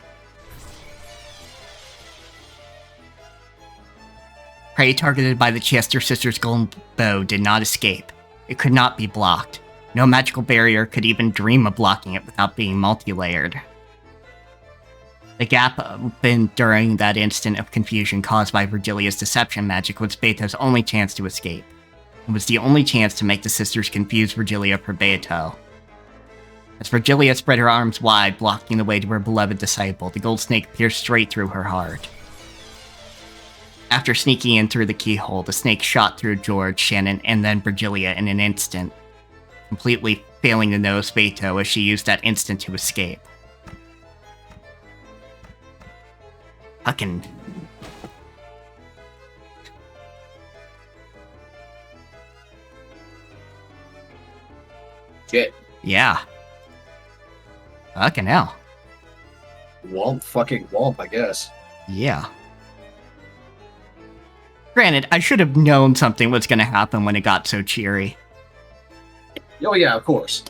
S1: Prey targeted by the Chester sisters' golden bow did not escape. It could not be blocked. No magical barrier could even dream of blocking it without being multi-layered. The gap opened during that instant of confusion caused by Virgilia's deception magic was Beato's only chance to escape. It was the only chance to make the sisters confuse Virgilia for Beato. As Virgilia spread her arms wide, blocking the way to her beloved disciple, the gold snake pierced straight through her heart. After sneaking in through the keyhole, the snake shot through George, Shannon, and then Virgilia in an instant, completely failing to notice Beato as she used that instant to escape. Fucking...
S2: Shit.
S1: Yeah. Fucking hell.
S2: Womp, I guess.
S1: Yeah. Granted, I should have known something was gonna happen when it got so cheery.
S2: Oh yeah, of course.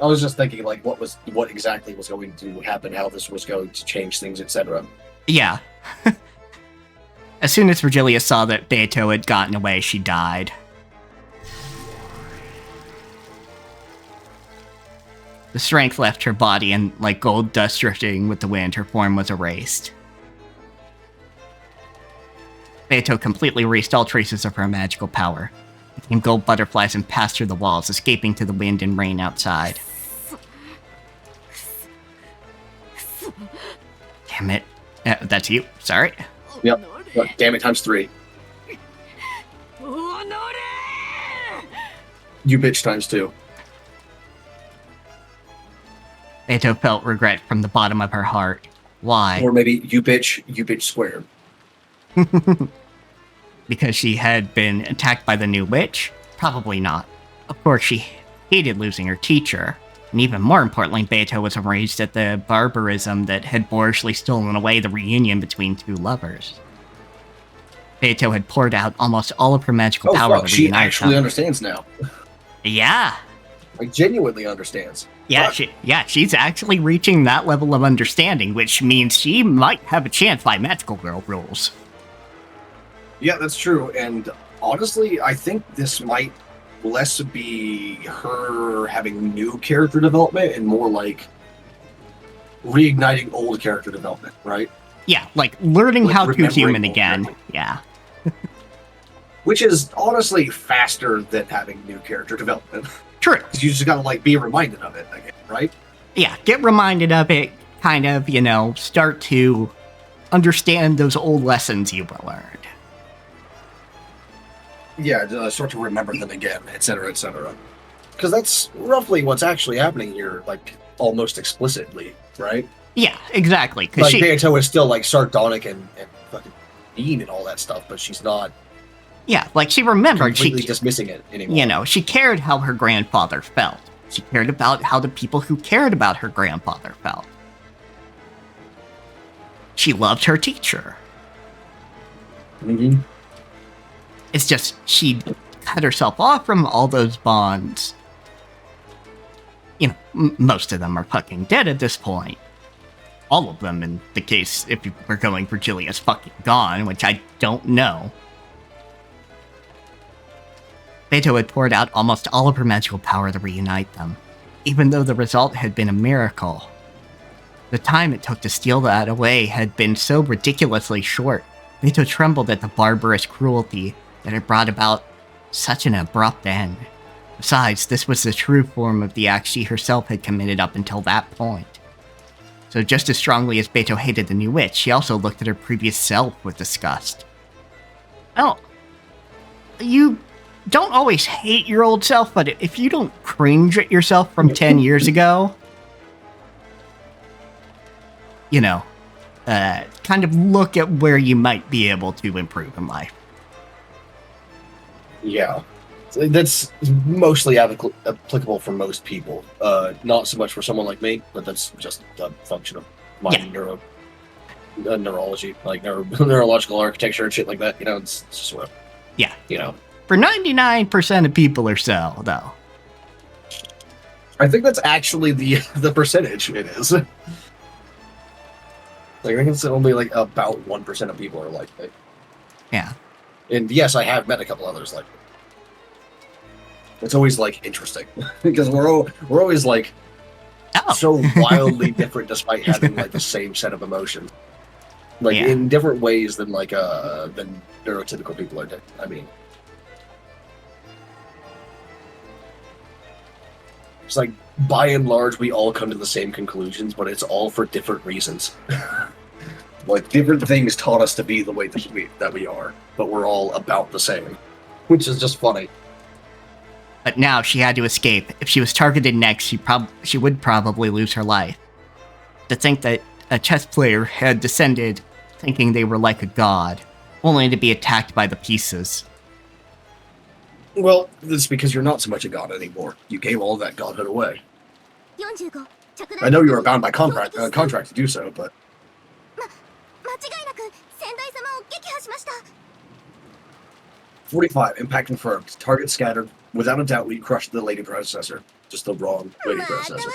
S2: I was just thinking, like, what exactly was going to happen, how this was going to change things, etc.
S1: Yeah. As soon as Virgilia saw that Beato had gotten away, she died. The strength left her body, and like gold dust drifting with the wind, her form was erased. Beto completely erased all traces of her magical power. It became gold butterflies and passed through the walls, escaping to the wind and rain outside. Damn it. That's you. Sorry.
S2: Yep. Damn it, times 3. You bitch times 2.
S1: Beto felt regret from the bottom of her heart. Why?
S2: Or maybe you bitch squared.
S1: Because she had been attacked by the new witch? Probably not. Of course, she hated losing her teacher. And even more importantly, Beto was enraged at the barbarism that had boorishly stolen away the reunion between two lovers. Beto had poured out almost all of her magical power
S2: fuck,
S1: to
S2: she
S1: reunite
S2: actually
S1: them.
S2: Understands now.
S1: Yeah.
S2: Like, genuinely understands.
S1: Yeah, she's actually reaching that level of understanding, which means she might have a chance by magical girl rules.
S2: Yeah, that's true. And honestly, I think this might less be her having new character development and more like reigniting old character development, right?
S1: Yeah, like learning
S2: Like
S1: how to
S2: remembering
S1: human
S2: old
S1: again.
S2: character.
S1: Yeah.
S2: Which is honestly faster than having new character development.
S1: True.
S2: Because you just gotta like be reminded of it again, right?
S1: Yeah, get reminded of it, kind of, start to understand those old lessons you learned.
S2: Yeah, start to remember them again, etc., etc. Because that's roughly what's actually happening here, like almost explicitly, right?
S1: Yeah, exactly.
S2: Like
S1: Because
S2: Beato is still like sardonic and fucking mean and all that stuff, but she's not
S1: yeah, like she remembered
S2: completely dismissing it anymore.
S1: she cared how her grandfather felt. She cared about how the people who cared about her grandfather felt. She loved her teacher.
S2: Mm-hmm.
S1: It's just she cut herself off from all those bonds. Most of them are fucking dead at this point. All of them, in the case if you were going for Julia's fucking gone, which I don't know. Beto had poured out almost all of her magical power to reunite them, even though the result had been a miracle. The time it took to steal that away had been so ridiculously short. Beto trembled at the barbarous cruelty that had brought about such an abrupt end. Besides, this was the true form of the act she herself had committed up until that point. So just as strongly as Beto hated the new witch, she also looked at her previous self with disgust. Oh, you don't always hate your old self, but if you don't cringe at yourself from 10 years ago, kind of look at where you might be able to improve in life.
S2: Yeah. That's mostly applicable for most people. Not so much for someone like me, but that's just a function of my neurology, like neurological architecture and shit like that. It's just what.
S1: Yeah. For 99% of people or so, though.
S2: I think that's actually the percentage it is. Like, I think it's only like about 1% of people are like that.
S1: Yeah.
S2: And yes, I have met a couple others like it. It's always like interesting because we're always like so wildly different despite having like the same set of emotions, like in different ways than than neurotypical people are. I mean, it's like by and large we all come to the same conclusions, but it's all for different reasons. Like different things taught us to be the way that we are, but we're all about the same, which is just funny.
S1: But now she had to escape. If she was targeted next, she would probably lose her life. To think that a chess player had descended thinking they were like a god, only to be attacked by the pieces.
S2: Well, it's because you're not so much a god anymore. You gave all that godhood away. I know you were bound by contract to do so, but... 45, impact confirmed. Target scattered. Without a doubt, we crushed the lady predecessor. Just the wrong lady predecessor.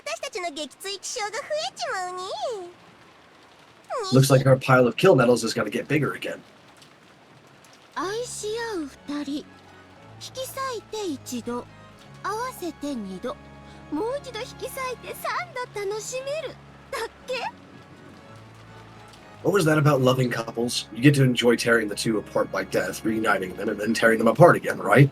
S2: Looks like our pile of kill medals is going to get bigger again.
S8: 愛し合う二人引き裂いて一度合わせて二度もう一度引き裂いて3度楽しめるだっけ。
S2: What was that about loving couples? You get to enjoy tearing the two apart by death, reuniting them, and then tearing them apart again, right?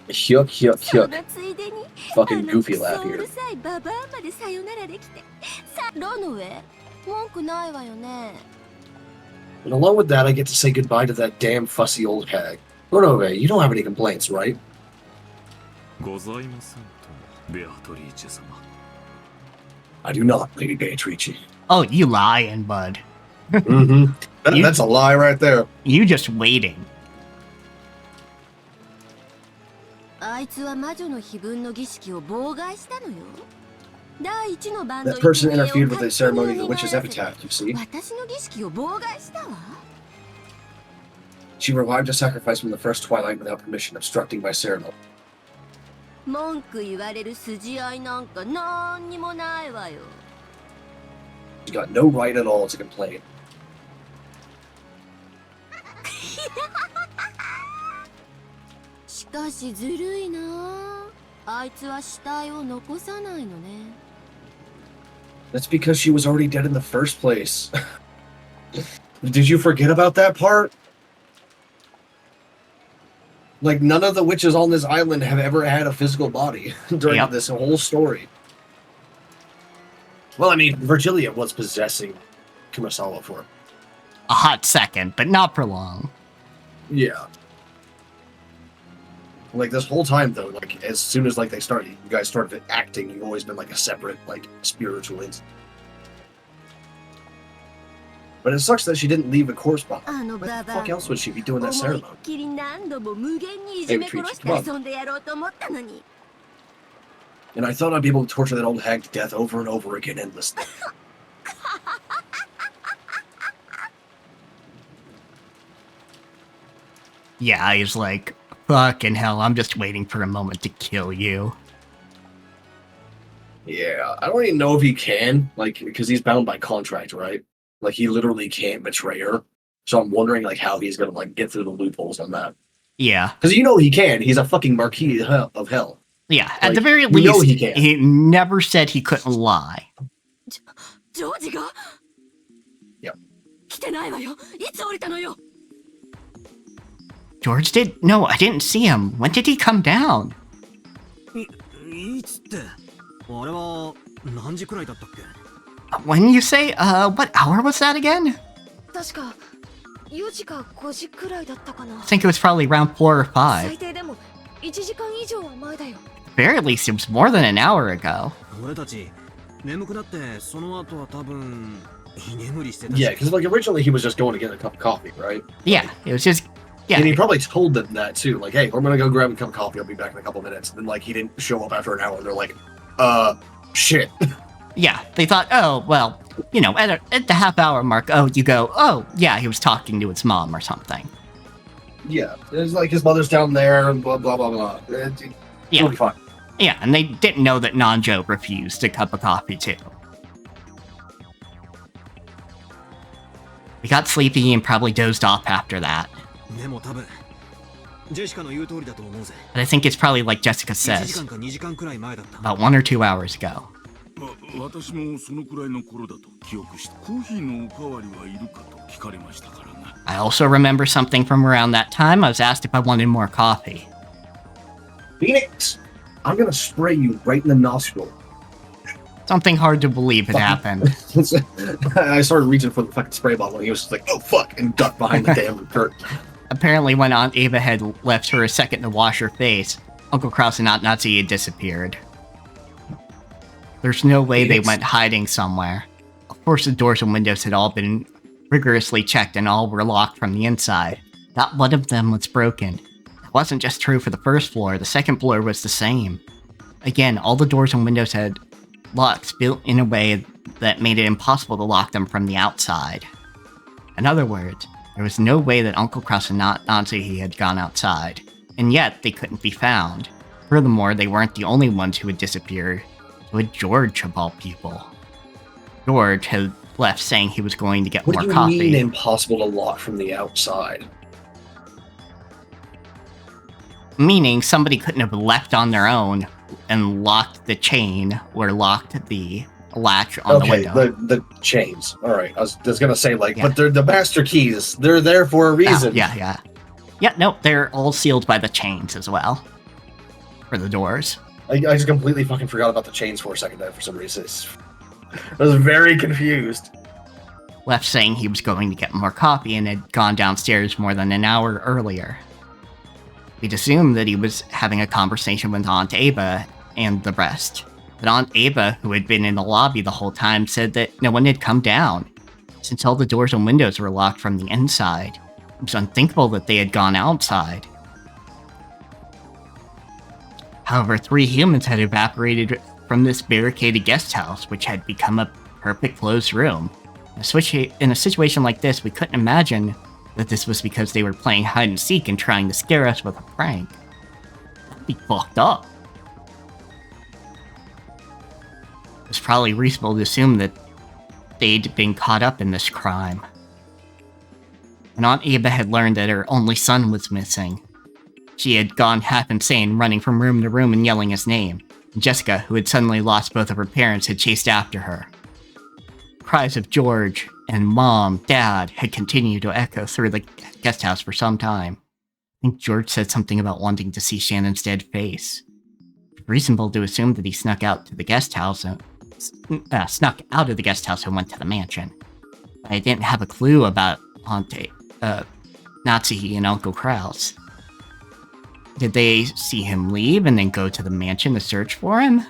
S2: Hyuk, hyuk,
S8: そ
S2: hyuk.
S8: のついでに
S2: Fucking goofy
S8: あ
S2: laugh
S8: のクソう
S2: here.
S8: るさいババアまでさよならできてさロノウェ文句ないわよね。
S2: And along with that, I get to say goodbye to that damn fussy old hag. Ronobe, you don't have any complaints, right?
S7: ございませんと、ベアトリーチェ様。
S2: I do not, Lady Beatrice.
S1: Oh, you lying, bud.
S2: Mm-hmm.
S1: You-
S2: That's a lie right there.
S1: You just waiting.
S8: あいつは魔女の碑文の儀式を妨害したのよ。第一のバンド
S2: That person interfered with the ceremony of the witch's epitaph, you see.
S8: 私の儀式を妨害したわ。
S2: She revived a sacrifice from the first twilight without permission, obstructing my ceremony.
S8: 文句言われる筋合いなんかなんにもないわよ。
S2: She got no right at all to complain.
S8: しかしずるいなあ。あいつは死体を残さないのね。
S2: That's because she was already dead in the first place. Did you forget about that part? Like, none of the witches on this island have ever had a physical body during
S1: Yep.
S2: this whole story. Well, I mean, Virgilia was possessing Kumasawa for...
S1: A hot second, but not for long.
S2: Yeah. Like, this whole time, though, like, as soon as, like, you guys started acting, you've always been, like, a separate, like, spiritual entity. But it sucks that she didn't leave a corpse behind.
S8: あの
S2: What
S8: バ
S2: the
S8: バア
S2: fuck else would she be doing that
S8: 思いっ
S2: ceremony?
S8: きり何度も無限にいじめ殺して遊んでやろうと思ったのに。
S2: And I thought I'd be able to torture that old hag to death over and over again endlessly.
S1: Yeah, he's like, fucking hell, I'm just waiting for a moment to kill you.
S2: Yeah, I don't even know if he can, like, because he's bound by contract, right? Like, he literally can't betray her. So I'm wondering, like, how he's gonna, like, get through the loopholes on that.
S1: Yeah.
S2: Because you know he can. He's a fucking marquis of hell.
S1: Yeah, at
S2: Like,
S1: the very
S2: we know
S1: least,
S2: he can.
S1: he never said he couldn't lie.
S8: ジョージが
S2: Yep.
S8: 来てないわよ。いつ降りたのよ。
S1: George did? No, I didn't see him. When did he come down?
S4: いつって、あれは何時くらいだったっけ？
S1: When you say, what hour was that again?
S3: 確か4時か5時くらいだったかな。
S1: I think it was probably around 4 or
S3: 最
S1: 5.
S3: 低でも1時間以上は前だよ。
S1: Very least it was more than an hour ago.
S4: 俺たち眠くなってその後は多分居眠りしてたし。
S2: Yeah, because, like, originally he was just going to get a cup of coffee, right?
S1: Yeah, it was just,
S2: And he
S1: yeah,
S2: probably told them that, too. Like, hey, we're gonna go grab a cup of coffee. I'll be back in a couple minutes. And then, like, he didn't show up after an hour. They're like, shit.
S1: yeah. They thought, oh, well, you know, at the half hour mark, oh, you go, oh, yeah, he was talking to his mom or something.
S2: Yeah, it's like his mother's down there and blah, blah, blah, blah.
S1: Yeah.
S2: It'll be fine.
S1: Yeah, and they didn't know that Nanjo refused a cup of coffee, too. We got sleepy and probably dozed off after that.
S4: でも多分ジェシカの言う通りだと思うぜ。
S1: But I think it's probably like Jessica
S4: 1時
S1: says,
S4: 間か2時間くらい前だった。
S1: about 1 or 2 hours ago.
S7: 私もそのくらいの頃だと記憶して、コーヒーのおかわりはいるかと聞かれましたからな。
S1: I also remember something from around that time. I was asked if I wanted more coffee.
S2: Phoenix, I'm gonna spray you right in the nostril.
S1: Something hard to believe had happened.
S2: I started reaching for the fucking spray bottle and he was just like, oh fuck, and ducked behind the damn curtain.
S1: Apparently, when Aunt Ava had left her a second to wash her face, Uncle Kraus and Aunt Nazi had disappeared. There's no way they went hiding somewhere. Of course, the doors and windows had all been rigorously checked and all were locked from the inside. Not one of them was broken. It wasn't just true for the first floor, the second floor was the same. Again, all the doors and windows had locks built in a way that made it impossible to lock them from the outside. In other words, there was no way that Uncle Kraus and Nazi had gone outside, and yet they couldn't be found. Furthermore, they weren't the only ones who had disappeared. So had George, of all people. George had left saying he was going to get
S2: What
S1: more
S2: do you
S1: coffee.
S2: mean impossible to lock from the outside?
S1: Meaning somebody couldn't have leapt on their own and locked the chain or locked the latch on the window.
S2: The chains. All right, I was gonna say but they're the master keys. They're there for a reason.
S1: Yeah. No, they're all sealed by the chains as well for the doors.
S2: I just completely fucking forgot about the chains for a second there for some reason. I was very confused.
S1: Left saying he was going to get more coffee and had gone downstairs more than an hour earlier. We'd assumed that he was having a conversation with Aunt Ava and the rest. But Aunt Ava, who had been in the lobby the whole time, said that no one had come down, since all the doors and windows were locked from the inside. It was unthinkable that they had gone outside. However, 3 humans had evaporated from this barricaded guest house, which had become a perfect closed room. In a situation like this, we couldn't imagine that this was because they were playing hide and seek and trying to scare us with a prank. That'd be fucked up. It was probably reasonable to assume that they'd been caught up in this crime. When Aunt Ava had learned that her only son was missing, she had gone half insane, running from room to room and yelling his name. And Jessica, who had suddenly lost both of her parents, had chased after her. Cries of George and Mom, Dad had continued to echo through the guest house for some time. I think George said something about wanting to see Shannon's dead face. It's reasonable to assume that he snuck out of the guest house and went to the mansion. But I didn't have a clue about Nazi and Uncle Kraus. Did they see him leave and then go to the mansion to search for him?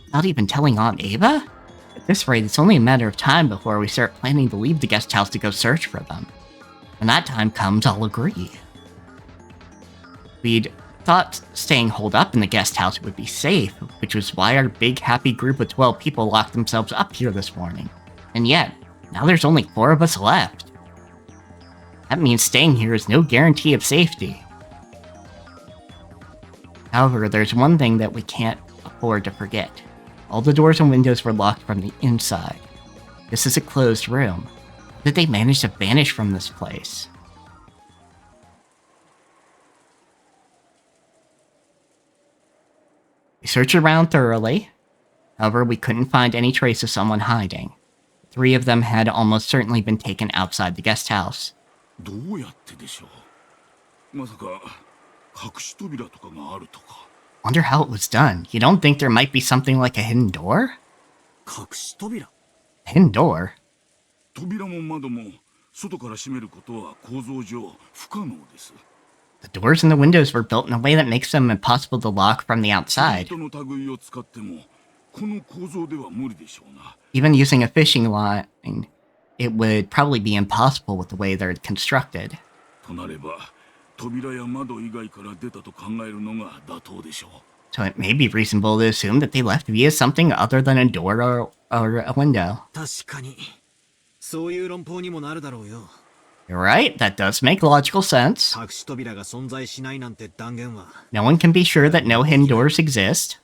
S1: Without even telling Aunt Ava? At this rate, it's only a matter of time before we start planning to leave the guest house to go search for them. When that time comes, I'll agree. We'd thought staying holed up in the guest house would be safe, which was why our big happy group of 12 people locked themselves up here this morning. And yet, now there's only 4 of us left. That means staying here is no guarantee of safety. However, there's one thing that we can't afford to forget. All the doors and windows were locked from the inside. This is a closed room. How did they manage to vanish from this place? We searched around thoroughly. However, we couldn't find any trace of someone hiding. 3 of them had almost certainly been taken outside the guest house. Wonder how it was done. You don't think there might be something like a hidden door? Hidden door? The doors and the windows were built in a way that makes them impossible to lock from the outside. Even using a fishing line, it would probably be impossible with the way they're constructed. So it may be reasonable to assume that they left via something other than a door or a window. You're right, that does make logical sense. No one can be sure that no hidden doors exist.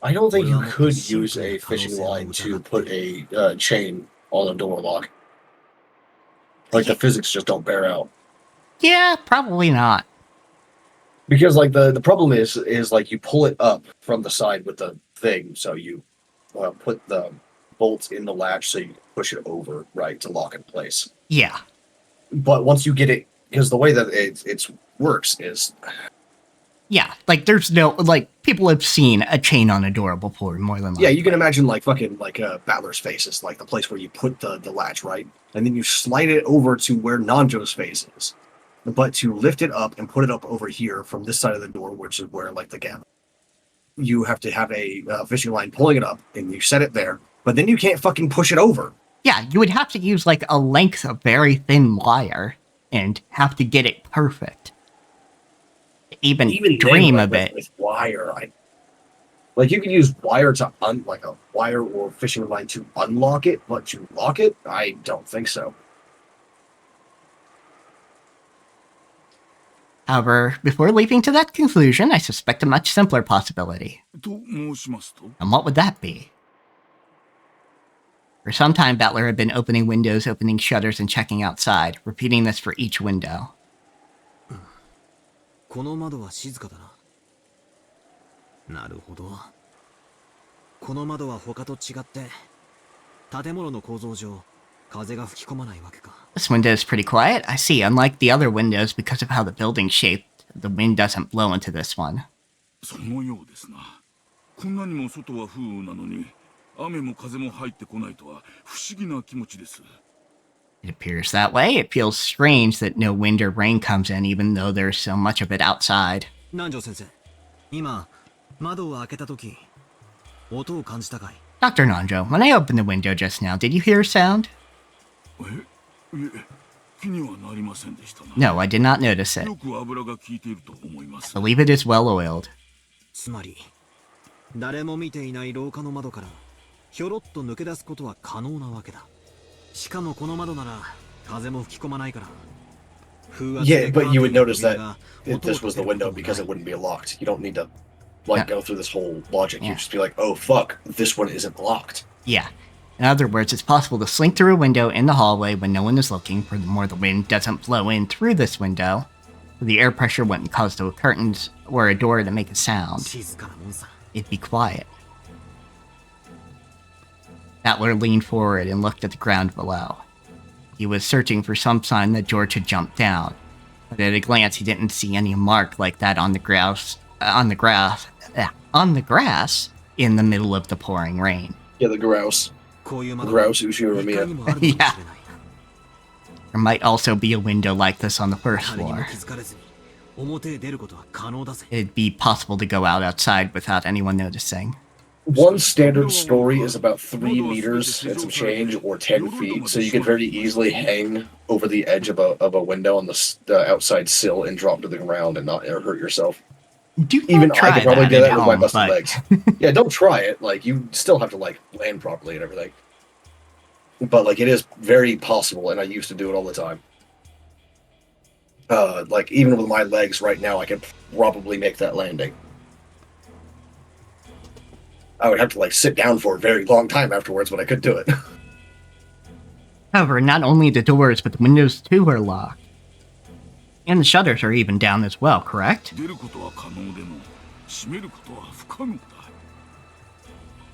S2: I don't think you could use a fishing line to put a chain on a door lock. Like, the physics just don't bear out.
S1: Yeah, probably not.
S2: Because, like, the problem is like, you pull it up from the side with the thing, so you put the bolts in the latch so you push it over, right, to lock in place.
S1: Yeah.
S2: But once you get it, because the way that it works is...
S1: Yeah, like, there's no, like, people have seen a chain on a door before, more than likely.
S2: Yeah, you can imagine, like, fucking, like, Battler's face is, like, the place where you put the latch, right? And then you slide it over to where Nanjo's face is. But to lift it up and put it up over here from this side of the door, which is where, like, the gap, you have to have a fishing line pulling it up, and you set it there, but then you can't fucking push it over.
S1: Yeah, you would have to use, like, a length of very thin wire, and have to get it perfect. Even dream of it.
S2: With wire, like, you can use wire to like a wire or fishing line to unlock it, but to lock it, I don't think so.
S1: However, before leaping to that conclusion, I suspect a much simpler possibility. And what would that be? For some time, Battler had been opening windows, opening shutters, and checking outside, repeating this for each window.
S4: この窓は静かだな。なるほど。この窓は他と違って、建物の構造上、風が吹き込まないわけか。
S1: This window is pretty quiet. I see. Unlike the other windows, because of how the building's shaped, the wind doesn't blow into this one.
S7: そのようですな。こんなにも外は風雨なのに、雨も風も入ってこないとは不思議な気持ちです。
S1: It appears that way. It feels strange that no wind or rain comes in, even though there's so much of it outside.
S4: 南條先生、今、窓を開けたとき、音を感じたかい？
S1: Dr. Nanjo, when I opened the window just now, did you hear a sound?
S7: いえ、気にはなりませんでしたな。
S1: No, I did not notice it.
S7: よく油が効いていると思います。
S1: I believe it is well oiled.
S4: つまり、誰も見ていない廊下の窓から、ひょろっと抜け出すことは可能なわけだ。しかもこの窓なら、風も吹き込まないから。
S2: Yeah, but you would notice that if this was the window because it wouldn't be locked. You don't need to, like, go through this whole logic. You just be like, oh, fuck, this one isn't locked.
S1: Yeah. In other words, it's possible to slink through a window in the hallway when no one is looking, furthermore the wind doesn't blow in through this window. The air pressure wouldn't cause the curtains or a door to make a sound. It'd be quiet. Battler leaned forward and looked at the ground below. He was searching for some sign that George had jumped down, but at a glance he didn't see any mark like that on the grass in the middle of the pouring rain.
S2: Yeah, the grouse. Grouse Ushiramiya.
S1: Yeah. There might also be a window like this on the first floor. It'd be possible to go outside without anyone noticing.
S2: One standard story is about 3 meters and some change, or 10 feet, so you could very easily hang over the edge of a window on the outside sill and drop to the ground and not hurt yourself. Even I could probably do that with my busted legs. Yeah, don't try it. Like, you still have to, like, land properly and everything. But, like, it is very possible, and I used to do it all the time. Like, even with my legs right now, I can probably make that landing. I would have to, like, sit down for a very long time afterwards, but I could do it.
S1: However, not only the doors, but the windows too are locked. And the shutters are even down as well, correct?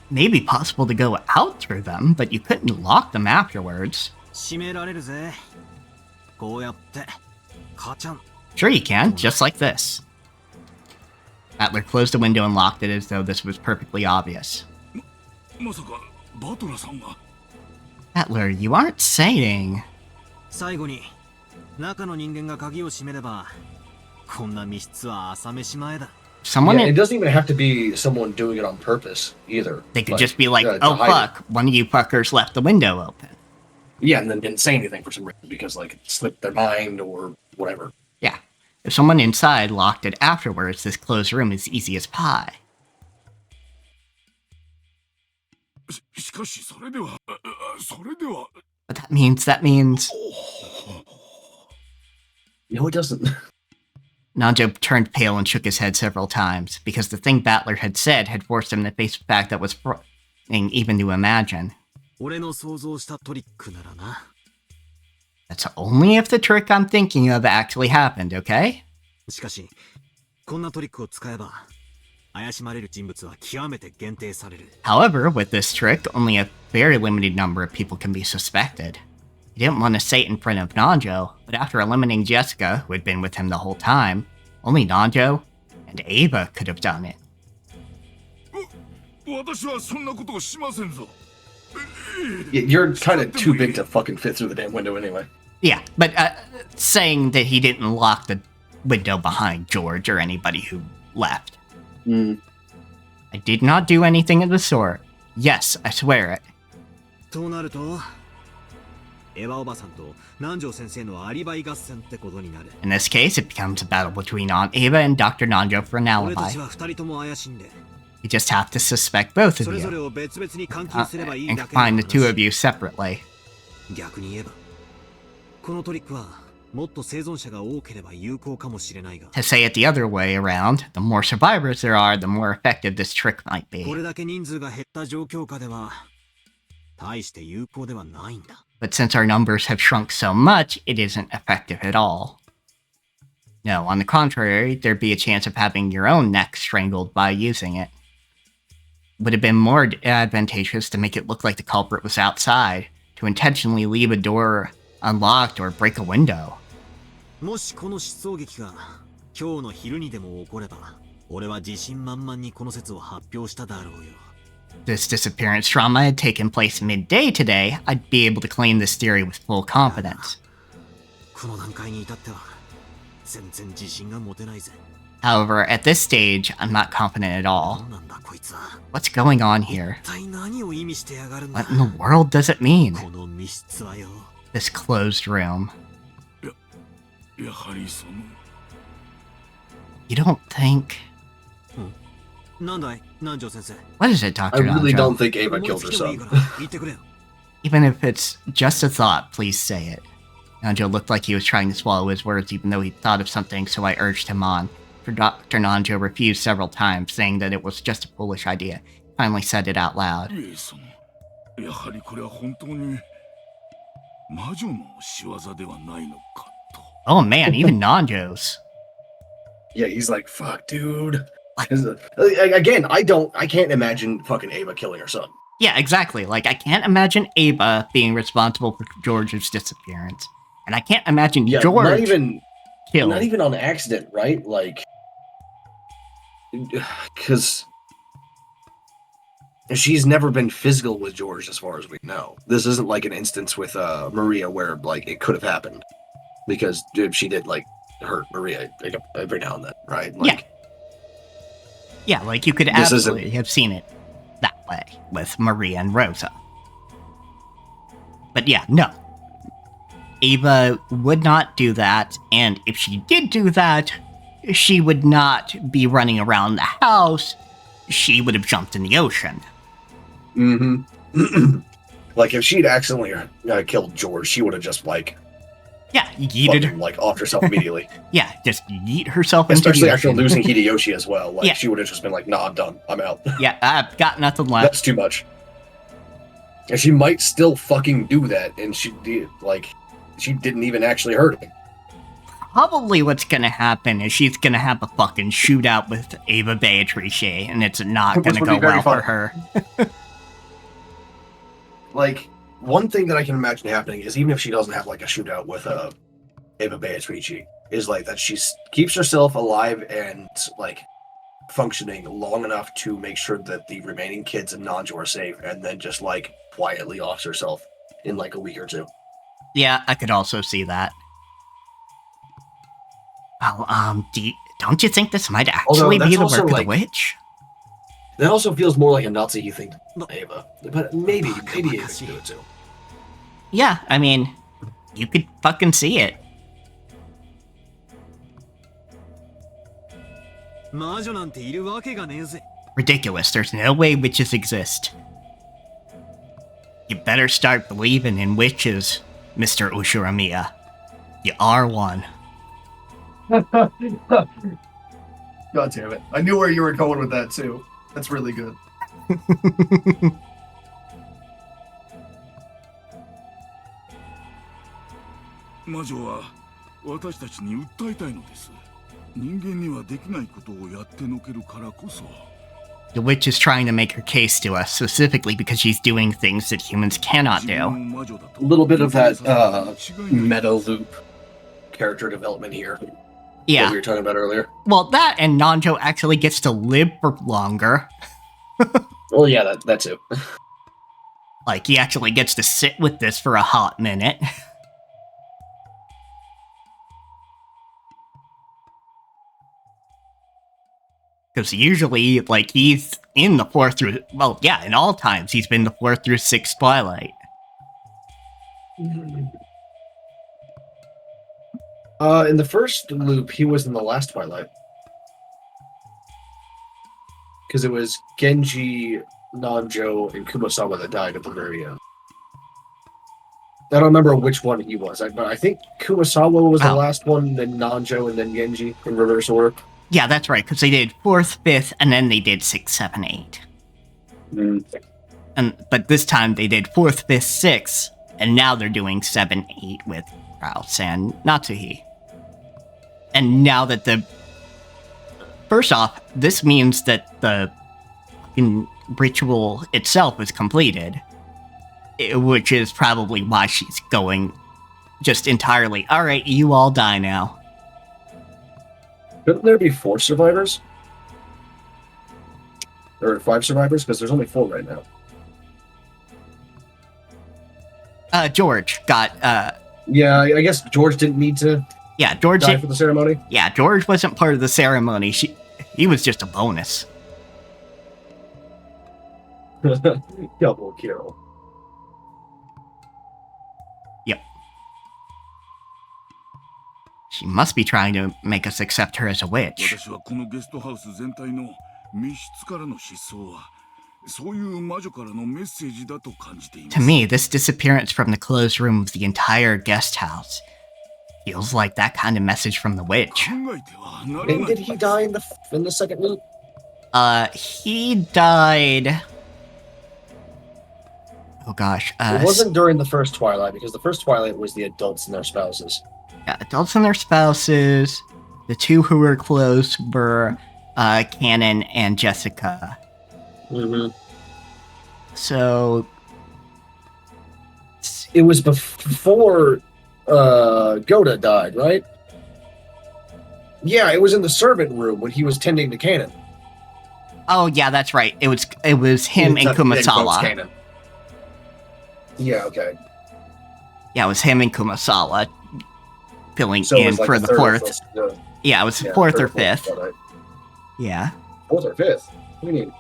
S1: Maybe possible to go out through them, but you couldn't lock them afterwards. Sure you can, just like this. Battler closed the window and locked it as though this was perfectly obvious. Battler, you aren't saying... Someone
S2: yeah, it doesn't even have to be someone doing it on purpose, either.
S1: They could just be like, oh fuck, one of you fuckers left the window open.
S2: Yeah, and then didn't say anything for some reason, because, like, it slipped their mind or whatever.
S1: Yeah. If someone inside locked it afterwards, this closed room is easy as pie. But that means...
S2: No, it doesn't.
S1: Nanjo turned pale and shook his head several times, because the thing Battler had said had forced him to face a fact that was frightening even to imagine. That's only if the trick I'm thinking of actually happened, okay? However, with this trick, only a very limited number of people can be suspected. He didn't want to say it in front of Nanjo, but after eliminating Jessica, who had been with him the whole time, only Nanjo and Ava could have done it.
S2: You're kind of too big to fucking fit through the damn window anyway.
S1: Yeah, but saying that he didn't lock the window behind George or anybody who left. I did not do anything of the sort. Yes, I swear it. In this case, it becomes a battle between Aunt Ava and Dr. Nanjo for an alibi. You just have to suspect both of you, and find the two of you separately. To say it the other way around, the more survivors there are, the more effective this trick might be.
S4: 大して有効ではないんだ。
S1: But since our numbers have shrunk so much, it isn't effective at all. No, on the contrary, there'd be a chance of having your own neck strangled by using it. Would have been more advantageous to make it look like the culprit was outside, to intentionally leave a door unlocked or break a window.
S4: もしこの失踪劇が今日の昼にでも起これば、俺は自信満々にこの説を発表しただろうよ。
S1: This disappearance drama had taken place midday today, I'd be able to claim this theory with full confidence.
S4: この段階に至っては全然自信が持てないぜ。
S1: However, at this stage, I'm not confident at all.
S4: なんだこいつは。
S1: What's going on here?
S4: 一体何を意味してやがるんだ。
S1: What in the world does it mean?
S4: この密室はよ。
S1: This closed room.
S7: やはりその
S1: You don't think...
S4: なんだい、南條先生。
S1: What is it, Dr.
S2: I really
S1: Nanjo?
S2: don't think Ava killed her
S4: 思いつきでもいい
S2: son.
S4: から言ってくれよ。
S1: Even if it's just a thought, please say it. Nanjo looked like he was trying to swallow his words even though he thought of something, so I urged him on. Dr. Nanjo refused several times, saying that it was just a foolish idea. Finally said it out loud.
S7: そのやはりこれは本当に魔女の仕業ではないのかと。
S1: Oh man, even Nanjo's.
S2: Yeah, he's like, fuck, dude. Again, I can't imagine fucking Ava killing her son.
S1: Yeah, exactly. Like, I can't imagine Ava being responsible for George's disappearance. And I can't imagine
S2: Yeah,
S1: George killed.
S2: not even on accident, right? Like, because she's never been physical with George as far as we know. This isn't like an instance with Maria where like it could have happened, because she did like hurt Maria like, every now and then, right? Like,
S1: Yeah, like you could
S2: This
S1: absolutely have seen it that way with Maria and Rosa. But yeah, no. Ava would not do that, and if she did do that, she would not be running around the house. She would have jumped in the ocean.
S2: mm-hmm. Like if she'd accidentally killed George, she would have just like
S1: Yeah, yeeted
S2: fucking, like offed herself immediately.
S1: Yeah, just yeet herself
S2: Especially
S1: into the
S2: after
S1: ocean.
S2: losing Hideyoshi as well. Like
S1: Yeah.
S2: she would have just been like, "Nah, I'm done. I'm out."
S1: Yeah, I've got nothing left.
S2: That's too much. And she might still fucking do that, and she didn't even actually hurt him.
S1: Probably what's gonna happen is she's gonna have a fucking shootout with Ava Beatrice, and it's not
S2: Which
S1: gonna
S2: would
S1: go
S2: be very
S1: well for
S2: fun.
S1: her.
S2: Like, one thing that I can imagine happening is even if she doesn't have like a shootout with Ava Beatrice, is like that she keeps herself alive and like functioning long enough to make sure that the remaining kids and Nanjo are safe, and then just like quietly offs herself in like a week or two.
S1: Yeah, I could also see that. Oh, don't you think this might actually
S2: that's
S1: be the
S2: also,
S1: work of the
S2: like-
S1: witch?
S2: That also feels more like a Nazi thing to
S4: No.
S2: Ava, but maybe Ava can do it too.
S1: Yeah, I mean, you could fucking see it.
S4: 魔女なんているわけがねえぜ。
S1: Ridiculous, there's no way witches exist. You better start believing in witches, Mr. Ushuramiya. You are one.
S2: God damn it. I knew where you were going with that too. That's really good.
S7: 魔女は私たちに訴えたいのです。人間にはできないことをやってのけるからこそ。
S1: The witch is trying to make her case to us, specifically because she's doing things that humans cannot
S7: 自分を
S1: do.
S7: 魔女だと
S2: A little bit of that
S7: 違いない
S2: meta loop character development here that
S1: Yeah,
S2: we were talking about earlier.
S1: well, that and Nanjo actually gets to live for longer.
S2: Well, yeah, that too.
S1: Like, he actually gets to sit with this for a hot minute. Because usually, like, he's in the 4th through... Well, yeah, in all times, he's been the 4th through 6th Twilight.
S2: In the first loop, he was in the last Twilight. Because it was Genji, Nanjo, and Kumasawa that died at the very end. I don't remember which one he was, but I think Kumasawa was the
S1: Oh.
S2: last one, then Nanjo, and then Genji in reverse order.
S1: Yeah, that's right, because they did 4th, 5th, and then they did 6, 7, 8. But this time they did 4th, 5th, 6th, and now they're doing 7, 8 with Rouse and Natsuhi. And now that first off, this means that the ritual itself is completed, which is probably why she's going just entirely, alright, you all die now.
S2: Couldn't there be 4 survivors? Or 5 survivors? Because there's only 4 right now.
S1: George got,
S2: Yeah, I guess George didn't need to
S1: George
S2: die for the ceremony.
S1: Yeah, George wasn't part of the ceremony. He was just a bonus.
S2: Double kill.
S1: Yep. She must be trying to make us accept her as a witch. To me, this disappearance from the closed room of the entire guest house feels like that kind of message from the witch.
S2: And did he die in the second loop?
S1: He died... Oh gosh.
S2: It wasn't during the first Twilight, because the first Twilight was the adults and their spouses.
S1: Yeah, adults and their spouses. The 2 who were close were Cannon and Jessica.
S2: Mm-hmm.
S1: So...
S2: It was before Goda died, right? Yeah, it was in the servant room when he was tending to Cannon.
S1: Oh yeah, that's right. It was him and Kumasawa.
S2: Yeah, okay.
S1: Yeah, it was him and Kumasawa filling in for the 4th. Yeah, it was 4th or 5th. Yeah.
S2: 4th or 5th? What do you mean?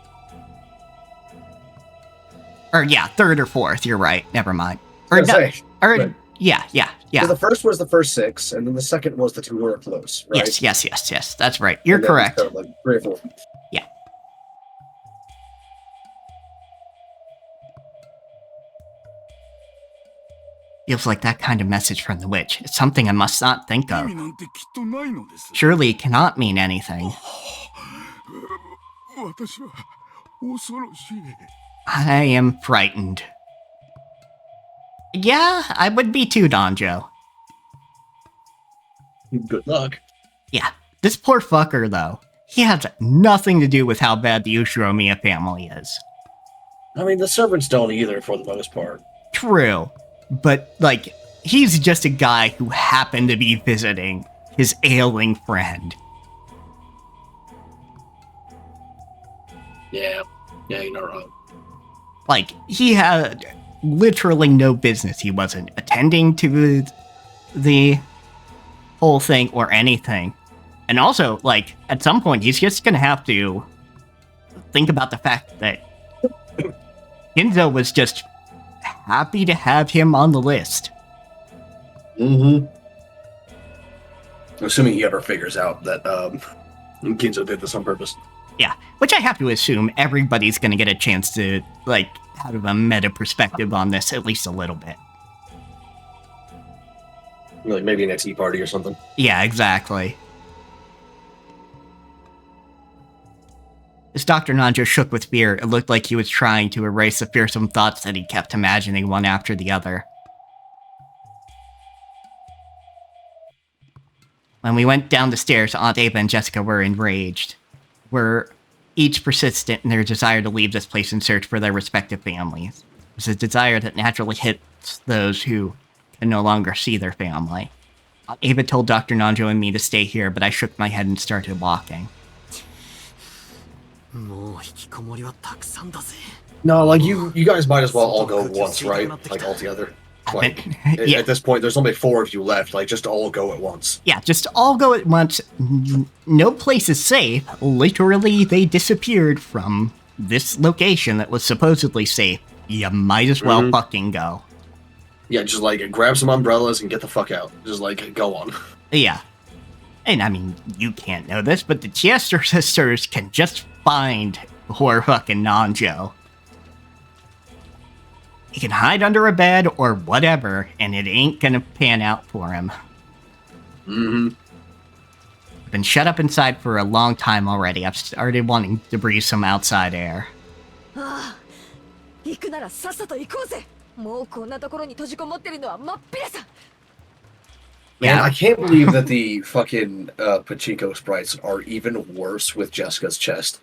S1: Or yeah, 3rd or 4th. You're right. Never mind. Or no.
S2: Right.
S1: Yeah.
S2: So the first was the first 6, and then the second was the 2 who were close, right?
S1: Yes. That's right. You're correct.
S2: Kind of like 3 or 4.
S1: Yeah. Feels like that kind of message from the witch. It's something I must not think of. Surely it cannot mean anything. I am frightened. Yeah, I would be too, Donjo.
S2: Good luck.
S1: Yeah, this poor fucker, though. He has nothing to do with how bad the Ushiromiya family is.
S2: I mean, the servants don't either, for the most part.
S1: True. But, like, he's just a guy who happened to be visiting his ailing friend.
S2: Yeah, you're not wrong.
S1: Like, he had literally no business. He wasn't attending to the whole thing or anything. And also, like, at some point, he's just gonna have to think about the fact that Ginzo was just happy to have him on the list.
S2: Mm-hmm. Assuming he ever figures out that Ginzo did this on purpose.
S1: Yeah, which I have to assume everybody's gonna get a chance to, like, have a meta perspective on this at least a little bit.
S2: Like maybe an tea party or something.
S1: Yeah, exactly. As Dr. Nanjo shook with fear, it looked like he was trying to erase the fearsome thoughts that he kept imagining one after the other. When we went down the stairs, Aunt Ava and Jessica were enraged. Were each persistent in their desire to leave this place and search for their respective families. It was a desire that naturally hits those who can no longer see their family. Aunt Ava told Dr. Nanjo and me to stay here, but I shook my head and started walking.
S2: No, like you guys might as well all go once, right? Like all together. Like
S1: Yeah.
S2: At this point, there's only 4 of you left. Like just all go at once.
S1: Yeah, just all go at once. No place is safe. Literally, they disappeared from this location that was supposedly safe. You might as well fucking go.
S2: Yeah, just like grab some umbrellas and get the fuck out. Just like go on.
S1: Yeah. And I mean, you can't know this, but the Chester sisters can just find poor fucking Nanjo. He can hide under a bed or whatever, and it ain't gonna pan out for him.
S2: Mm-hmm.
S1: I've been shut up inside for a long time already. I've started wanting to breathe some outside air.
S3: い行くならさっさと行こうぜ。もうこんなところに閉じこもってるのはまっぴらさ。
S2: Man,
S1: Yeah.
S2: I can't believe that the fucking pachinko sprites are even worse with Jessica's chest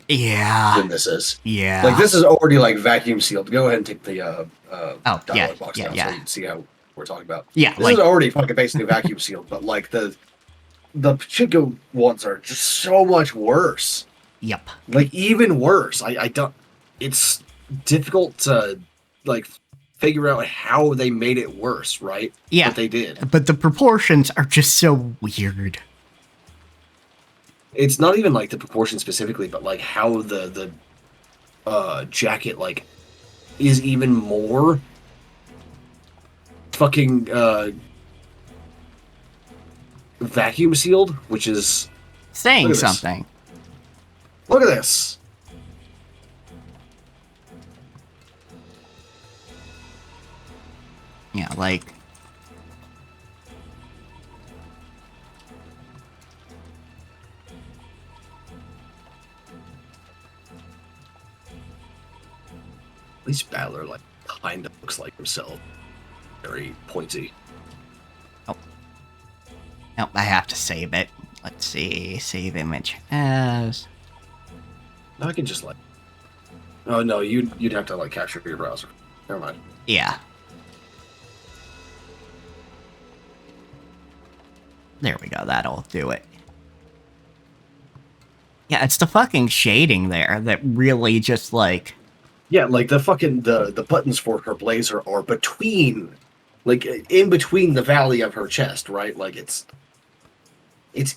S1: Yeah.
S2: than this is.
S1: Yeah.
S2: Like, this is already, like, vacuum sealed. Go ahead and take the dialogue box down so you can see how we're talking about.
S1: Yeah,
S2: This is already fucking basically vacuum sealed, but, like, the pachinko ones are just so much worse.
S1: Yep.
S2: Like, even worse. I don't... It's difficult to, like, figure out how they made it worse, right?
S1: Yeah.
S2: But they did.
S1: But the proportions are just so weird.
S2: It's not even, like, the proportion specifically, but, like, how the jacket, like, is even more fucking, vacuum sealed, which is...
S1: Saying
S2: Look at this.
S1: something.
S2: Look at this!
S1: Yeah, like...
S2: At least Battler, like, kind of looks like himself. Very pointy.
S1: Nope, I have to save it. Let's see. Save image as...
S2: I can just, like... Oh, no, you'd have to, like, capture your browser. Never mind.
S1: Yeah. There we go, that'll do it. Yeah, it's the fucking shading there that really just, like...
S2: Yeah, like, the fucking... The buttons for her blazer are between... Like, in between the valley of her chest, right? Like, it's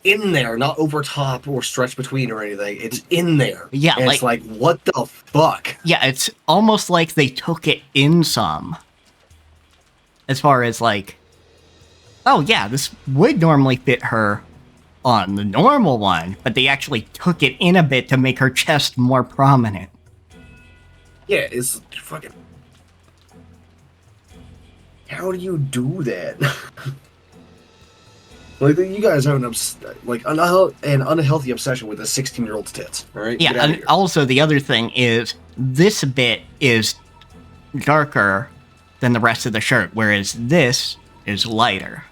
S2: in there, not over top or stretched between or anything. It's in there.
S1: Yeah,
S2: and
S1: like...
S2: it's like, what the fuck?
S1: Yeah, it's almost like they took it in some. As far as, like... Oh, yeah, this would normally fit her on the normal one, but they actually took it in a bit to make her chest more prominent.
S2: Yeah, it's fucking... How do you do that? Like, you guys have an unhealthy obsession with a 16-year-old's tits, alright?
S1: Yeah, and also the other thing is, this bit is darker than the rest of the shirt, whereas this is lighter.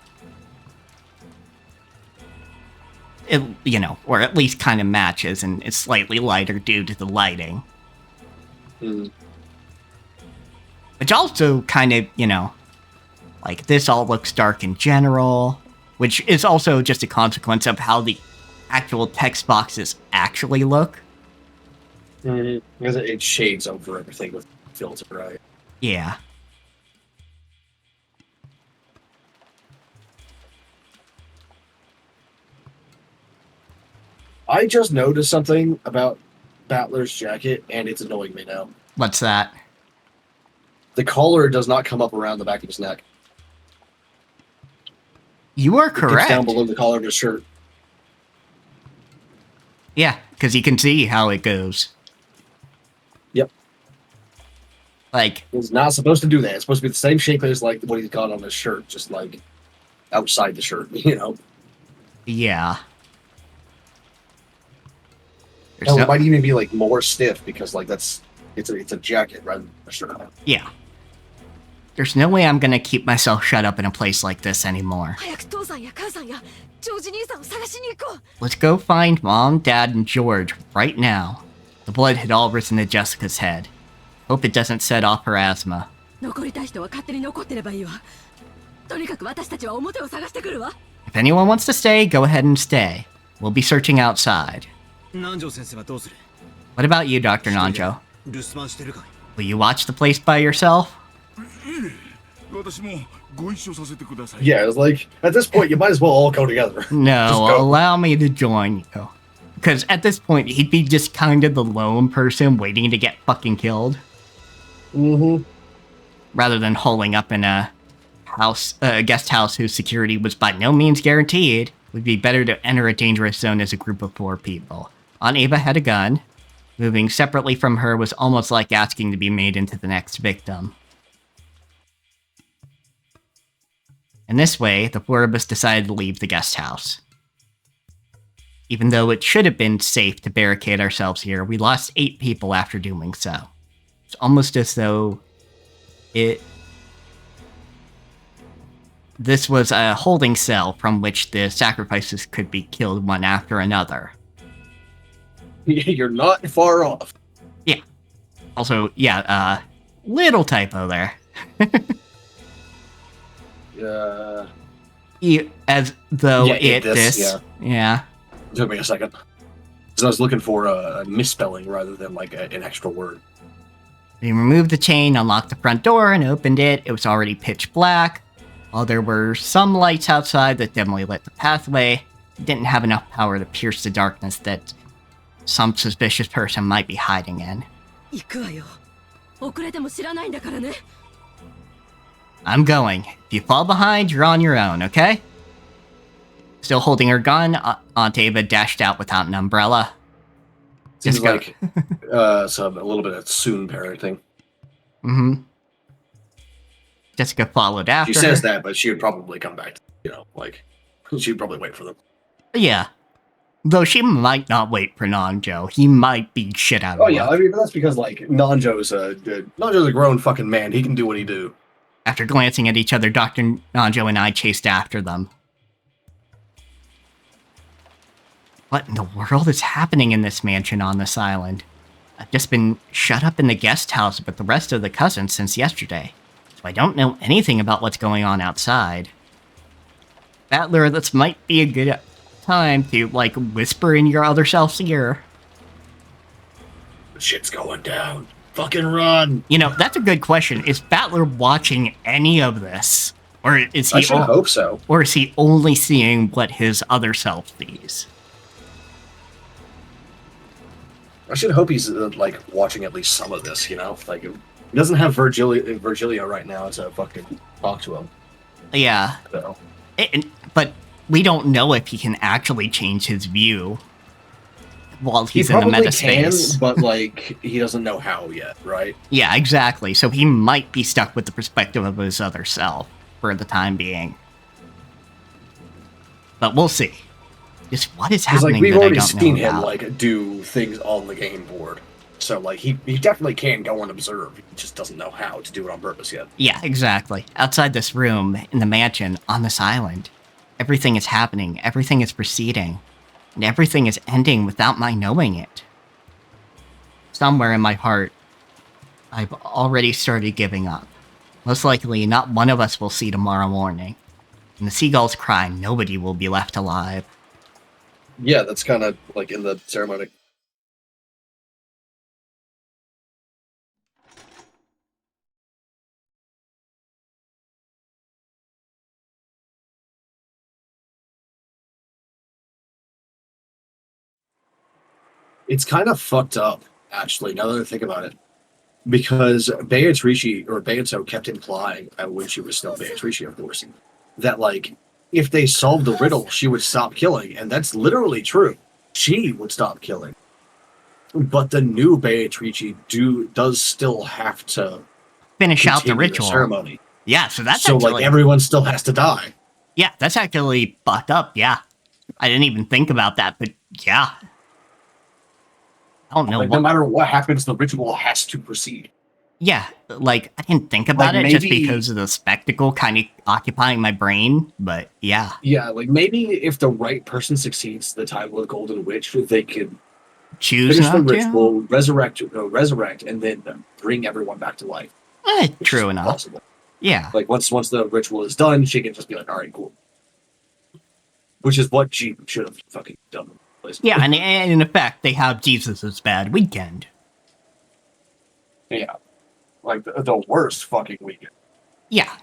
S1: It, you know, or at least kind of matches, and it's slightly lighter due to the lighting.
S2: Mm.
S1: Which also kind of, you know, like, this all looks dark in general, which is also just a consequence of how the actual text boxes actually look.
S2: Because it shades over everything with filter, right?
S1: Yeah.
S2: I just noticed something about Battler's jacket, and it's annoying me now.
S1: What's that?
S2: The collar does not come up around the back of his neck.
S1: You are
S2: It dips
S1: correct.
S2: down below the collar of his shirt.
S1: Yeah, because you can see how it goes.
S2: Yep.
S1: Like,
S2: It's not supposed to do that. It's supposed to be the same shape as, like, what he's got on his shirt, just, like, outside the shirt, you know?
S1: yeah. There's
S2: Hell,
S1: no-
S2: it might even be, like, more stiff, because, like, it's a jacket rather than a shirt.
S1: Yeah. There's no way I'm gonna keep myself shut up in a place like this anymore.
S3: 早く父さんや母さんやジョージ兄さんを探しに行こう。
S1: Let's go find Mom, Dad, and George right now. The blood had all risen to Jessica's head. Hope it doesn't set off her asthma.
S6: 残りたい人は勝手に残ってればいいわ。とにかく私たちは表を探してくるわ。
S1: If anyone wants to stay, go ahead and stay. We'll be searching outside.
S4: 南條先生はどうする？
S1: What about you, Dr. Nanjo?
S4: 留守番してるかい？
S1: Will you watch the place by yourself?
S7: 私もご一緒させてください。
S2: Yeah, it's like, at this point, you might as well all go together. Just
S1: No,
S2: go.
S1: allow me to join you. Because at this point, he'd be just kind of the lone person waiting to get fucking killed.
S2: Mm-hmm.
S1: Rather than holing up in a guest house whose security was by no means guaranteed, it would be better to enter a dangerous zone as a group of 4 people. Aunt Ava had a gun. Moving separately from her was almost like asking to be made into the next victim. In this way, the 4 of us decided to leave the guest house. Even though it should have been safe to barricade ourselves here, we lost 8 people after doing so. It's almost as though this was a holding cell from which the sacrifices could be killed one after another.
S2: You're not far off.
S1: Yeah. Also, yeah, little typo there. As though yeah.
S2: It took me a second. So I was looking for a misspelling rather than like an extra word.
S1: We removed the chain, unlocked the front door, and opened it. It was already pitch black. While there were some lights outside that dimly lit the pathway, it didn't have enough power to pierce the darkness that some suspicious person might be hiding in.
S6: 行くわよ。遅れても知らないんだからね。
S1: I'm going. If you fall behind, you're on your own, okay? Still holding her gun, Aunt Ava dashed out without an umbrella.
S2: Seems like a little bit of soon parenting.
S1: Mm-hmm. Jessica followed after
S2: She says
S1: her.
S2: that, but she would probably come back. She'd probably wait for them.
S1: Yeah. Though she might not wait for Nanjo. He might beat shit out of her.
S2: Oh yeah, I mean, but that's because like Nanjo's a grown fucking man. He can do what he do.
S1: After glancing at each other, Dr. Nanjo and I chased after them. What in the world is happening in this mansion on this island? I've just been shut up in the guest house with the rest of the cousins since yesterday, so I don't know anything about what's going on outside. Battler, this might be a good time to, like, whisper in your other self's ear.
S2: Shit's going down. Fucking run!
S1: You know, that's a good question. Is Battler watching any of this? Or is he
S2: I should hope so.
S1: Or is he only seeing what his other self sees?
S2: I should hope he's like watching at least some of this, you know? Like, he doesn't have Virgilio right now to fucking talk to him.
S1: Yeah.
S2: So.
S1: But we don't know if he can actually change his view while he's in the meta space.
S2: Can, but like, he doesn't know how yet, right?
S1: Yeah, exactly. So he might be stuck with the perspective of his other self for the time being. But we'll see. Just what is happening?
S2: Like, we've
S1: that
S2: already
S1: I don't
S2: seen
S1: know
S2: him
S1: about.
S2: like do things on the game board, so like he definitely can go and observe. He just doesn't know how to do it on purpose yet.
S1: Yeah, exactly. Outside this room, in the mansion, on this island, everything is happening, everything is proceeding, and everything is ending without my knowing it. Somewhere in my heart, I've already started giving up. Most likely, not one of us will see tomorrow morning. When the seagulls cry, nobody will be left alive.
S2: Yeah, that's kind of like in the ceremony. It's kind of fucked up, actually, now that I think about it. Because Beato kept implying, when she was still Beatrice, of course, that, like, if they solved the riddle, she would stop killing, and that's literally true. She would stop killing. But the new Beatrice does still have to
S1: finish out the ritual.
S2: Ceremony.
S1: Yeah, so that's
S2: so
S1: actually,
S2: like everyone still has to die.
S1: Yeah, that's actually fucked up, yeah. I didn't even think about that, but yeah. I don't know.
S2: Like, no matter what happens, the ritual has to proceed.
S1: Yeah, like, I didn't think about it just because of the spectacle kind of occupying my brain, but yeah.
S2: Yeah, like, maybe if the right person succeeds the title of Golden Witch, they could
S1: choose
S2: finish the
S1: not
S2: ritual, resurrect, and then bring everyone back to life.
S1: True enough.
S2: Possible.
S1: Yeah.
S2: Like, once the ritual is done, she can just be like, alright, cool. Which is what she should have fucking done.
S1: Yeah, and in effect, they have Jesus' bad weekend.
S2: Yeah. Like, the worst fucking weekend.
S1: Yeah.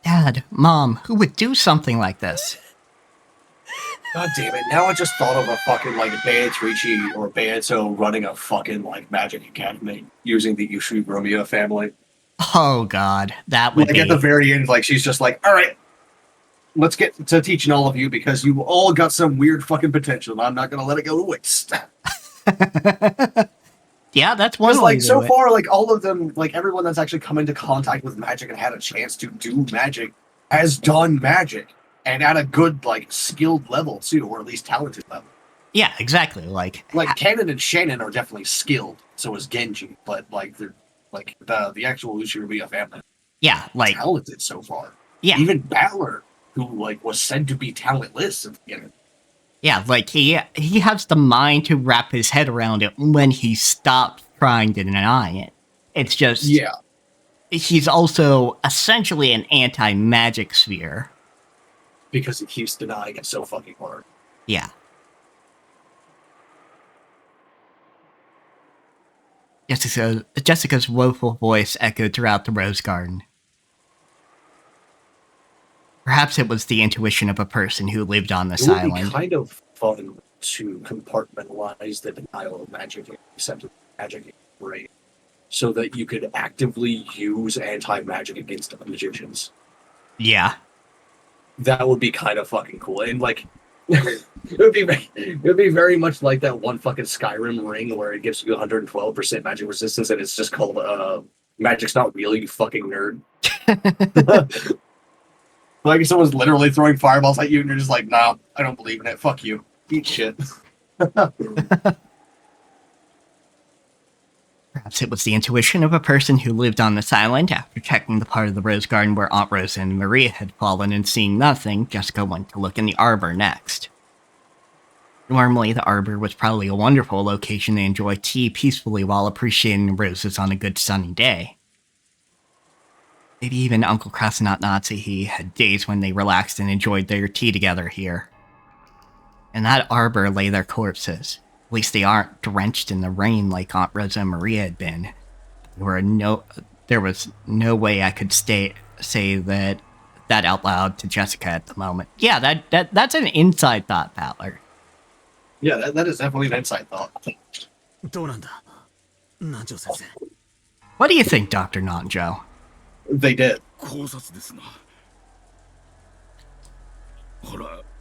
S1: Dad, Mom, who would do something like this?
S2: God damn it, now I just thought of a fucking, like, Beatrice or Beato running a fucking, like, magic academy using the Ushigurumia family.
S1: Oh god, that would be...
S2: at the very end, like, she's just like, alright, let's get to teaching all of you because you all got some weird fucking potential and I'm not gonna let it go to waste.
S1: Yeah, that's one way
S2: like,
S1: to
S2: so
S1: do it.
S2: far, like, all of them, like, everyone that's actually come into contact with magic and had a chance to do magic has done magic. And at a good, like, skilled level, too, or at least talented level.
S1: Yeah, exactly. Like
S2: Kanon and Shannon are definitely skilled. So is Genji, but like they're like the actual Ushiromiya family.
S1: Yeah, like
S2: talented so far.
S1: Yeah,
S2: even Battler, who like was said to be talentless at the beginning.
S1: Yeah, like he has the mind to wrap his head around it when he stopped trying to deny it. It's just he's also essentially an anti-magic sphere.
S2: Because he keeps denying it so fucking hard.
S1: Yeah. Jessica's woeful voice echoed throughout the Rose Garden. Perhaps it was the intuition of a person who lived on this island.
S2: It would be kind of fun to compartmentalize the denial of magic and acceptance of magic in your brain, so that you could actively use anti-magic against magicians.
S1: Yeah.
S2: That would be kind of fucking cool. And like it would be very much like that one fucking Skyrim ring where it gives you 112% magic resistance and it's just called magic's not real, you fucking nerd. Like if someone's literally throwing fireballs at you and you're just like, nah, I don't believe in it. Fuck you. Eat shit.
S1: Perhaps it was the intuition of a person who lived on this island. After checking the part of the Rose Garden where Aunt Rosa and Maria had fallen and seeing nothing, Jessica went to look in the arbor next. Normally, the arbor was probably a wonderful location to enjoy tea peacefully while appreciating roses on a good sunny day. Maybe even Uncle Kraus and Aunt Nazi had days when they relaxed and enjoyed their tea together here. In that arbor lay their corpses. At least they aren't drenched in the rain like Aunt Rosa and Maria had been. There was no way I could say that out loud to Jessica at the moment. Yeah, that's an inside thought, Battler.
S2: Yeah, that is definitely an inside thought.
S1: What do you think, Dr. Nanjo?
S2: They did.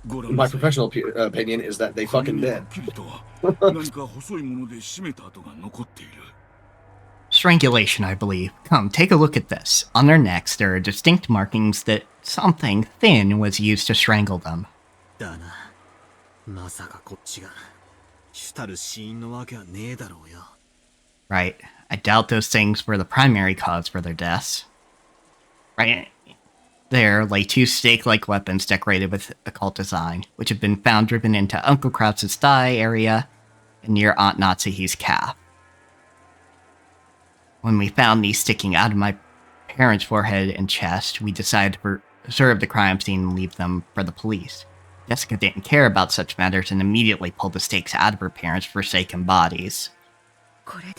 S2: My professional opinion is that they fucking did.
S1: Strangulation, I believe. Come, take a look at this. On their necks, there are distinct markings that something thin was used to strangle them. Right. I doubt those things were the primary cause for their deaths. Right there lay two stake-like weapons decorated with occult design, which had been found driven into Uncle Krautz's thigh area and near Aunt Natsuhi's calf. When we found these sticking out of my parents' forehead and chest, we decided to preserve the crime scene and leave them for the police. Jessica didn't care about such matters and immediately pulled the stakes out of her parents' forsaken bodies. By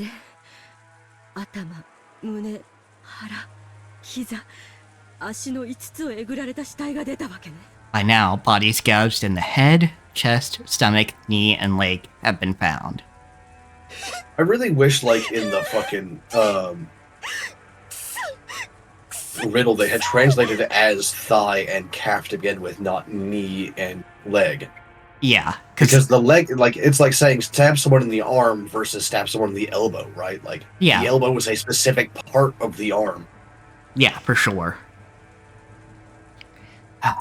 S1: now, bodies gouged in the head, chest, stomach, knee, and leg have been found.
S2: I really wish, like, in the fucking riddle, they had translated it as thigh and calf to begin with, not knee and leg.
S1: Yeah.
S2: Because the leg, like, it's like saying stab someone in the arm versus stab someone in the elbow, right? Like, the elbow was a specific part of the arm.
S1: Yeah, for sure.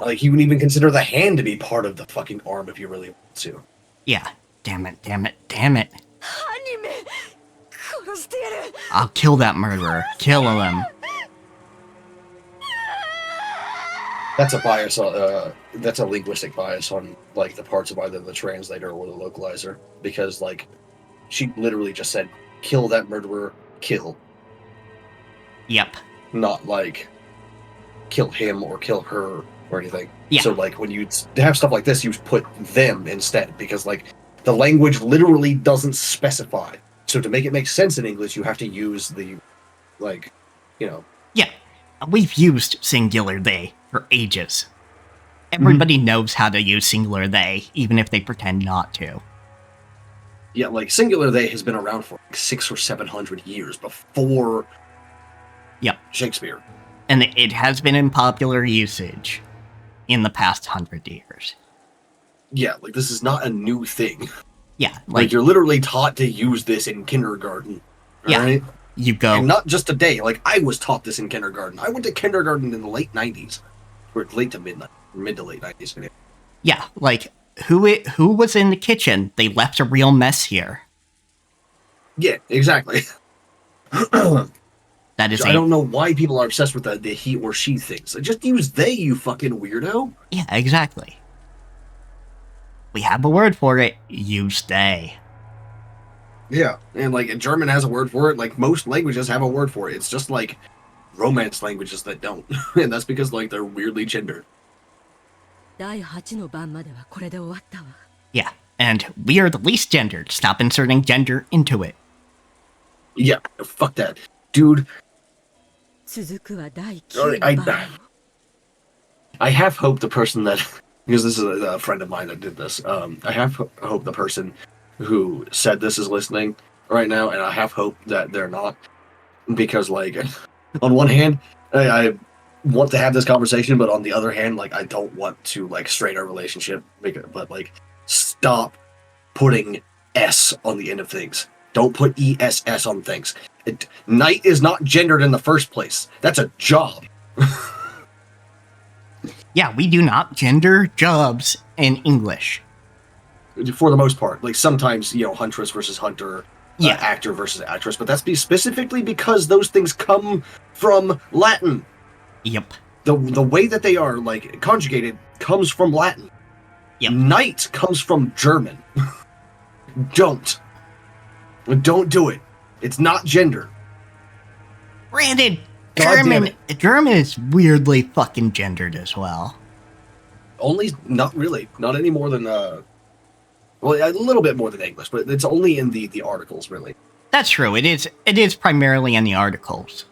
S2: Like, you would even consider the hand to be part of the fucking arm if you really want to.
S1: Yeah. Damn it. I'll kill that murderer. Kill him.
S2: That's a bias. That's a linguistic bias on, like, the parts of either the translator or the localizer. Because, like, she literally just said, kill that murderer, kill.
S1: Yep.
S2: Not, like, kill him or kill her or anything.
S1: Yeah.
S2: So, like, when you have stuff like this, you put them instead. Because, like, the language literally doesn't specify. So to make it make sense in English, you have to use the, like, you know.
S1: Yeah. We've used singular they for ages. Everybody knows how to use singular they, even if they pretend not to.
S2: Yeah, like, singular they has been around for like 600 or 700 years before Shakespeare.
S1: And it has been in popular usage in the past 100 years.
S2: Yeah, like, this is not a new thing.
S1: Yeah.
S2: Like you're literally taught to use this in kindergarten. Right?
S1: You go.
S2: And not just today. Like, I was taught this in kindergarten. I went to kindergarten in the late 90s. Or late to mid to late 90s.
S1: Yeah, like, who was in the kitchen? They left a real mess here.
S2: Yeah, exactly.
S1: That is
S2: I don't know why people are obsessed with the he or she things. Just use they, you fucking weirdo.
S1: Yeah, exactly. We have a word for it. Use they.
S2: Yeah, and like German has a word for it. Like most languages have a word for it. It's just like Romance languages that don't, and that's because like they're weirdly gendered.
S6: 第8の番まではこれで終わったわ。
S1: Yeah, and we are the least gendered. Stop inserting gender into it.
S2: Yeah, fuck that, dude.
S6: 続くは第9の番。
S2: I have hope the person that, because this is a friend of mine that did this. I have hope the person who said this is listening right now, and I have hope that they're not, because like, on one hand, I want to have this conversation, but on the other hand, like I don't want to like strain our relationship. But like, stop putting S on the end of things. Don't put ESS on things. Knight is not gendered in the first place. That's a job.
S1: Yeah, we do not gender jobs in English.
S2: For the most part. Like sometimes, you know, huntress versus hunter,
S1: Yeah.
S2: actor versus actress, but that's specifically because those things come from Latin.
S1: Yep.
S2: The way that they are like conjugated comes from Latin.
S1: Yep.
S2: Knight comes from German. Don't do it. It's not gender.
S1: Granted,
S2: God damn it.
S1: German is weirdly fucking gendered as well.
S2: Only, not really. Not any more than, well, a little bit more than English, but it's only in the articles, really.
S1: That's true. It is primarily in the articles.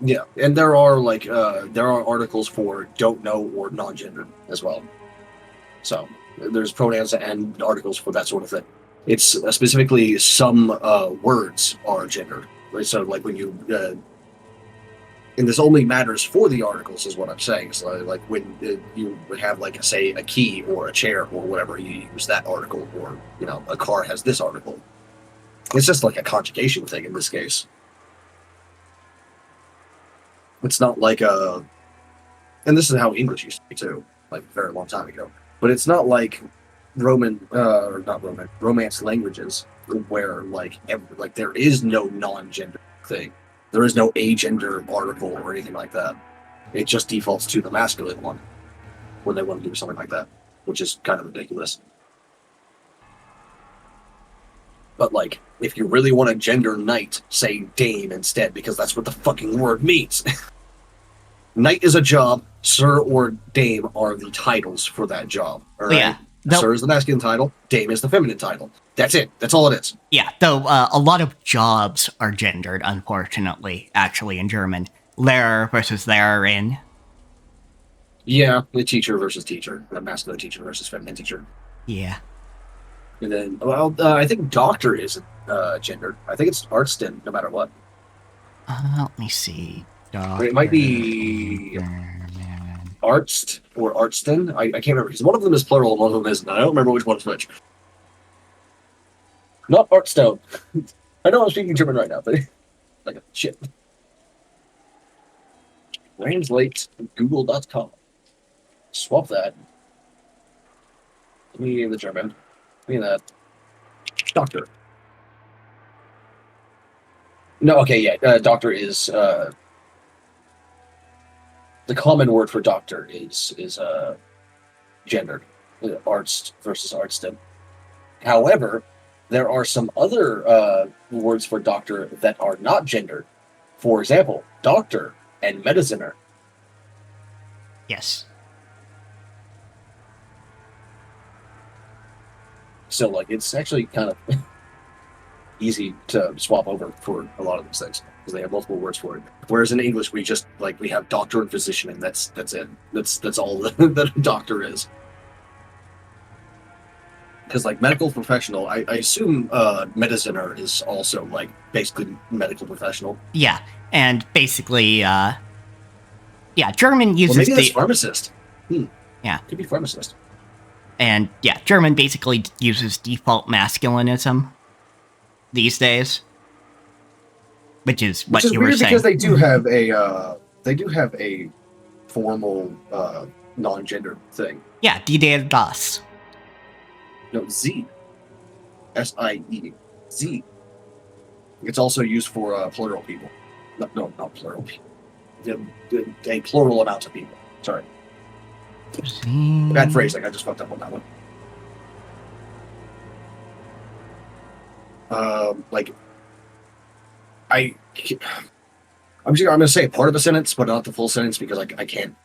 S2: Yeah, and there are, like, there are articles for don't know or non-gendered as well. So, there's pronouns and articles for that sort of thing. It's specifically some words are gendered. Right? So, like, when you... and this only matters for the articles, is what I'm saying. So, like, when you would have, like, say, a key or a chair or whatever, you use that article. Or, you know, a car has this article. It's just like a conjugation thing in this case. It's not like a... And this is how English used to be, too. Like, a very long time ago. But it's not like Romance languages where, like, there is no non-gender thing. There is no agender article or anything like that. It just defaults to the masculine one when they want to do something like that, which is kind of ridiculous. But, like, if you really want to gender knight, say dame instead, because that's what the fucking word means. Knight is a job, sir or dame are the titles for that job. All right?
S1: Yeah.
S2: Sir is the masculine title, dame is the feminine title. That's it. That's all it is.
S1: Yeah, though a lot of jobs are gendered, unfortunately, actually, in German. Lehrer versus Lehrerin.
S2: Yeah, the teacher versus teacher. The masculine teacher versus feminine teacher.
S1: Yeah.
S2: And then, well, I think doctor isn't gendered. I think it's Artston, no matter what.
S1: Let me see.
S2: It might be Artst or Artston. I can't remember, because one of them is plural and one of them isn't. I don't remember which one is which. Not Artstone. I know I'm speaking German right now, but like shit. Translate Google.com. Swap that. Give me the German. Give me that. Doctor. No, okay, yeah. Doctor is the common word for doctor is gendered. Arts versus Artston. However, there are some other words for doctor that are not gendered. For example, doctor and mediciner.
S1: Yes.
S2: So, like, it's actually kind of easy to swap over for a lot of these things because they have multiple words for it. Whereas in English, we just we have doctor and physician, and that's it. That's all that a doctor is. Because like medical professional, I assume mediciner is also like basically medical professional.
S1: Yeah, and basically, German uses
S2: maybe that's pharmacist.
S1: Yeah,
S2: could be pharmacist.
S1: And yeah, German basically uses default masculinism these days, which is what you were saying.
S2: Because they do have a formal non-gender thing.
S1: Yeah, die das.
S2: No, Z. S-I-E. Z. It's also used for plural people. No, not plural people. A plural amount of people. Sorry. Bad phrasing. I just fucked up on that one. I'm gonna say part of the sentence, but not the full sentence because I can't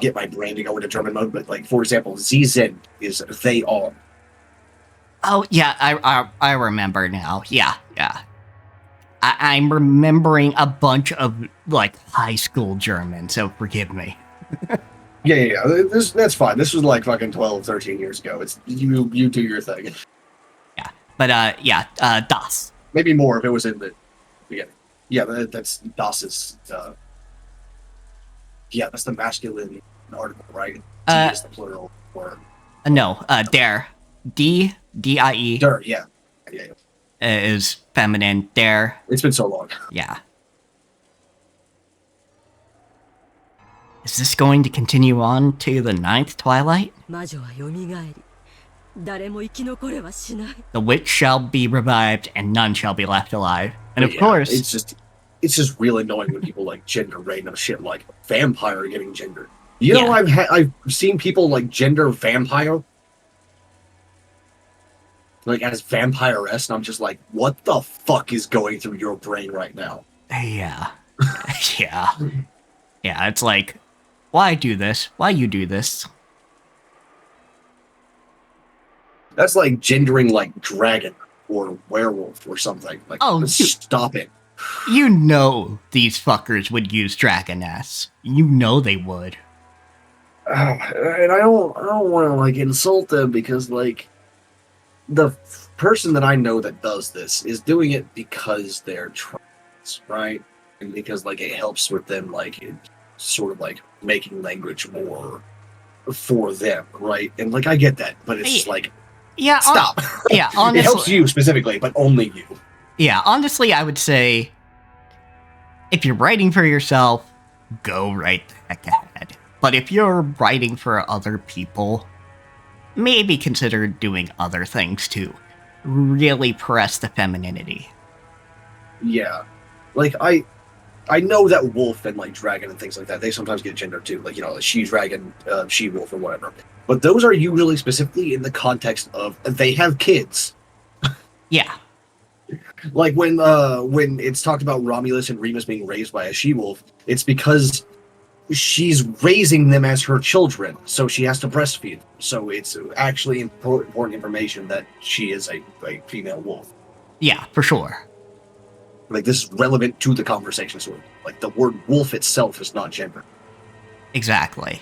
S2: get my brain to go into German mode. But like, for example, Sie sind is they are.
S1: Oh yeah, I remember now. Yeah. I'm remembering a bunch of like high school German, so forgive me.
S2: Yeah. That's fine. This was like fucking 12, 13 years ago. It's you do your thing.
S1: Yeah, but das.
S2: Maybe more if it was in the beginning. Yeah, that's das is. Yeah, that's the masculine article, right? Die is the plural word.
S1: No, der. D-I-E.
S2: Der, yeah.
S1: Is feminine. Der.
S2: It's been so long.
S1: Yeah. Is this going to continue on to the 9th Twilight?
S6: 魔女は蘇り、誰も生き残れはしない。
S1: The witch shall be revived and none shall be left alive. And of
S2: Yeah,
S1: course...
S2: It's just real annoying when people like gender random shit like vampire getting gendered. You know, I've seen people like gender vampire like as vampiress, and I'm just like, what the fuck is going through your brain right now?
S1: Yeah. Yeah, it's like, why do this? Why you do this?
S2: That's like gendering like dragon or werewolf or something. Like, stop it.
S1: You know these fuckers would use Dragoness. You know they would.
S2: And I don't want to like insult them because like the person that I know that does this is doing it because they're trans, right? And because like it helps with them like sort of like making language more for them, right? And like I get that, but it's just like stop.
S1: Yeah, honestly,
S2: it helps you specifically, but only you.
S1: Yeah, honestly, I would say if you're writing for yourself, go right the heck ahead. But if you're writing for other people, maybe consider doing other things to really press the femininity.
S2: Yeah. Like, I know that wolf and, like, dragon and things like that, they sometimes get gendered too. Like, you know, like she-dragon, she-wolf, or whatever. But those are usually specifically in the context of they have kids.
S1: Yeah.
S2: Like, when it's talked about Romulus and Remus being raised by a she-wolf, it's because she's raising them as her children, so she has to breastfeed. So it's actually important information that she is a female wolf.
S1: Yeah, for sure.
S2: Like, this is relevant to the conversation, so like the word wolf itself is not gender.
S1: Exactly.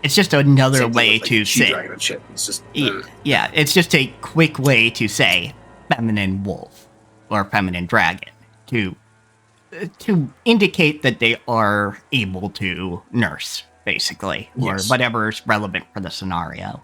S1: It's just another way to say.
S2: Dragon and shit. It's just
S1: yeah, it's just a quick way to say feminine wolf or feminine dragon to indicate that they are able to nurse, basically, or whatever is relevant for the scenario.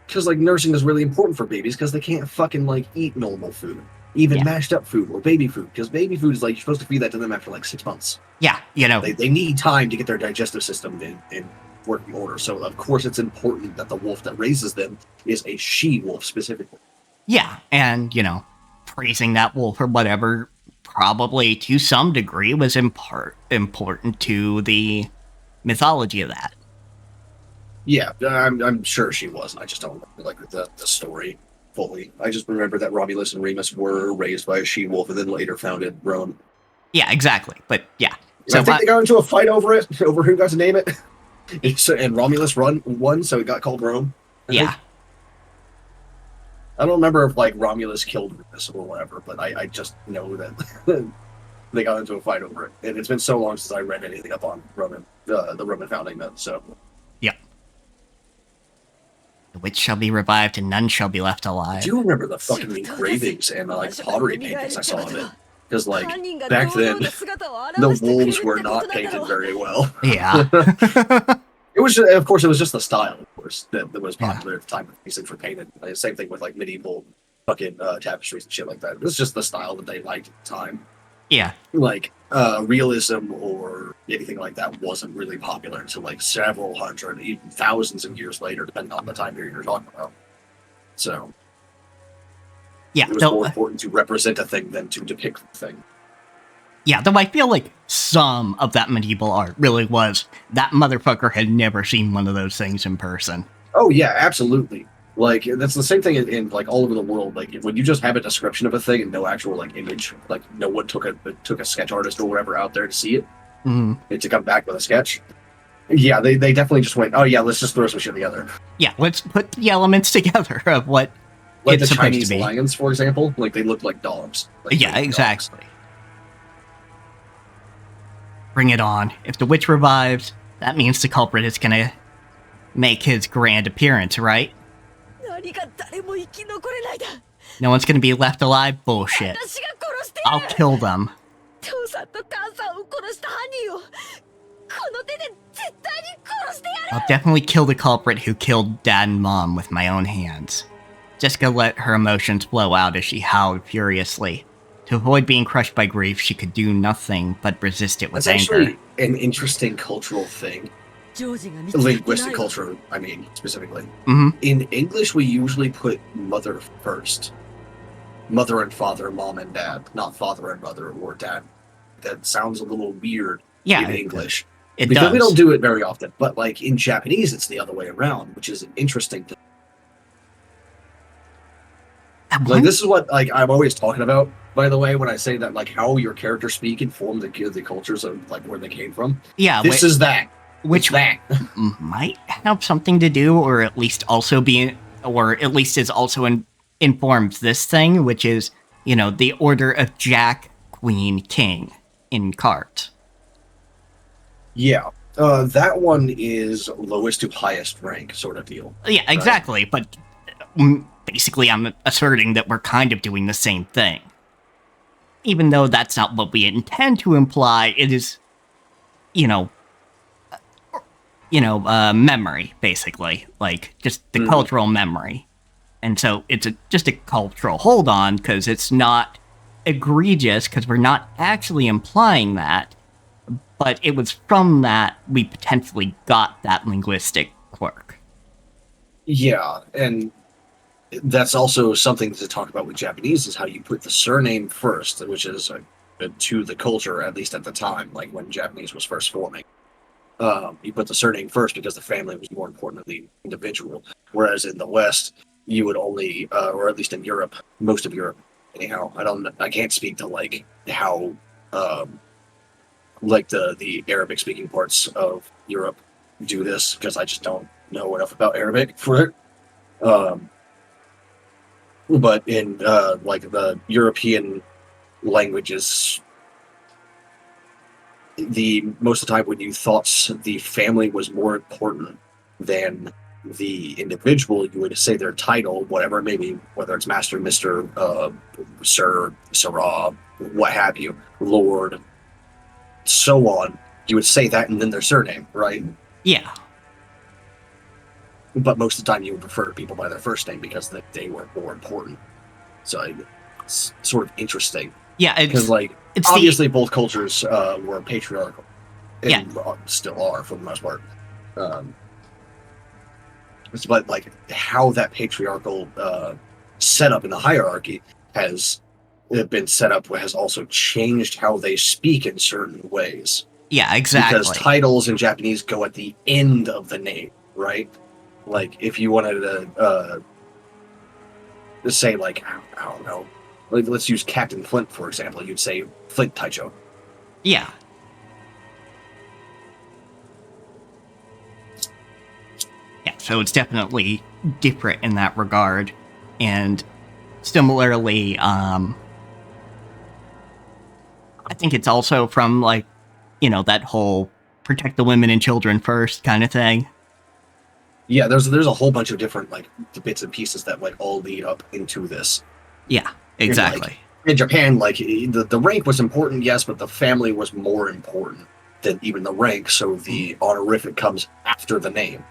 S2: Because like nursing is really important for babies because they can't fucking like eat normal food, even mashed up food or baby food. Because baby food is like you're supposed to feed that to them after like 6 months.
S1: Yeah, you know
S2: they need time to get their digestive system in working order. So of course it's important that the wolf that raises them is a she-wolf specifically.
S1: Yeah, and you know, praising that wolf or whatever probably to some degree was important to the mythology of that.
S2: Yeah, I'm sure she was. I just don't remember like the story fully. I just remember that Romulus and Remus were raised by a she-wolf and then later founded Rome.
S1: Yeah, exactly. But yeah,
S2: so I think they got into a fight over it, over who got to name it. And Romulus won, so it got called Rome.
S1: Yeah.
S2: I don't remember if like Romulus killed Remus or whatever, but I just know that they got into a fight over it. And it's been so long since I read anything up on Roman, the Roman founding myth. So.
S1: Yep. The witch shall be revived and none shall be left alive.
S2: Do you remember the fucking engravings and like pottery paintings I saw of it? Because like back then, the wolves were not painted very well.
S1: Yeah.
S2: It was, of course, it was just the style, of course, that was popular at the time. These things were painted. Same thing with like medieval fucking tapestries and shit like that. It was just the style that they liked at the time.
S1: Yeah.
S2: Like realism or anything like that wasn't really popular until like several hundred, even thousands of years later, depending on the time period you're talking about. So
S1: yeah,
S2: it was more important to represent a thing than to depict the thing.
S1: Yeah, though I feel like some of that medieval art really was that motherfucker had never seen one of those things in person.
S2: Oh yeah, absolutely. Like that's the same thing in like all over the world. Like when you just have a description of a thing and no actual like image, like no one took a sketch artist or whatever out there to see it and to come back with a sketch. Yeah, they definitely just went, oh yeah, let's just throw some shit together.
S1: Yeah, let's put the elements together of what
S2: like
S1: it's
S2: the
S1: supposed
S2: Chinese
S1: to be.
S2: lions, for example. Like they look like dogs. Like,
S1: yeah, exactly. Dogs. Bring it on. If the witch revives, that means the culprit is gonna make his grand appearance, right? No one's gonna be left alive? Bullshit. I'll kill them. I'll definitely kill the culprit who killed Dad and Mom with my own hands. Jessica let her emotions flow out as she howled furiously. To avoid being crushed by grief, she could do nothing but resist it with anger.
S2: That's actually an interesting cultural thing. Linguistic culture, I mean, specifically. In English, we usually put mother first. Mother and father, mom and dad, not father and mother or dad. That sounds a little weird in English. Because we don't do it very often. But like in Japanese, it's the other way around, which is an interesting thing. Like this is what like I'm always talking about, by the way, when I say that like how your characters speak inform the cultures of like where they came from.
S1: Yeah,
S2: this is that.
S1: Which
S2: that
S1: might have something to do, or at least also be, or at least is also informs this thing, which is, you know, the order of Jack, Queen, King in cards.
S2: Yeah, that one is lowest to highest rank sort of deal.
S1: Yeah, exactly. Right? But basically, I'm asserting that we're kind of doing the same thing. Even though that's not what we intend to imply, it is, memory, basically. Like, just the cultural memory. And so it's just a cultural hold-on, because it's not egregious, because we're not actually implying that. But it was from that we potentially got that linguistic quirk.
S2: Yeah, and that's also something to talk about with Japanese, is how you put the surname first, which is to the culture, at least at the time, like when Japanese was first forming. You put the surname first because the family was more important than the individual. Whereas in the West, you would only, or at least in Europe, most of Europe, anyhow, I can't speak to like how, like the Arabic speaking parts of Europe do this, because I just don't know enough about Arabic for it. But in like the European languages, most of the time when you thought the family was more important than the individual, you would say their title, whatever it may be, whether it's Master, Mr., Sir, Sirrah, what have you, Lord, so on. You would say that and then their surname, right?
S1: Yeah.
S2: But most of the time you would refer to people by their first name because they were more important. So it's sort of interesting.
S1: Yeah,
S2: because like obviously both cultures were patriarchal, and still are for the most part. But like how that patriarchal setup in the hierarchy has been set up has also changed how they speak in certain ways.
S1: Yeah, exactly.
S2: Because titles in Japanese go at the end of the name, right? Like if you wanted to say like I don't know. Like, let's use Captain Flint, for example. You'd say Flint Taicho.
S1: Yeah. Yeah, so it's definitely different in that regard. And similarly, I think it's also from, like, that whole protect the women and children first kind of thing.
S2: Yeah, there's a whole bunch of different, like, bits and pieces that, like, all lead up into this.
S1: Yeah. Exactly.
S2: In Japan, like the rank was important, yes, but the family was more important than even the rank. So the honorific comes after the name.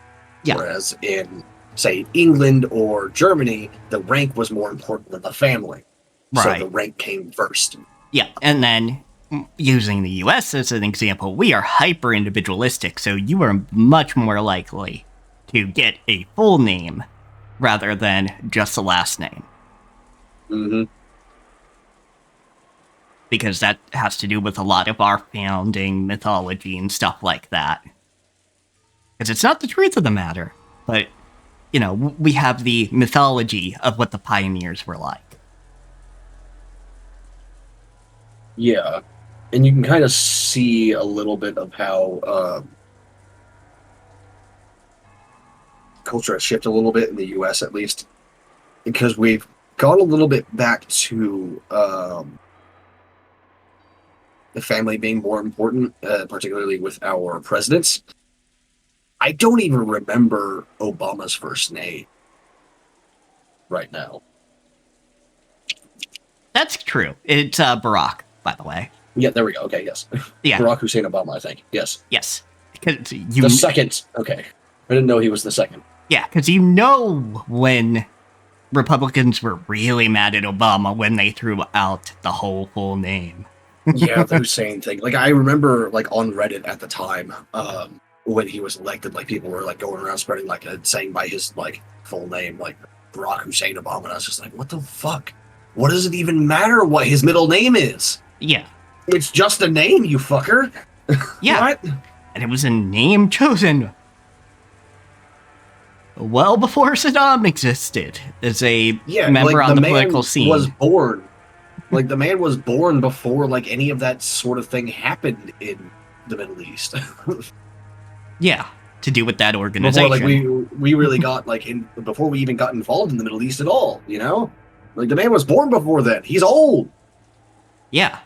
S2: Yeah. Whereas in, say, England or Germany, the rank was more important than the family. Right. So the rank came first.
S1: Yeah, and then using the US as an example, we are hyper individualistic, so you are much more likely to get a full name rather than just the last name.
S2: Mm-hmm.
S1: Because that has to do with a lot of our founding mythology and stuff like that. Because it's not the truth of the matter, but, you know, we have the mythology of what the pioneers were like.
S2: Yeah. And you can kind of see a little bit of how culture has shifted a little bit in the US, at least, because we've gone a little bit back to the family being more important, particularly with our presidents. I don't even remember Obama's first name right now.
S1: That's true. It's Barack, by the way.
S2: Yeah, there we go. Okay, yes.
S1: Yeah.
S2: Barack Hussein Obama, I think. Yes.
S1: Yes. Because
S2: The second. Okay. I didn't know he was the second.
S1: Yeah, because you know when Republicans were really mad at Obama when they threw out the whole full name.
S2: Yeah, the Hussein thing. Like, I remember, like, on Reddit at the time, when he was elected, like, people were, like, going around spreading, like, saying by his, like, full name, like, Barack Hussein Obama, and I was just like, what the fuck? What does it even matter what his middle name is?
S1: Yeah.
S2: It's just a name, you fucker.
S1: Yeah.
S2: What?
S1: And it was a name chosen well before Saddam existed as a member
S2: like,
S1: on the
S2: man
S1: political scene.
S2: Was born. Like, the man was born before, like, any of that sort of thing happened in the Middle East.
S1: Yeah, to do with that organization.
S2: Before, like, we really got, like, before we even got involved in the Middle East at all, you know? Like, the man was born before then. He's old.
S1: Yeah.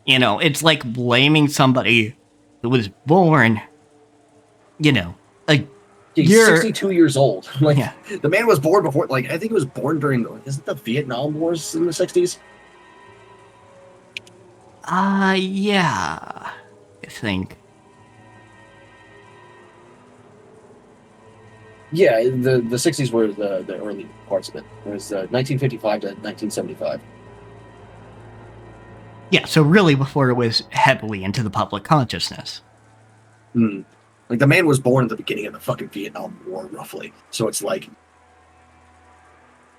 S1: You know, it's like blaming somebody who was born, you know,
S2: He's
S1: You're
S2: 62 years old. Like,
S1: Yeah.
S2: the man was born before, like, I think he was born during, isn't the Vietnam Wars in the 60s?
S1: Yeah. I think.
S2: Yeah, the 60s were the early parts of it. It was 1955 to 1975.
S1: Yeah, so really before it was heavily into the public consciousness.
S2: Like, the man was born at the beginning of the fucking Vietnam War, roughly. So it's like,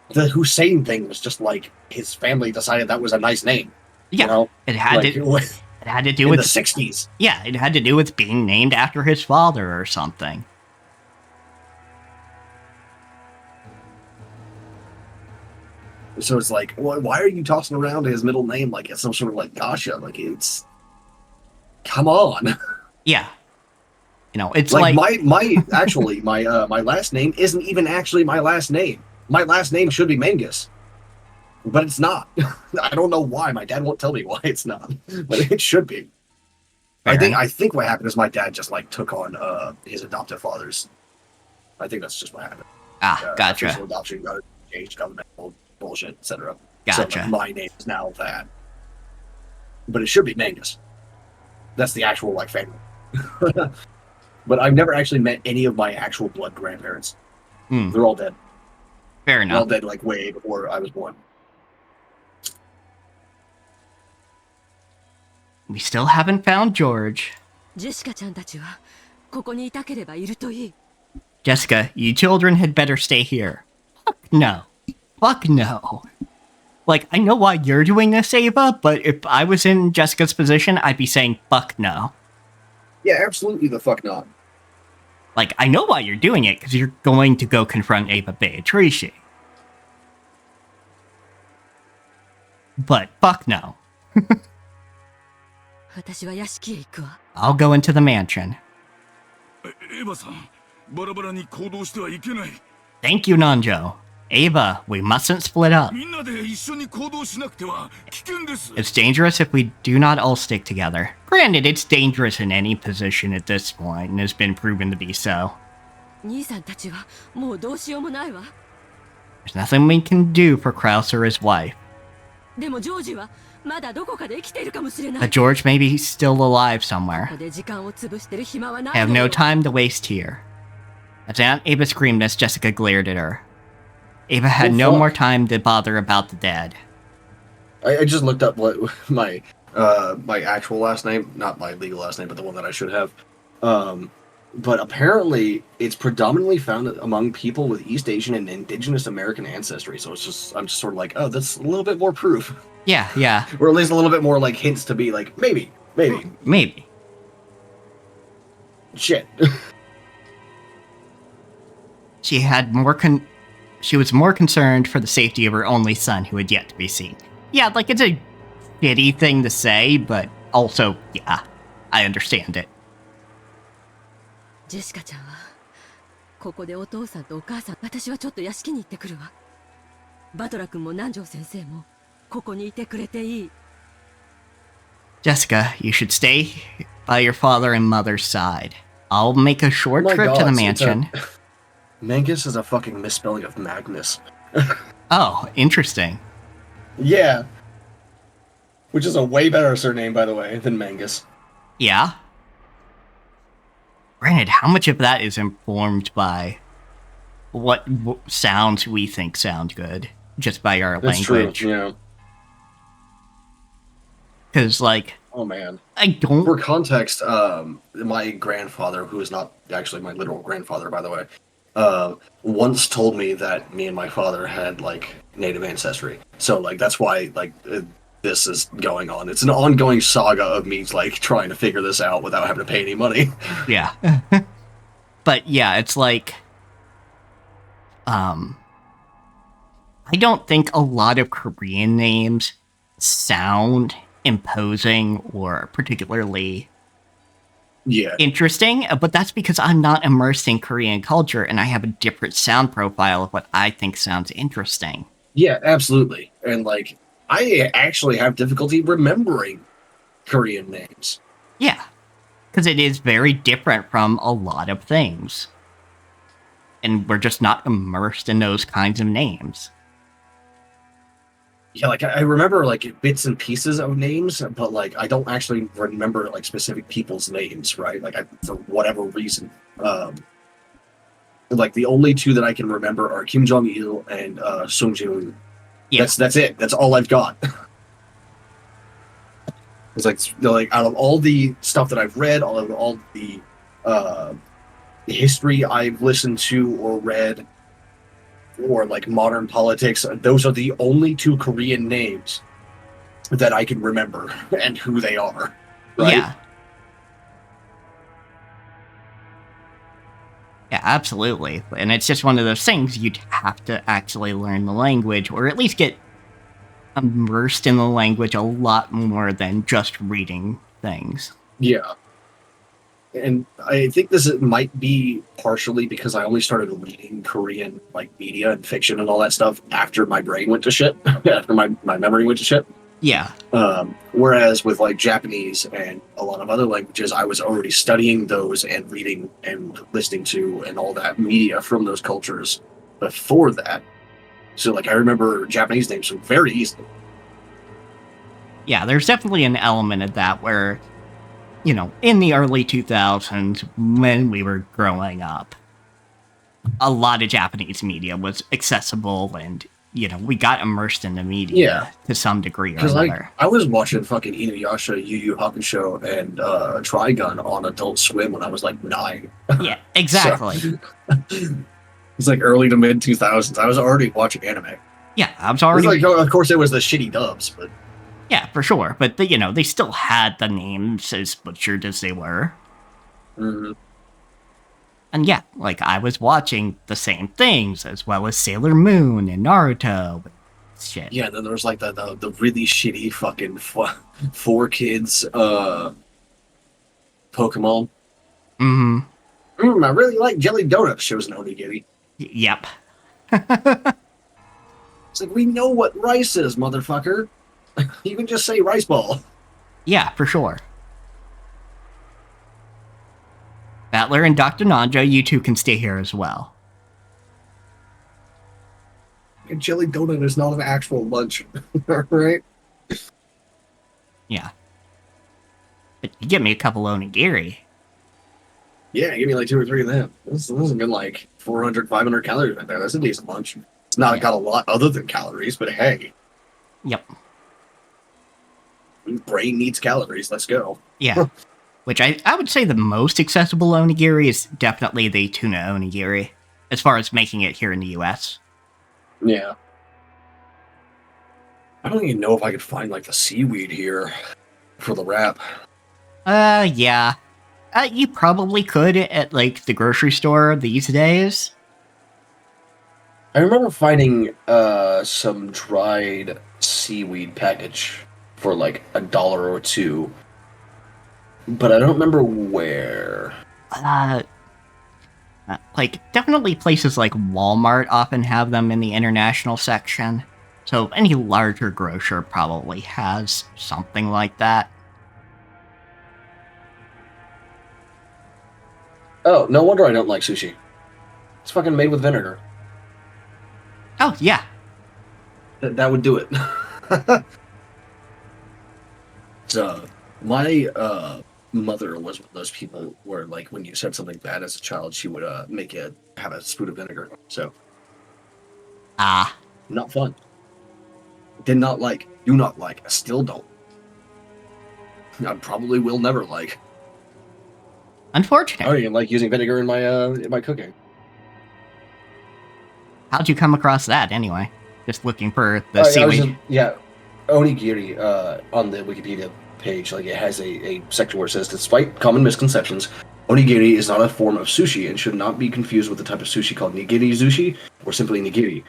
S2: the Hussein thing was just like, his family decided that was a nice name.
S1: Yeah,
S2: you know?
S1: it had
S2: like,
S1: to. It had to do
S2: in
S1: with
S2: the 60s.
S1: Yeah, it had to do with being named after his father or something.
S2: So it's like, why are you tossing around his middle name like it's some sort of like gotcha? Like, it's, come on.
S1: Yeah, you know, it's
S2: like,
S1: like
S2: my actually my last name isn't even actually my last name. My last name should be Mangus, but it's not. I don't know why. My dad won't tell me why it's not, but it should be. I think what happened is my dad just like took on his adoptive father's. I think that's just what happened.
S1: Gotcha.
S2: Official adoption got changed, governmental bullshit, etc.
S1: Gotcha.
S2: So, like, my name is now that, but it should be Mangus. That's the actual like family. But I've never actually met any of my actual blood grandparents. They're all dead.
S1: Fair
S2: They're
S1: enough.
S2: all dead like way before I was born.
S1: We still haven't found George.
S6: ジェシカちゃんたちはここにいたければいるといい。
S1: Jessica, you children had better stay here. Fuck no. Fuck no. Like, I know why you're doing this, Ava, but if I was in Jessica's position, I'd be saying fuck no.
S2: Yeah, absolutely the fuck not.
S1: Like, I know why you're doing it, because you're going to go confront Ava Beatrice. But fuck no.
S6: 私は屋敷へ行くわ。
S1: I'll go into the mansion.
S7: エヴァさん、バラバラに行動してはいけない。
S1: Thank you, Nanjo. Ava, we mustn't split up.
S7: みんなで一緒に行動しなくては危険です。
S1: It's dangerous if we do not all stick together. Granted, it's dangerous in any position at this point, and has been proven to be so.
S6: 兄さんたちはもうどうしようもないわ。
S1: There's nothing we can do for Kraus or his wife.
S6: でもジョージはまだどこかで生きているかもしれな
S1: But
S6: い。
S1: George may be still alive
S6: こ
S1: somewhere.
S6: こで時間を潰してる暇はな
S1: I
S6: い
S1: have
S6: の
S1: no
S6: よ。
S1: time to waste here. As Aunt Ava screamed as Jessica glared at her. Ava had
S2: Oh,
S1: no
S2: fuck.
S1: more time to bother about the dead.
S2: I just looked up what my my actual last name, not my legal last name, but the one that I should have. But apparently, it's predominantly found among people with East Asian and Indigenous American ancestry. So I'm just sort of like, oh, that's a little bit more proof.
S1: Yeah, yeah.
S2: Or at least a little bit more like hints to be like, maybe.
S1: Maybe.
S2: Shit.
S1: She had she was more concerned for the safety of her only son who had yet to be seen. Yeah, like, it's a shitty thing to say, but also, yeah, I understand it.
S6: ジェシカちゃんはここでお父さんとお母さん、私はちょっと屋敷に行ってくるわ。バトラ君も南條先生もここにいてくれていい。
S1: Jessica, you should stay by your father and mother's side. I'll make a short trip to the mansion.
S2: Mangus is a fucking misspelling of Magnus.
S1: Oh, interesting.
S2: Yeah. Which is a way better surname, by the way, than Mangus.
S1: Yeah. Granted, how much of that is informed by what sounds we think sound good, just by our
S2: That's
S1: language?
S2: True, yeah.
S1: Because, like...
S2: Oh, man.
S1: I don't...
S2: For context, my grandfather, who is not actually my literal grandfather, by the way, once told me that me and my father had, like, native ancestry. So, like, that's why, like, this is going on. It's an ongoing saga of me, like, trying to figure this out without having to pay any money.
S1: Yeah. But, yeah, it's like... I don't think a lot of Korean names sound imposing or particularly interesting, but that's because I'm not immersed in Korean culture and I have a different sound profile of what I think sounds interesting.
S2: Yeah, absolutely. And, like, I actually have difficulty remembering Korean names.
S1: Yeah, because it is very different from a lot of things. And we're just not immersed in those kinds of names.
S2: Yeah, like, I remember, like, bits and pieces of names, but, like, I don't actually remember, like, specific people's names, right? Like, for whatever reason. Like, the only two that I can remember are Kim Jong-il and Sung Ji-hoon. Yeah. That's it. That's all I've got. It's like out of all the stuff that I've read, all the history I've listened to or read, or like modern politics, those are the only two Korean names that I can remember and who they are. Right?
S1: Yeah. Yeah, absolutely. And it's just one of those things you'd have to actually learn the language, or at least get immersed in the language a lot more than just reading things.
S2: Yeah. And I think this might be partially because I only started reading Korean, like, media and fiction and all that stuff after my brain went to shit, after my memory went to shit.
S1: Yeah.
S2: Whereas with, like, Japanese and a lot of other languages, I was already studying those and reading and listening to and all that media from those cultures before that. So, like, I remember Japanese names very easily.
S1: Yeah, there's definitely an element of that where, you know, in the early 2000s, when we were growing up, a lot of Japanese media was accessible and, you know, we got immersed in the media to some degree or another.
S2: I was watching fucking Inuyasha, Yu Yu Hakusho, and Trigun on Adult Swim when I was like 9.
S1: Yeah, exactly.
S2: It's like early to mid 2000s. I was already watching anime.
S1: Yeah, I was already.
S2: Like, of course, it was the shitty dubs, but
S1: yeah, for sure. But you know, they still had the names as butchered as they were.
S2: Mm-hmm.
S1: And yeah, like I was watching the same things as well as Sailor Moon and Naruto. Shit.
S2: Yeah, then there was like the really shitty fucking 4Kids Pokemon.
S1: Mm-hmm.
S2: I really like Jelly Donuts shows an onigiri.
S1: Yep.
S2: It's like, we know what rice is, motherfucker. You can just say rice ball.
S1: Yeah, for sure. Battler and Dr. Nanja, you two can stay here as well.
S2: A jelly donut is not an actual lunch, right?
S1: Yeah. But you give me a couple onigiri.
S2: Yeah, give me like 2 or 3 of them. This hasn't been like 400, 500 calories right there. That's a decent lunch. It's not got a lot other than calories, but hey.
S1: Yep.
S2: Brain needs calories. Let's go.
S1: Yeah. Which I would say the most accessible onigiri is definitely the tuna onigiri, as far as making it here in the US.
S2: Yeah. I don't even know if I could find like the seaweed here for the wrap.
S1: Yeah. You probably could at like the grocery store these days.
S2: I remember finding some dried seaweed package for like $1 or $2, but I don't remember where.
S1: Like, definitely places like Walmart often have them in the international section. So any larger grocer probably has something like that.
S2: Oh, no wonder I don't like sushi. It's fucking made with vinegar.
S1: Oh, yeah.
S2: That would do it. So, my mother was one of those people where, like, when you said something bad as a child, she would have a spoon of vinegar. So, not fun. Do not like. I still don't. I probably will never like.
S1: Unfortunate.
S2: I don't even like using vinegar in my cooking.
S1: How'd you come across that anyway? Just looking for the seaweed.
S2: Onigiri on the Wikipedia page, like it has a section where it says, despite common misconceptions, onigiri is not a form of sushi and should not be confused with the type of sushi called nigiri sushi or simply nigiri.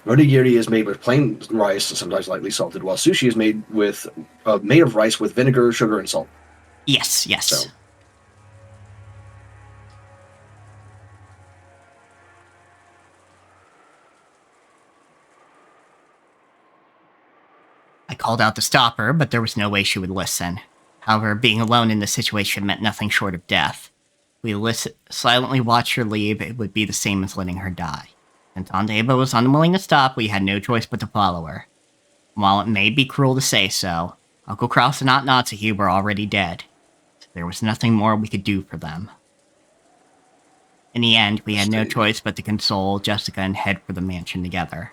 S2: Onigiri is made with plain rice, sometimes lightly salted, while sushi is made of rice with vinegar, sugar, and salt.
S1: Yes.
S2: So,
S1: I called out to stop her, but there was no way she would listen. However, being alone in this situation meant nothing short of death. We silently watched her leave. It would be the same as letting her die. Since Andeba was unwilling to stop, we had no choice but to follow her. While it may be cruel to say so, Uncle Kraus and Aunt Natsuki were already dead. So there was nothing more we could do for them. In the end, we had no choice but to console Jessica and head for the mansion together.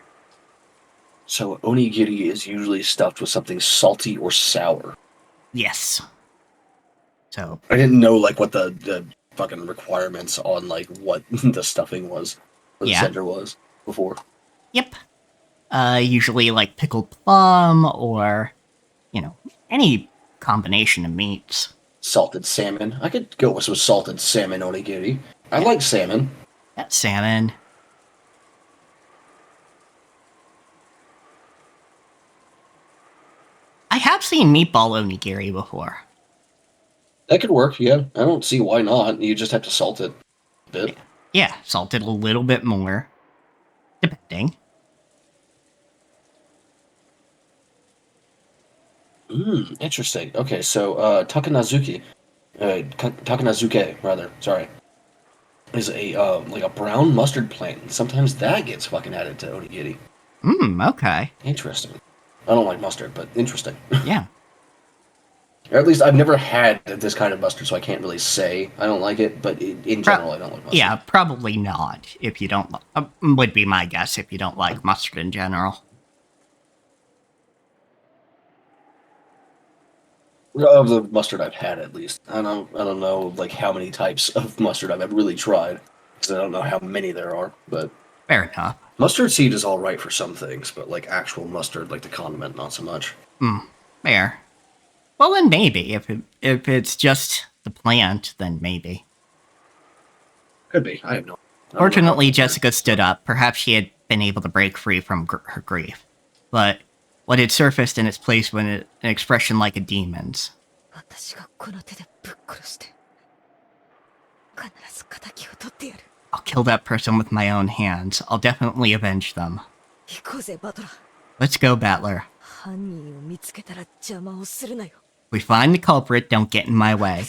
S2: So onigiri is usually stuffed with something salty or sour.
S1: Yes. So
S2: I didn't know like what the fucking requirements on like what the stuffing was, or the center was before.
S1: Yep. Usually like pickled plum or, any combination of meats.
S2: Salted salmon. I could go with some salted salmon onigiri. I like salmon.
S1: That's salmon. I have seen meatball onigiri before.
S2: That could work, yeah. I don't see why not. You just have to salt it a bit.
S1: Yeah, salt it a little bit more. Depending.
S2: Interesting. Okay, so Takanazuke, rather, sorry, is a like a brown mustard plant. Sometimes that gets fucking added to onigiri.
S1: Okay.
S2: Interesting. I don't like mustard, but interesting.
S1: Yeah.
S2: Or at least I've never had this kind of mustard, so I can't really say I don't like it, but in general, I don't like mustard.
S1: Yeah, probably not, if you don't... would be my guess if you don't like mustard in general.
S2: Of the mustard I've had, at least. I don't know, like, how many types of mustard I've really tried, because I don't know how many there are, but...
S1: Fair enough.
S2: Mustard seed is alright for some things, but, like, actual mustard, like the condiment, not so much.
S1: Fair. Well, then maybe. If it's just the plant, then maybe.
S2: Could be. I have no...
S1: Fortunately, Jessica stood up. Perhaps she had been able to break free from her grief. But what had surfaced in its place was an expression like a demon's. I'll kill that person with my own hands. I'll definitely avenge them. Let's go, Battler. We find the culprit, don't get in my way.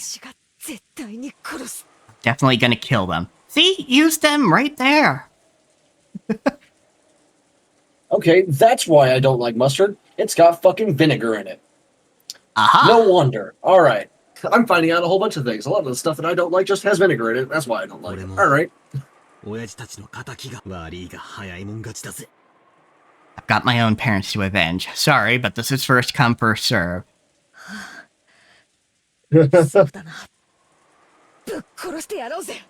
S1: Definitely gonna kill them. See? Use them right there.
S2: Okay, that's why I don't like mustard. It's got fucking vinegar in it.
S1: Aha!
S2: No wonder. Alright. I'm finding out a whole bunch of things. A lot of the stuff that I don't like just has vinegar in it. That's why I don't like it. Alright.
S1: I've got my own parents to avenge. Sorry, but this is first come, first serve.
S3: そうだな。ぶっ殺してやろうぜ。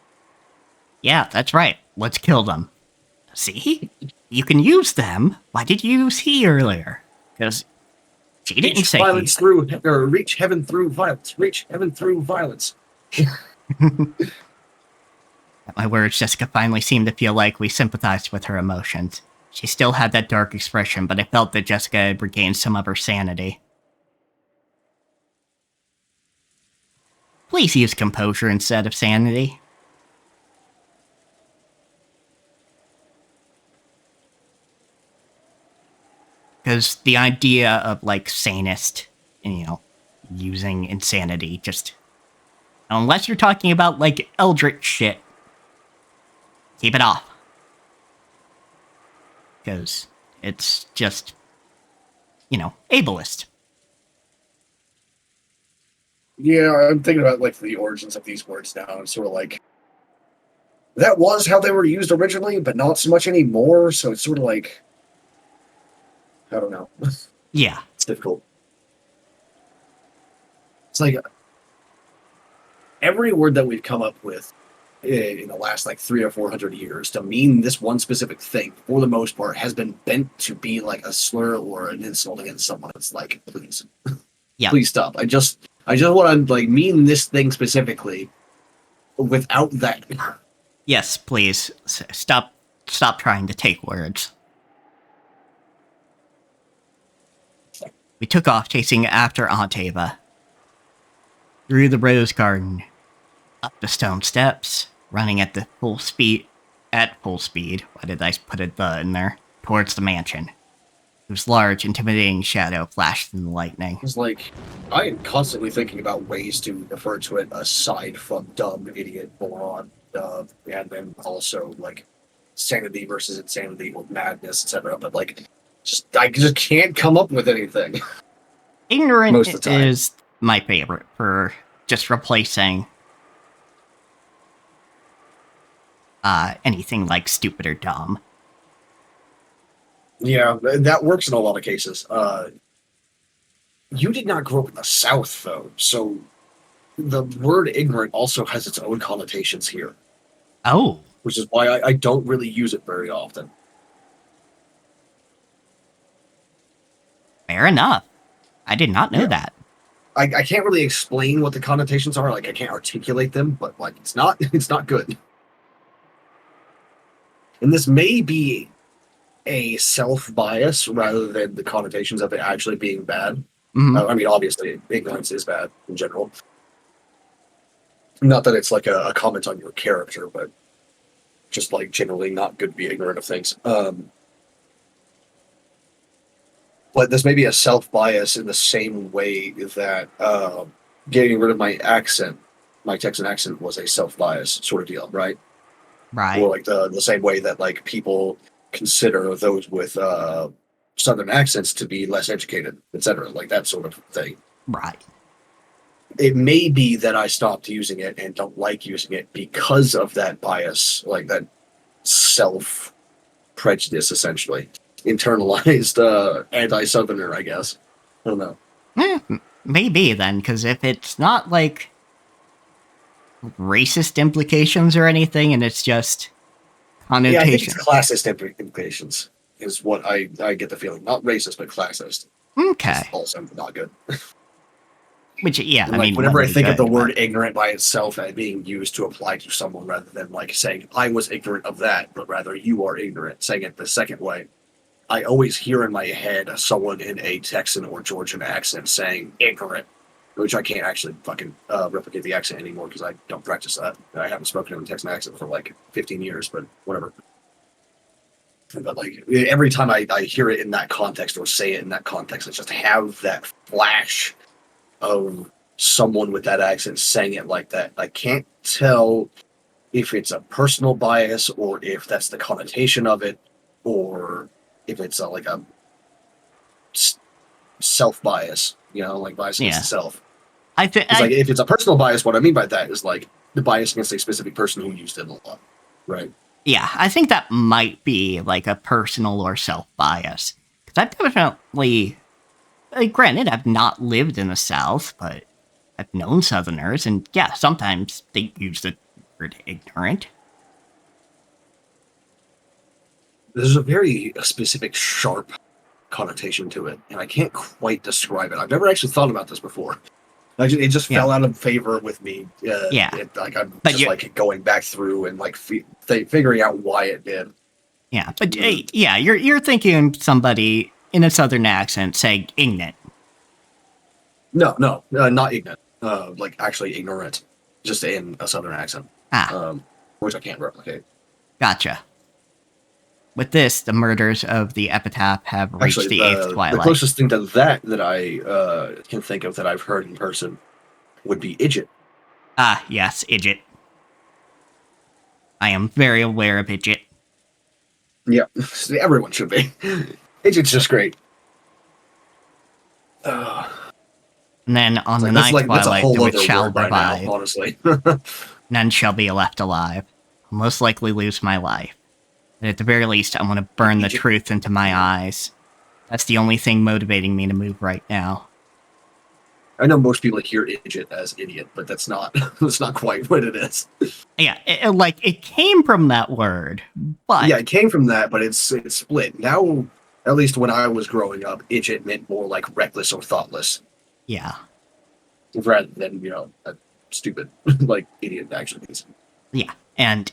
S1: Yeah, that's right. Let's kill them. See? You can use them. Why did you use he earlier? Because she didn't
S2: Reach
S1: say he.
S2: violence through, or reach heaven through violence. Reach heaven through violence.
S1: At my words, Jessica finally seemed to feel like we sympathized with her emotions. She still had that dark expression, but I felt that Jessica had regained some of her sanity. Please use composure instead of sanity. Because the idea of, like, sanist, you know, using insanity, just... Unless you're talking about, like, eldritch shit, keep it off. Because it's just, you know, ableist.
S2: Yeah, I'm thinking about, like, the origins of these words now. I'm sort of like... That was how they were used originally, but not so much anymore, so it's sort of like... I don't know.
S1: Yeah.
S2: It's difficult. It's like... Every word that we've come up with in the last, like, 300 or 400 years to mean this one specific thing, for the most part, has been bent to be, like, a slur or an insult against someone. It's like, please.
S1: Yeah.
S2: Please stop. I just want to, like, mean this thing specifically without that.
S1: Yes, please. Stop trying to take words. We took off chasing after Aunt Ava. Through the rose garden. Up the stone steps. Running at full speed. Why did I put a "the" in there? Towards the mansion. Whose large, intimidating shadow flashed in the lightning.
S2: It's like, I am constantly thinking about ways to refer to it aside from dumb, idiot, moron, and then also, like, sanity versus insanity or madness, etc. But, like, I just can't come up with anything.
S1: Ignorant
S2: Most of the time.
S1: is my favorite for just replacing anything like stupid or dumb.
S2: Yeah, that works in a lot of cases. You did not grow up in the South, though, so the word ignorant also has its own connotations here.
S1: Oh.
S2: Which is why I don't really use it very often.
S1: Fair enough. I did not know that.
S2: I can't really explain what the connotations are. Like, I can't articulate them, but, like, it's not good. And this may be a self-bias rather than the connotations of it actually being bad.
S1: Mm-hmm.
S2: I mean, obviously, ignorance is bad in general. Not that it's like a comment on your character, but just, like, generally not good to be ignorant of things. But this may be a self-bias in the same way that getting rid of my accent, my Texan accent, was a self-bias sort of deal, right?
S1: Right.
S2: Or like the same way that, like, people consider those with Southern accents to be less educated, etc. Like that sort of thing.
S1: Right.
S2: It may be that I stopped using it and don't like using it because of that bias, like that self-prejudice, essentially. Internalized anti-Southerner, I guess. I don't know.
S1: Maybe then, because if it's not like racist implications or anything, and it's just connotation.
S2: Yeah, I think it's classist implications is what I get the feeling. Not racist, but classist.
S1: Okay.
S2: It's also not good.
S1: Which, yeah,
S2: and,
S1: I
S2: like,
S1: mean,
S2: whenever I think of the
S1: but
S2: word ignorant by itself as being used to apply to someone rather than, like, saying, I was ignorant of that, but rather you are ignorant, saying it the second way, I always hear in my head someone in a Texan or Georgian accent saying ignorant, which I can't actually fucking replicate the accent anymore because I don't practice that. I haven't spoken in a Texan accent for like 15 years, but whatever. But, like, every time I hear it in that context or say it in that context, I just have that flash of someone with that accent saying it like that. I can't tell if it's a personal bias or if that's the connotation of it or if it's like a self-bias, you know, like bias against self.
S1: I think
S2: like, if it's a personal bias, what I mean by that is like the bias against a specific person who used it a lot, right?
S1: Yeah, I think that might be like a personal or self-bias. Because I've definitely, like, granted, I've not lived in the South, but I've known Southerners, and yeah, sometimes they use the word ignorant.
S2: There's a very specific, sharp connotation to it, and I can't quite describe it. I've never actually thought about this before. It just fell out of favor with me. I'm
S1: but
S2: just like going back through and like figuring out why it did.
S1: Yeah, but yeah, you're thinking somebody in a Southern accent saying ignorant.
S2: No, not ignorant. Like actually ignorant, just in a Southern accent. Which I can't replicate.
S1: Gotcha. With this, the murders of the Epitaph have reached the eighth twilight.
S2: The closest thing to that I can think of that I've heard in person would be Idjit.
S1: Ah, yes, Idjit. I am very aware of Idjit.
S2: Yeah, everyone should be. Idjit's just great.
S1: And then on the ninth twilight, the witch shall revive.
S2: Now, honestly.
S1: None shall be left alive. I'll most likely lose my life. But at the very least, I want to burn the truth into my eyes. That's the only thing motivating me to move right now.
S2: I know most people hear Idjit as idiot, but that's not quite what it is.
S1: Yeah, it came from that word, but...
S2: Yeah, it came from that, but it's split. Now, at least when I was growing up, Idjit meant more like reckless or thoughtless.
S1: Yeah.
S2: Rather than, a stupid, like, idiot actually means.
S1: Yeah, and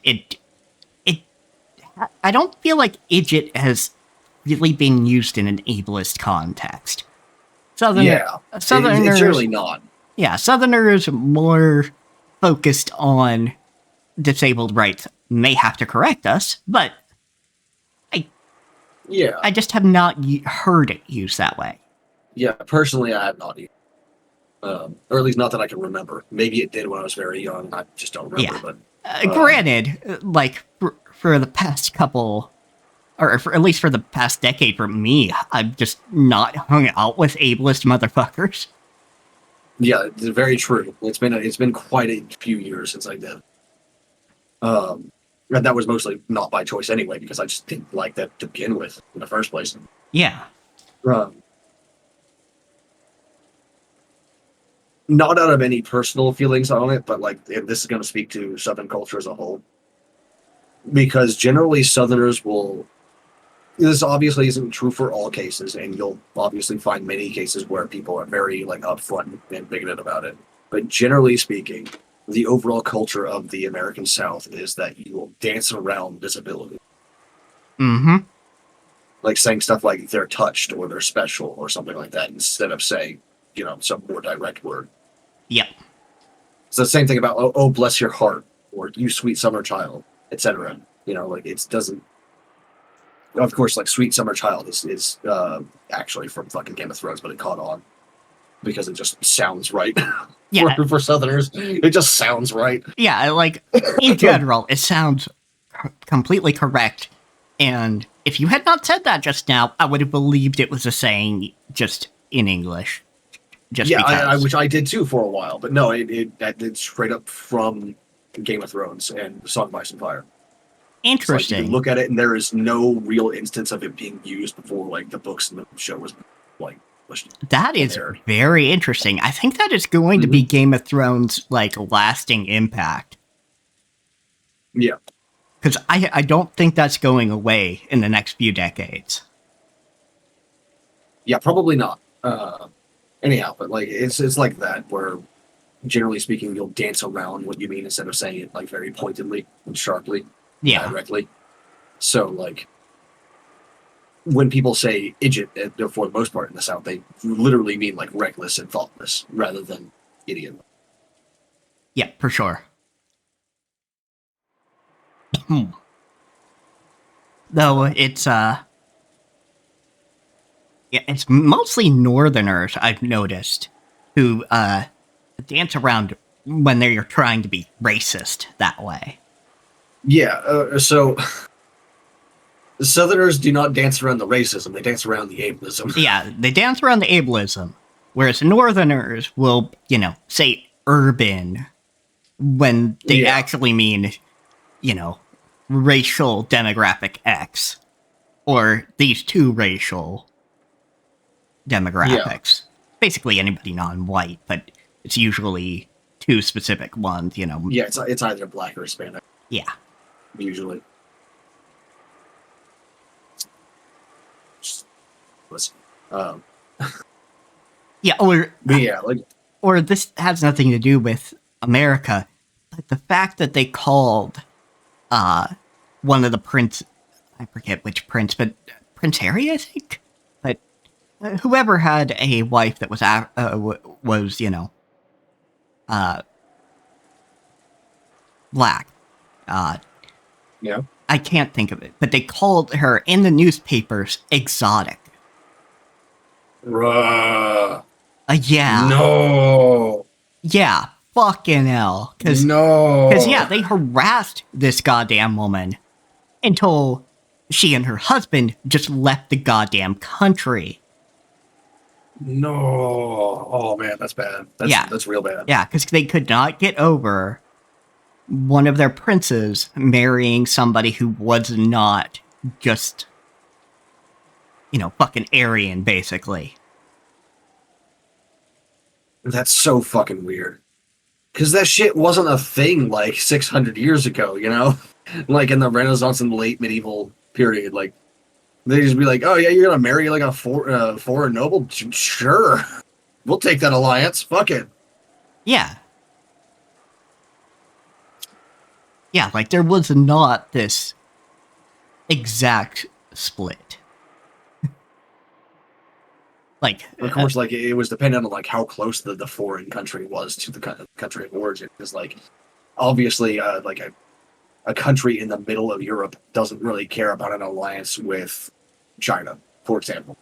S1: I don't feel like Idjit has really been used in an ableist context.
S2: Southerners, it's really not.
S1: Yeah, Southerners more focused on disabled rights may have to correct us, but I just have not heard it used that way.
S2: Yeah, personally, I have not either. Or at least not that I can remember. Maybe it did when I was very young. I just don't remember.
S1: Yeah. But granted, like for the past couple, or at least for the past decade, for me, I've just not hung out with ableist motherfuckers.
S2: Yeah, it's very true. It's been quite a few years since I did. And that was mostly not by choice anyway, because I just didn't like that to begin with in the first place.
S1: Yeah.
S2: Not out of any personal feelings on it, but like this is going to speak to Southern culture as a whole. Because generally Southerners will... This obviously isn't true for all cases, and you'll obviously find many cases where people are very like upfront and bigoted about it. But generally speaking, the overall culture of the American South is that you will dance around disability.
S1: Mm-hmm.
S2: Like saying stuff like they're touched or they're special or something like that, instead of saying, some more direct word.
S1: Yep.
S2: It's the same thing about, oh, bless your heart, or you sweet summer child, etc. It doesn't... Of course, like Sweet Summer Child is actually from fucking Game of Thrones, but it caught on because it just sounds right.
S1: Yeah.
S2: for Southerners, it just sounds right.
S1: Yeah, like, in general, it sounds completely correct. And if you had not said that just now, I would have believed it was a saying just in English. Just because.
S2: Which I did too for a while. But no, it's straight up from Game of Thrones and Song of Ice and Fire.
S1: Interesting.
S2: Like you look at it, and there is no real instance of it being used before, like the books and the show was like.
S1: That is very interesting. I think that is going to be Game of Thrones' like lasting impact.
S2: Yeah,
S1: because I don't think that's going away in the next few decades.
S2: Yeah, probably not. Anyhow, but like it's like that where, generally speaking, you'll dance around what you mean instead of saying it like very pointedly and sharply.
S1: Yeah.
S2: Directly. So, like, when people say idiot, for the most part in the South, they literally mean, like, reckless and thoughtless, rather than idiot.
S1: Yeah, for sure. Though it's it's mostly Northerners, I've noticed, who, dance around when they're trying to be racist that way.
S2: Yeah, so Southerners do not dance around the racism, they dance around the ableism.
S1: Yeah, they dance around the ableism, whereas Northerners will, say urban when they actually mean, racial demographic X, or these two racial demographics. Yeah. Basically anybody non-white, but it's usually two specific ones, you know.
S2: Yeah, it's either black or Hispanic.
S1: Yeah.
S2: Usually. Um,
S1: Yeah,
S2: but yeah, like,
S1: or this has nothing to do with America, but the fact that they called one of the prince, I forget which prince, but Prince Harry, I think, but whoever had a wife that was black,
S2: yeah.
S1: I can't think of it, but they called her in the newspapers exotic. Yeah.
S2: No.
S1: Yeah, fucking hell.
S2: No.
S1: Because, yeah, they harassed this goddamn woman until she and her husband just left the goddamn country.
S2: No. Oh, man, that's bad. That's real bad.
S1: Yeah, because they could not get over one of their princes marrying somebody who was not just, fucking Aryan, basically.
S2: That's so fucking weird. Because that shit wasn't a thing like 600 years ago, you know? Like in the Renaissance and late medieval period. Like, they just be like, oh yeah, you're gonna marry like a foreign noble? Sure. We'll take that alliance. Fuck it.
S1: Yeah. Yeah, like there was not this exact split. Like,
S2: of course, like it was dependent on like how close the foreign country was to the country of origin. Because like, obviously, like a country in the middle of Europe doesn't really care about an alliance with China, for example.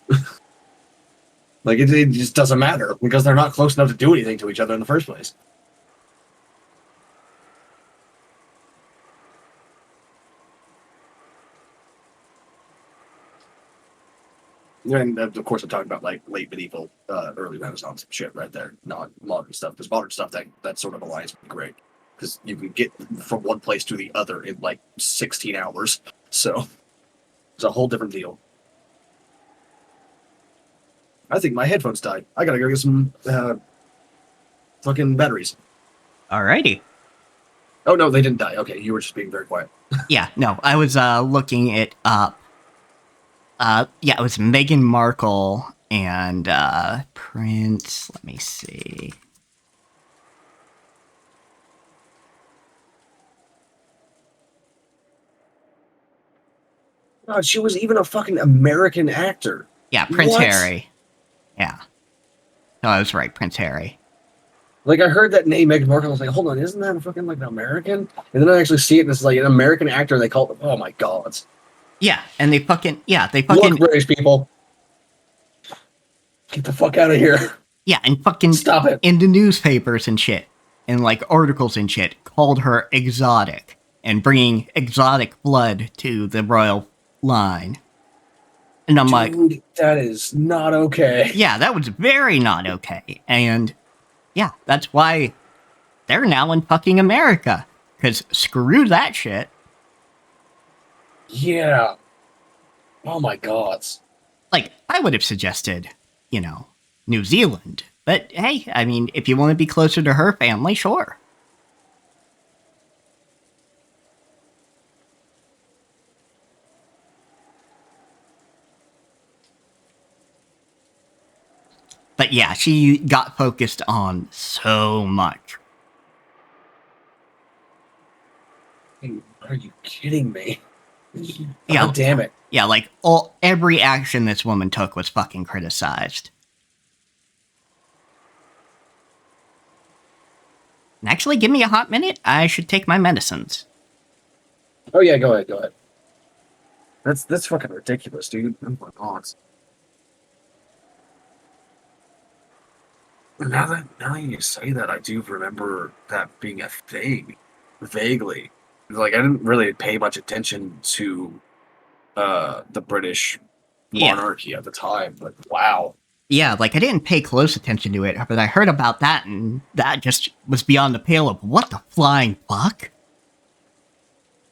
S2: Like it just doesn't matter because they're not close enough to do anything to each other in the first place. And of course, I'm talking about like late medieval, early Renaissance shit right there, not modern stuff. Because modern stuff, that sort of alliance would be great because you can get from one place to the other in like 16 hours. So it's a whole different deal. I think my headphones died. I gotta go get some fucking batteries.
S1: Alrighty.
S2: Oh no, they didn't die. Okay, you were just being very quiet.
S1: Yeah, no, I was looking it up. Yeah, it was Meghan Markle and Prince. Let me see.
S2: God, she was even a fucking American actor.
S1: Yeah, Prince
S2: What?
S1: Harry. Yeah. No, I was right, Prince Harry.
S2: Like, I heard that name, Meghan Markle, I was like, hold on, isn't that fucking, like, an American? And then I actually see it, and it's like an American actor, and they call it, oh my god.
S1: Yeah, and they fucking...
S2: Look, British people. Get the fuck out of here.
S1: Yeah, and fucking...
S2: Stop it.
S1: In the newspapers and shit, and, like, articles and shit, called her exotic, and bringing exotic blood to the royal line. And I'm like...
S2: Dude, that is not okay.
S1: Yeah, that was very not okay, and... Yeah, that's why they're now in fucking America. Because screw that shit.
S2: Yeah. Oh my god.
S1: Like, I would have suggested, New Zealand. But hey, I mean, if you want to be closer to her family, sure. But yeah, she got focused on so much.
S2: Are you kidding me?
S1: Yeah,
S2: God damn it.
S1: Yeah, like, every action this woman took was fucking criticized. And actually, give me a hot minute. I should take my medicines.
S2: Oh yeah, go ahead. That's fucking ridiculous, dude. Oh my god. Now that you say that, I do remember that being a thing, vaguely. Like, I didn't really pay much attention to the British monarchy at the time, but wow.
S1: Yeah, like, I didn't pay close attention to it, but I heard about that, and that just was beyond the pale of what the flying fuck?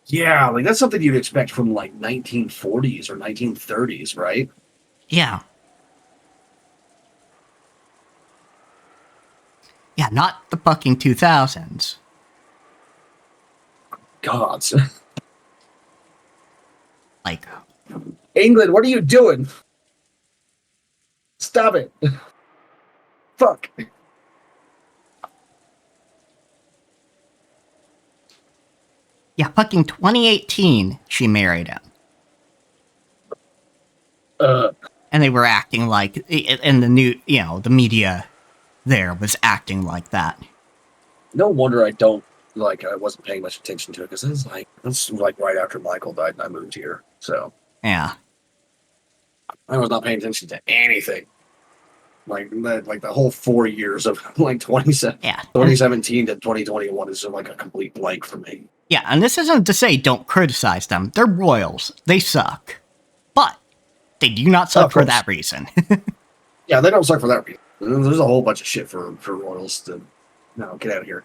S2: Yeah, like, that's something you'd expect from, like, 1940s or 1930s, right?
S1: Yeah. Yeah, not the fucking 2000s.
S2: Gods.
S1: Like,
S2: England, what are you doing? Stop it. Fuck.
S1: yeah, fucking 2018, she married him. And they were acting like, and the new, the media there was acting like that.
S2: No wonder I wasn't paying much attention to it, because that's like right after Michael died and I moved here. So
S1: Yeah.
S2: I was not paying attention to anything. Like the whole 4 years of like 2017 to 2021 is just like a complete blank for me.
S1: Yeah, and this isn't to say don't criticize them. They're royals. They suck. But they do not suck for that reason.
S2: Yeah, they don't suck for that reason. There's a whole bunch of shit for royals to get out of here.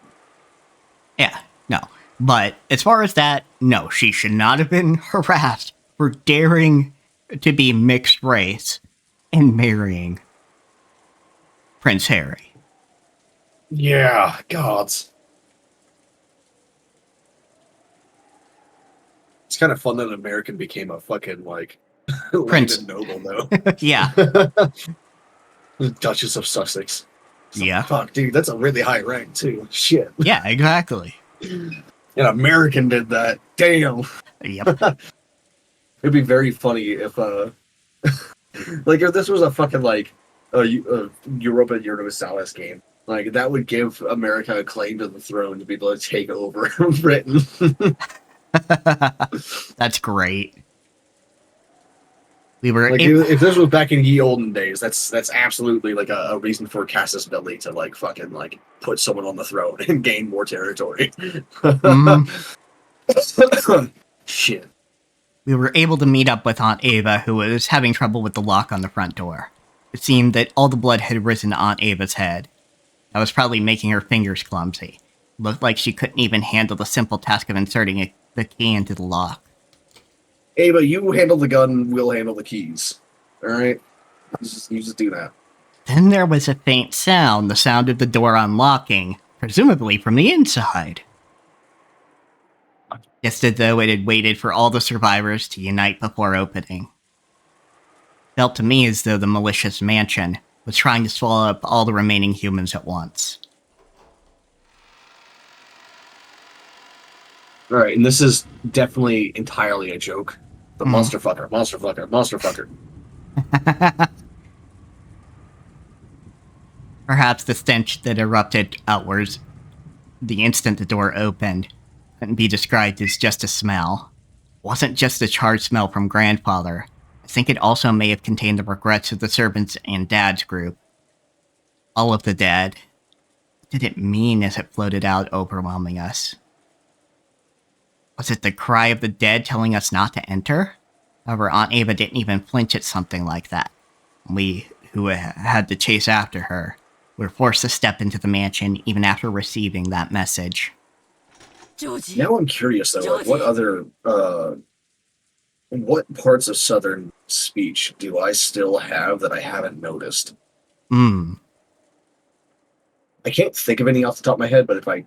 S1: Yeah, no. But as far as that, no, she should not have been harassed for daring to be mixed race and marrying Prince Harry.
S2: Yeah, gods. It's kind of fun that an American became a fucking, like,
S1: Prince
S2: noble, though.
S1: Yeah.
S2: The Duchess of Sussex.
S1: Yeah.
S2: Fuck, dude, that's a really high rank, too. Shit.
S1: Yeah, exactly.
S2: An American did that. Damn.
S1: Yep.
S2: It'd be very funny if, like, if this was a fucking, like, Europa Universalis game. Like, that would give America a claim to the throne to be able to take over Britain.
S1: That's great. We were
S2: like, if this was back in ye olden days, that's absolutely like a reason for Cassius Belli to like fucking like put someone on the throne and gain more territory. Shit.
S1: We were able to meet up with Aunt Ava, who was having trouble with the lock on the front door. It seemed that all the blood had risen to Aunt Ava's head. That was probably making her fingers clumsy. Looked like she couldn't even handle the simple task of inserting the key into the lock.
S2: Ava, you handle the gun, we'll handle the keys. Alright? You just do that.
S1: Then there was a faint sound, the sound of the door unlocking, presumably from the inside. Just as though it had waited for all the survivors to unite before opening. Felt to me as though the malicious mansion was trying to swallow up all the remaining humans at once.
S2: Alright, and this is definitely entirely a joke. The monster fucker, monster fucker, monster fucker.
S1: Perhaps the stench that erupted outwards the instant the door opened couldn't be described as just a smell. It wasn't just a charred smell from Grandfather. I think it also may have contained the regrets of the servants and Dad's group. All of the dead. What did it mean as it floated out, overwhelming us? Was it the cry of the dead telling us not to enter? However, Aunt Ava didn't even flinch at something like that. We, who had to chase after her, were forced to step into the mansion even after receiving that message.
S6: Georgie.
S2: Now I'm curious, though, like, what other, what parts of Southern speech do I still have that I haven't noticed? I can't think of any off the top of my head, but if I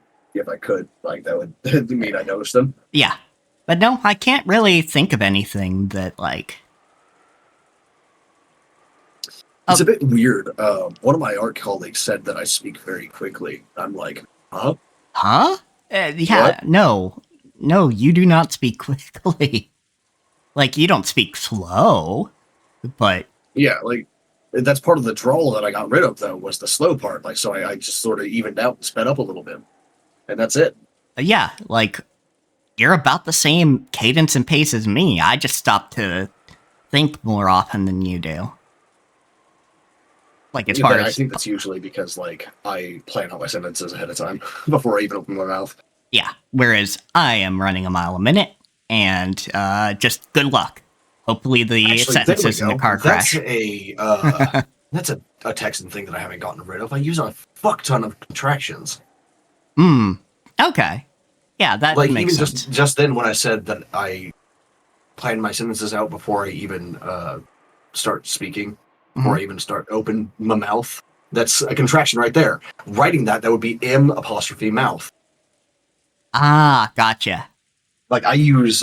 S2: could, like, that would mean I noticed them.
S1: Yeah. But no, I can't really think of anything that, like...
S2: It's a bit weird. One of my art colleagues said that I speak very quickly. I'm like, huh?
S1: Huh? Yeah, what? No, you do not speak quickly. Like, you don't speak slow, but...
S2: Yeah, like, that's part of the drawl that I got rid of, though, was the slow part. Like, so I just sort of evened out and sped up a little bit. And that's it.
S1: Yeah, like, you're about the same cadence and pace as me. I just stopped to think more often than you do. Like, as far as...
S2: I think that's usually because, like, I plan out my sentences ahead of time before I even open my mouth.
S1: Yeah, whereas I am running a mile a minute, and just good luck. Hopefully the sentences in the car crash.
S2: That's a Texan thing that I haven't gotten rid of. I use a fuck ton of contractions.
S1: Okay. Yeah, that
S2: like,
S1: makes
S2: even
S1: sense.
S2: Just then when I said that I plan my sentences out before I even start speaking, before I even start open my mouth, That's a contraction right there. Writing that would be M apostrophe mouth.
S1: Ah, gotcha.
S2: Like, I use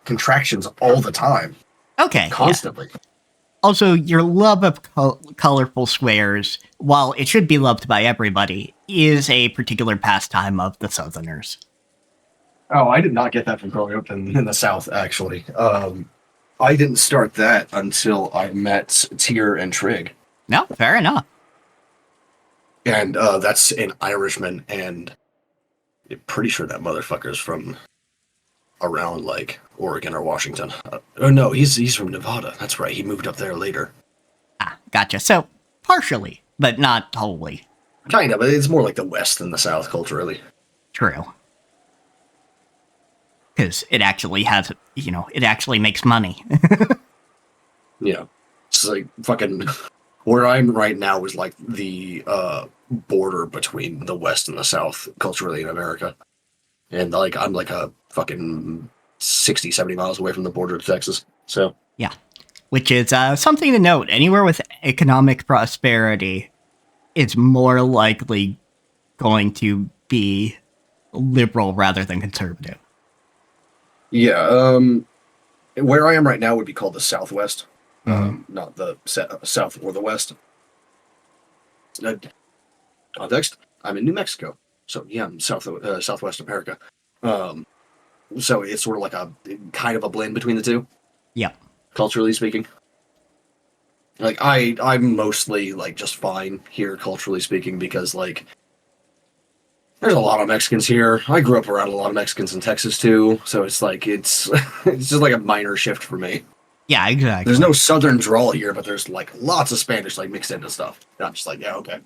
S2: contractions all the time.
S1: Okay.
S2: Constantly.
S1: Yeah. Also, your love of colorful squares, while it should be loved by everybody, is a particular pastime of the Southerners.
S2: Oh, I did not get that from growing up in the South, actually. I didn't start that until I met Tyr and Trig.
S1: No, fair enough.
S2: And that's an Irishman, and I'm pretty sure that motherfucker's from around, like, Oregon or Washington. Oh, no, he's from Nevada. That's right. He moved up there later.
S1: Ah, gotcha. So, partially, but not wholly.
S2: Kind of, but it's more like the West than the South culturally.
S1: True. Because it actually has, it actually makes money.
S2: Yeah. It's like fucking... Where I'm right now is like the border between the West and the South culturally in America. And like I'm like a fucking 60, 70 miles away from the border of Texas. So
S1: yeah. Which is something to note. Anywhere with economic prosperity is more likely going to be liberal rather than conservative.
S2: yeah, where I am right now would be called the Southwest. Not the South or the West. Context, I'm in New Mexico. So yeah, I'm Southwest America. So it's sort of like a kind of a blend between the two.
S1: Yeah.
S2: Culturally speaking. Like I'm mostly like just fine here culturally speaking because like there's a lot of Mexicans here. I grew up around a lot of Mexicans in Texas too, so it's like it's just like a minor shift for me.
S1: Yeah, exactly.
S2: There's no southern drawl here, but there's like lots of Spanish like mixed into stuff. And I'm just like, yeah, okay.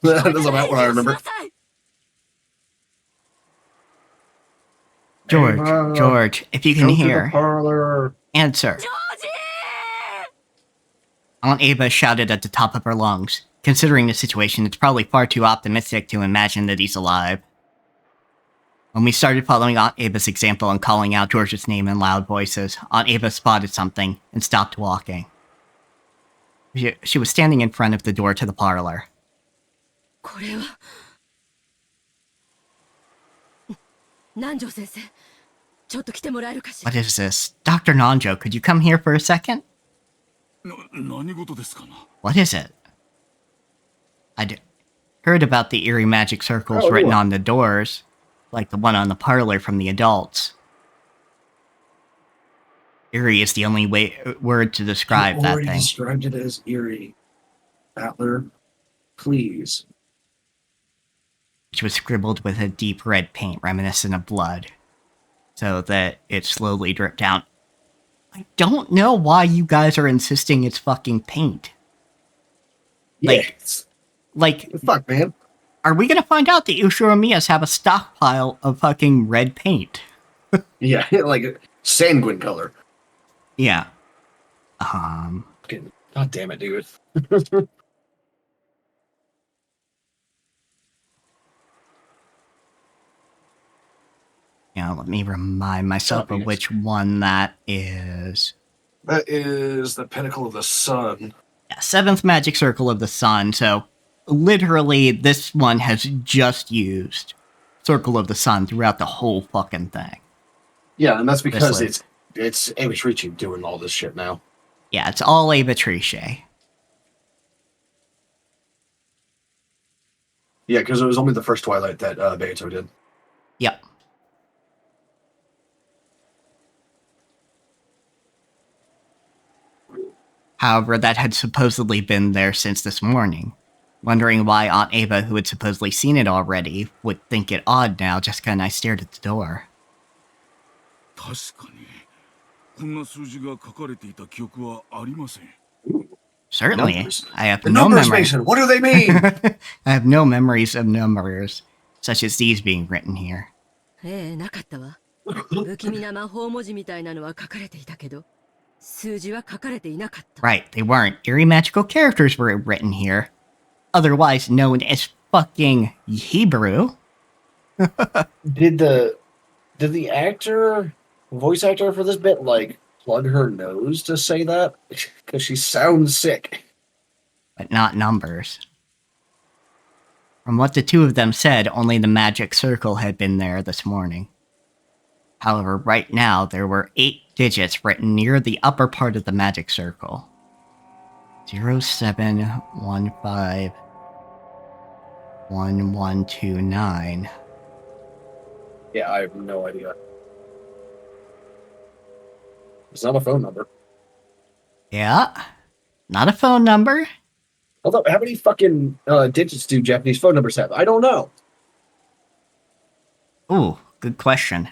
S2: That's about what I remember.
S1: George, if you can hear, answer. Aunt Ava shouted at the top of her lungs. Considering the situation, it's probably far too optimistic to imagine that he's alive. When we started following Aunt Ava's example and calling out George's name in loud voices, Aunt Ava spotted something and stopped walking. She was standing in front of the door to the parlor. What is this? Dr. Nanjo, could you come here for a second? What is it? I heard about the eerie magic circles written on the doors, like the one on the parlor from the adults. Eerie is the only word to describe that thing.
S2: You already described it as eerie. Atler, please.
S1: Which was scribbled with a deep red paint reminiscent of blood, so that it slowly dripped down. I don't know why you guys are insisting it's fucking paint. Like,
S2: fuck, man.
S1: Are we gonna find out that Ushiramiyas have a stockpile of fucking red paint?
S2: Yeah, like sanguine color.
S1: Yeah.
S2: God damn it, dude.
S1: Yeah, let me remind myself of which one that is.
S2: That is the Pinnacle of the Sun.
S1: Yeah, 7th Magic Circle of the Sun, so literally this one has just used Circle of the Sun throughout the whole fucking thing.
S2: Yeah, and that's because it's Avitrici doing all this shit now.
S1: Yeah, it's all Avitrici.
S2: Yeah, because it was only the first Twilight that Beato did.
S1: Yep. However, that had supposedly been there since this morning. Wondering why Aunt Ava, who had supposedly seen it already, would think it odd now just because I stared at the door. Certainly,
S2: numbers.
S1: I have
S2: the
S1: no
S2: numbers,
S1: memory.
S2: Mason, what do they mean?
S1: I have no memories of numbers, such as these being written here. Right, they weren't. Eerie magical characters were written here. Otherwise known as fucking Hebrew.
S2: Did the voice actor for this bit, like, plug her nose to say that? Because she sounds sick.
S1: but not numbers. From what the two of them said, only the magic circle had been there this morning. However, right now, there were 8 digits written near the upper part of the magic circle. 07151129.
S2: Yeah, I have no idea. It's not a phone number.
S1: Yeah, not a phone number.
S2: Although, how many fucking digits do Japanese phone numbers have? I don't know.
S1: Ooh, good question.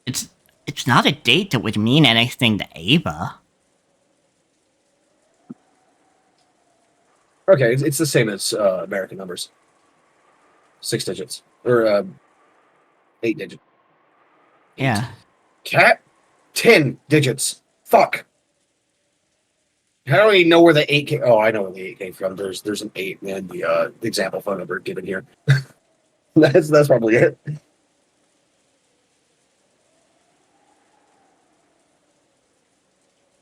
S1: It's not a date that would mean anything to Ava.
S2: Okay, it's the same as American numbers. 6 digits. Or 8 digits.
S1: Yeah.
S2: Cat? 10 digits. Fuck. How do we know where the 8 came? Oh, I know where the 8 came from. There's an 8 in the example phone number given here. that's probably it.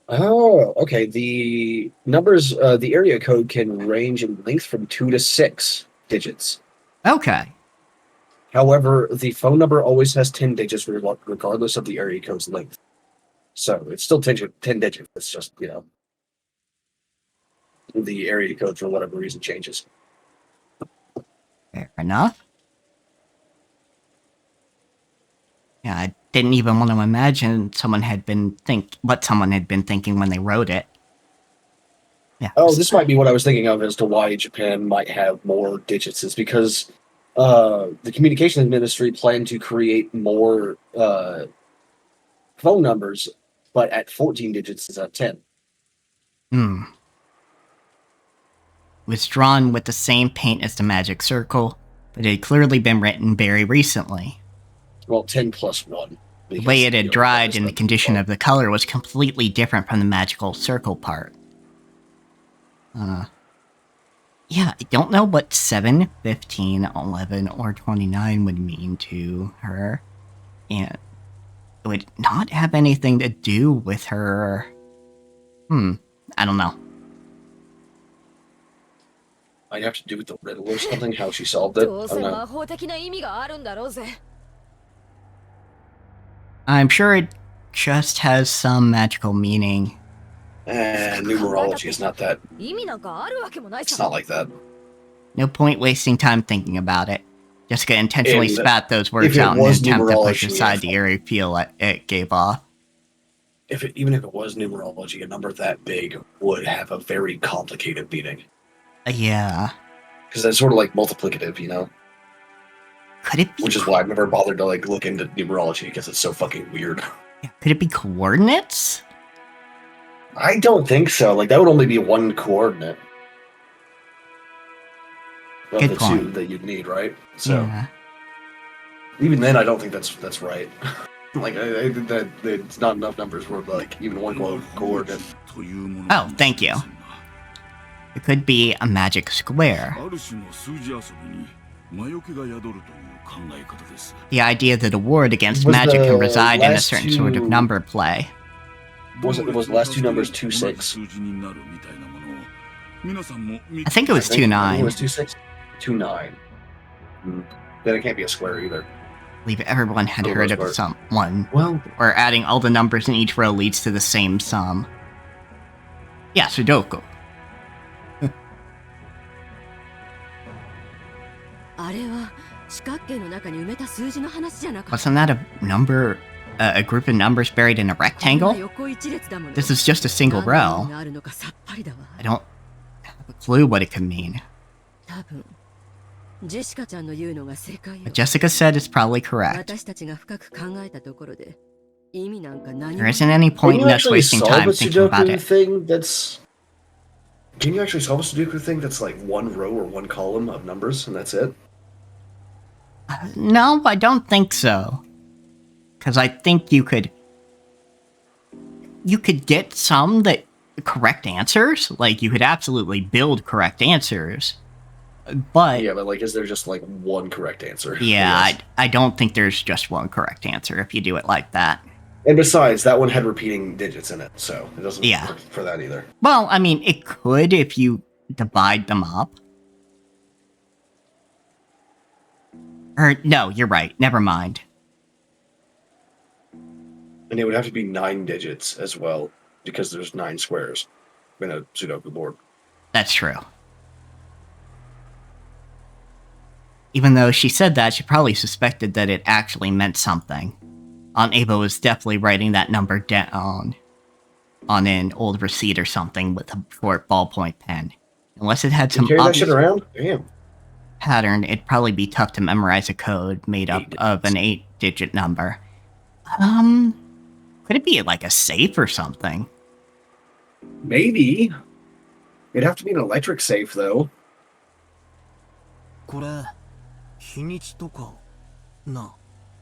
S2: Oh, okay. The numbers, the area code can range in length from 2 to 6 digits.
S1: Okay.
S2: However, the phone number always has 10 digits regardless of the area code's length. So it's still 10 digits. It's just, the area code for whatever reason changes.
S1: Fair enough. Yeah, I didn't even want to imagine what someone had been thinking when they wrote it. Yeah.
S2: Oh, this might be what I was thinking of as to why Japan might have more digits, is because the communications ministry planned to create more phone numbers, but at 14 digits instead of 10.
S1: It was drawn with the same paint as the magic circle, but it had clearly been written very recently.
S2: Well, 10 plus 1.
S1: The way it had dried and the condition of the color was completely different from the magical circle part. Yeah, I don't know what 7, 15, 11, or 29 would mean to her. And it would not have anything to do with her... I don't know.
S2: Might have to do with the riddle or something, how she solved it. I don't know.
S1: I'm sure it just has some magical meaning.
S2: Numerology is not that. It's not like that.
S1: No point wasting time thinking about it. Jessica intentionally spat those words out in an
S2: was
S1: attempt to push
S2: numerology,
S1: aside the eerie feel it gave off.
S2: Even if it was numerology, a number that big would have a very complicated meaning.
S1: Yeah.
S2: Because that's sort of like multiplicative, you know?
S1: Could it be?
S2: Which is why I've never bothered to look into numerology, because it's so fucking weird.
S1: Could it be coordinates?
S2: I don't think so. That would only be one coordinate. Of
S1: Good
S2: the
S1: point.
S2: 2 that you'd need, right? So
S1: Yeah.
S2: even then, I don't think that's right. It's not enough numbers for even one coordinate.
S1: Oh, thank you. It could be a magic square. The idea that a ward against
S2: Was
S1: magic can
S2: the
S1: reside in a
S2: last
S1: certain sort of
S2: two-
S1: number play.
S2: Was the last 2 numbers 2, 6?
S1: I think it was 2, 9.
S2: It was 2, 6? 2, 9. Then it can't be a square either.
S1: I believe everyone had
S2: For the
S1: heard
S2: most
S1: of
S2: part.
S1: one,
S2: Well,
S1: where adding all the numbers in each row leads to the same sum. Yeah, Sudoku. Wasn't that a group of numbers buried in a rectangle? This is just a single row. I don't have a clue what it could mean. But Jessica said it's probably correct. There isn't any point in us wasting time thinking about it.
S2: Can you actually solve a Sudoku thing that's like one row or one column of numbers and that's it?
S1: No, I don't think so. Because I think you could get some correct answers. You could absolutely build correct answers. But
S2: yeah, but is there just one correct answer?
S1: Yeah, I don't think there's just one correct answer if you do it like that.
S2: And besides, that one had repeating digits in it, so it doesn't
S1: Yeah.
S2: work for that either.
S1: Well, I mean, it could if you divide them up. Or, no, you're right. Never mind.
S2: And it would have to be 9 digits as well, because there's 9 squares in a Sudoku board.
S1: That's true. Even though she said that, she probably suspected that it actually meant something. Aunt Ava was definitely writing that number down on an old receipt or something with a short ballpoint pen. Unless it had some
S2: You carry that
S1: obvious
S2: shit around? Damn.
S1: pattern, it'd probably be tough to memorize a code made up of an 8-digit number. Could it be like a safe or something?
S2: Maybe. It'd have to be an electric safe, though.
S4: これ日にちとかな。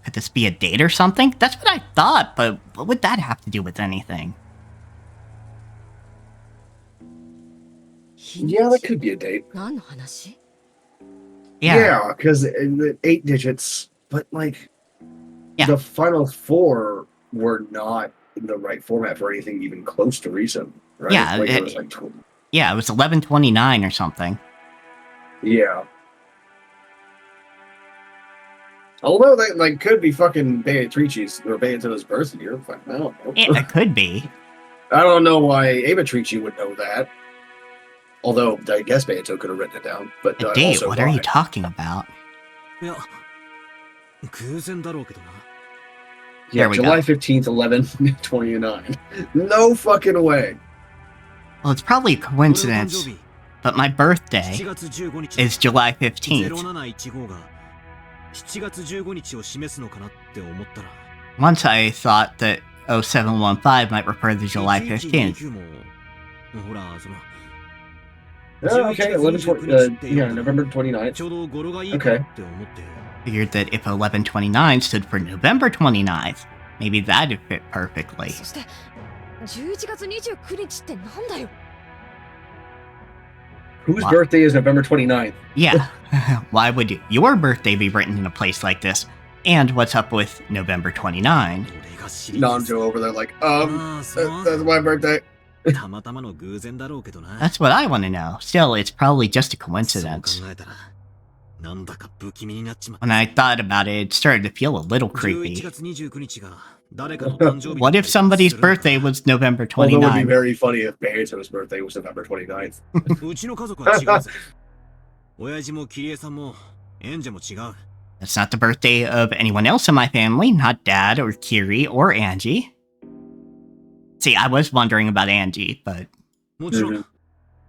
S1: Could this be a date or something? That's what I thought, but what would that have to do with anything?
S2: Yeah, that could be a date.
S6: 何の話？
S1: Yeah.
S2: because 8 digits, but like,
S1: Yeah.
S2: the final 4 were not in the right format for anything even close to recent, right?
S1: Yeah,
S2: Like,
S1: it-
S2: it was like,
S1: Yeah, it was 1129 or something.
S2: yeah. Although that like could be fucking Beatrice's or Beato's birth year. Fuck, I don't know.
S1: It could be.
S2: I don't know why Beatrice would know that. Although I guess Beato could have written it down. But
S1: A date?
S2: also
S1: What are
S2: why.
S1: you talking about?
S4: いや偶然だろうけどな。
S2: Yeah,
S1: There we
S2: July
S1: go.
S2: 15th, 1129. No fucking way.
S1: Well, it's probably a
S4: 俺の誕
S1: coincidence,
S4: 生日
S1: but my birthday
S4: 7月15日
S1: is July 15th.
S4: 0715が7月15日を示すのかなって思ったら
S1: Once I thought that 0715 might refer to July 15th.
S4: 1129もほらその
S2: Oh, okay, 11, yeah, November 29th.
S4: ちょうど語呂がいいかなって思って
S1: Figured that if 1129 stood for November 29th, maybe that'd fit perfectly.
S3: そして11月29日ってなんだよ。
S2: Whose
S1: What?
S2: birthday is November 29th?
S1: Yeah. Why would your birthday be written in a place like this? And what's up with November 29?
S4: 俺が知りたい
S2: Nanjo over there like,
S4: ああそう
S2: that's my birthday.
S4: たまたまの偶然だろうけどな
S1: That's what I want to know. Still, it's probably just a
S4: そう
S1: coincidence.
S4: 考えたらなんだか不気味になっちまっ
S1: When I thought about it, it started to feel a little
S4: た11
S1: creepy.
S4: 月29日が誰かの誕生日
S1: What if somebody's birthday was November
S2: Although it would be
S1: 29?
S2: very funny if Beato's birthday was November 29th.
S4: うちの家族は違うぜ親父もキリエさんも演者も違う
S1: That's not the birthday of anyone else in my family, not Dad or Kiri or Angie. See, I was wondering about Angie, but...
S4: もちろん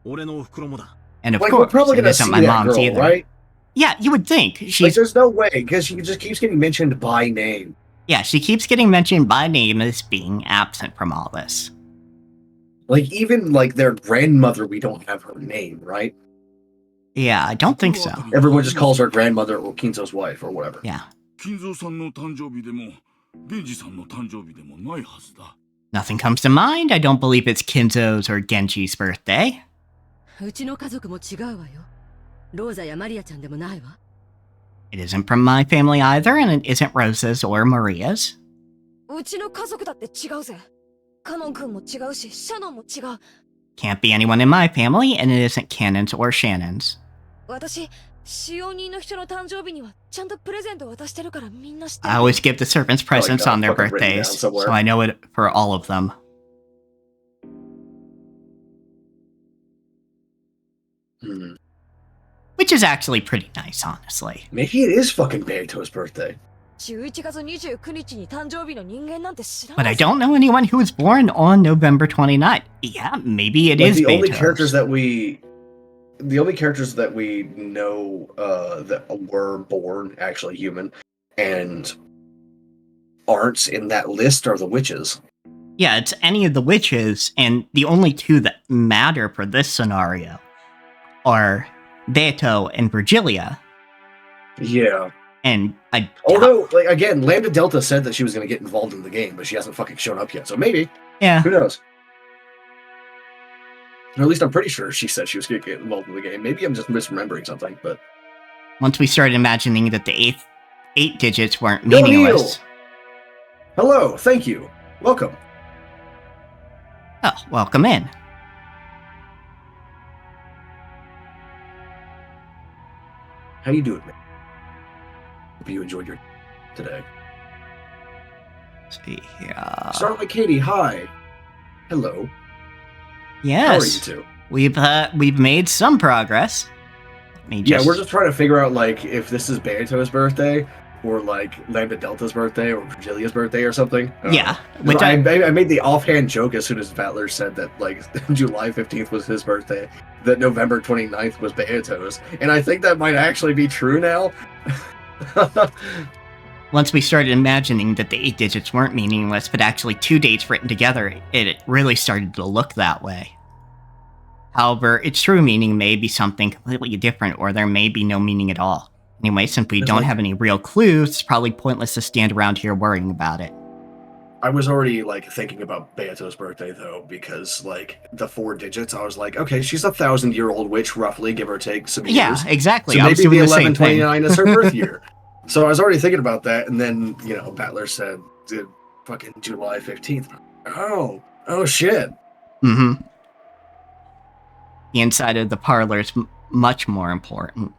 S4: 俺のお袋もだ
S1: And of
S2: Like, we're
S1: course,
S2: probably
S1: it
S2: gonna
S1: isn't
S2: see
S1: my
S2: that
S1: mom's
S2: girl,
S1: either.
S2: right?
S1: Yeah, you would think.
S2: Like,
S1: She's
S2: there's no way, because she just keeps getting mentioned by name.
S1: Yeah, she keeps getting mentioned by name as being absent from all this.
S2: Like, even, like, their grandmother, we don't have her name, right?
S1: Yeah, I don't think so.
S2: Everyone just calls her grandmother or Kinzo's wife or whatever.
S1: Yeah.
S7: 金蔵さんの誕生日でもデンジさんの誕生日でもないはずだ
S1: Nothing comes to mind. I don't believe it's Kinzo's or Genji's birthday.
S6: うちの家族も違うわよ。ローザやマリアちゃんでもないわ。
S1: It isn't from my family either, and it isn't Rosa's or Maria's.
S3: うちの家族だって違うぜ。カノン君も違うし、シャノンも違う。
S1: Can't be anyone in my family, and it isn't Cannon's or Shannon's.
S3: 私、使用人の人の誕生日にはちゃんとプレゼント渡してるからみんな知ってる。
S1: I always give the servants presents
S2: got
S1: on their
S2: fucking written down
S1: birthdays,
S2: somewhere.
S1: so I know it for all of them. Which is actually pretty nice, honestly.
S2: Maybe it is fucking Beato's birthday.
S3: 11月29日に誕生日の人間なんて知ら
S1: But
S3: な
S1: I
S3: いぜ。
S1: don't know anyone who was born on November 29th. Yeah, maybe it
S2: Like,
S1: is
S2: the only
S1: Beethoven's.
S2: characters that we know that were born actually human and aren't in that list are the witches.
S1: Yeah, it's any of the witches, and the only two that matter for this scenario are Beto and Virgilia.
S2: Yeah.
S1: And I
S2: Although, like, again, Lambda Delta said that she was going to get involved in the game, but she hasn't fucking shown up yet. So maybe.
S1: yeah,
S2: Who knows? Or at least I'm pretty sure she said she was going to get involved in the game. Maybe I'm just misremembering something, but...
S1: once we started imagining that the eight digits weren't
S2: Yo,
S1: meaningless.
S2: Hello, thank you. Welcome.
S1: Oh, welcome in.
S2: How you doing, man? Hope you enjoyed your today.
S1: Let's see here.
S2: Starlight Katie, hi. Hello.
S1: Yes.
S2: How are you two?
S1: We've made some progress.
S2: Yeah, we're just trying to figure out like if this is Beato's birthday or like Lambda Delta's birthday or Virgilia's birthday or something.
S1: Yeah,
S2: which I made the offhand joke as soon as Vatler said that like July 15th was his birthday, that November 29th was Beato's, and I think that might actually be true now.
S1: Once we started imagining that the 8 digits weren't meaningless, but actually 2 dates written together, it really started to look that way. However, its true meaning may be something completely different, or there may be no meaning at all. Anyway, since we don't have any real clues, it's probably pointless to stand around here worrying about it.
S2: I was already like thinking about Beato's birthday though, because like the 4 digits, I was like, okay, she's 1,000-year-old witch, roughly, give or take some years.
S1: Yeah, exactly.
S2: So
S1: I was
S2: maybe
S1: doing
S2: the
S1: the same thing.
S2: 1129 is her birth year. So I was already thinking about that, and then Battler said, fucking July 15th. Oh shit.
S1: Mm-hmm. The inside of the parlor is much more important.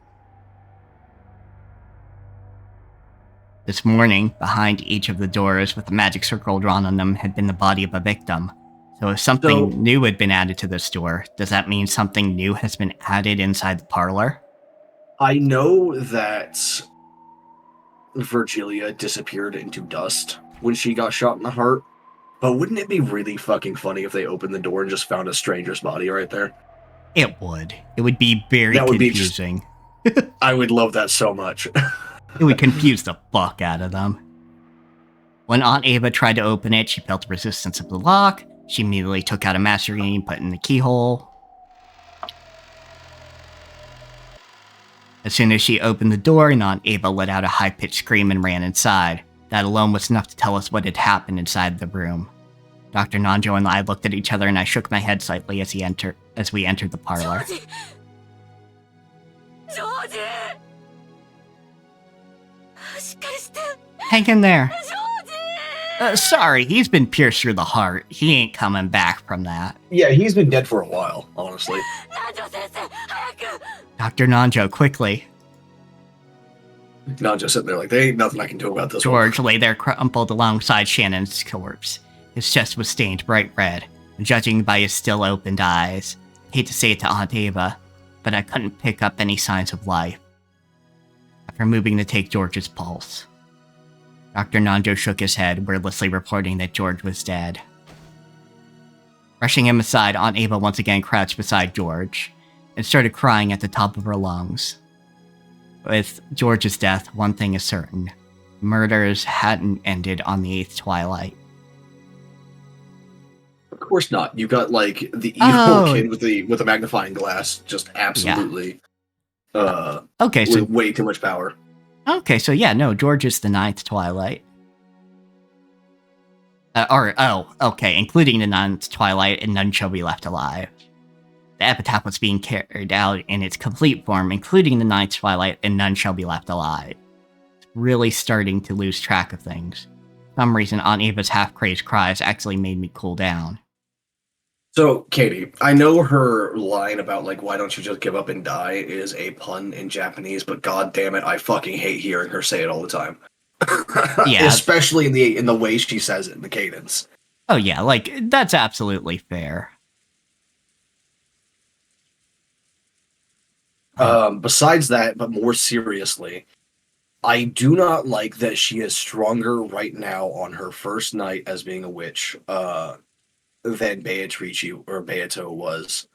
S1: This morning, behind each of the doors with a magic circle drawn on them had been the body of a victim. So if something new had been added to this door, does that mean something new has been added inside the parlor?
S2: I know that Virgilia disappeared into dust when she got shot in the heart, but wouldn't it be really fucking funny if they opened the door and just found a stranger's body right there?
S1: It would. It would be very confusing.
S2: I would love that so much.
S1: It would confuse the fuck out of them. When Aunt Ava tried to open it, she felt the resistance of the lock. She immediately took out a master key and put it in the keyhole. As soon as she opened the door, Aunt Ava let out a high-pitched scream and ran inside. That alone was enough to tell us what had happened inside the room. Dr. Nanjo and I looked at each other, and I shook my head slightly as we entered the parlor.
S6: Georgie!
S1: Hang in there. Sorry, he's been pierced through the heart. He ain't coming back from that.
S2: Yeah, he's been dead for a while, honestly.
S1: Dr. Nanjo, quickly.
S2: Nanjo sitting there like, there ain't nothing I can do about this.
S1: George lay there crumpled alongside Shannon's corpse. His chest was stained bright red, and judging by his still opened eyes, I hate to say it to Aunt Ava, but I couldn't pick up any signs of life. After moving to take George's pulse, Dr. Nanjo shook his head, wordlessly reporting that George was dead. Rushing him aside, Aunt Ava once again crouched beside George, and started crying at the top of her lungs. With George's death, one thing is certain. Murders hadn't ended on the 8th twilight.
S2: Of course not. You got like the evil kid with the magnifying glass, just absolutely with way too much power.
S1: Okay, so yeah, no, George is the 9th twilight. Including the 9th twilight, and none shall be left alive. The epitaph was being carried out in its complete form, including the 9th twilight, and none shall be left alive. It's really starting to lose track of things. For some reason, Aunt Ava's half-crazed cries actually made me cool down.
S2: So, Katie, I know her line about, like, why don't you just give up and die is a pun in Japanese, but god damn it, I fucking hate hearing her say it all the time. Yeah. Especially in the way she says it, in the cadence.
S1: Oh yeah, like, that's absolutely fair.
S2: Besides that, but more seriously, I do not like that she is stronger right now on her first night as being a witch, than Beatrice or Beato was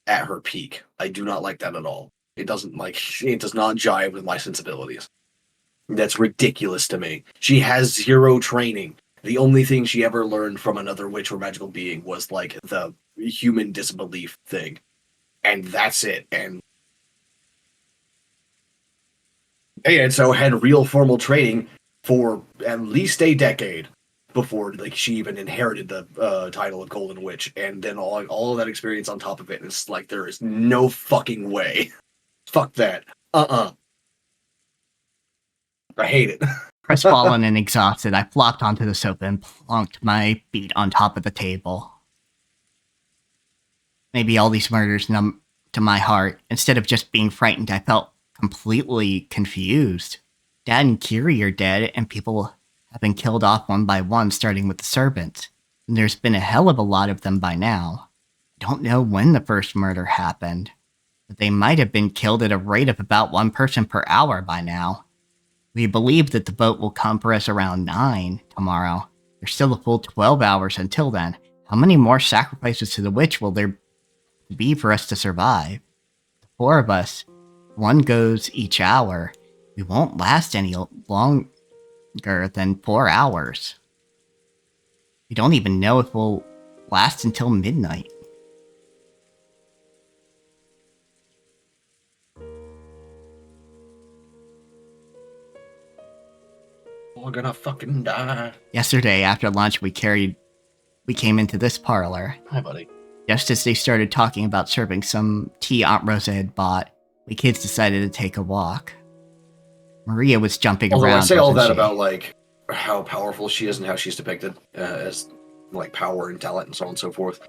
S2: at her peak. I do not like that at all. It does not jive with my sensibilities. That's ridiculous to me. She has 0 training. The only thing she ever learned from another witch or magical being was like the human disbelief thing. And that's it. And so had real formal training for at least a decade before like she even inherited the title of Golden Witch, and then all of that experience on top of it. It's like there is no fucking way. Fuck that. I hate it.
S1: Crestfallen and exhausted, I flopped onto the sofa and plunked my feet on top of the table. Maybe all these murders numb to my heart. Instead of just being frightened, I felt completely confused. Dad and Kiri are dead, and people have been killed off one by one, starting with the servants. And there's been a hell of a lot of them by now. I don't know when the first murder happened, but they might have been killed at a rate of about one person per hour by now. We believe that the boat will come for us around 9 tomorrow. There's still a full 12 hours until then. How many more sacrifices to the witch will there be for us to survive? The 4 of us, 1 goes each hour. We won't last any longer than 4 hours. We don't even know if we'll last until midnight.
S2: We're gonna fucking die.
S1: Yesterday, after lunch, we came into this parlor.
S2: Hi, buddy.
S1: Just as they started talking about serving some tea Aunt Rosa had bought, we kids decided to take a walk. Maria was jumping
S2: Although
S1: around.
S2: I say all
S1: wasn't
S2: that
S1: she?
S2: about like how powerful she is and how she's depicted as like power and talent and so on and so forth.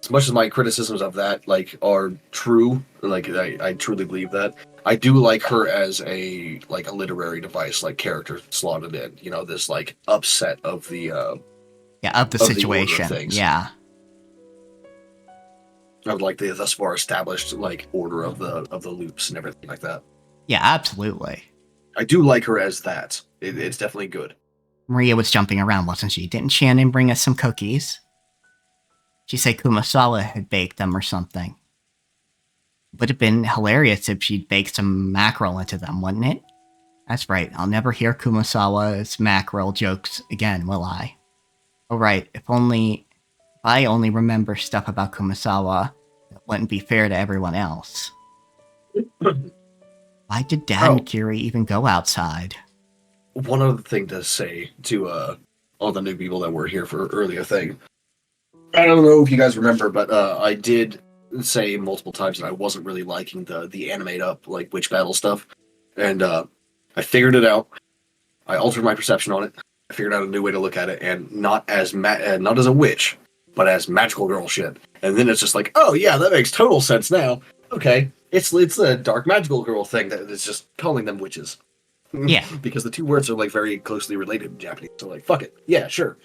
S2: As much as my criticisms of that like are true, like I truly believe that. I do like her as a literary device, like character slotted in. You know, this like upset of the
S1: of the
S2: of the
S1: situation.
S2: order of things.
S1: Yeah.
S2: of like the thus far established like order of the loops and everything like that.
S1: Yeah, absolutely.
S2: I do like her as that. It's definitely good.
S1: Maria was jumping around, wasn't she? Didn't Shannon bring us some cookies? She said Kumasawa had baked them or something. Would have been hilarious if she'd baked some mackerel into them, wouldn't it? That's right, I'll never hear Kumasawa's mackerel jokes again, will I? Oh right, if I only remember stuff about Kumasawa, that wouldn't be fair to everyone else. Why did Dad and Kiri even go outside?
S2: One other thing to say to all the new people that were here for earlier thing. I don't know if you guys remember, but I did say multiple times that I wasn't really liking the animate up like witch battle stuff, and I figured it out. I altered my perception on it. I figured out a new way to look at it, and not as not as a witch, but as magical girl shit. And then it's just like, oh yeah, that makes total sense now. Okay, it's a dark magical girl thing that is just calling them witches.
S1: Yeah,
S2: because the two words are like very closely related in Japanese. So like, fuck it, yeah, sure.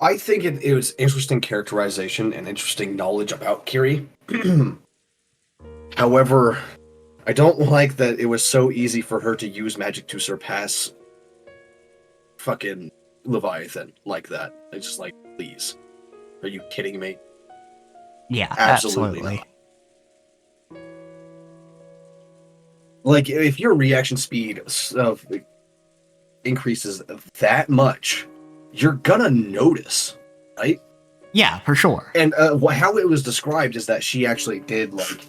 S2: I think it was interesting characterization and interesting knowledge about Kiri. However, I don't like that it was so easy for her to use magic to surpass fucking Leviathan like that. It's just like, please. Are you kidding me?
S1: Yeah,
S2: Absolutely
S1: absolutely.
S2: Like, if your reaction speed of increases that much, you're gonna notice, right?
S1: Yeah, for sure.
S2: And how it was described is that she actually did like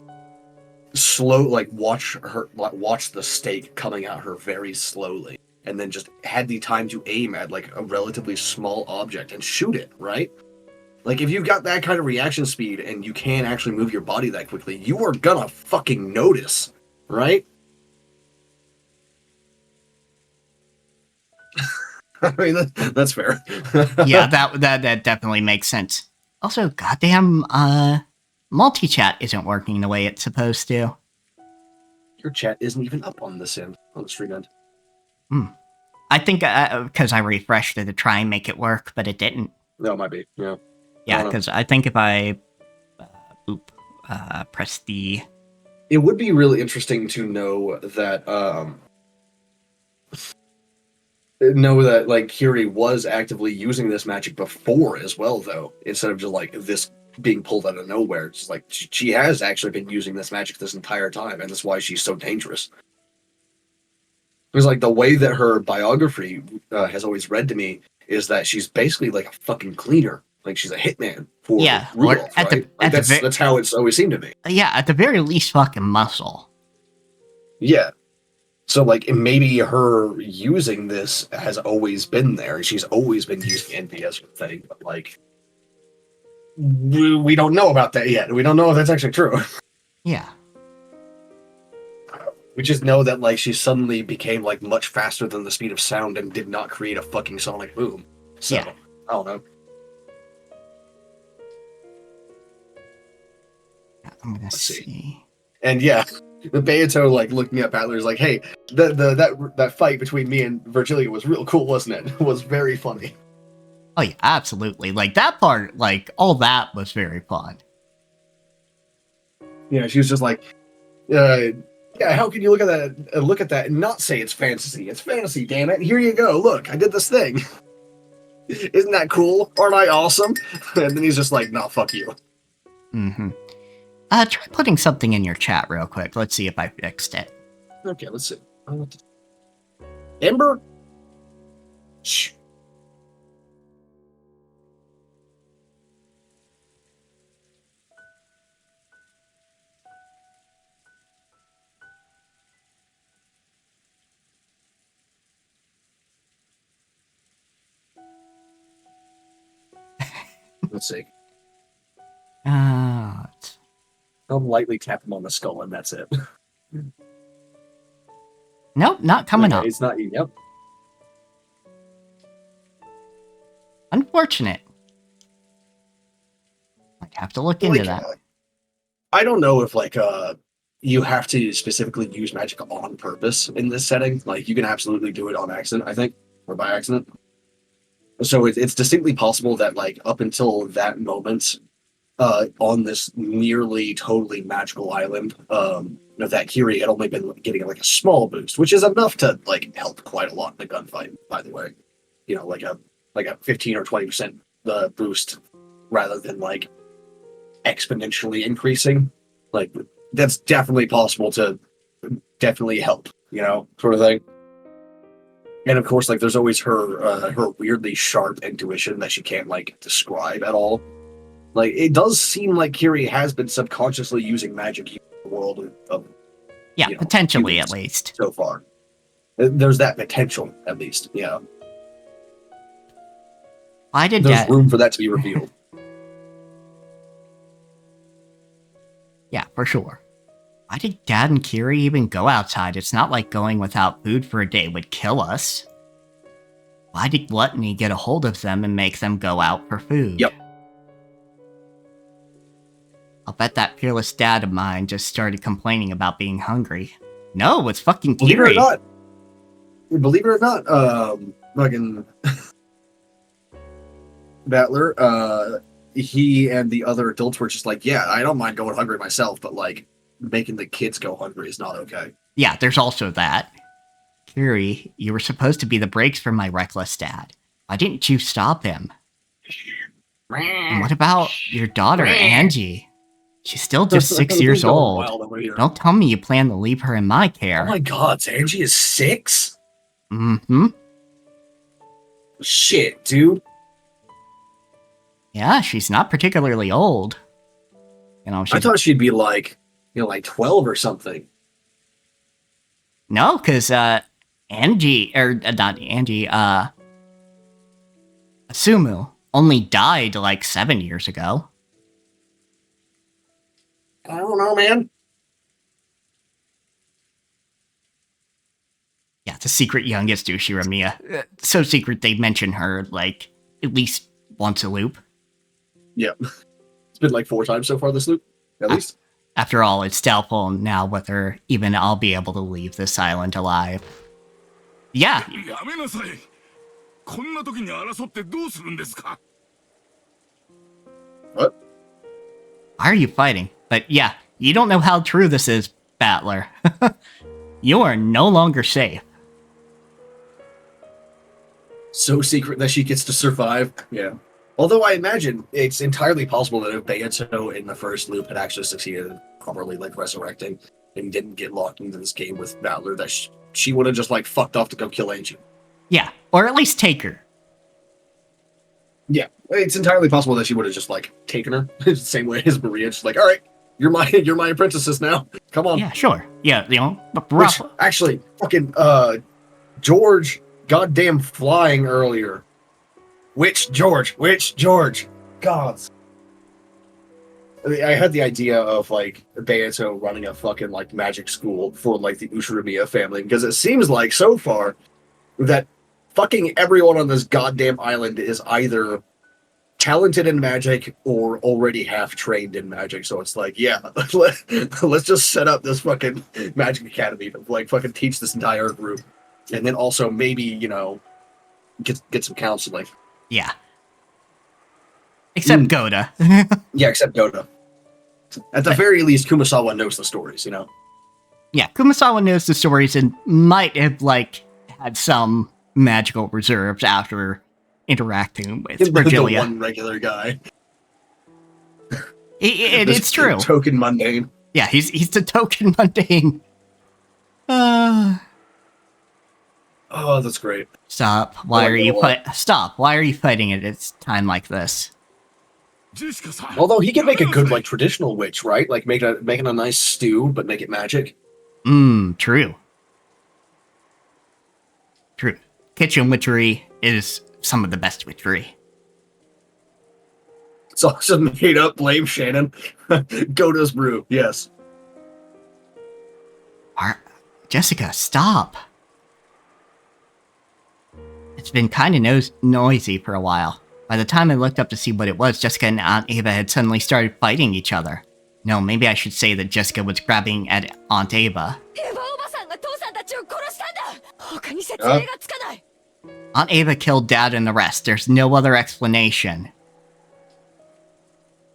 S2: watch the stake coming at her very slowly, and then just had the time to aim at like a relatively small object and shoot it, right? Like, if you've got that kind of reaction speed and you can actually move your body that quickly, you are gonna fucking notice, right? I mean, that's fair.
S1: Yeah, that definitely makes sense. Also, goddamn, multi-chat isn't working the way it's supposed to.
S2: Your chat isn't even up on this end, on the stream end.
S1: I think because I refreshed it to try and make it work, but it didn't.
S2: No, it might be, yeah.
S1: Yeah, because I think if I press the...
S2: It would be really interesting to know that, like, Kiri was actively using this magic before as well, though, instead of just, like, this being pulled out of nowhere. It's like, she has actually been using this magic this entire time, and that's why she's so dangerous. Because, like, the way that her biography has always read to me is that she's basically, like, a fucking cleaner. Like, she's a hitman for Rudolph, right? That's how it's always seemed to me.
S1: Yeah, at the very least, fucking muscle.
S2: Yeah. So, like, maybe her using this has always been there, and she's always been using NPS thing, but, like, we don't know about that yet. We don't know if that's actually true.
S1: Yeah.
S2: We just know that like she suddenly became like much faster than the speed of sound and did not create a fucking sonic boom. So
S1: Yeah.
S2: I don't know.
S1: I'm gonna
S2: Let's see.
S1: see.
S2: And yeah, the Beato like looking at Battler is like, "Hey, that fight between me and Virgilia was real cool, wasn't it? It was very funny."
S1: Oh yeah, absolutely. Like that part, like all that was very fun.
S2: Yeah, she was just like, yeah, how can you look at that and not say it's fantasy? It's fantasy, damn it. Here you go. Look, I did this thing. Isn't that cool? Aren't I awesome? And then he's just like, nah, fuck you.
S1: Mm-hmm. Try putting something in your chat real quick. Let's see if I fixed it.
S2: Okay, let's see. Ember? Shh. Let's see.
S1: Uh,
S2: I'll lightly tap him on the skull, and that's it.
S1: nope, not coming up.
S2: It's not you. Yep.
S1: Unfortunate. I'd have to look into that.
S2: I don't know if you have to specifically use magic on purpose in this setting. Like you can absolutely do it on accident, I think, or by accident. So it's distinctly possible that like up until that moment, on this nearly totally magical island, that Kiri had only been getting like a small boost, which is enough to like help quite a lot in the gunfight. By the way, like a 15 or 20% the boost rather than like exponentially increasing. Like that's definitely possible to definitely help, sort of thing. And of course, like there's always her weirdly sharp intuition that she can't like describe at all. Like it does seem like Kiri has been subconsciously using magic in the world of
S1: potentially at least
S2: so far. There's that potential at least. Yeah.
S1: Why did
S2: there's room for that to be revealed?
S1: Yeah, for sure. Why did Dad and Kiri even go outside? It's not like going without food for a day would kill us. Why did Gluttony get a hold of them and make them go out for food?
S2: Yep.
S1: I'll bet that fearless dad of mine just started complaining about being hungry. No, it's fucking Kiri.
S2: Believe it or not, fucking Battler, he and the other adults were just like, yeah, I don't mind going hungry myself, but like making the kids go hungry is not okay.
S1: Yeah, there's also that. Kiri, you were supposed to be the brakes for my reckless dad. Why didn't you stop him? And what about your daughter, Angie? She's still just 6 years old. Don't tell me you plan to leave her in my care.
S2: Oh my god, Angie is 6?
S1: Mm-hmm.
S2: Shit, dude.
S1: Yeah, she's not particularly old. I
S2: thought she'd be like 12 or something.
S1: No, because Angie, or not Angie, Sumu only died like 7 years ago.
S2: I don't know, man.
S1: Yeah, the secret youngest Ushiramiya. So secret they mention her, like, at least once a loop.
S2: Yeah. It's been like 4 times so far this loop, at least.
S1: After all, it's doubtful now whether even I'll be able to leave this island alive. Yeah.
S2: What?
S1: Why are you fighting? But yeah, you don't know how true this is, Battler. You are no longer safe.
S2: So secret that she gets to survive. Yeah. Although I imagine it's entirely possible that if Beato in the first loop had actually succeeded in properly like resurrecting and didn't get locked into this game with Battler, that she would have just like fucked off to go kill Angie.
S1: Yeah, or at least take her.
S2: Yeah, it's entirely possible that she would have just like taken her the same way as Maria, just like, all right, you're my apprentices now. Come on.
S1: Yeah, sure. Yeah,
S2: Which, actually, fucking George, goddamn flying earlier. Which George? God. I had the idea of like Beato running a fucking like magic school for like the Ushiromiya family because it seems like so far that fucking everyone on this goddamn island is either talented in magic or already half trained in magic. So it's like, yeah, let's just set up this fucking magic academy to like fucking teach this entire group, and then also maybe get some counseling.
S1: Yeah. Except Goda.
S2: Yeah, except Goda. At the very least, Kumasawa knows the stories, you know?
S1: Yeah, Kumasawa knows the stories and might have, like, had some magical reserves after interacting with Virgilia.
S2: The one regular guy.
S1: It's true.
S2: Token mundane.
S1: Yeah, he's the token mundane.
S2: Oh, that's great.
S1: Stop. Why are you fighting at a time like this?
S2: Although he can make a good like traditional witch, right? Like making a nice stew, but make it magic.
S1: True. True. Kitchen witchery is some of the best witchery.
S2: It's also made up. Blame Shannon. Goda's brew. Yes.
S1: Jessica, stop. It's been kind of noisy for a while. By the time I looked up to see what it was, Jessica and Aunt Ava had suddenly started fighting each other. No, maybe I should say that Jessica was grabbing at Aunt Ava. Aunt Ava killed Dad and the rest. There's no other explanation.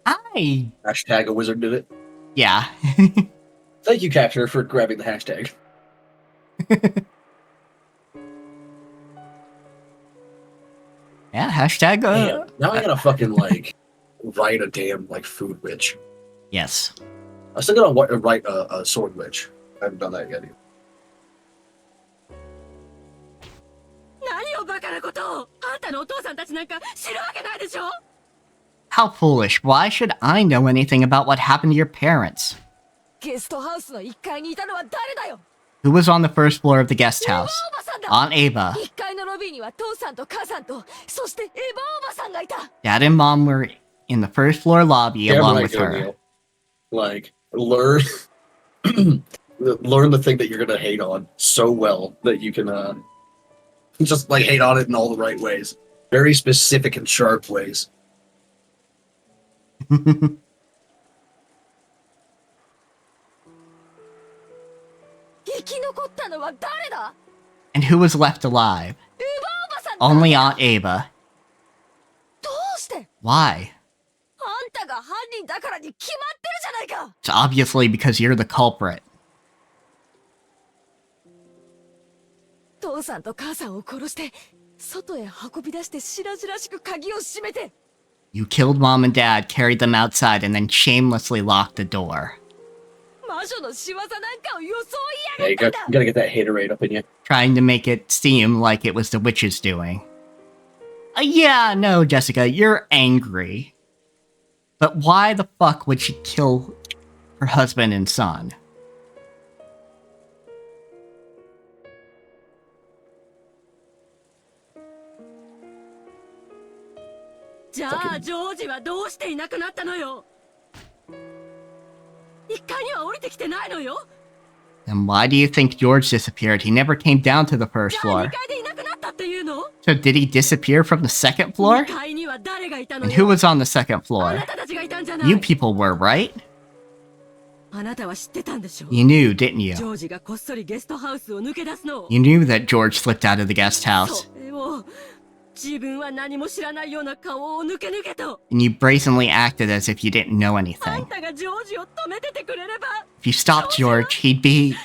S2: Hashtag a wizard did it.
S1: Yeah.
S2: Thank you, Capture, for grabbing the hashtag.
S1: Yeah, hashtag.
S2: Damn, now I gotta fucking like write a damn like food witch.
S1: Yes.
S2: I still gotta write a sword witch. I haven't done that yet either.
S1: How foolish. Why should I know anything about what happened to your parents? Who was on the first floor of the guest house? Aunt Ava. Dad and Mom were in the first floor lobby along with her.
S2: Neil. Like, learn learn the thing that you're gonna hate on so well that you can just like hate on it in all the right ways. Very specific and sharp ways.
S1: And who was left alive? Only Aunt Ava. Why? It's obviously because you're the culprit. You killed Mom and Dad, carried them outside, and then shamelessly locked the door.
S2: Yeah, you gotta get that haterade up in you.
S1: Trying to make it seem like it was the witch's doing. Yeah, no, Jessica, you're angry. But why the fuck would she kill her husband and son? Then why do you think George disappeared? He never came down to the first floor. So did he disappear from the second floor? And who was on the second floor? You people were, right? You knew, didn't you? You knew that George slipped out of the guest house. And you brazenly acted as if you didn't know anything. If you stopped George, he'd be...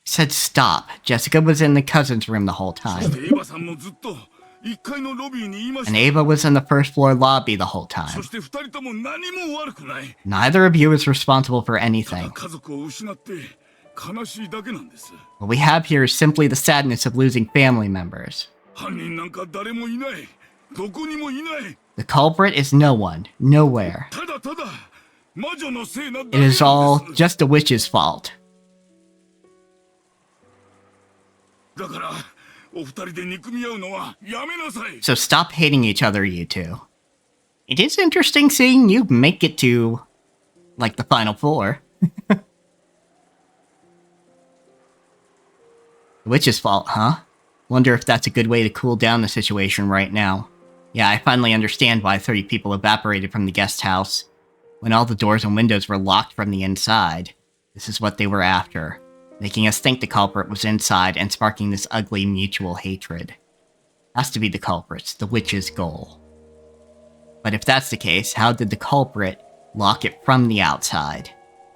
S1: Said stop. Jessica was in the cousin's room the whole time. And Ava was in the first floor lobby the whole time. Neither of you is responsible for anything. What we have here is simply the sadness of losing family members. The culprit is no one, nowhere. It is all just a witch's fault. So stop hating each other, you two. It is interesting seeing you make it to, like, the final four. The witch's fault, huh? Wonder if that's a good way to cool down the situation right now. Yeah, I finally understand why 30 people evaporated from the guest house. When all the doors and windows were locked from the inside. This is what they were after. Making us think the culprit was inside and sparking this ugly mutual hatred. Has to be the culprits, the witch's goal. But if that's the case, how did the culprit lock it from the outside?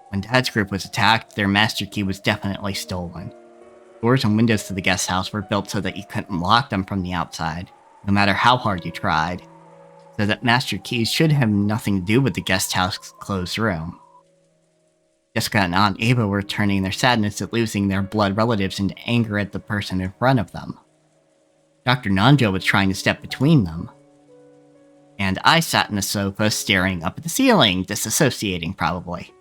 S1: When Dad's group was attacked, their master key was definitely stolen. Doors and windows to the guest house were built so that you couldn't lock them from the outside, no matter how hard you tried. So that master keys should have nothing to do with the guest house closed room. Jessica and Aunt Ava were turning their sadness at losing their blood relatives into anger at the person in front of them. Dr. Nanjo was trying to step between them. And I sat in the sofa staring up at the ceiling, disassociating probably.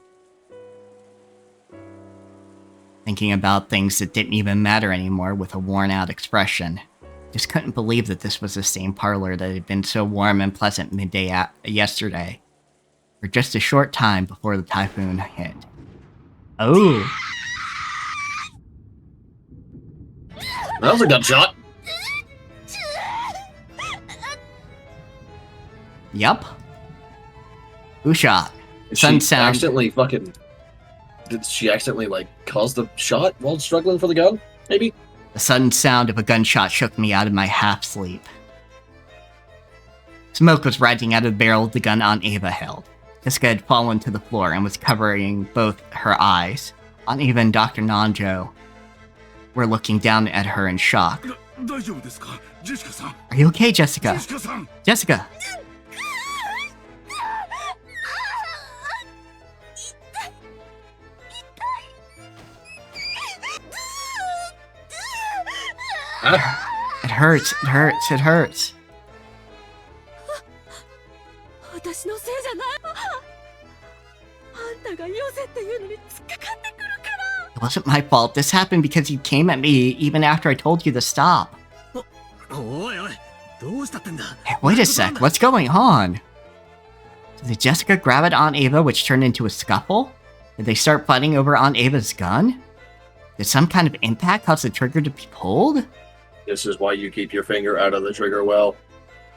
S1: Thinking about things that didn't even matter anymore with a worn-out expression. Just couldn't believe that this was the same parlor that had been so warm and pleasant midday yesterday. For just a short time before the typhoon hit. Oh.
S2: That was a gunshot.
S1: Yup. Who shot?
S2: Did
S1: Sun
S2: she
S1: sound.
S2: accidentally fucking... Did she accidentally, like, cause the shot while struggling for the gun? Maybe?
S1: The sudden sound of a gunshot shook me out of my half-sleep. Smoke was rising out of the barrel of the gun Aunt Ava held. Jessica had fallen to the floor and was covering both her eyes. Aunt Ava and Dr. Nanjo were looking down at her in shock. Are you okay, Jessica? Jessica! It hurts, it hurts, it hurts. It wasn't my fault. This happened because you came at me even after I told you to stop. Hey, wait a sec, what's going on? Did Jessica grab at Aunt Ava, which turned into a scuffle? Did they start fighting over Aunt Ava's gun? Did some kind of impact cause the trigger to be pulled?
S2: This is why you keep your finger out of the trigger well.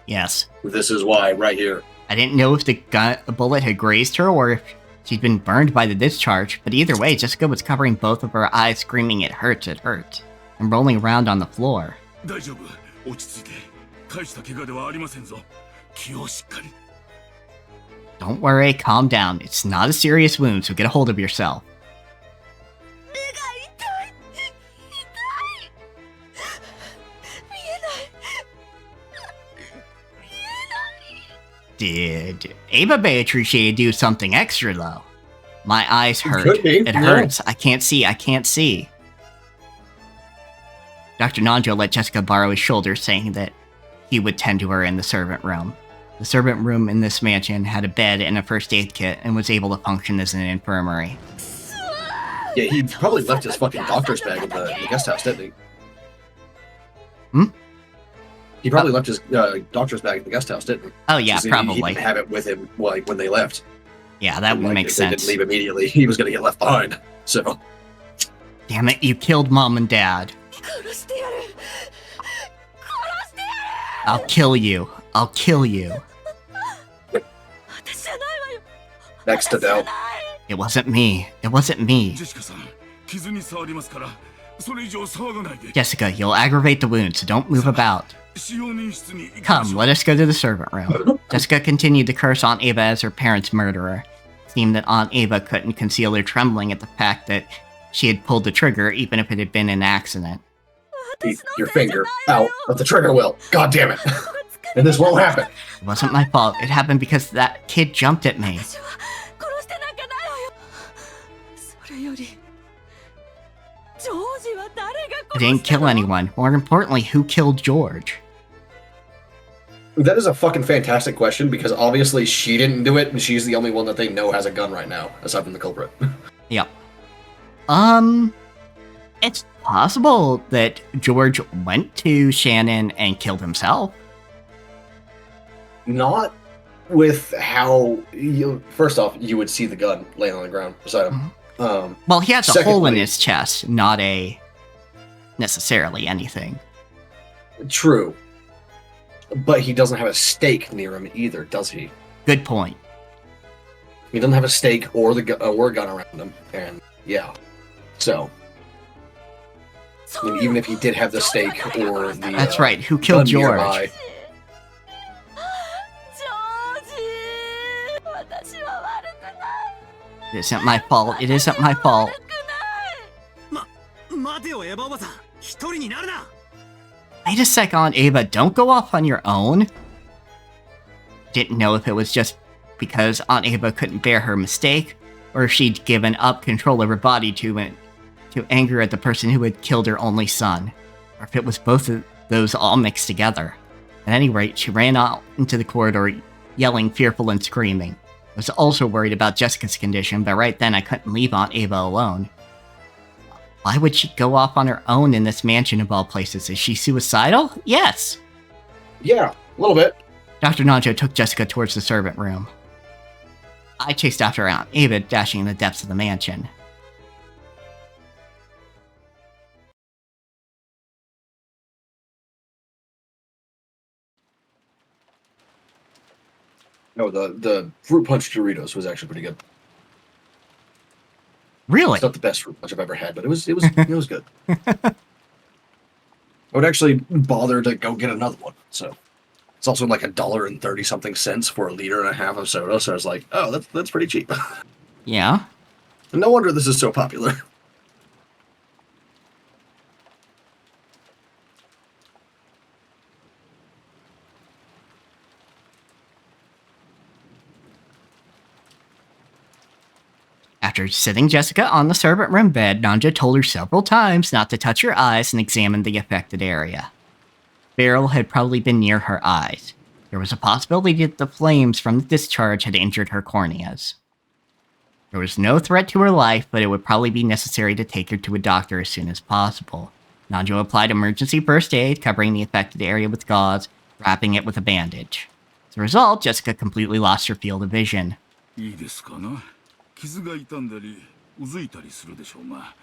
S1: Yes.
S2: This is why, right here.
S1: I didn't know if the bullet had grazed her or if she'd been burned by the discharge, but either way, Jessica was covering both of her eyes, screaming it hurts, and rolling around on the floor. Don't worry, calm down. It's not a serious wound, so get a hold of yourself. Did Ava Beatrice do something extra, though? My eyes hurt. It hurts. I can't see. I can't see. Dr. Nanjo let Jessica borrow his shoulder, saying that he would tend to her in the servant room. The servant room in this mansion had a bed and a first aid kit and was able to function as an infirmary.
S2: Yeah, he probably left his fucking doctor's bag in the guest house, didn't he?
S1: Hmm?
S2: He probably left his doctor's bag in the guest house, didn't he?
S1: Oh yeah, probably.
S2: He didn't have it with him like when they left.
S1: Yeah, that would make
S2: if
S1: sense.
S2: They didn't leave immediately. He was going to get left behind. So.
S1: Damn it! You killed Mom and Dad. I'll kill you. I'll kill you.
S2: Next to doubt.
S1: It wasn't me. It wasn't me. Jessica, you'll aggravate the wound, so don't move about. Come, let us go to the servant room. Jessica continued to curse Aunt Ava as her parents' murderer. It seemed that Aunt Ava couldn't conceal her trembling at the fact that she had pulled the trigger, even if it had been an accident.
S2: Keep your finger out of the trigger wheel. God damn it. And this won't happen.
S1: It wasn't my fault. It happened because that kid jumped at me. I didn't kill anyone. More importantly, who killed George?
S2: That is a fucking fantastic question because obviously she didn't do it and she's the only one that they know has a gun right now, aside from the culprit.
S1: Yep. It's possible that George went to Shannon and killed himself.
S2: Not with how first off, you would see the gun laying on the ground beside him.
S1: Well, he has a hole in
S2: secondly-
S1: his chest, not necessarily anything.
S2: True. But he doesn't have a stake near him either, does he?
S1: Good point.
S2: He doesn't have a stake or a gun around him, and yeah. So, I mean, even if he did have the stake or the
S1: That's right. Who killed
S2: gun
S1: George?
S2: nearby,
S6: ジョージ、私は悪くない。
S1: It isn't my fault. It isn't my fault.
S6: 悪くない。
S4: 待てよエヴァおばさん、一人になるな。
S1: Wait a second, Ava. Don't go off on your own. Didn't know if it was just because Aunt Ava couldn't bear her mistake, or if she'd given up control of her body to anger at the person who had killed her only son, or if it was both of those all mixed together. At any rate, she ran out into the corridor, yelling, fearful and screaming. I was also worried about Jessica's condition, but right then I couldn't leave Aunt Ava alone. Why would she go off on her own in this mansion of all places? Is she suicidal? Yes!
S2: yeah, a little bit.
S1: Dr. Nanjo took Jessica towards the servant room. I chased after Aunt Ava, dashing in the depths of the mansion.
S2: No, the fruit punch Doritos was actually pretty good.
S1: Really?
S2: It's not the best fruit punch I've ever had, but it was it was good. I would actually bother to go get another one. So it's also like $1.30 for a liter and a half of soda. So I was like, oh, that's pretty cheap.
S1: Yeah?
S2: No wonder this is so popular.
S1: After sitting Jessica on the servant room bed, Nanja told her several times not to touch her eyes and examine the affected area. Beryl had probably been near her eyes. There was a possibility that the flames from the discharge had injured her corneas. There was no threat to her life, but it would probably be necessary to take her to a doctor as soon as possible. Nanjo applied emergency first aid, covering the affected area with gauze, wrapping it with a bandage. As a result, Jessica completely lost her field of vision.
S7: いいですかな。傷が痛んだりうずいたりするでしょうが、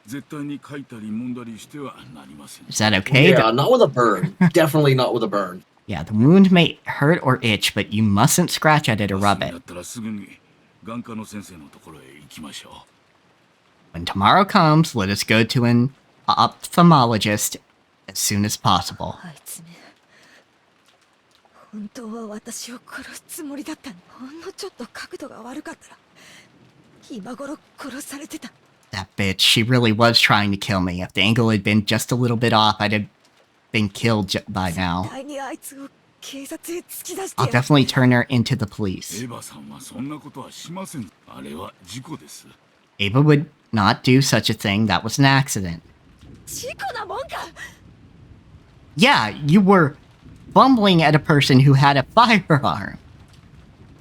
S7: 絶対にかいたり揉んだりしてはなりません。
S1: Is that okay?
S2: Yeah, not with a burn. Definitely not with a burn.
S1: Yeah, the wound may hurt or itch, but you mustn't scratch at it or rub
S7: だ
S1: it.
S7: ったらすぐに眼科の先生のところへ行きましょう。
S1: When tomorrow comes, let us go to an ophthalmologist as soon as possible.
S3: あいつめ本当は私を殺すつもりだったの。ほんのちょっと角度が悪かったら今頃殺されてた。
S1: That bitch, she really was trying to kill me. If the angle had been just a little bit off, I'd have been killed by now.
S3: 絶対にあいつを警察へ突き出して
S1: I'll
S3: やる。
S1: definitely turn her into the police.
S7: エヴァさんはそんなことはしません。あれは事故です。
S1: Ava would not do such a thing. That was an accident.
S3: 事故なもんか。
S1: Yeah, you were fumbling at a person who had a firearm.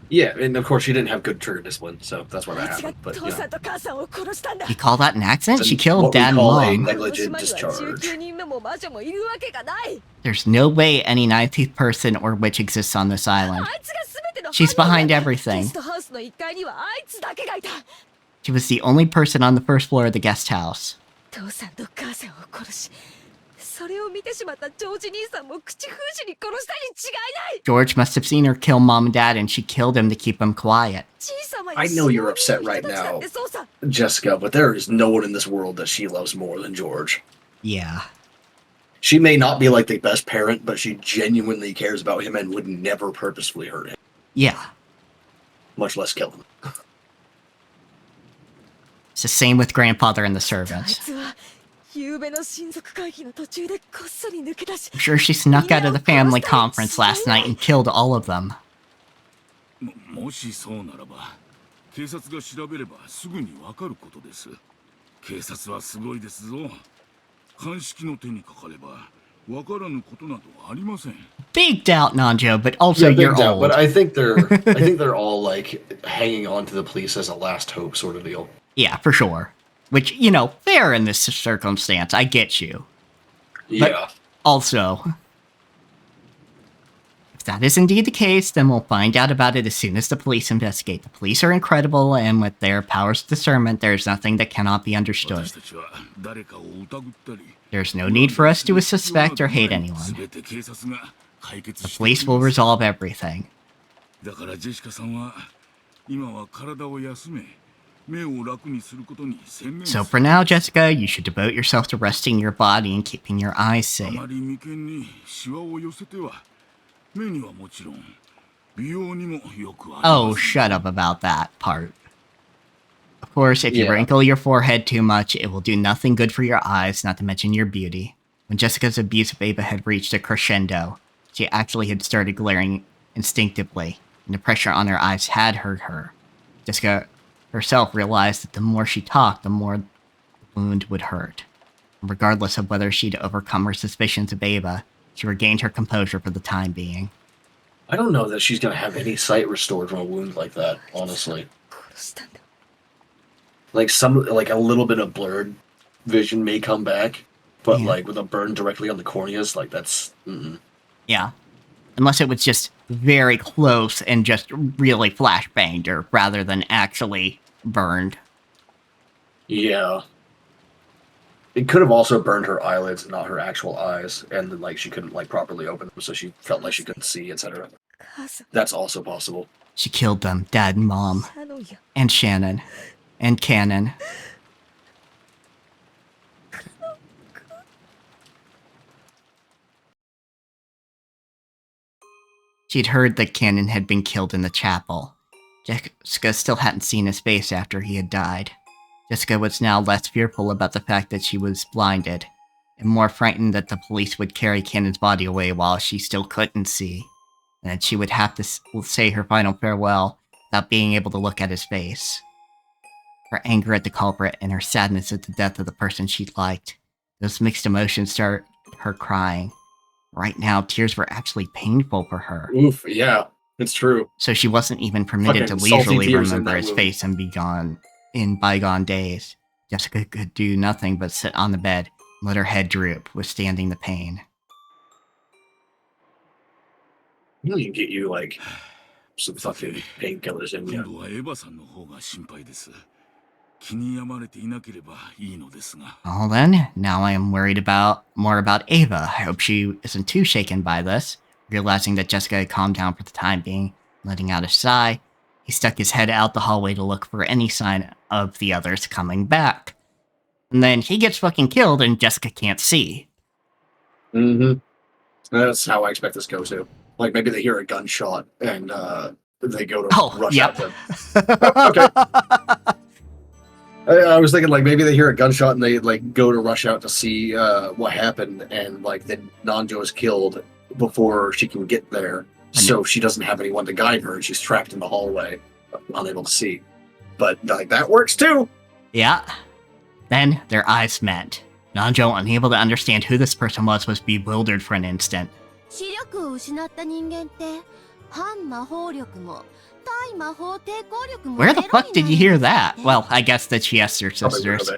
S2: Yeah, and of course she didn't have good trigger discipline, so that's why
S3: あい
S2: that
S3: つが
S2: happened. But
S3: 父
S2: you
S3: さ
S2: know,
S3: んと母さんを殺したんだ。
S1: You call that an accident? She
S2: That's
S1: killed
S2: what we
S1: dad and
S2: call a
S1: mom.
S2: negligent
S3: この島には
S2: discharge.
S3: 19人目も魔女もいるわけがない。
S1: There's no way any 19th person or witch exists on this
S3: あ
S1: island.
S3: いつが全ての
S1: She's
S3: 犯人
S1: behind
S3: だ。
S1: everything.
S3: ゲストハウスの1階にはあいつだけがいた。
S1: She was the only person on the first floor of the guest house.
S3: 父さんと母さんを殺し、それを見てしまったジョージ兄さんも口封じに殺したに違いない。
S1: George must have seen her kill mom and dad, and she killed him to keep them quiet.
S3: 小さまや
S2: I know you're
S3: 死
S2: upset
S3: 亡
S2: right
S3: 人たちだっ
S2: now,
S3: てそうさ。
S2: Jessica, but there is no one in this world that she loves more than George.
S1: Yeah.
S2: She may not be like the best parent, but she genuinely cares about him and would never purposefully hurt him,
S1: Yeah.
S2: much less kill him.
S1: It's the same with grandfather and the
S3: あい
S1: servants.
S3: つは夕べの親族会議の途中でこっそり抜け出し、
S1: I'm sure she snuck out of the family conference last night and killed all of them.
S7: もしそうならば、警察が調べればすぐにわかることです。警察はすごいですぞ。鑑識の手にかかればわからぬことなどありません。
S1: Big doubt, Nanjo, but also
S2: Yeah, big
S1: you're
S2: doubt,
S1: old.
S2: but I think they're all like hanging on to the police as a last hope sort of deal.
S1: Yeah, for sure. Which, you know, fair in this circumstance. I get you.
S2: Yeah.
S1: Also, if that is indeed the case, then we'll find out about it as soon as the police investigate. The police are incredible, and with their powers of discernment, there's nothing that cannot be understood. There's no need for us to suspect or hate anyone. The police will resolve everything. So for now, Jessica, you should devote yourself to resting your body and keeping your eyes safe. Oh, shut up about that part. Of course, if you wrinkle your forehead too much, it will do nothing good for your eyes, not to mention your beauty. When Jessica's abuse of Ava had reached a crescendo, she actually had started glaring instinctively, and the pressure on her eyes had hurt her. Jessica herself realized that the more she talked, the more the wound would hurt. Regardless of whether she'd overcome her suspicions of Ava, she regained her composure for the time being.
S2: I don't know that she's going to have any sight restored from a wound like that, honestly. Like a little bit of blurred vision may come back, but like with a burn directly on the corneas, like that's...
S1: Yeah. Unless it was just very close and just really flashbanged her rather than actually burned.
S2: Yeah. It could have also burned her eyelids, not her actual eyes, and then like she couldn't like properly open them, so she felt like she couldn't see, etc. That's also possible.
S1: She killed them, Dad and Mom. And Shannon. And Cannon. She'd heard that Cannon had been killed in the chapel. Jessica still hadn't seen his face after he had died. Jessica was now less fearful about the fact that she was blinded, and more frightened that the police would carry Cannon's body away while she still couldn't see, and that she would have to say her final farewell without being able to look at his face. Her anger at the culprit and her sadness at the death of the person she liked, those mixed emotions started her crying. Right now, tears were actually painful for her.
S2: Oof, yeah, it's true.
S1: So she wasn't even permitted to leisurely remember his face in bygone days. Jessica could do nothing but sit on the bed and let her head droop, withstanding the pain.
S2: You can get you, like, some fucking painkillers in you.
S1: Well then, now I am worried more about Ava. I hope she isn't too shaken by this. Realizing that Jessica had calmed down for the time being, letting out a sigh, he stuck his head out the hallway to look for any sign of the others coming back. And then he gets fucking killed and Jessica can't see.
S2: That's how I expect this goes too. Like, maybe they hear a gunshot and they go to rush out to... Okay. I was thinking, like, maybe they hear a gunshot and they, like, go to rush out to see what happened, and, like, then Nanjo is killed before she can get there, so she doesn't have anyone to guide her, and she's trapped in the hallway, unable to see. But, like, that works, too!
S1: Yeah. Then, their eyes met. Nanjo, unable to understand who this person was bewildered for an instant. Where the fuck did you hear that? Well, I guess the Chiester sisters.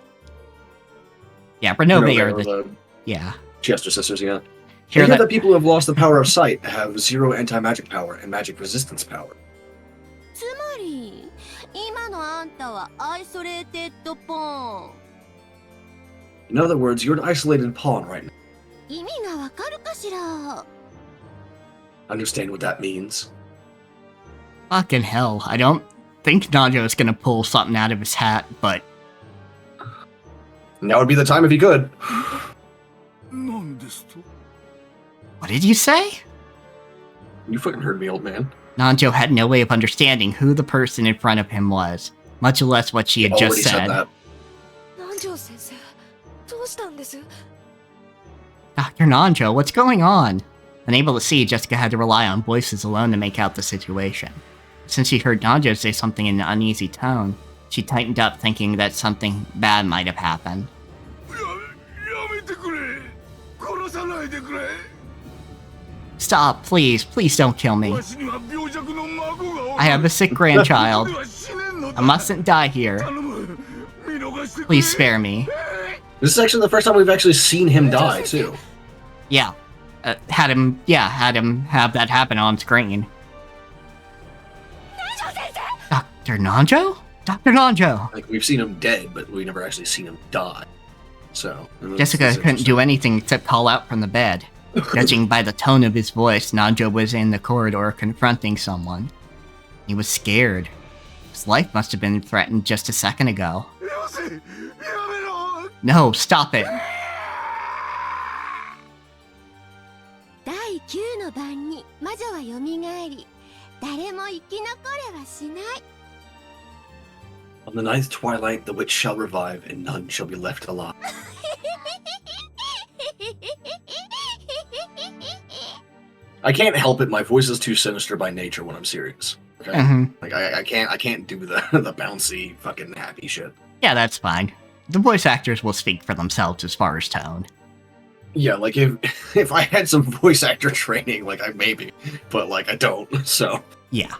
S1: Yeah, Renobe are the... Yeah.
S2: Chiester sisters, yeah. Hear that people who have lost the power of sight have 0 anti-magic power and magic resistance power. In other words, you're an isolated pawn right now. Understand what that means?
S1: Fucking hell, I don't think Nanjo is gonna pull something out of his hat, but...
S2: Now would be the time if he could.
S1: What did you say?
S2: You fucking heard me, old man.
S1: Nanjo had no way of understanding who the person in front of him was, much less what she had just said. Dr. Nanjo, what's going on? Unable to see, Jessica had to rely on voices alone to make out the situation. Since she heard Nanjo say something in an uneasy tone, she tightened up, thinking that something bad might have happened. Stop, please. Please don't kill me. I have a sick grandchild. I mustn't die here. Please spare me.
S2: This is actually the first time we've actually seen him die, too.
S1: Yeah. Had him have that happen on screen. Dr. Nanjo? Dr. Nanjo!
S2: Like, we've seen him dead, but we've never actually seen him die. So...
S1: Jessica couldn't do anything except call out from the bed. Judging by the tone of his voice, Nanjo was in the corridor confronting someone. He was scared. His life must have been threatened just a second ago. No, stop it!
S8: 第9の晩に魔女は蘇り、誰も生き残れはしない。
S2: On the ninth twilight, the witch shall revive, and none shall be left alive. I can't help it. My voice is too sinister by nature when I'm serious. Okay, like I can't do the the bouncy fucking happy shit.
S1: Yeah, that's fine. The voice actors will speak for themselves as far as tone.
S2: Yeah, like if I had some voice actor training, like I maybe, but like I don't. So
S1: yeah.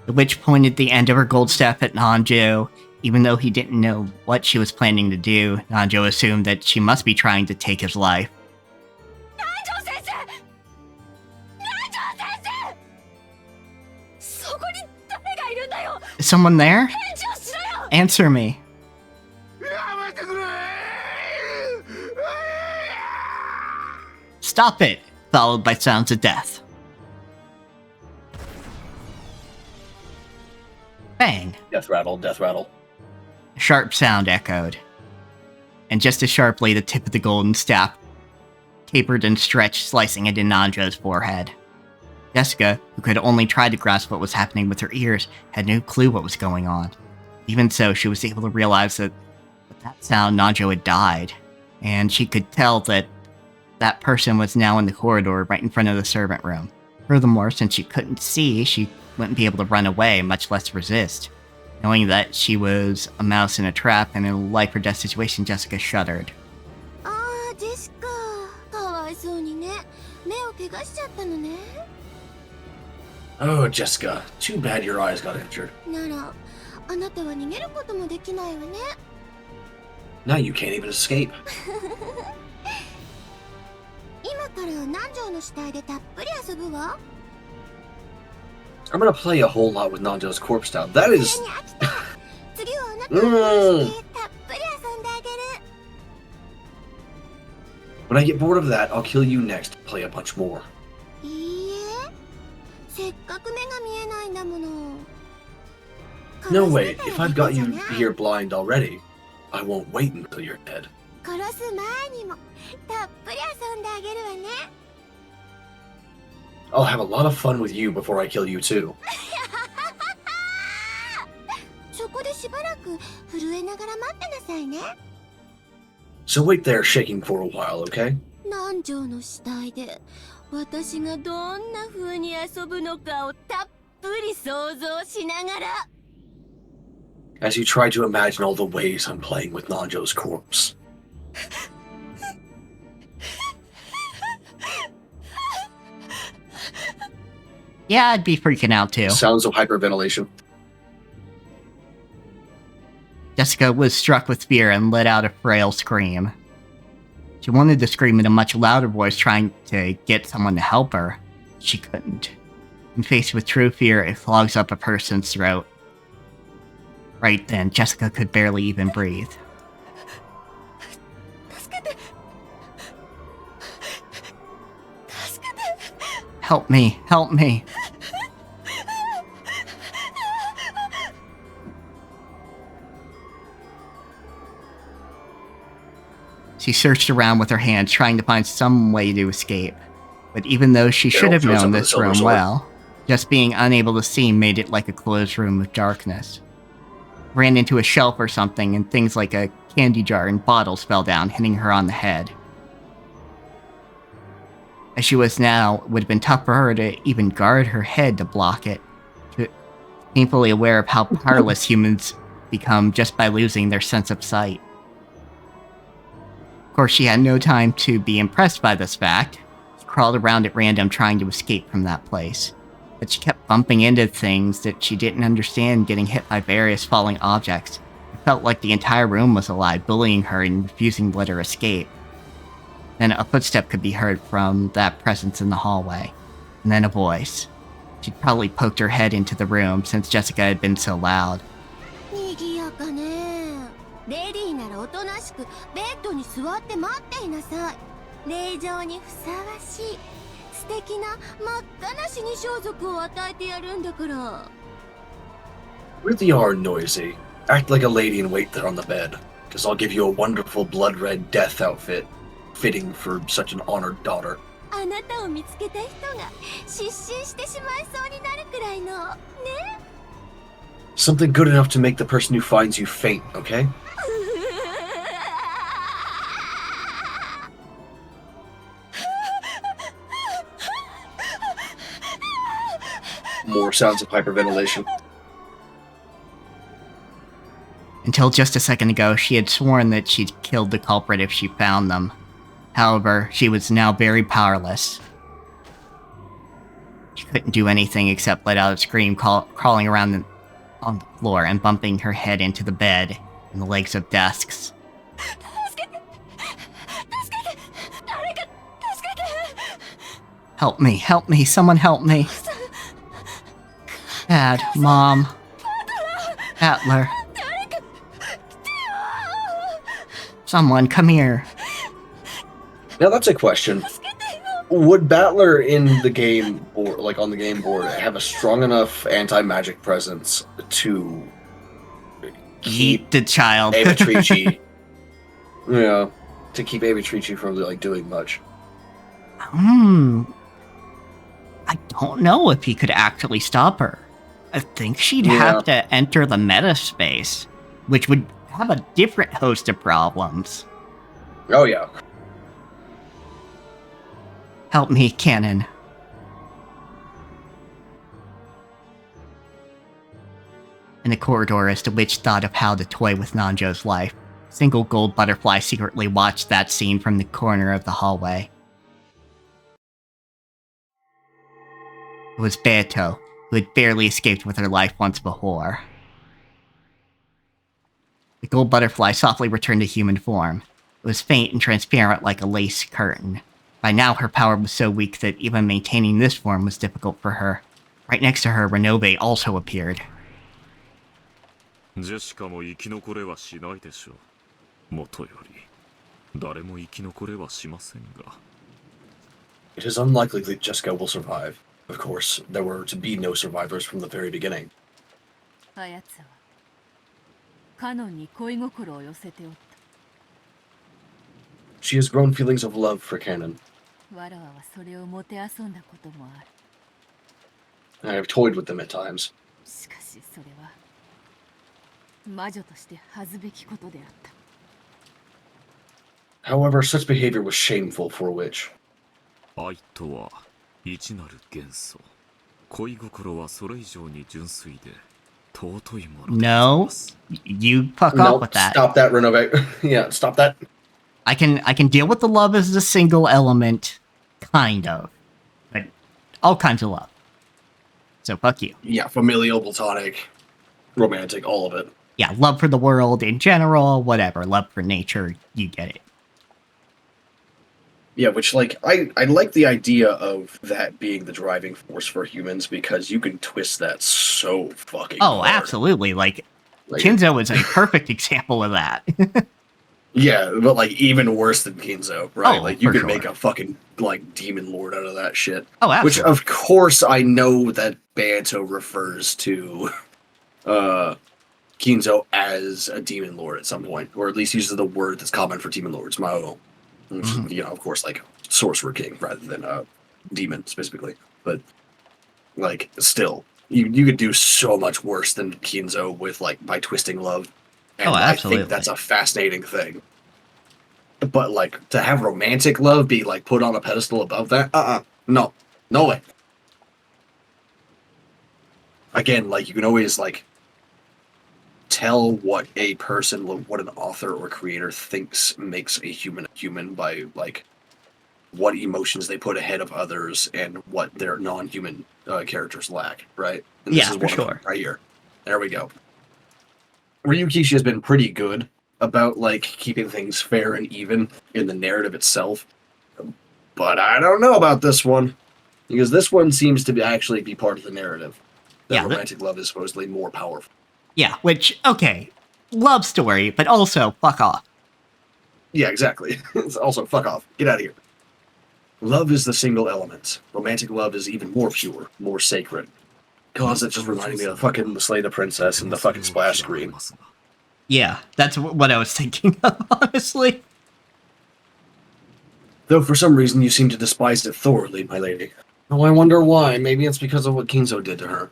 S1: The witch pointed the end of her gold staff at Nanjo. Even though he didn't know what she was planning to do, Nanjo assumed that she must be trying to take his life. Is someone there? Answer me. Stop it! Followed by sounds of death. Bang!
S2: death rattle, death rattle.
S1: A sharp sound echoed. And just as sharply, the tip of the golden staff tapered and stretched, slicing into Nanjo's forehead. Jessica, who could only try to grasp what was happening with her ears, had no clue what was going on. Even so, she was able to realize that with that sound, Nanjo had died, and she could tell that that person was now in the corridor right in front of the servant room. Furthermore, since she couldn't see, she wouldn't be able to run away, much less resist. Knowing that she was a mouse in a trap and in a life-or-death situation, Jessica shuddered.
S8: Ah, Jessica. かわいそうにね。目を怪我しちゃったのね。
S2: Oh, Jessica. Too bad your eyes got injured.
S8: なら、あなたは逃げることもできないわね。
S2: Now you can't even escape.
S8: 今から南條の死体でたっぷり遊ぶわ。
S2: I'm gonna play a whole lot with Nanjo's corpse now. That is...
S8: それに飽きた。次はあなたを殺してたっぷり遊んであげる。
S2: When I get bored of that, I'll kill you next to play a bunch more.
S8: いいえ。せっかく目が見えないんだもの。
S2: No, wait. If I've got you here blind already, I won't wait until you're dead.
S8: 殺す前にもたっぷり遊んであげるわね。
S2: I'll have a lot of fun with you before I kill you too.
S8: そこでしばらく震えながら待ってなさいね。
S2: So wait there shaking for a while, okay?
S8: 南條の死体で私がどんな風に遊ぶのかをたっぷり想像しながら。
S2: As you try to imagine all the ways I'm playing with Nanjo's corpse.
S1: Yeah, I'd be freaking out too.
S2: Sounds of hyperventilation.
S1: Jessica was struck with fear and let out a frail scream. She wanted to scream in a much louder voice, trying to get someone to help her. She couldn't. And faced with true fear, it clogs up a person's throat. Right then, Jessica could barely even breathe. Help me, help me. She searched around with her hands, trying to find some way to escape. But even though she should have known this room well, just being unable to see made it like a closed room of darkness. Ran into a shelf or something, and things like a candy jar and bottles fell down, hitting her on the head. As she was now, it would have been tough for her to even guard her head to block it. She was painfully aware of how powerless humans become just by losing their sense of sight. Of course, she had no time to be impressed by this fact. She crawled around at random trying to escape from that place. But she kept bumping into things that she didn't understand, getting hit by various falling objects, It felt like the entire room was alive, bullying her and refusing to let her escape. Then a footstep could be heard from that presence in the hallway, and then a voice. She'd probably poked her head into the room since Jessica had been so loud.
S8: 賑やかね。レディーならおとなしくベッドに座って待っていなさい。令状にふさわしい素敵な真っ赤な死に装束を与えてやるんだから。
S2: Really are noisy. Act like a lady and wait there on the bed, because I'll give you a wonderful blood-red death outfit, fitting for such an honored daughter.
S8: あなたを見つけた人が失神してしまいそうになるくらいのね。
S2: Something good enough to make the person who finds you faint, okay? More sounds of hyperventilation.
S1: Until just a second ago, she had sworn that she'd killed the culprit if she found them. However, she was now very powerless. She couldn't do anything except let out a scream, crawling around on the floor and bumping her head into the bed and the legs of desks. Help me, someone help me. Dad, Mom, Battler. Someone, come here.
S2: Now that's a question. Would Battler in the game, or like on the game board, have a strong enough anti-magic presence to
S1: Eat the child.
S2: Amatrici? Yeah, to keep Amatrici from like doing much.
S1: I don't know if he could actually stop her. I think she'd have to enter the meta space, which would have a different host of problems.
S2: Oh yeah.
S1: Help me, Cannon. In the corridor, as the witch thought of how to toy with Nanjo's life, a single gold butterfly secretly watched that scene from the corner of the hallway. It was Beato, who had barely escaped with her life once before. The gold butterfly softly returned to human form. It was faint and transparent like a lace curtain. By now, her power was so weak that even maintaining this form was difficult for her. Right next to her, Renobe also appeared.
S10: ジェシカも生き残れはしないでしょう。もとより誰も生き残れはしませんが。
S2: It is unlikely that Jessica will survive. Of course, there were to be no survivors from the very beginning.
S9: あやつはカノンに恋心を寄せておった。
S2: She has grown feelings of love for Canon.
S9: わらわはそれをもてあそんだこともある。
S2: I have toyed with them at times.
S9: しかしそれは魔女として恥ずべきことであった。
S2: However, such behavior was shameful for a witch.
S10: 愛とは一なる元素。恋心はそれ以上に純粋で尊いものであります。
S1: No, you fuck off
S2: No,
S1: with that.
S2: stop that, Renove. Yeah, stop that.
S1: I can deal with the love as a single element, kind of, but all kinds of love. So fuck you.
S2: Yeah, familial, platonic, romantic, all of it.
S1: Yeah, love for the world in general, whatever. Love for nature, you get it.
S2: Yeah, which, like, I like the idea of that being the driving force for humans because you can twist that so fucking hard.
S1: Absolutely. Like Kinzo is a perfect example of that.
S2: Yeah, but, like, even worse than Kinzo, right?
S1: Oh,
S2: like, you
S1: for
S2: can make
S1: sure.
S2: a fucking, like, demon lord out of that shit.
S1: Oh, absolutely.
S2: Which, of course, I know that Banto refers to Kinzo as a demon lord at some point, or at least uses the word that's common for demon lords, Mao. Which is, you know, of course, like, sorcerer king rather than demon, specifically. But, like, still, you could do so much worse than Kinzo with, like, by twisting love. And
S1: absolutely.
S2: I think that's a fascinating thing. But, like, to have romantic love be, like, put on a pedestal above that? No. No way. Again, like, you can always, like, tell what a person, what an author or creator thinks makes a human by, like, what emotions they put ahead of others and what their non-human characters lack, right? And this is
S1: for
S2: one of them
S1: sure.
S2: right here. There we go. Ryukishi has been pretty good about like keeping things fair and even in the narrative itself. But I don't know about this one. Because this one seems to actually be part of the narrative. That romantic love is supposedly more powerful.
S1: Yeah, which, okay, love story, but also fuck off.
S2: Yeah, exactly. It's also, fuck off. Get out of here. Love is the single element. Romantic love is even more pure, more sacred. God, that just reminded me of fucking the Slay the Princess and the fucking splash screen.
S1: Yeah, that's what I was thinking of, honestly.
S2: Though for some reason you seem to despise it thoroughly, my lady. Oh, I wonder why. Maybe it's because of what Kinzo did to her.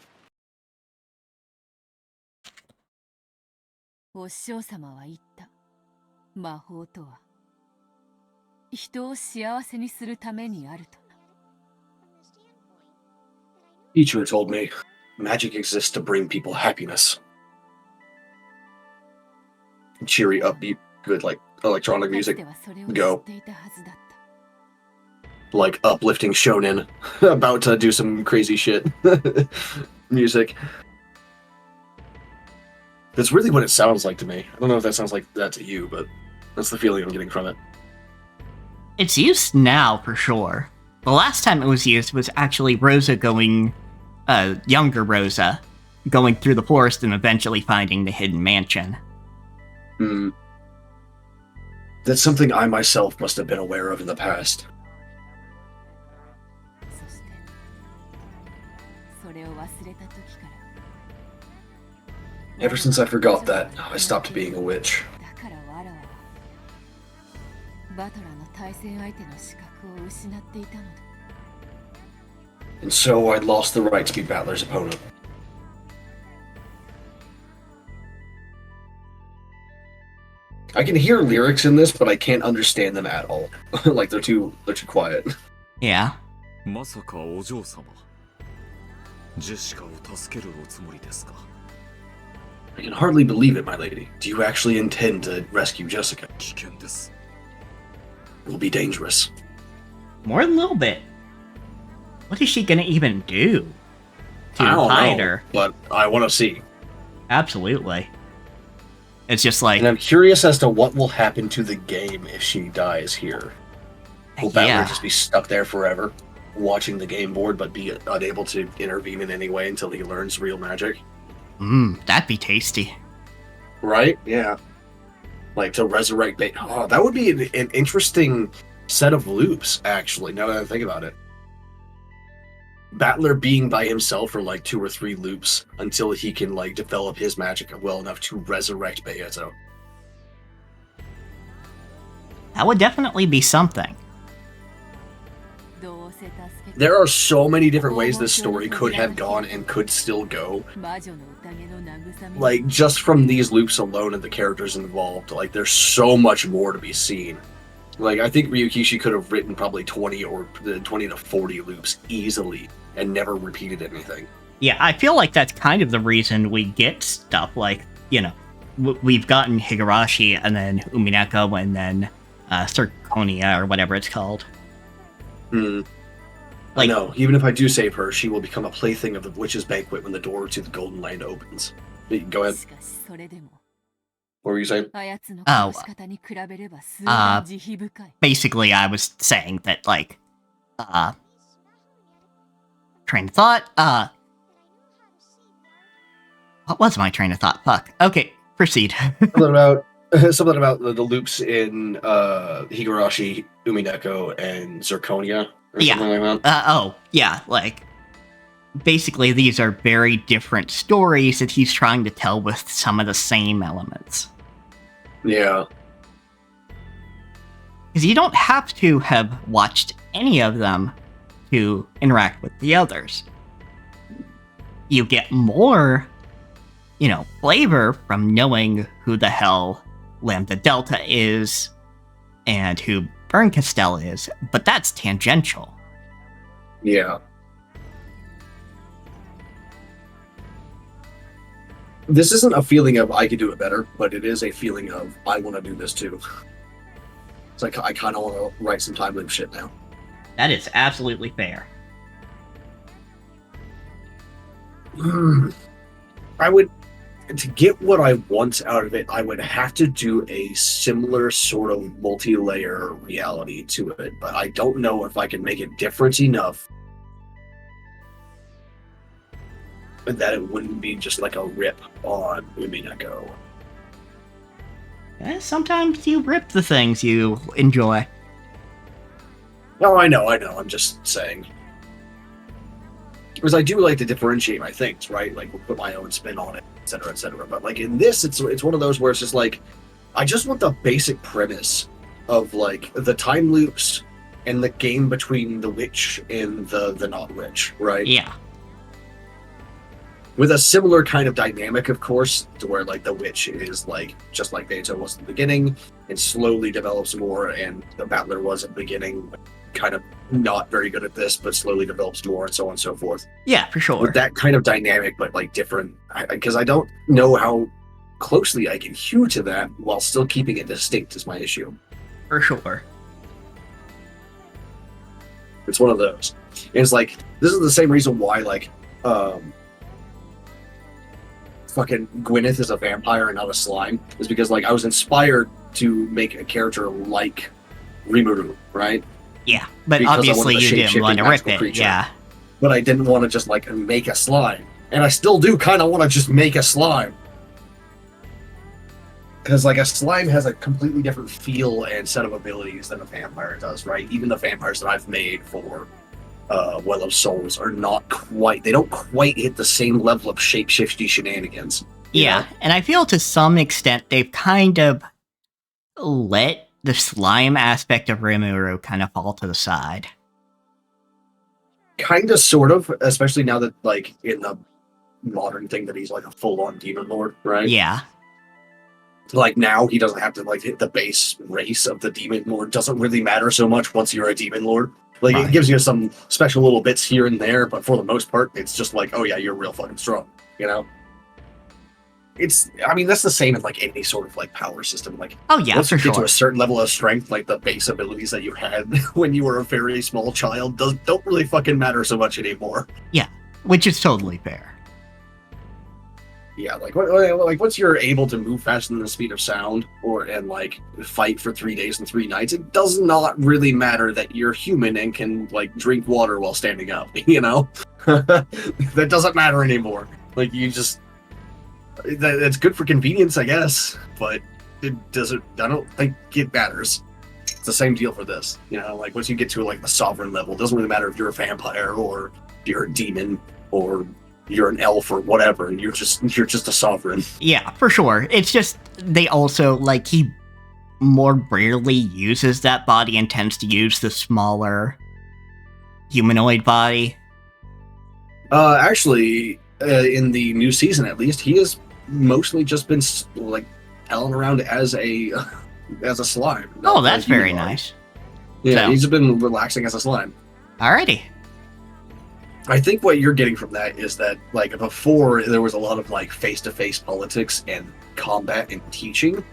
S9: お師匠様は言った。魔法とは人を幸せにするためにあると。
S2: Teacher told me, magic exists to bring people happiness. Cheery, upbeat, good, like, electronic music. Go. Like, uplifting shonen. About to do some crazy shit. Music. That's really what it sounds like to me. I don't know if that sounds like that to you, but that's the feeling I'm getting from it.
S1: It's used now, for sure. The last time it was used was actually Rosa going... younger Rosa, going through the forest and eventually finding the hidden mansion.
S2: Hmm. That's something I myself must have been aware of in the past. Ever since I forgot that, I stopped being a witch. And so I lost the right to be Battler's opponent. I can hear lyrics in this, but I can't understand them at all. Like they're too quiet.
S1: Yeah.
S10: まさかお嬢様、ジェシカを助けるおつもりですか?
S2: I can hardly believe it, my lady. Do you actually intend to rescue Jessica?
S10: 危険です。
S2: It will be dangerous.
S1: More than a little bit. What is she gonna even do to
S2: I don't
S1: hide
S2: know,
S1: her?
S2: But I want to see.
S1: Absolutely. It's just like...
S2: And I'm curious as to what will happen to the game if she dies here. Will Battler just be stuck there forever, watching the game board, but be unable to intervene in any way until he learns real magic?
S1: That'd be tasty.
S2: Right? Yeah. Like, to resurrect... Oh, that would be an interesting set of loops, actually, now that I think about it. Battler being by himself for, like, 2 or 3 loops until he can, like, develop his magic well enough to resurrect Beato.
S1: That would definitely be something.
S2: There are so many different ways this story could have gone and could still go. Like, just from these loops alone and the characters involved, like, there's so much more to be seen. Like, I think Ryukishi could have written probably 20 to 40 loops easily and never repeated anything.
S1: Yeah, I feel like that's kind of the reason we get stuff like, you know, we've gotten Higurashi and then Umineko and then Zirconia or whatever it's called.
S2: Like, no, even if I do save her, she will become a plaything of the witch's banquet when the door to the Golden Land opens. Go ahead. What were you saying?
S1: Basically, I was saying that, like, train of thought, what was my train of thought? Fuck. Okay, proceed.
S2: Something about the loops in Higurashi, Umineko, and Zirconia, or something like that.
S1: Like, basically these are very different stories that he's trying to tell with some of the same elements.
S2: Yeah.
S1: Because you don't have to have watched any of them to interact with the others. You get more, you know, flavor from knowing who the hell Lambda Delta is and who Berncastel is, but that's tangential.
S2: Yeah. This isn't a feeling of I could do it better, but it is a feeling of I want to do this too. It's like I kind of want to write some time loop shit now.
S1: That is absolutely fair.
S2: I would to get what I want out of it, I would have to do a similar sort of multi-layer reality to it, but I don't know if I can make it different enough that it wouldn't be just like a rip on Umineko.
S1: Sometimes you rip the things you enjoy.
S2: Oh, I know. I'm just saying. Because I do like to differentiate my things, right? Like, put my own spin on it, etc., etc. But like in this, it's one of those where it's just like, I just want the basic premise of like the time loops and the game between the witch and the not witch, right?
S1: Yeah.
S2: With a similar kind of dynamic, of course, to where like the witch is like just like Beto was at the beginning, and slowly develops more, and the battler was at the beginning, kind of not very good at this, but slowly develops more, and so on and so forth.
S1: Yeah, for sure.
S2: With that kind of dynamic, but like different, because I don't know how closely I can hew to that while still keeping it distinct is my issue.
S1: For sure.
S2: It's one of those. And it's like, this is the same reason why, like, fucking Gwyneth is a vampire and not a slime, is because like I was inspired to make a character like Rimuru, right?
S1: Yeah, but
S2: Because
S1: obviously
S2: I wanted a
S1: you didn't want to
S2: shape-shifting
S1: rip
S2: magical
S1: it.
S2: creature.
S1: Yeah.
S2: But I didn't want to just like make a slime, and I still do kind of want to just make a slime, because like a slime has a completely different feel and set of abilities than a vampire does, right? Even the vampires that I've made for Well of Souls are not quite, they don't quite hit the same level of shape-shifty shenanigans.
S1: Yeah, and I feel to some extent they've kind of let the slime aspect of Rimuru kind of fall to the side.
S2: Kind of, sort of, especially now that, like, in the modern thing that he's, like, a full-on demon lord, right?
S1: Yeah.
S2: Like, now he doesn't have to, like, hit the base race of the demon lord. Doesn't really matter so much once you're a demon lord. Like,
S1: Right.
S2: It gives you some special little bits here and there, but for the most part, it's just like, oh yeah, you're real fucking strong, you know? I mean, that's the same in, like, any sort of, like, power system. Like,
S1: Oh yeah,
S2: once
S1: for
S2: you get to
S1: sure.
S2: a certain level of strength, like the base abilities that you had when you were a very small child don't really fucking matter so much anymore.
S1: Yeah, which is totally fair.
S2: Yeah, like once you're able to move faster than the speed of sound, and like fight for 3 days and 3 nights, it does not really matter that you're human and can like drink water while standing up. You know, that doesn't matter anymore. Like you just, that's good for convenience, I guess, but it doesn't. I don't think it matters. It's the same deal for this. You know, like once you get to like the sovereign level, it doesn't really matter if you're a vampire or if you're a demon or you're an elf or whatever. You're just a sovereign.
S1: Yeah, for sure. It's just they also like he more rarely uses that body and tends to use the smaller humanoid body.
S2: Actually, in the new season, at least, he has mostly just been like palling around as a slime.
S1: Oh, that's very nice.
S2: Yeah,
S1: So.
S2: he's been relaxing as a slime.
S1: Alrighty.
S2: I think what you're getting from that is that, like, before there was a lot of like face-to-face politics and combat and teaching,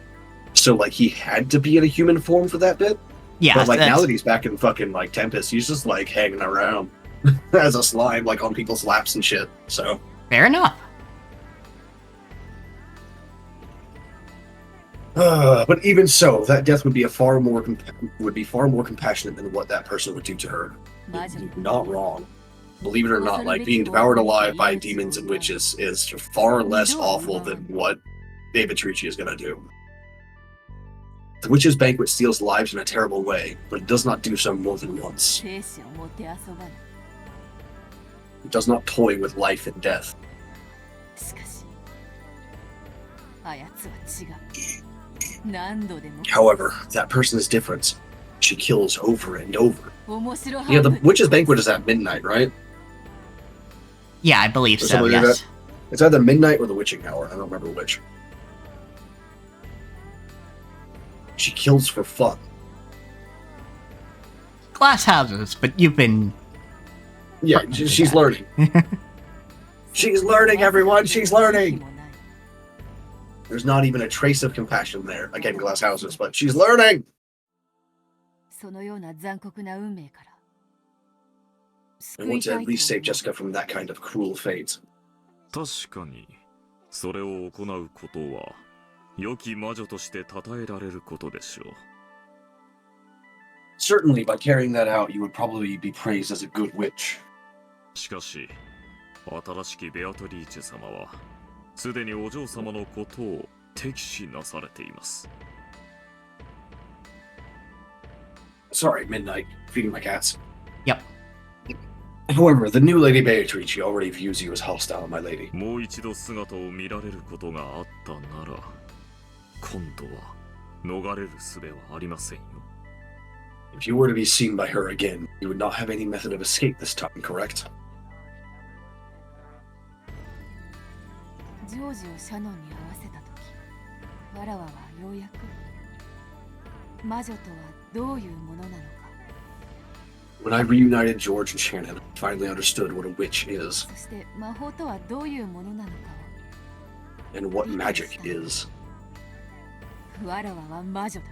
S2: so like he had to be in a human form for that bit.
S1: Yeah,
S2: but like now that he's back in fucking like Tempest, he's just like hanging around as a slime, like on people's laps and shit. So
S1: fair enough.
S2: But even so, that death would be far more compassionate than what that person would do to her. Not wrong. Believe it or not, like being devoured alive by demons and witches is far less awful than what Beatrice is going to do. The witch's banquet steals lives in a terrible way, but it does not do so more than once. It does not toy with life and death. However, that person is different. She kills over and over. Yeah, the witch's banquet is at midnight, right?
S1: Yeah, I believe
S2: Or
S1: so,
S2: something like
S1: yes.
S2: that. It's either midnight or the witching hour. I don't remember which. She kills for fun.
S1: Glass houses, but you've been...
S2: Yeah, she's learning. She's learning, everyone! She's learning! There's not even a trace of compassion there. Again, glass houses, but she's learning! I want to at least save Jessica from that kind of cruel fate.
S10: 確かにそれを行うことは良き魔女として称えられることでしょう。
S2: Certainly, by carrying that out, you would probably be praised as a good witch.
S10: しかし新しきベアトリーチェ様はすでにお嬢様のことを敵視なされています。
S2: Sorry, Midnight, feeding my cats.
S1: Yep.
S2: However, the new Lady Beatrice already views you as hostile, my lady.
S10: もう一度姿を見られることがあったなら、今度は逃れる術はありませんよ。
S2: If you were to be seen by her again, you would not have any method of escape this time, correct?
S6: ジョージをシャノンに合わせたとき、わらわはようやく魔女とはどういうものなのか。
S2: When I reunited George and Shannon, I finally understood what a witch is
S6: そして魔法とはどういうものなのか
S2: and what magic is.
S6: を。わらわは魔女だ。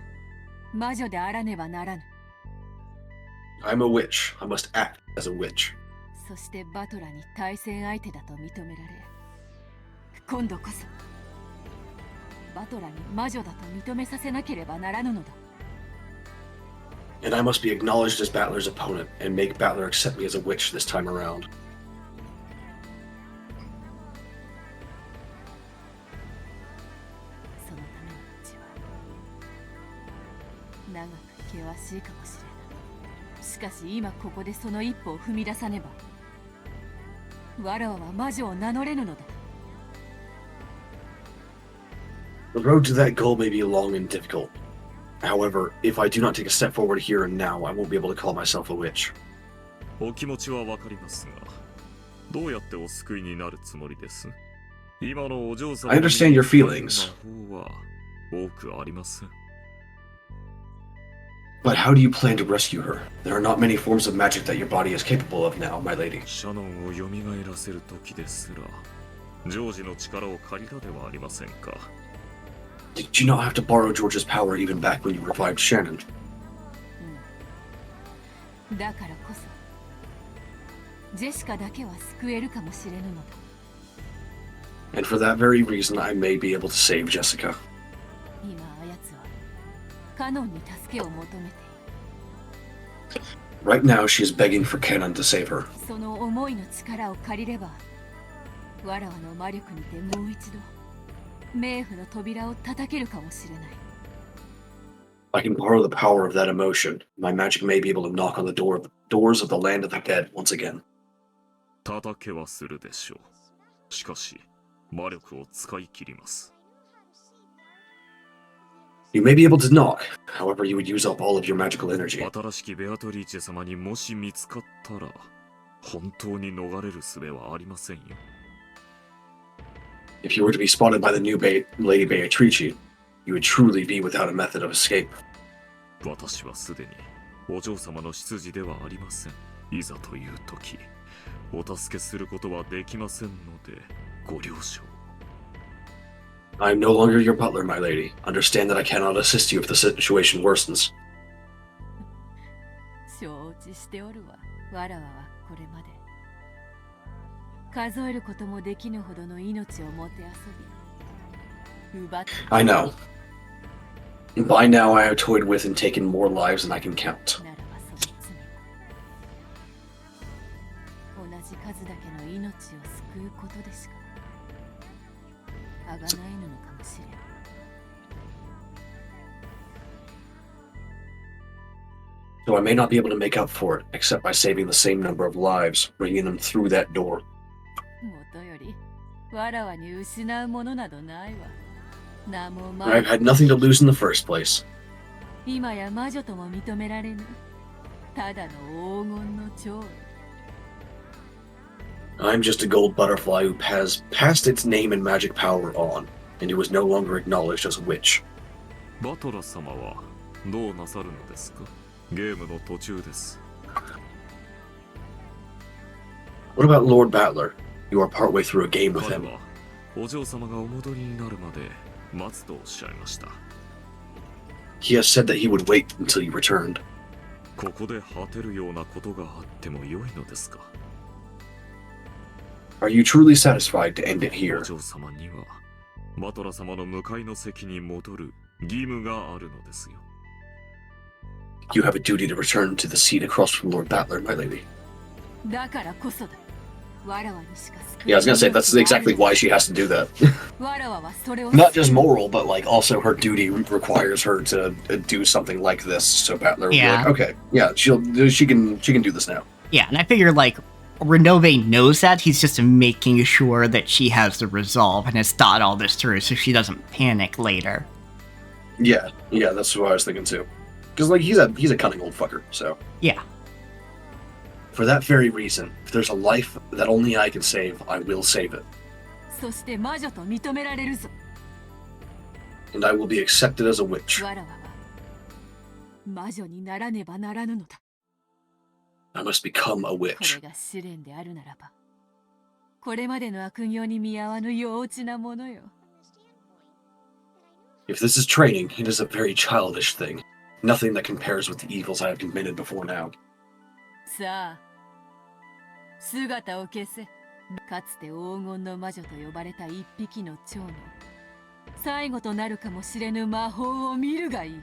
S6: 魔女であらねばならぬ。
S2: I'm a witch. I must act as a witch.
S6: そしてバトラに対戦相手だと認められ、今度こそバトラに魔女だと認めさせなければならぬのだ。
S2: And I must be acknowledged as Battler's opponent and make Battler accept me as a witch this time around.
S6: そのための道は長く険しいかもしれない。しかし今ここでその一歩を踏み出さねば、わらわは魔女を名乗れぬのだ。
S2: The road to that goal may be long and difficult. However, if I do not take a step forward here and now, I won't be able to call myself a witch.
S10: お気持ちはわかりますが、どうやってお救いになるつもりです？今のお嬢様
S2: I understand your feelings.
S10: 魔法は多くありません。
S2: But how do you plan to rescue her? There are not many forms of magic that your body is capable of now, my lady.
S10: シャノンを蘇らせる時ですら、ジョージの力を借りたではありませんか。
S2: Did you not have to borrow George's power even back when you revived Shannon?
S6: だからこそジェシカだけは救えるかもしれぬのだ。
S2: And for that very reason, I may be able to save Jessica.
S6: 今あやつはカノンに助けを求めている。
S2: Right now, she is begging for Canon to save her.
S6: その思いの力を借りれば、わらわの魔力にてもう一度冥府の扉を叩けるかもしれない。
S2: I can borrow the power of that emotion. My magic may be able to knock on the doors of the land of the dead once again.
S10: 叩けはするでしょう。しかし、魔力を使い切ります。
S2: You may be able to knock, however, you would use up all of your magical energy.
S10: 新しきベアトリーチェ様にもし見つかったら、本当に逃れる術はありませんよ。
S2: If you were to be spotted by the new Lady Beatrice, you would truly be without a method of escape.
S10: 私はすでにお嬢様の執事ではありません。いざという時、お助けすることはできませんので、ご了承。
S2: I am no longer your butler, my lady. Understand that I cannot assist you if the situation worsens.
S6: 承知しておるわ。わらわはこれまで数えることもできぬほどの命をもてあそび、奪って
S2: I know. By now, I have toyed with and taken more lives than I can count.
S6: ならばその罪は同じ数だけの命を救うことでしかあがないのかもしれない。
S2: So I may not be able to make up for it, except by saving the same number of lives, bringing them through that door.
S6: もとよりわらわに失うものなどないわ。名も
S2: I've had nothing to lose in the first place.
S6: 今や魔女とも認められぬただの黄金の蝶。
S2: I'm just a gold butterfly who has passed its name and magic power on, and who is no longer acknowledged as a witch.
S10: バトラ様はどうなさるのですか？ゲームの途中です。
S2: What about Lord Battler? You are partway through a game with
S10: 彼
S2: him.
S10: はお嬢様がお戻りになるまで待つとおっしゃいました。
S2: He has said that he would wait until you returned.
S10: ここで果てるようなことがあっても良いのですか？
S2: Are you truly satisfied to end it
S10: お
S2: here?
S10: 嬢様にはマトラ様の向かいの席に戻る義務があるのですよ。
S2: You have a duty to return to the seat across from Lord Battler, my lady.
S6: だからこそだ。わらわにしか救
S2: Yeah, I was gonna say, that's exactly why she has to do that.
S6: わらわはそれを
S2: Not just moral, but like also her duty requires her to do something like this. So Battler would be
S1: Yeah.
S2: like, okay, yeah, she can do this now.
S1: Yeah, and I figure, like, Renove knows that. He's just making sure that she has the resolve and has thought all this through so she doesn't panic later.
S2: Yeah, that's what I was thinking too. Because like he's a cunning old fucker. So
S1: Yeah.
S2: for that very reason, if there's a life that only I can save, I will save it,
S6: そして魔女と認められるぞ。
S2: and I will be accepted as a witch.
S6: わらわは魔女にならねばならぬのだ。
S2: I must become a
S6: こ
S2: witch.
S6: れが試練であるならば、これまでの悪行に見合わぬ幼稚なものよ。
S2: If this is training, it is a very childish thing. Nothing that compares with the evils I have committed before now.
S6: さあ、姿を消せ。かつて黄金の魔女と呼ばれた一匹の蝶の最後となるかもしれぬ魔法を見るがいい。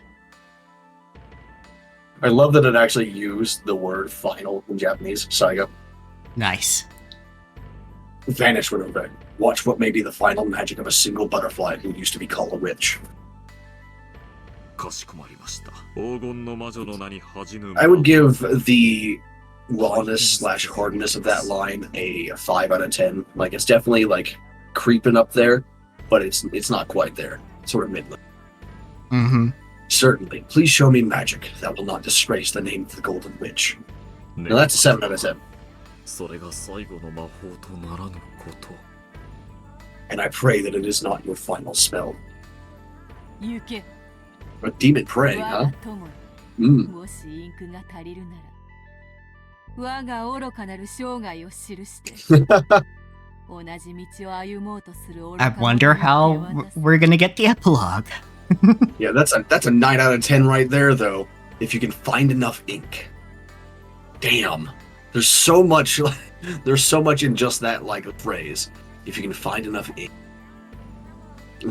S2: I love that it actually used the word final in Japanese. Saiga.
S1: Nice.
S2: Vanish Renove. Watch what may be the final magic of a single butterfly who used to be called a witch.
S10: かしこまりました。黄金の魔女の名に恥じぬ。
S2: I would give the rawness / hardness of that line a 5 out of 10. Like it's definitely like creeping up there, but it's not quite there. Sort of midland.
S1: Mm-hmm.
S2: Certainly. Please show me magic that will not disgrace the name of the Golden Witch. Now that's a 7 out of 10.
S10: それが最後の魔法とならぬこと。
S2: And I pray that it is not your final spell.
S6: 行け。
S2: A demon praying,
S6: 我
S2: huh?
S6: が友
S2: Mm.
S6: もしインクが足りるなら、我が愚かなる生涯を記して、同じ道を歩もうとする愚
S1: I
S6: かな
S1: wonder
S6: 者
S1: how
S6: を手渡す
S1: we're gonna get the epilogue.
S2: Yeah, that's a 9 out of 10 right there, though. If you can find enough ink. Damn. There's so much in just that like phrase. If you can find enough ink.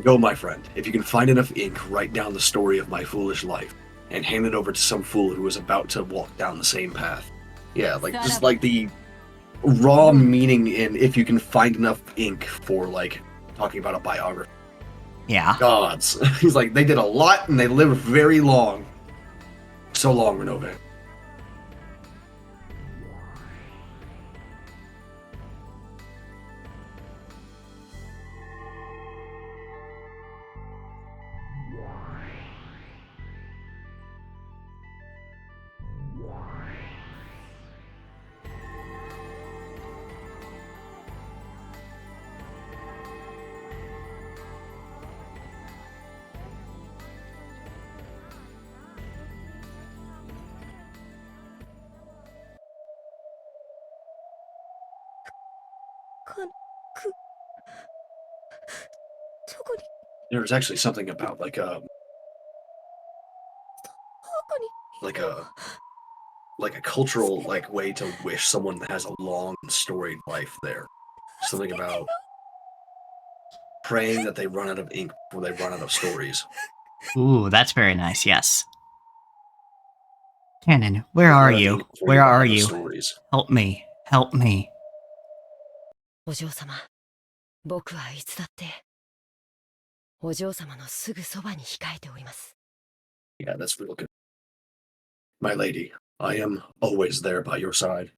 S2: Go, my friend. If you can find enough ink, write down the story of my foolish life and hand it over to some fool who is about to walk down the same path. Yeah, like just like the raw meaning in if you can find enough ink for like talking about a biography.
S1: Yeah.
S2: Gods. He's like, they did a lot and they lived very long. So long, Renove. There's actually something about like a cultural like way to wish someone has a long storied life there. Something about praying that they run out of ink before they run out of stories.
S1: Ooh, that's very nice, yes. Cannon, where
S2: Run
S1: are
S2: out of
S1: you?
S2: ink before
S1: Where
S2: run
S1: are
S2: out of
S1: you?
S2: stories.
S1: Help me. Help me.
S3: お嬢様、僕はいつだってお嬢様のすぐそばに控えております。
S2: Yeah, that's real good. My lady, I am always there by your side.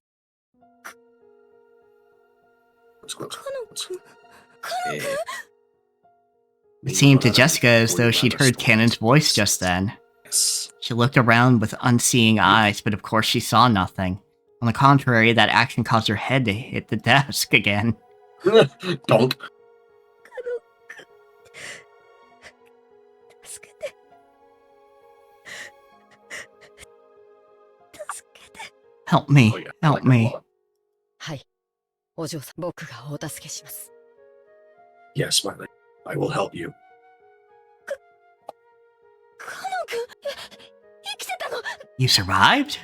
S1: It seemed to Jessica as though she'd heard Cannon's voice just then.
S2: Yes.
S1: She looked around with unseeing eyes, but of course she saw nothing. On the contrary, that action caused her head to hit the desk again.
S2: Don't.
S1: Help me.
S2: Oh, yeah, I
S1: Help
S2: like that a
S1: me.
S2: lot.
S3: はい。お嬢さん、僕がお助けします。
S2: Yes, my lady. I will help you.
S3: カノン君、生きてたの？
S1: You survived?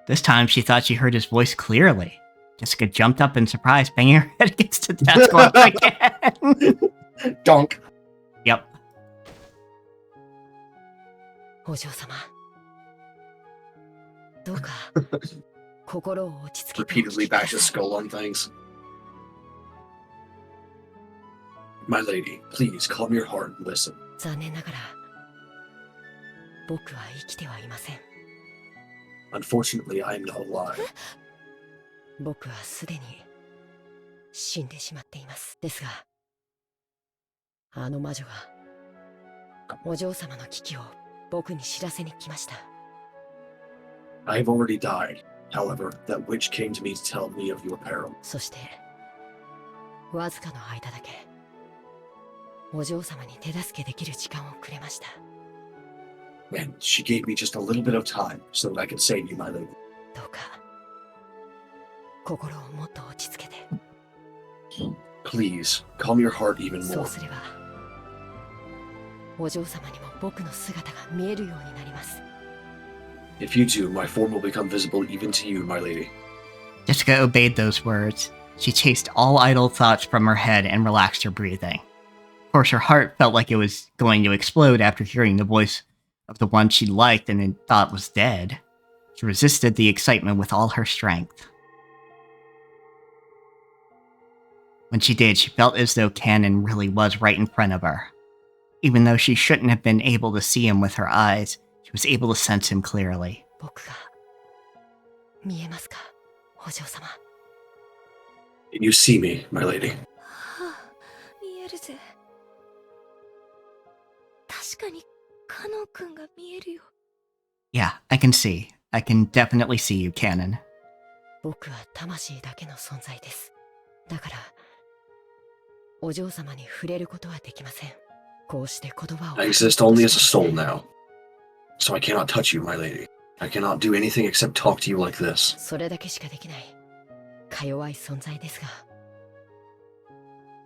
S1: This time she thought she heard his voice clearly. Jessica jumped up in surprise, banging her head against the desk once again.
S2: Donk.
S1: Yep.
S3: お嬢様どうか心を落ち着けてお聞
S2: Repeatedly
S3: きくだ
S2: bash
S3: さ
S2: his
S3: い
S2: skull on things. My lady, please calm your heart and listen.
S3: 残念ながら僕は生きてはいません
S2: Unfortunately, I am not alive.
S3: 僕はすでに死んでしまっていますですがあの魔女がお嬢様の危機を僕に知らせに来ました
S2: I have already died. However, that witch came to me to tell me of your peril.
S3: そしてわずかの間だけお嬢様に手助けできる時間をくれました
S2: And she gave me just a little bit of time so that I could save you, my lady.
S3: どうか心をもっと落ち着けて
S2: Please, calm your heart even
S3: そう
S2: more.
S3: すればお嬢様にも僕の姿が見えるようになります
S2: If you do, my form will become visible even to you, my lady.
S1: Jessica obeyed those words. She chased all idle thoughts from her head and relaxed her breathing. Of course, her heart felt like it was going to explode after hearing the voice of the one she liked and thought was dead. She resisted the excitement with all her strength. When she did, she felt as though Cannon really was right in front of her. Even though she shouldn't have been able to see him with her eyes, she was able to sense him clearly.
S3: 僕が見えますかお嬢様
S2: Can you see me, my lady?
S3: 見えるぜ確かにカノン君が見えるよ
S1: Yeah, I can see. I can definitely see you, Cannon.
S3: 僕は魂だけの存在ですだからお嬢様に触れることはできませんこうして言葉を
S2: I exist only as a soul now. So I cannot touch you, my lady. I cannot do anything except talk to you like this.
S3: それだけしかできないか弱い存在ですが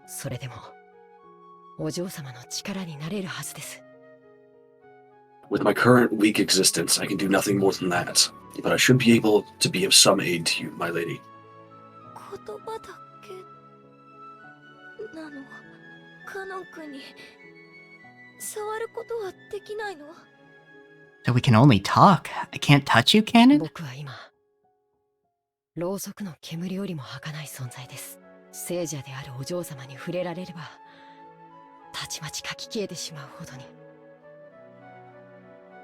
S3: それでもお嬢様の力になれるはずです
S2: With my current weak existence, I can do nothing more than that. But I should be able to be of some aid to you, my lady.
S3: 言葉だけなのカノン君に触ることはできないの
S1: So we can only talk. I can't touch you, Cannon?
S3: 僕は今ろうそくの煙よりも儚い存在です聖者であるお嬢様に触れられればたちまち書き消えてしまうほどに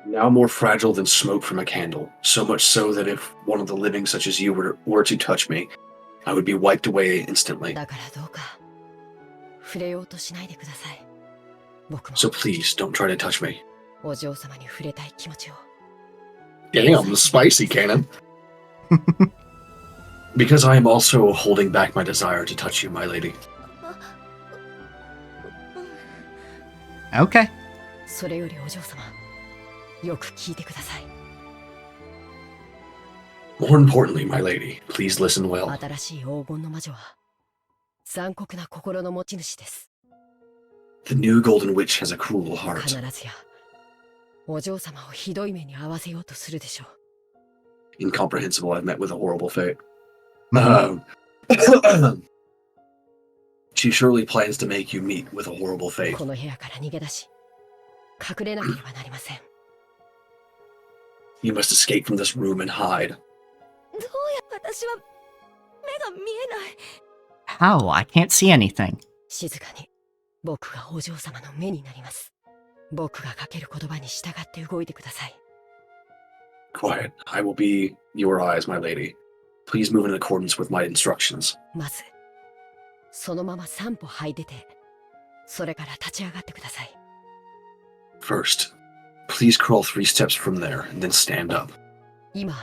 S2: Now more fragile than smoke from a candle, so much so that if one of the living such as you were to touch me, I would be wiped away instantly.
S3: だからどうか触れようとしないでください僕も
S2: So please, don't try to touch me.
S3: お嬢様に触れたい気持ちを
S2: Damn, spicy cannon. Because I am also holding back my desire to touch you, my lady.
S1: Okay.
S3: それよりお嬢様よく聞いてください
S2: More importantly, my lady, please listen well.
S3: 新しい黄金の魔女は残酷な心の持ち主です
S2: The new golden witch has a cruel heart.
S3: 必ずやお嬢様をひどい目に遭わせようとするでしょう
S2: Incomprehensible, I've met with a horrible fate. She surely plans to make you meet with a horrible fate.
S3: この部屋から逃げ出し隠れなければなりません
S2: You must escape from this room and hide.
S3: どうや私は目が見えない
S1: How? I can't see anything.
S3: 静かに僕がお嬢様の目になります僕がかける言葉に従って動いてください
S2: Quiet. I will be your eyes, my lady. Please move in accordance with my instructions.
S3: まずそのまま3歩這い出てそれから立ち上がってください
S2: First, please crawl 3 steps from there and then stand up.
S3: 今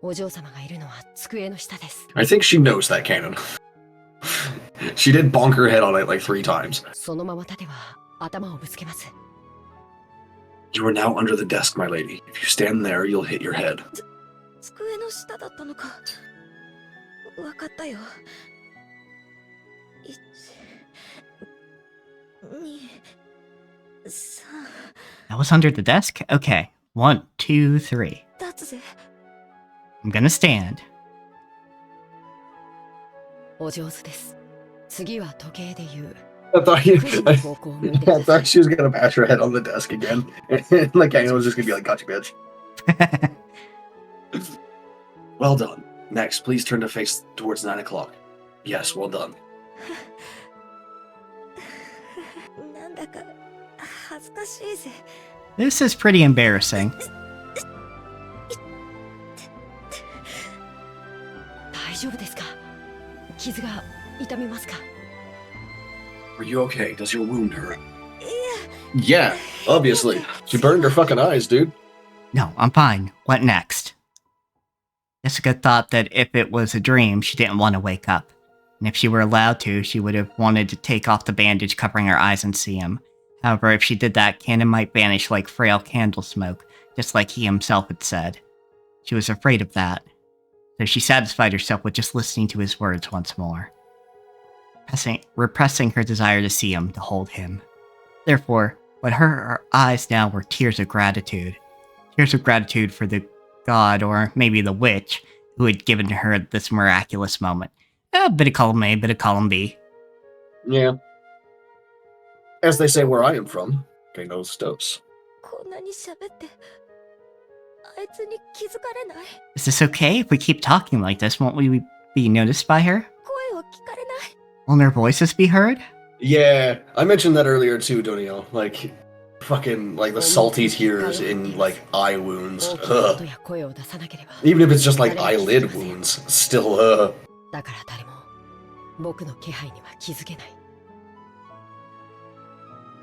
S3: お嬢様がいるのは机の下です
S2: I think she knows that cannon. She did bonk her head on it like 3 times.
S3: そのまま立てば頭をぶつけます
S2: You are now under the desk, my lady. If you stand there, you'll hit your head.
S3: 机の下だったのかわかったよ
S1: That was under the desk? Okay. 1, 2, 3.
S3: 立つぜ
S1: I'm gonna stand.
S6: お上手です。次は時計で言う。
S2: I thought,
S6: 9時の方向を向いてく
S2: I
S6: ださ
S2: thought
S6: い。
S2: she was gonna bash her head on the desk again. And like Anna was just gonna be like, gotcha, bitch. Well done. Next, please turn to face towards 9 o'clock. Yes, well done.
S3: なんだか恥ずかしいぜ。
S1: This is pretty embarrassing.
S6: 大丈夫ですか？傷が痛みますか？
S2: Are you okay? Does your wound hurt? Yeah, obviously. She burned her fucking eyes, dude.
S1: No, I'm fine. What next? Jessica thought that if it was a dream, she didn't want to wake up. And if she were allowed to, she would have wanted to take off the bandage covering her eyes and see him. However, if she did that, Cannon might vanish like frail candle smoke, just like he himself had said. She was afraid of that. So she satisfied herself with just listening to his words once more. Repressing her desire to see him, to hold him. Therefore, what her eyes now were tears of gratitude. Tears of gratitude for the god, or maybe the witch, who had given her this miraculous moment. A bit of column A, bit of column B.
S2: Yeah. As they say where I am from, okay, no stops.
S3: こんなに喋って、あいつに気づかれない。
S1: Is this okay? If we keep talking like this, won't we be noticed by her?
S3: 声を聞かれない。
S1: Won't our voices be heard?
S2: Yeah, I mentioned that earlier too, Donio. Like, fucking, like the salty tears in, like, eye wounds.
S6: 大きな
S2: Ugh.
S6: 音や声を出さなければ。
S2: Even if it's just, like, eyelid wounds. Still,
S6: だから誰も僕の気配には気づけない。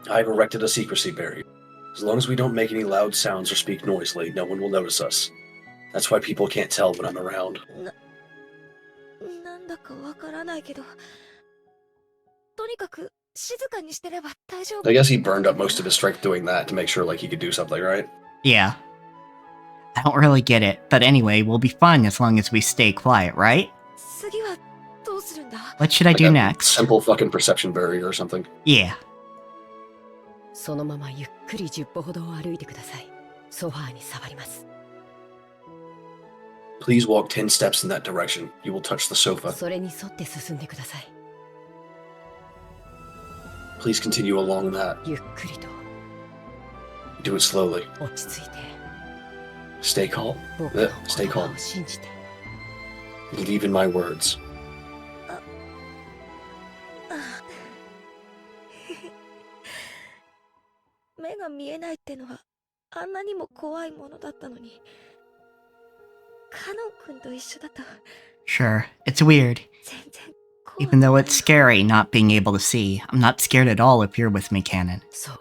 S2: I've erected a secrecy barrier. As long as we don't make any loud sounds or speak noisily, no one will notice us. That's why people can't tell when I'm around.
S3: なんだかわからないけど、とにかく静かにしてれば大丈夫。
S2: I guess he burned up most of his strength doing that to make sure, like, he could do something, right?
S1: Yeah. I don't really get it, but anyway, we'll be fine as long as we stay quiet, right?
S3: 次はどうするんだ？
S1: What should I
S2: Like
S1: do
S2: a
S1: next?
S2: Simple fucking perception barrier or something.
S1: Yeah.
S6: そのままゆっくり10歩ほどを歩いてください。ソファーに触ります。
S2: Please walk 10 steps in that direction. You will touch the sofa.
S6: それに沿って進んでください。
S2: Please continue along that.
S6: ゆっくりと
S2: Do it slowly.
S6: 落ち着いて
S2: Stay calm.
S6: 僕の
S2: Stay
S6: 言葉
S2: calm.
S6: を信じて。
S2: Believe in my words.
S3: 目が見えないってのはあんなにも怖いものだったのに、カノン君と一緒だと
S1: Sure, it's weird.
S3: 全然怖くない。
S1: Even though it's scary not being able to see, I'm not scared at all if you're with me, Cannon.
S6: そう。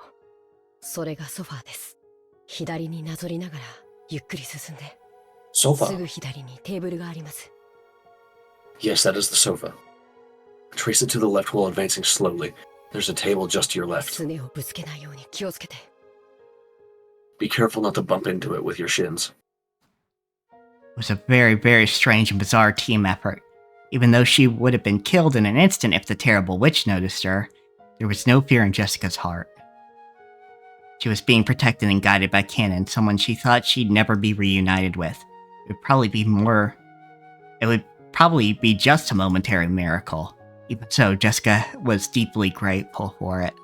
S6: それがソファーです。左になぞりながらゆっくり進んで。す
S2: Sofa.
S6: ぐ左にテーブルがあります。
S2: Yes, that is the sofa. Trace it to the left while advancing slowly. There's a table just to your left.
S6: すねをぶつけないように気をつけて。
S2: Be careful not to bump into it with your shins.
S1: It was a very, very strange and bizarre team effort. Even though she would have been killed in an instant if the terrible witch noticed her, there was no fear in Jessica's heart. She was being protected and guided by Cannon, someone she thought she'd never be reunited with. It would probably be just a momentary miracle. Even so, Jessica was deeply grateful for it.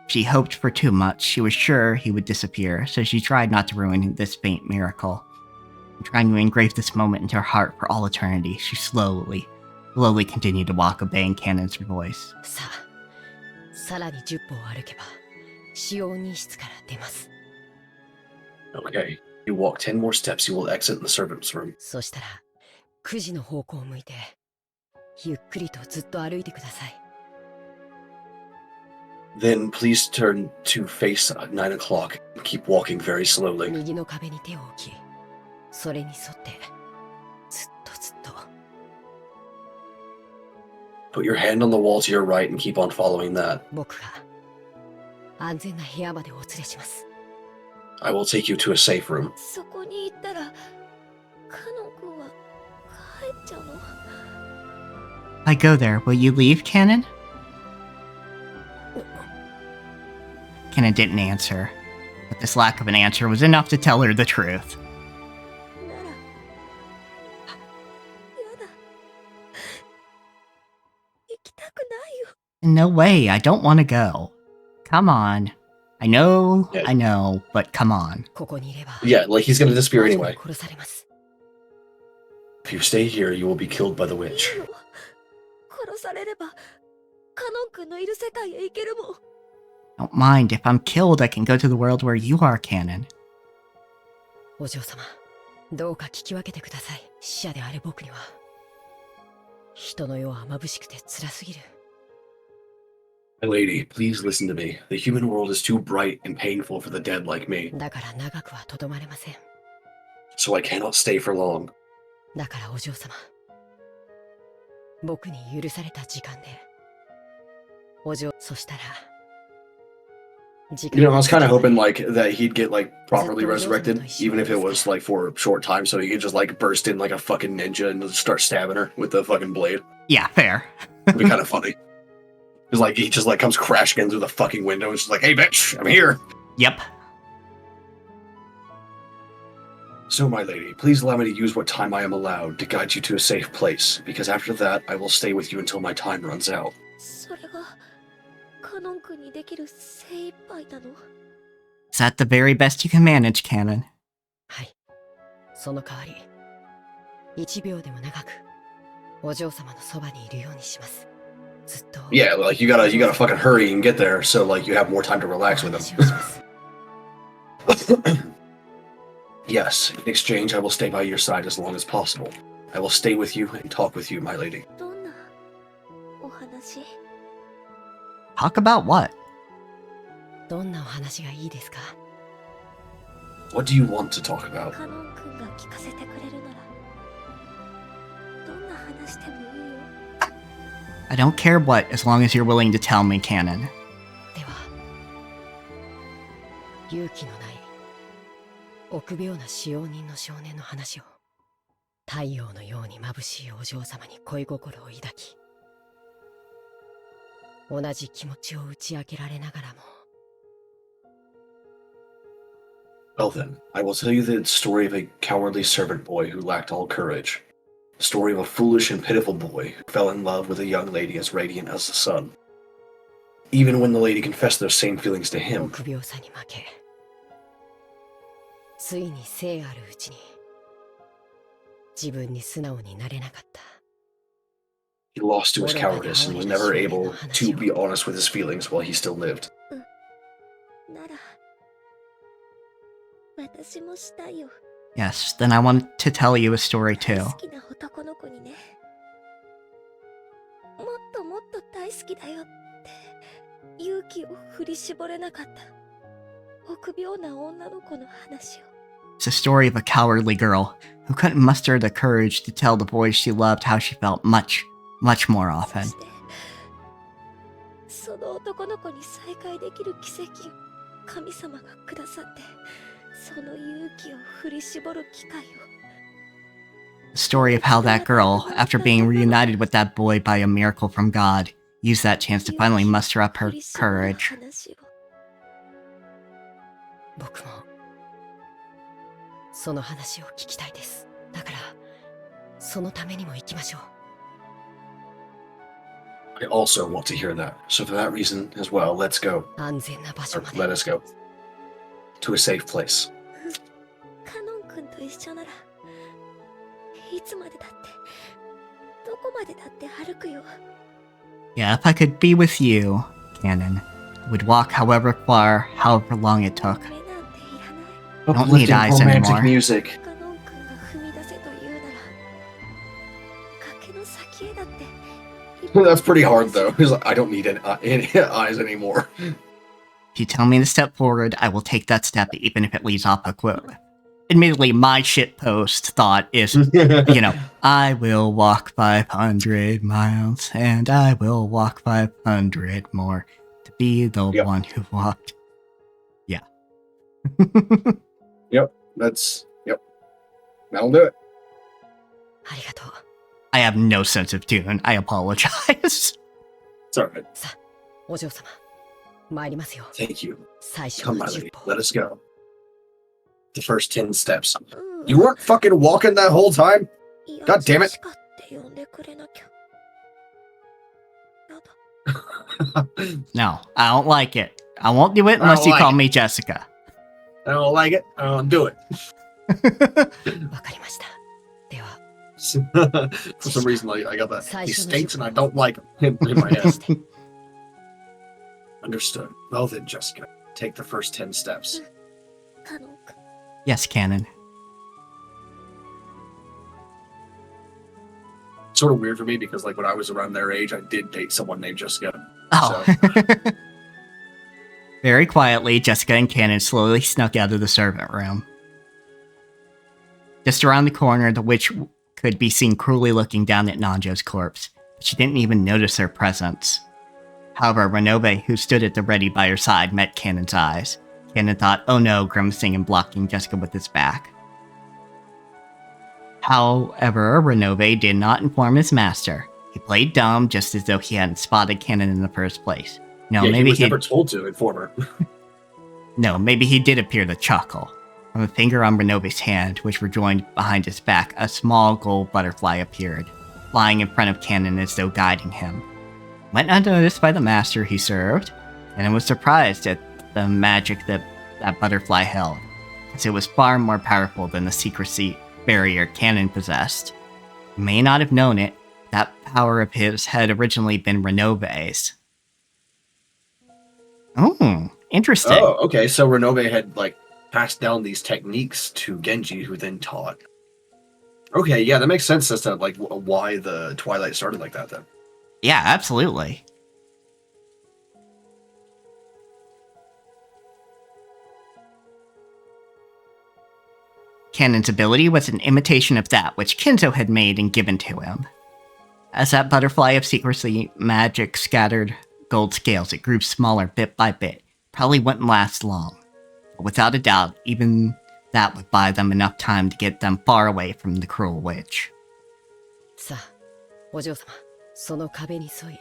S1: If she hoped for too much, she was sure he would disappear, so she tried not to ruin this faint miracle. Trying to engrave this moment into her heart for all eternity, she slowly continued to walk, obeying Cannon's voice.
S6: さあ、さらに10歩を歩けば、使用人室から出ます。
S2: Okay. You walk 10 more steps, you will exit the servant's room.
S6: そしたら、9時の方向を向いて、ゆっくりとずっと歩いてください。
S2: Then please turn to face 9 o'clock and keep walking very slowly.
S6: 右の壁に手を置き、それに沿ってずっと
S2: Put your hand on the wall to your right and keep on following that.
S6: 僕が安全な部屋までお連れします。
S2: I will take you to a safe room.
S3: そこに行ったらカノン君は帰っちゃうの？
S1: If I go there, will you leave, Cannon? Cannon didn't answer, but this lack of an answer was enough to tell her the truth.
S3: ならやだ。
S1: I No way, I don't want to go. Come on. I know,
S2: Yeah.
S1: I know, but come on.
S3: ここにいれば
S2: Yeah, like he's gonna disappear
S3: 魔女に
S2: anyway.
S3: 殺されます
S2: If you stay here, you will be killed by the
S3: いい
S2: witch.
S3: の殺されればカノン君のいる世界へ行けるもん
S1: Don't mind, if I'm killed, I can go to the world where you are, Canon.
S3: お嬢様どうか聞き分けてください死者である僕には人の世は眩しくて辛すぎる
S2: My lady, please listen to me. The human world is too bright and painful for the dead like me,
S3: だから長くはとどまれません
S2: so I cannot stay for long.
S3: だからお嬢様僕に許された時間でお嬢そしたら時間
S2: You know, I was kind of hoping like that he'd get like properly resurrected, even if it was like for a short time, so he could just like burst in like a fucking ninja and just start stabbing her with the fucking blade.
S1: Yeah, fair.
S2: It'd be kind of funny. Cause like he just like comes crashing in through the fucking window and just like, "Hey, bitch, I'm here."
S1: Yep.
S2: So, my lady, please allow me to use what time I am allowed to guide you to a safe place, because after that, I will stay with you until my time runs out.
S3: それがカノン君にできる精一杯なの
S1: Is that the very best you can manage, Canon?
S3: はいその代わり1秒でも長くお嬢様のそばにいるようにしますずっと
S2: Yeah, like you gotta fucking hurry and get there, so like you have more time to relax with
S3: お話をします
S2: him. Yes, in exchange, I will stay by your side as long as possible. I will stay with you and talk with you, my lady.
S3: どんなお話
S1: Talk about what?
S3: どんなお話がいいですか
S2: What do you want to talk about?
S3: カノン君が聞かせてくれるならどんな話でもいいよ
S1: I don't care what, as long as you're willing to tell me, Canon.
S3: では勇気のない臆病な使用人の少年の話を太陽のように眩しいお嬢様に恋心を抱き同じ気持ちを打ち明けられながらも
S2: Well then, I will tell you the story of a cowardly servant boy who lacked all courage. The story of a foolish and pitiful boy who fell in love with a young lady as radiant as the sun. Even when the lady confessed those same feelings to him,
S3: 臆病さに負けついに生あるうちに自分に素直になれなかった
S2: he lost to his cowardice and was never able to be honest with his feelings while he still lived.
S3: なら私もしたいよ
S1: Yes, then I want to tell you a story
S3: 大
S1: too.
S3: 好きな男の子にねもっともっと大好きだよって勇気を振り絞れなかった臆病な女の子の話を
S1: It's a story of a cowardly girl who couldn't muster the courage to tell the boys she loved how she felt much, much more
S3: そ
S1: often.
S3: してその男の子に再会できる奇跡を神様がくださってその勇気を振り絞る機会を
S1: The story of how that girl, after being reunited with that boy by a miracle from God, used that chance to finally muster up her courage.
S3: 僕もその話を聞きたいですだからそのためにも行きましょう
S2: I also want to hear that, so for that reason as well, let's go.
S3: 安全な場所
S2: Or
S3: まで
S2: let us go. To a safe place.
S3: カノン君と一緒ならいつまでだってどこまでだって歩くよ
S1: Yeah, if I could be with you, Canon, I would walk however far, however long it took.
S3: 目なんていらない
S1: don't need
S2: Uplifting
S1: eyes
S2: romantic
S1: anymore.
S2: music.
S3: カノン君が踏み出せと言うなら崖の先へだって
S2: That's pretty hard though. He's like, I don't need any eyes anymore.
S1: If you tell me to step forward, I will take that step even if it leads off a cliff. Admittedly, my shitpost thought is, you know, I will walk 500 miles, and I will walk 500 more to be the
S2: Yep.
S1: one who walked. Yeah.
S2: Yep. That'll do it.
S3: ありがとう
S1: I have no sense of tune. I apologize.
S2: It's alright.
S3: さあお嬢様参りますよ
S2: Thank you.
S3: 最初
S2: Come,
S3: の
S2: my
S3: 10
S2: lady.
S3: 歩
S2: Let us go. The first 10 steps.
S3: うん
S2: You weren't fucking walking that whole time?
S3: いや
S2: God damn it.
S3: ジェシカって呼んでくれなきゃやだ
S1: No, I don't like it. I won't do it
S2: I
S1: unless
S2: don't
S1: you
S2: like
S1: call
S2: it.
S1: me Jessica.
S2: I don't like it. I don't do it.
S6: わかりました。では、
S2: For some reason, I got that. He stinks and I don't like him in my head. Understood. Well then, Jessica, take the first 10 steps.
S3: カノン君。
S1: Yes, Canon.
S2: Sort of weird for me because, like, when I was around their age, I did date someone named Jessica.
S1: Oh.
S2: So,
S1: Very quietly, Jessica and Canon slowly snuck out of the servant room. Just around the corner, the witch could be seen cruelly looking down at Nanjo's corpse, but she didn't even notice their presence. However, Renobe, who stood at the ready by her side, met Canon's eyes. Canon thought, oh no, grimacing and blocking Jessica with his back. However, Renobe did not inform his master. He played dumb, just as though he hadn't spotted Canon in the first place. No,
S2: yeah,
S1: maybe
S2: he was never told to inform her.
S1: No, maybe he did appear to chuckle. From a finger on Renobe's hand, which were joined behind his back, a small gold butterfly appeared, flying in front of Canon as though guiding him. Went unnoticed by the master he served, and was surprised at the magic that butterfly held, as it was far more powerful than the secrecy barrier Canon possessed. He may not have known it, that power of his had originally been Renobe's. Oh, interesting.
S2: Oh, okay. So Renobe had, like, passed down these techniques to Genji, who then taught. Okay, yeah, that makes sense as to, like, why the Twilight started like that, then.
S1: Yeah, absolutely. Canon's ability was an imitation of that which Kinzo had made and given to him. As that butterfly of secrecy magic scattered gold scales, it grew smaller bit by bit. Probably wouldn't last long. But without a doubt, even that would buy them enough time to get them far away from the cruel witch.
S6: さあ、お嬢様、その壁に沿い、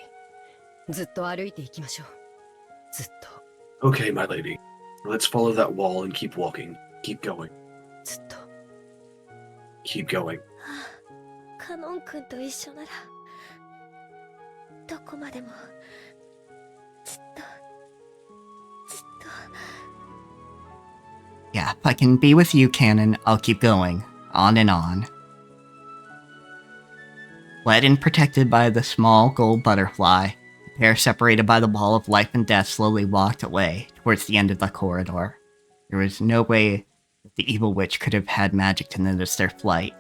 S6: ずっと歩いていきましょう。ずっと。
S2: Okay, my lady. Let's follow that wall and keep walking. Keep going.
S6: ずっと。
S2: Keep going.
S3: カノン君と一緒ならどこまでもずっとずっと。
S1: Yeah, if I can be with you, Canon, I'll keep going. On and on. Led and protected by the small gold butterfly, the pair separated by the wall of life and death slowly walked away towards the end of the corridor. There was no way that the evil witch could have had magic to notice their flight.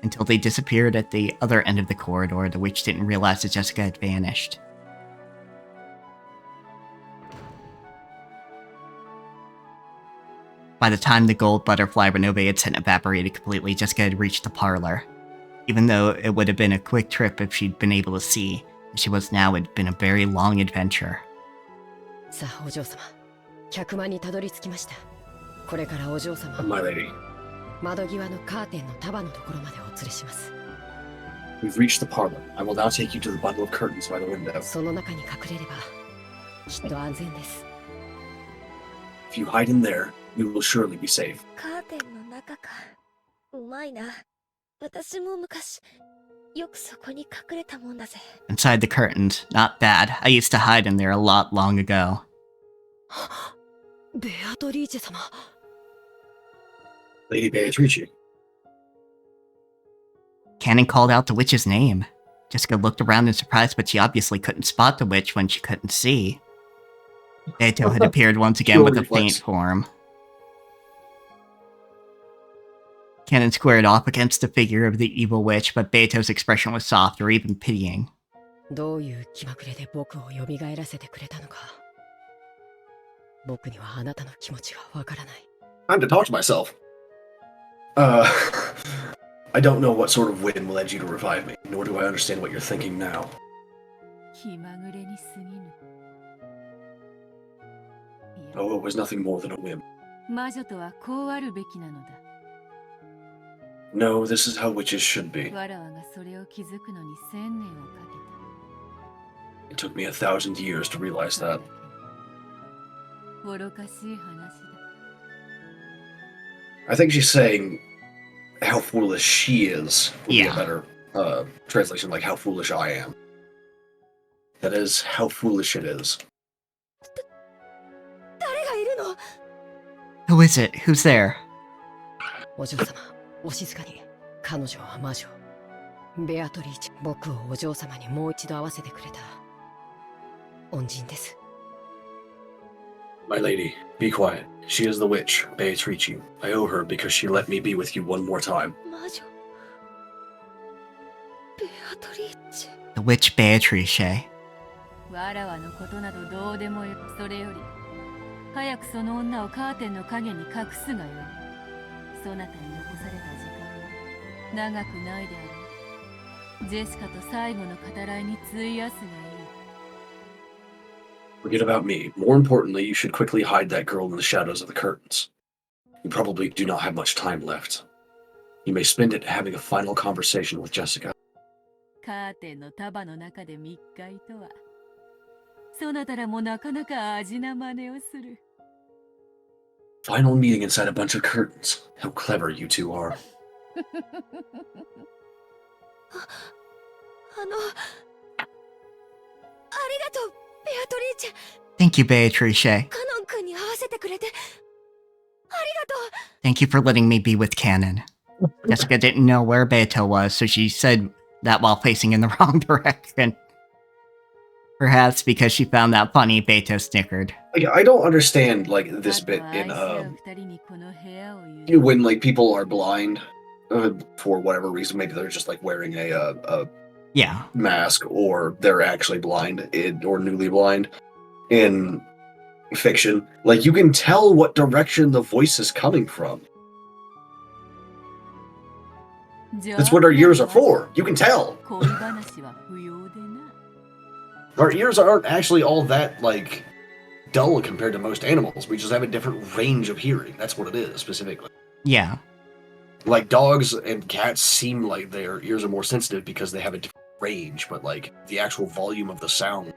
S1: Until they disappeared at the other end of the corridor, the witch didn't realize that Jessica had vanished. By the time the gold butterfly Renobe had sent evaporated completely, Jessica had reached the parlor. Even though it would have been a quick trip if she'd been able to see, as she was now, it had been a very long adventure.
S6: さあ、お嬢様、客間にたどり着きました。これからお嬢様を
S2: My lady.
S6: 窓際のカーテンの束のところまでお連れします。
S2: We've reached the parlor. I will now take you to the bundle of curtains by the window.
S6: その中に隠れれば、きっと安全です。
S2: If you hide in there, you will surely be safe.
S3: カーテンの中か。うまいな。私も昔よくそこに隠れたもんだぜ。
S1: Inside the curtains, not bad. I used to hide in there a lot long ago.
S6: ベアトリーチェ様。
S2: Lady Beatrice.
S1: Canon called out the witch's name. Jessica looked around in surprise, but she obviously couldn't spot the witch when she couldn't see. Beato had appeared once again with a faint form. Canon squared off against the figure of the evil witch, but Beato's expression was soft or even pitying.
S6: どういう気まぐれで僕を蘇らせてくれたのか。僕にはあなたの気持ちがわからない。
S2: Time to talk to myself. I don't know what sort of wind led you to revive me, nor do I understand what you're thinking now.
S9: 気まぐれに過ぎぬ。
S2: Oh, it was nothing more than a whim.
S9: 魔女とはこうあるべきなのだ。
S2: No, this is how witches should be.
S9: わらわがそれを気づくのに1000年をか
S2: It took me 1,000 years to realize that.
S9: けた。愚かしい話だ。
S2: I think she's saying how foolish she is would be
S1: Yeah.
S2: a better translation, like how foolish I am. That is how foolish it is.
S3: 誰がいるの？
S1: Who is it? Who's there?
S11: お嬢様、お静かに。彼女は魔女。ベアトリーチェ、僕をお嬢様にもう一度会わせてくれた恩人です。
S2: My lady, be quiet. She is the witch, Beatrice. I owe her because she let me be with you one more time.
S3: 魔女ベアトリーチェ。
S1: The witch Beatrice.
S6: わらわのことなどどうでもよい。それより早くその女をカーテンの影に隠すがよい。そなたに残された時間は長くないであろう。ジェシカと最後の語らいに費やすがいい。
S2: Forget about me. More importantly, you should quickly hide that girl in the shadows of the curtains. You probably do not have much time left. You may spend it having a final conversation with Jessica.
S6: カーテンの束の中で密会とは。そなたらもなかなか味な真似をする。
S2: Final meeting inside a bunch of curtains. How clever you two are.
S3: あのありがとうベアトリーチェ。
S1: Thank you, Beatrice.
S3: カノン君に会わせてくれてありがとう。
S1: Thank you for letting me be with Canon. Jessica didn't know where Beto was, so she said that while facing in the wrong direction. Perhaps because she found that funny, Beto snickered.
S2: Like, I don't understand like this bit in when like people are blind for whatever reason. Maybe they're just like wearing a
S1: Yeah.
S2: mask, or they're actually blind or newly blind in fiction. Like, you can tell what direction the voice is coming from. That's what our ears are for. You can tell. Our ears aren't actually all that, like, dull compared to most animals. We just have a different range of hearing. That's what it is, specifically.
S1: Yeah.
S2: Like, dogs and cats seem like their ears are more sensitive because they have a different range, but, like, the actual volume of the sound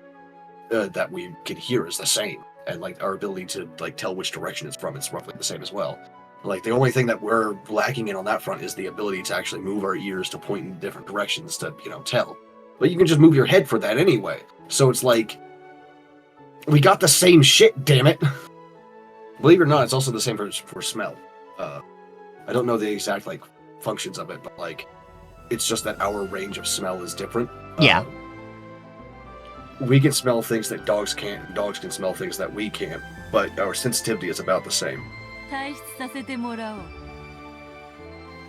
S2: that we can hear is the same. And, like, our ability to, like, tell which direction it's from is roughly the same as well. Like, the only thing that we're lacking in on that front is the ability to actually move our ears to point in different directions to, you know, tell. But you can just move your head for that anyway. So it's like, we got the same shit, damn it. Believe it or not, it's also the same for smell. I don't know the exact, like, functions of it, but, like, it's just that our range of smell is different.
S1: Yeah.
S2: We can smell things that dogs can't, and dogs can smell things that we can't, but our sensitivity is about the same.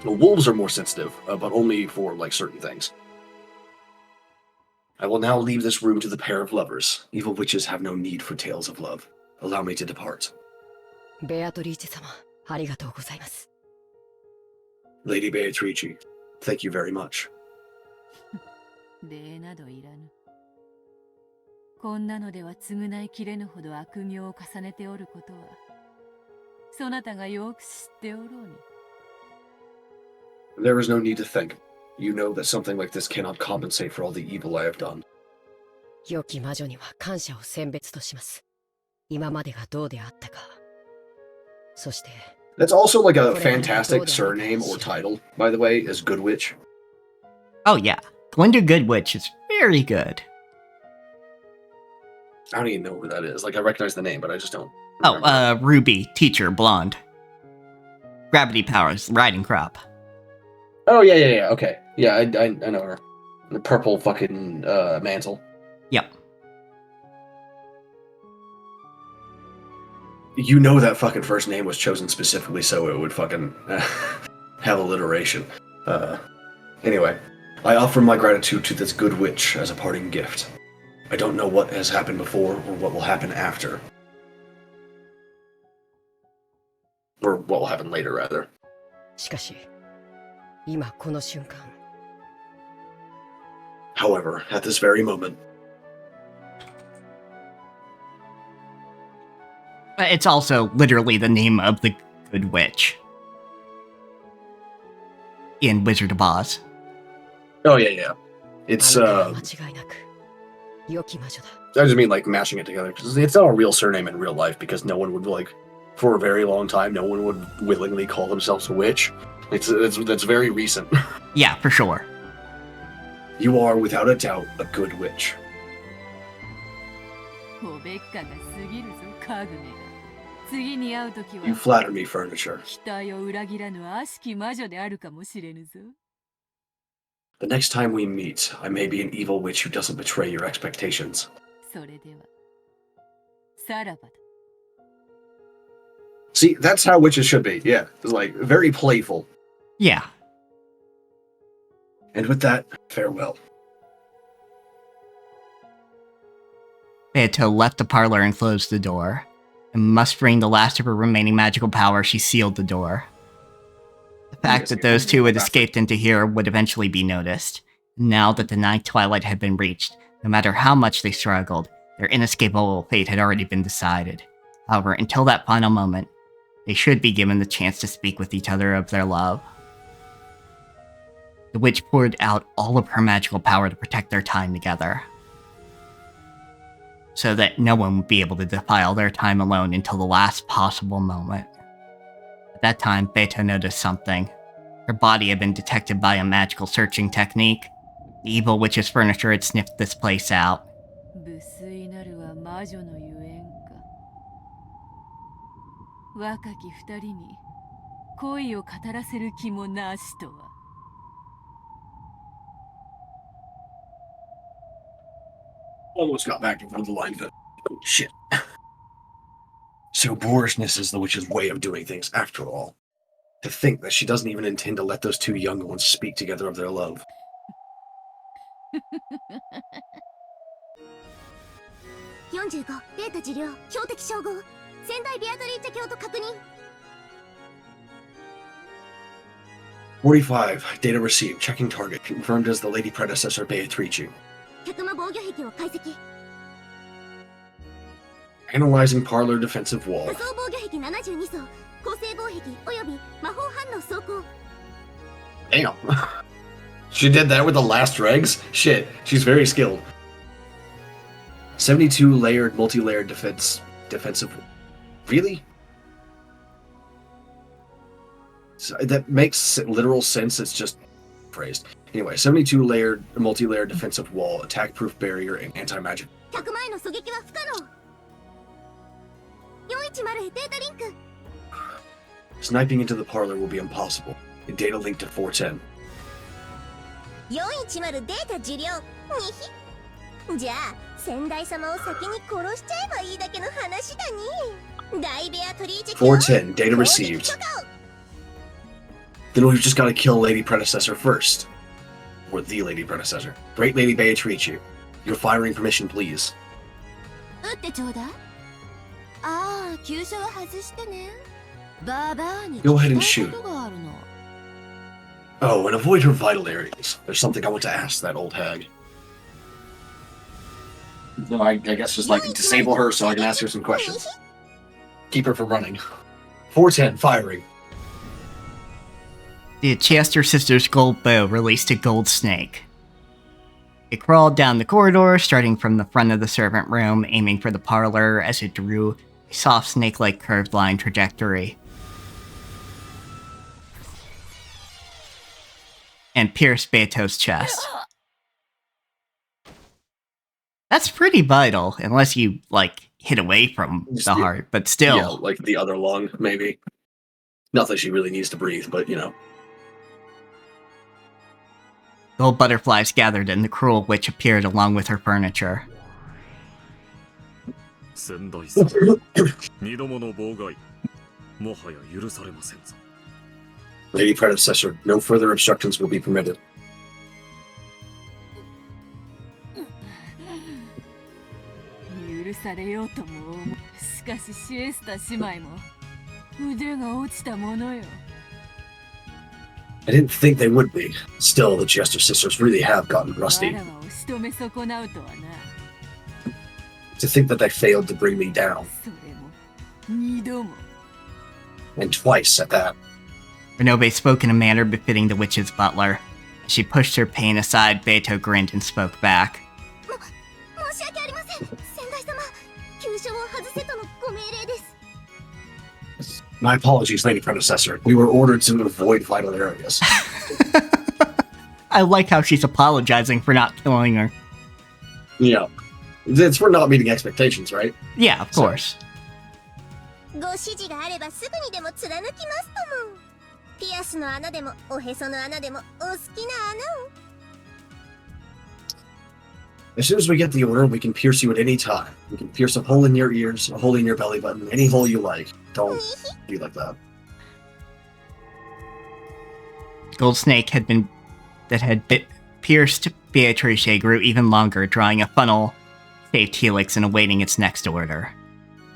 S2: Well, wolves are more sensitive, but only for, like, certain things. I will now leave this room to the pair of lovers. Evil witches have no need for tales of love. Allow me to depart.
S11: ベアトリーチェ様、ありがとうございます。
S2: Lady Beatrice, thank you very much.
S6: 礼などいらぬ。こんなのでは償いきれぬほど悪行を重ねておることは、そなたがよく知っておろうに。
S2: There is no need to thank. You know that something like this cannot compensate for all the evil I have done.
S11: 良き魔女には感謝を選別とします。今までがどうであったか。そして。
S2: That's also like a fantastic surname or title, by the way, is Good Witch.
S1: Oh yeah, Glinda Goodwitch is very good.
S2: I don't even know who that is. Like, I recognize the name, but I just don't.
S1: Oh, Ruby, teacher, blonde. Gravity powers, riding crop.
S2: Oh yeah. Okay, yeah, I know her. The purple fucking mantle.
S1: Yep.
S2: You know that fucking first name was chosen specifically so it would fucking have alliteration. Anyway, I offer my gratitude to this good witch as a parting gift. I don't know what has happened before or what will happen after. Or what will happen later, rather.
S11: しかし、今この瞬間。
S2: However, at this very moment.
S1: It's also literally the name of the Good Witch in Wizard of Oz.
S2: Oh yeah. It's I just mean like mashing it together because it's not a real surname in real life because no one would like, for a very long time, no one would willingly call themselves a witch. That's very recent.
S1: Yeah, for sure.
S2: You are without a doubt a good witch.
S6: おべっかが過ぎるぞ家具めが。次に会うときは
S2: You flatter me, furniture.
S6: 期待を裏切らぬ悪しき魔女であるかもしれぬぞ。
S2: The next time we meet, I may be an evil witch who doesn't betray your expectations.
S6: それではさらばだ。
S2: See, that's how witches should be. Yeah, it's like very playful.
S1: Yeah.
S2: And with that, farewell.
S1: Beato left the parlor and closed the door. And mustering the last of her remaining magical power, she sealed the door. The fact that those two had escaped into here would eventually be noticed. Now that the night twilight had been reached, no matter how much they struggled, their inescapable fate had already been decided. However, until that final moment, they should be given the chance to speak with each other of their love. The witch poured out all of her magical power to protect their time together, so that no one would be able to defile their time alone until the last possible moment. At that time, Beto noticed something. Her body had been detected by a magical searching technique. The evil witch's furniture had sniffed this place out.
S6: 無粋なるは魔女のゆえんか。若き二人に恋を語らせる気もなしとは。
S2: Almost got back in front of the line, but oh, shit. So boorishness is the witch's way of doing things, after all. To think that she doesn't even intend to let those two young ones speak together of their love.
S8: 45データ治療標的照合仙台ビアトリーチェ京都確認
S2: 45, data received, checking target, confirmed as the lady predecessor Beatrice.
S8: 客間防御壁を解析
S2: Analyzing parlor defensive wall.
S8: 仮想防御壁72層構成防壁および魔法反応走行
S2: Damn. She did that with the last regs? Shit, she's very skilled. 72 layered, multi-layered defensive. Really? So that makes literal sense, it's just phrased. Anyway, 72 layered, multi-layered defensive wall, attack-proof barrier, and anti-magic.
S8: 100万への狙撃は不可能410へデータリンク
S2: Sniping into the parlor will be impossible. A data link to 410.
S8: 410データ受領にひじゃあ仙台様を先に殺しちゃえばいいだけの話だに大ベアトリーチェ
S2: 410, data received. Then we've just got to kill Lady Predecessor first. Or the Lady Predecessor. Great Lady Beatrice. Your firing permission, please.
S8: 撃ってちょうだいああ急所は外してねババアに
S2: Go ahead and shoot.
S8: ことがあるの
S2: Oh, and avoid her vital areas. There's something I want to ask that old hag. No, I guess just like disable her so I can ask her some questions. Keep her from running. 410, firing.
S1: The Chester sisters' gold bow released a gold snake. It crawled down the corridor, starting from the front of the servant room, aiming for the parlor as it drew a soft snake-like curved line trajectory. And pierced Beto's chest. That's pretty vital, unless you, like, hit away from the heart, but still.
S2: Yeah, like the other lung, maybe. Not that she really needs to breathe, but, you know.
S1: Gold butterflies gathered and the cruel witch appeared along with her furniture.
S10: 仙台さん、二度もの妨害、もはや許されませんぞ。
S2: Lady Predecessor, no further obstructions will be permitted.
S6: 許されようとも思う。しかしシエスタ姉妹も腕が落ちたものよ。
S2: I didn't think they would be. Still, the Chester sisters really have gotten rusty.
S6: わらわを仕留め損なうとはな。
S2: To think that they failed to bring me down.
S6: それも二度も。
S2: And twice at that.
S1: Renobe spoke in a manner befitting the witch's butler. As she pushed her pain aside, Beto grinned and spoke back.
S8: 申し訳ありません仙台様急所を外せとのご命令です
S2: My apologies, Lady Predecessor. We were ordered to avoid vital areas.
S1: I like how she's apologizing for not killing her.
S2: Yeah. It's for not meeting expectations, right?
S1: Yeah, of course.
S8: ご指示があればすぐにでも貫きますとも。ピアスの穴でもおへその穴でもお好きな穴を。
S2: As soon as we get the order, we can pierce you at any time. We can pierce a hole in your ears, a hole in your belly button, any hole you like. Don't be like that.
S1: Gold snake had pierced Beatrice grew even longer, drawing a funnel-shaped helix and awaiting its next order.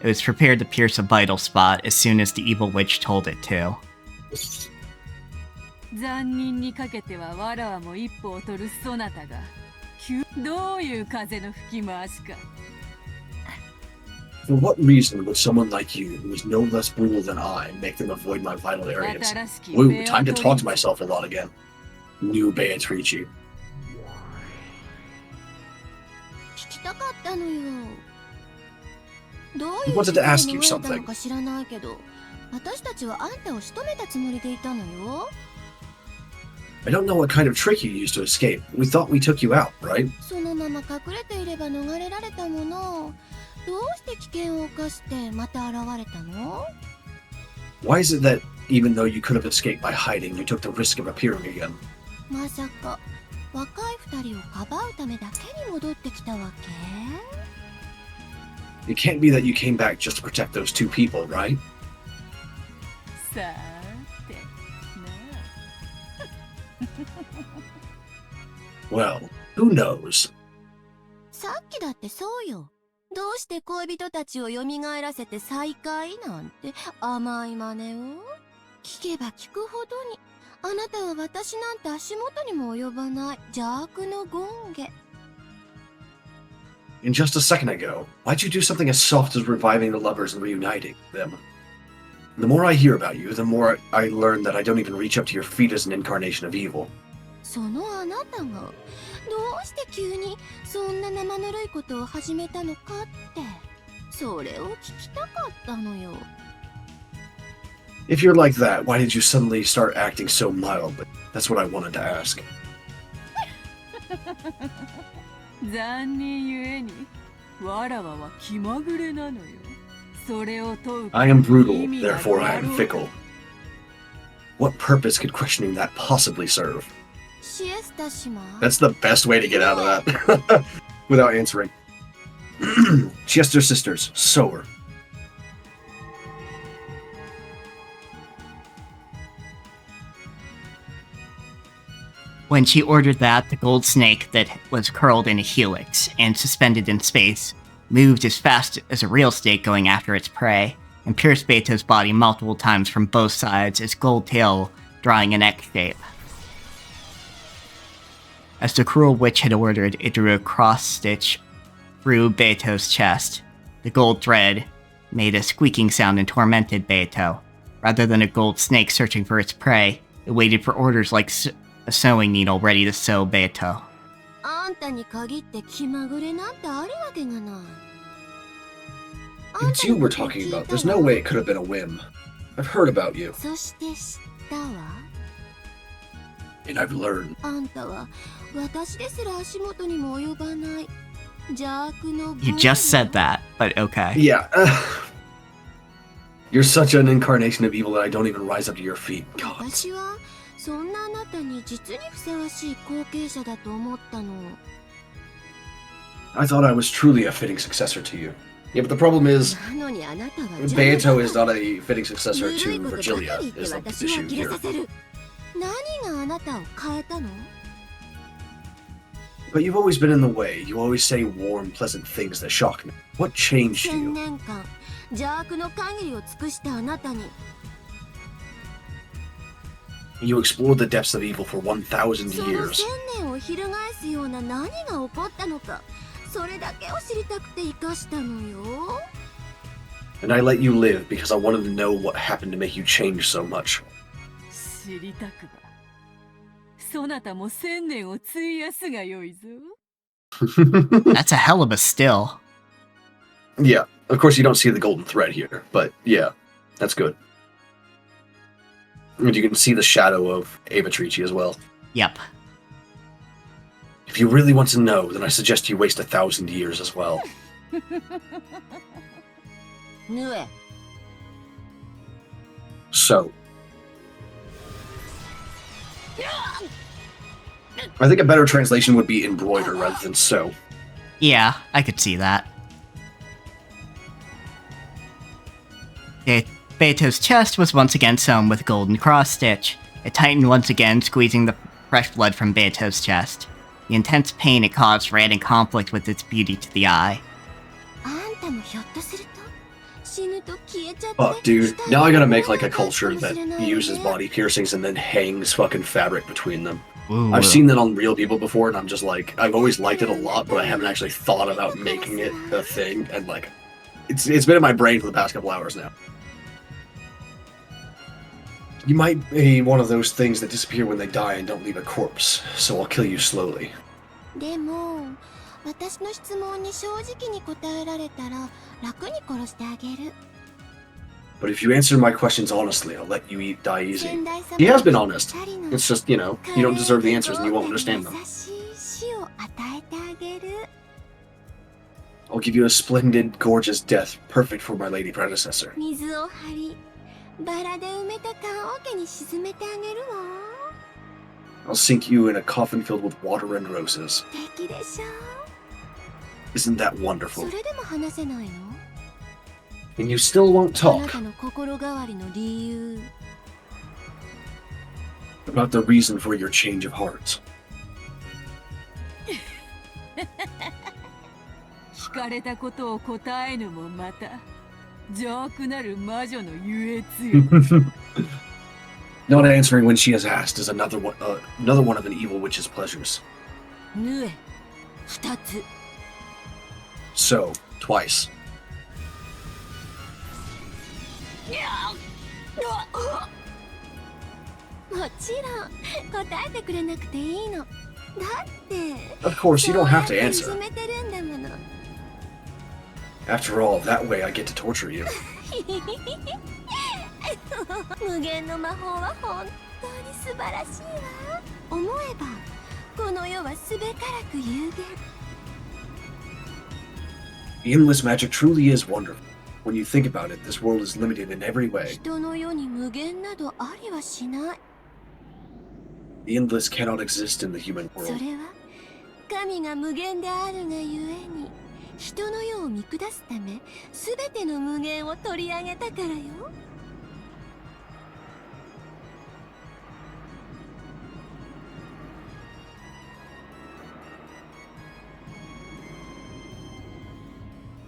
S1: It was prepared to pierce a vital spot as soon as the evil witch told it to.
S6: 残忍にかけてはわらわも一歩を取るそなたがどういう風の吹き回しか。
S2: For what reason would someone like you, who is no less brutal than I, make them avoid my vital areas? Woo, time to talk to myself a lot again. New Beatrice.
S8: 聞きたかったのよ。どう
S2: He
S8: いう
S2: wanted to ask you
S8: 逃げた
S2: something.
S8: のか知らないけど、私たちはあんたを仕留めたつもりでいたのよ。
S2: I don't know what kind of trick you used to escape. We thought we took you out, right?
S8: そのまま隠れていれば逃れられたもの。どうして危険を冒してまた現れたの？
S2: Why is it that even though you could have escaped by hiding, you took the risk of appearing again?
S8: まさか若い二人をかばうためだけに戻ってきたわけ？
S2: It can't be that you came back just to protect those two people, right?
S6: さてな。
S2: Well, who knows?
S8: さっきだってそうよ。どうして恋人たちを蘇らせて再会なんて甘い真似を？聞けば聞くほどに、あなたは私なんて足元にも及ばない邪悪の権下。
S2: In just a second ago, why'd you do something as soft as reviving the lovers and reuniting them? The more I hear about you, the more I learn that I don't even reach up to your feet as an incarnation of evil.
S8: そのあなたがどうして急にそんな生ぬるいことを始めたのかってそれを聞きたかったのよ。
S2: If you're like that, why did you suddenly start acting so mildly? That's what I wanted to ask.
S6: 残忍ゆえにわらわは気まぐれなのよ。それを問う
S2: I am brutal,
S6: 意味が
S2: therefore I
S6: あろ
S2: am
S6: う
S2: fickle. What purpose could questioning that possibly serve?
S8: シエスタしま
S2: That's the best way to get out of that. Without answering. Chester sisters, sower.
S1: When she ordered that, the gold snake that was curled in a helix and suspended in space moved as fast as a real snake going after its prey, and pierced Beto's body multiple times from both sides, its gold tail drawing an X shape. As the cruel witch had ordered, it drew a cross-stitch through Beto's chest. The gold thread made a squeaking sound and tormented Beto. Rather than a gold snake searching for its prey, it waited for orders like a sewing needle ready to sew Beto.
S8: あんたに限って気まぐれなんてあるわけがない。
S2: It's you we're talking about. There's no way it could have been a whim. I've heard about you,
S8: そして知ったわ。
S2: and I've learned.
S8: あんたは私ですら足元にも及ばない邪悪の
S1: You just said that, but okay.
S2: Yeah. You're such an incarnation of evil that I don't even rise up to your feet. God.
S8: 私はそんなあなたに実にふさわしい後継者だと思ったの。
S2: I thought I was truly a fitting successor to you. Yeah, but the problem is,
S8: なのにあなたは
S2: Beato is not a fitting successor
S8: ずるい
S2: to
S8: ことばか
S2: Virgilia,
S8: り言って
S2: is the
S8: 私を
S2: issue
S8: 呆れ
S2: here.
S8: させる。何があなたを変えたの？
S2: But you've always been in the way. You always say warm, pleasant things that shock me. What changed
S8: 1000
S2: you?
S8: 年間邪悪の限りを尽くしたあなたに
S2: You explored the depths of evil for 1,000
S8: その
S2: years.
S8: 1000年を翻すような何が起こったのかそれだけを知りたくて生かしたのよ。
S2: And I let you live because I wanted to know what happened to make you change so much.
S6: 知りたくばそなたも1000年を費やすがよいぞ。
S1: That's a hell of a still.
S2: Yeah, of course you don't see the golden thread here, but yeah, that's good. And you can see the shadow of Ava Trici as well.
S1: Yep.
S2: If you really want to know, then I suggest you waste 1,000 years as well.
S8: Nue.
S2: So. I think a better translation would be embroider rather than sew.
S1: Yeah, I could see that. Beto's chest was once again sewn with a golden cross stitch. It tightened once again, squeezing the fresh blood from Beto's chest. The intense pain it caused ran in conflict with its beauty to the eye.
S2: Oh, dude, now I gotta make like a culture that uses body piercings and then hangs fucking fabric between them.
S1: Ooh.
S2: I've seen that on real people before, and I'm just like, I've always liked it a lot, but I haven't actually thought about making it a thing, and like, it's been in my brain for the past couple hours now. You might be one of those things that disappear when they die and don't leave a corpse, so I'll kill you slowly.
S8: でも、私の質問に正直に答えられたら楽に殺してあげる。
S2: But if you answer my questions honestly, I'll let you die easy. He has been honest. It's just, you know, you don't deserve the answers and you won't understand them. I'll give you a splendid, gorgeous death, perfect for my lady predecessor. I'll sink you in a coffin filled with water and roses. Isn't that wonderful? And you still won't talk about the reason for your change of heart.
S6: 聞かれたことを答えぬもまた邪悪なる魔女の優越よ。
S2: Not answering when she is asked is another one of an evil witch's pleasures.
S6: ぬえ、二つ。
S2: So, twice.
S8: もちろん答えてくれなくていいの。だって
S2: Of course, you don't have to answer.
S8: そうやっていじめてるんだもの。
S2: After all, that way I get to torture you.
S8: 無限の魔法は本当に素晴らしいわ。思えばこの世はすべからく有限。
S2: The endless magic truly is wonderful. When you think about it, this world is limited in every way.
S8: 人の世に無限などありはしない。
S2: The endless cannot exist in the human
S8: そ
S2: world.
S8: れは神が無限であるがゆえに人の世を見下すためすべての無限を取り上げたからよ。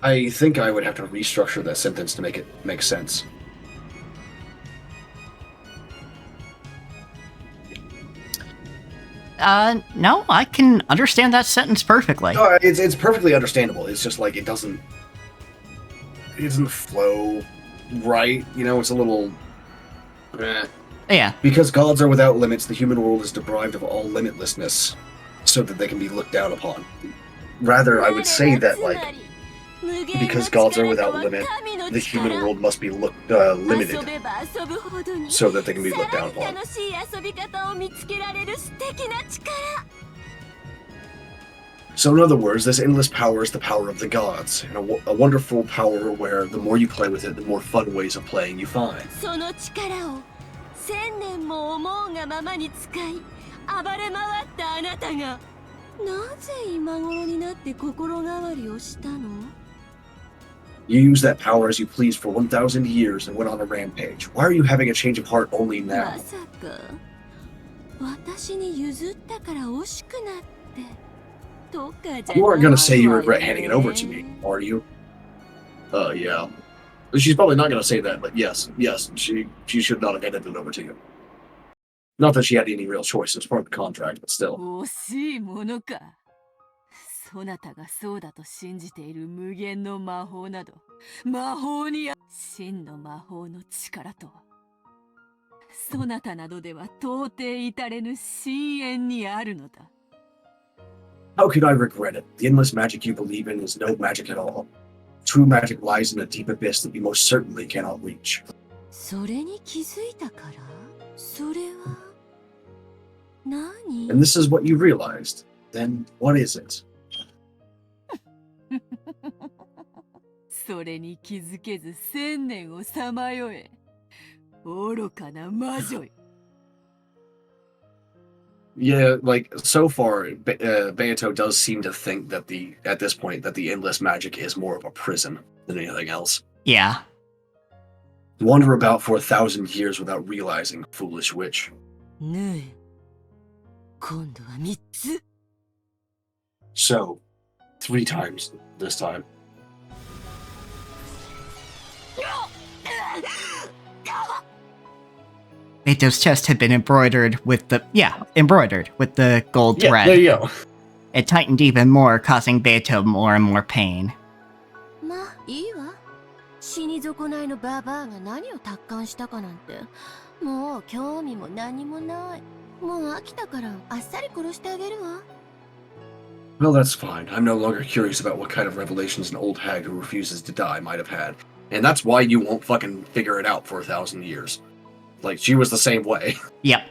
S2: I think I would have to restructure that sentence to make it make sense.
S1: No, I can understand that sentence perfectly.
S2: No, it's perfectly understandable. It's just like it doesn't flow right. You know, it's a little.
S1: Yeah.
S2: Because gods are without limits, the human world is deprived of all limitlessness, so that they can be looked down upon. Rather, I would say that like. Because gods are without limit, the human world must be limited, so that they can be looked down upon. So in other words, this endless power is the power of the gods, and a wonderful power where the more you play with it, the more fun ways of playing you find.
S6: 千年も思うがままに使い暴れ回ったあなたがなぜ今頃になって心変わりをしたの
S2: You used that power as you pleased for 1,000 years and went on a rampage. Why are you having a change of heart only now?
S6: まさか私に譲ったから惜しくなってとかじゃないわよね
S2: You aren't gonna say you regret handing it over to me, are you? Yeah. She's probably not gonna say that, but yes, she should not have handed it over to you. Not that she had any real choice, it's part of the contract, but still.
S6: 惜しいものかそなたがそうだと信じている無限の魔法など魔法に真の魔法の力とはそなたなどでは到底至れぬ深淵にあるのだ
S2: How could I regret it? The endless magic you believe in is no magic at all. True magic lies in a deep abyss that you most certainly cannot reach.
S6: それに気づいたからそれは何
S2: And this is what you realized. Then what is it?
S6: それに気づけず千年をさまよえ。愚かな魔女よ。
S2: Yeah, like so far, Beato does seem to think that at this point that the endless magic is more of a prison than anything else.
S1: Yeah.
S2: Wander about for 1,000 years without realizing, foolish witch.
S6: ねえ。今度は3つ。
S2: So, 3 times this time.
S1: Beto's chest had been embroidered with the gold thread.
S2: There you go.
S1: It tightened even more, causing Beto more and more pain.
S8: まあいいわ。死に損ないのババアが何を達観したかなんて、もう興味も何もない。もう飽きたからあっさり殺してあげるわ。
S2: Well, that's fine. I'm no longer curious about what kind of revelations an old hag who refuses to die might have had. And that's why you won't fucking figure it out for 1,000 years. Like, she was the same way.
S1: Yep.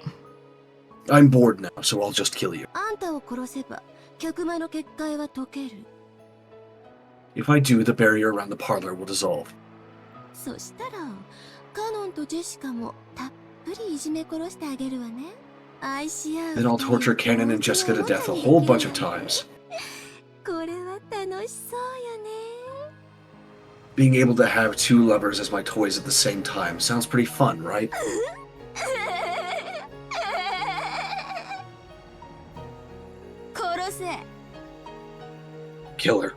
S2: I'm bored now, so I'll just kill you.
S8: あんたを殺せば客間の結界は解ける。
S2: If I do, the barrier around the parlor will dissolve.
S8: そしたらカノンとジェシカもたっぷりいじめ殺してあげるわね。愛し合う。
S2: Then I'll torture Canon and Jessica to death a whole bunch of times.
S8: これは楽しそうよね。
S2: Being able to have 2 lovers as my toys at the same time sounds pretty fun, right?
S8: 殺せ。
S2: Kill her.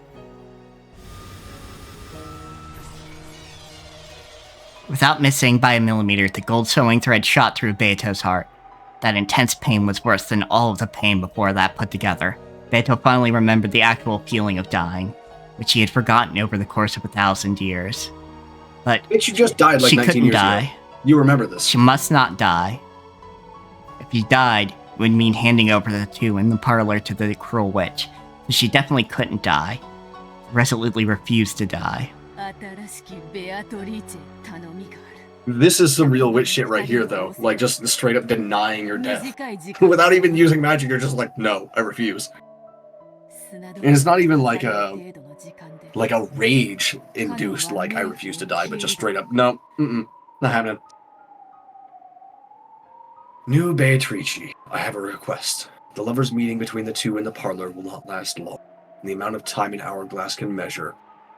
S1: Without missing by a millimeter, the gold sewing thread shot through Beto's heart. That intense pain was worse than all of the pain before that put together. Beto finally remembered the actual feeling of dying, which he had forgotten over the course of 1,000 years. But
S2: She just died like
S1: she
S2: 19
S1: couldn't
S2: years
S1: die.
S2: ago. You remember this.
S1: She must not die. If he died, it would mean handing over the 2 in the parlor to the cruel witch. So she definitely couldn't die. Resolutely refused to die.
S6: 新しきベアトリーチェ頼みがある。
S2: This is some real witch shit right here, though. Like, just straight up denying your death. Without even using magic, you're just like, no, I refuse. And it's not even like a rage-induced, like, I refuse to die, but just straight up, no, not happening. New Beatrice, I have a request. The lovers' meeting between the 2 in the parlor will not last long. In the amount of time an hourglass can measure,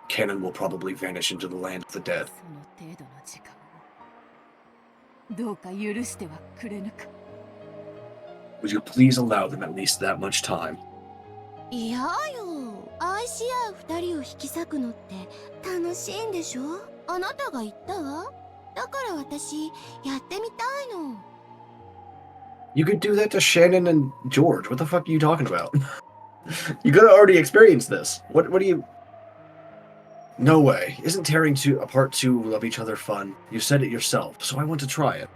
S2: Canon will probably vanish into the land of the dead.
S6: その程度の時間をどうか許してはくれぬか。
S2: Would you please allow them at least that much time?
S8: いやよ。愛し合う2人を引き裂くのって楽しいんでしょ。あなたが言ったわ。だから私やってみたいの。
S2: You could do that to Shannon and George. What the fuck are you talking about? You could have already experienced this. What do you... No way. Isn't tearing apart 2 who love each other fun? You said it yourself, so I want to try it.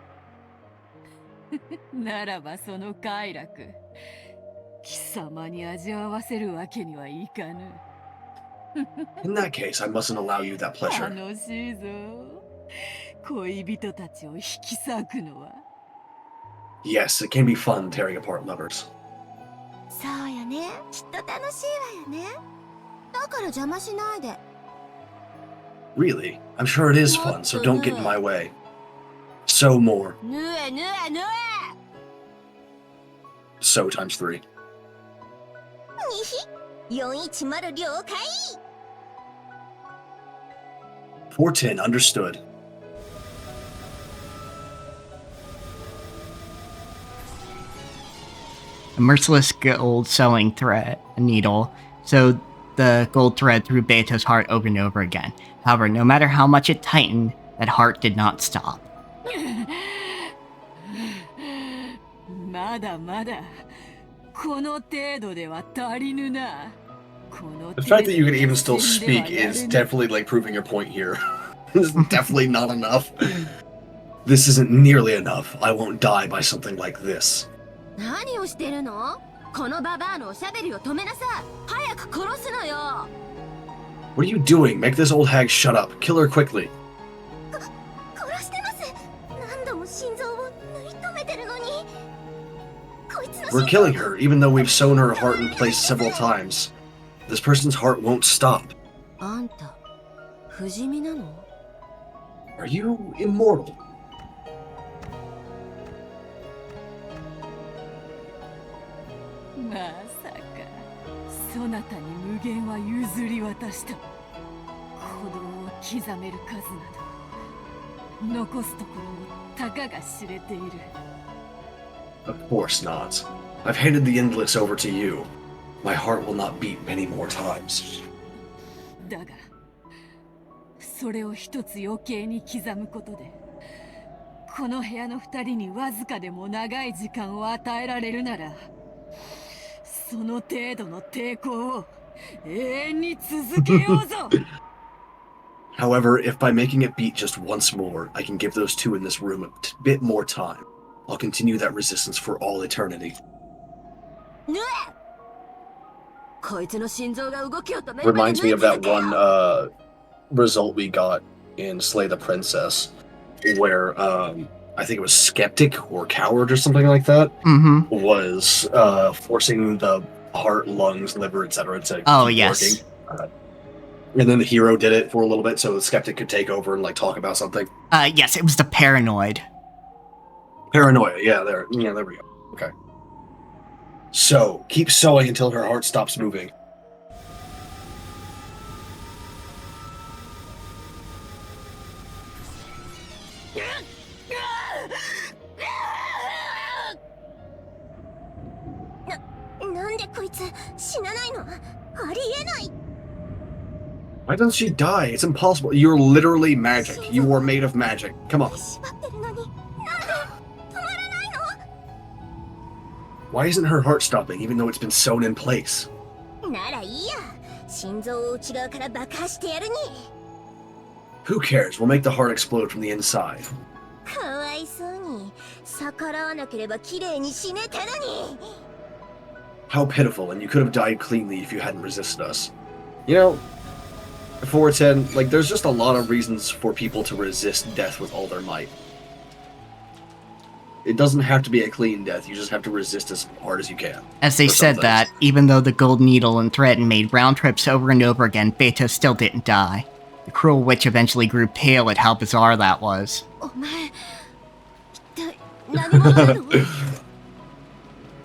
S6: ならばその快楽、貴様に味わわせるわけにはいかぬ。
S2: In that case, I mustn't allow you that pleasure.
S6: 楽しいぞ。恋人たちを引き裂くのは。
S2: Yes, it can be fun tearing apart lovers.
S8: そうよね。きっと楽しいわよね。だから邪魔しないで。
S2: Really? I'm sure it is fun, so don't get in my way. So more.
S8: ぬえぬえぬえ。
S2: So times 3.
S8: にひ。410了解。
S2: 410, understood.
S1: A merciless gold sewing thread, a needle, sewed the gold thread through Beto's heart over and over again. However, no matter how much it tightened, that heart did not stop.
S6: まだまだこの程度では足りぬな。
S2: The fact that you can even still speak is definitely like proving your point here. This is definitely not enough. This isn't nearly enough. I won't die by something like this.
S8: 何をしてるの？このババアのおしゃべりを止めなさい。早く殺すのよ。
S2: What are you doing? Make this old hag shut up. Kill her quickly.
S8: 殺してます。何度も心臓を縫い止めてるのに。
S2: We're killing her, even though we've sewn her heart in place several times. This person's heart won't stop.
S8: あんた不死身なの？
S2: Are you immortal?
S6: まさかそなたに無限は譲り渡した。鼓動を刻める数など残すところもたかが知れている。
S2: Of course not. I've handed the endless over to you. My heart will not beat many more times.
S6: だがそれを一つ余計に刻むことでこの部屋の二人にわずかでも長い時間を与えられるならその程度の抵抗を永遠に続けようぞ。
S2: However, if by making it beat just once more, I can give those two in this room a bit more time, I'll continue that resistance for all eternity.
S6: こいつの心臓が動きを止める。
S2: Reminds me of that one result we got in Slay the Princess, where I think it was Skeptic or Coward or something like that, was forcing the heart, lungs, liver, etc. to keep working. And then the hero did it for a little bit so the Skeptic could take over and like talk about something.
S1: Yes, it was the Paranoid.
S2: Paranoia, there we go. Okay. So, keep sewing until her heart stops moving. Why doesn't she die? It's impossible. You're literally magic. You are made of magic. Come on. Why isn't her heart stopping, even though it's been sewn in place? Who cares? We'll make the heart explode from the inside. How pitiful, and you could have died cleanly if you hadn't resisted us. You know, 410, like, there's just a lot of reasons for people to resist death with all their might. It doesn't have to be a clean death, you just have to resist as hard as you can.
S1: As they said that, even though the Gold Needle and Threaten made round trips over and over again, Beta still didn't die. The cruel witch eventually grew pale at how bizarre that was.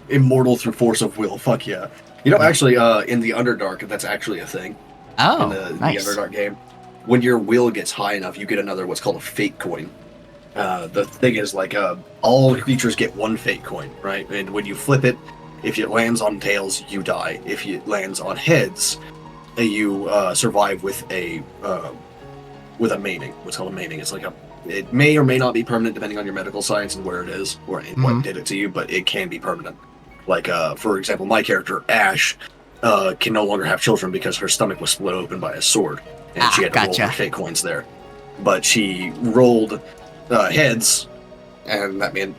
S2: Immortal through force of will, fuck yeah. You know, actually, in the Underdark, that's actually a thing.
S1: Oh,
S2: in the
S1: nice.
S2: Underdark game. When your will gets high enough, you get another, what's called a fate coin. The thing is, like, all creatures get one fate coin, right? And when you flip it, if it lands on tails, you die. If it lands on heads, you survive with a maiming. What's called a maiming. It's like it may or may not be permanent depending on your medical science and where it is, or what did it to you, but it can be permanent. Like, for example, my character, Ash, can no longer have children because her stomach was split open by a sword, and she had to roll her fate coins there. But she rolled heads, and that meant,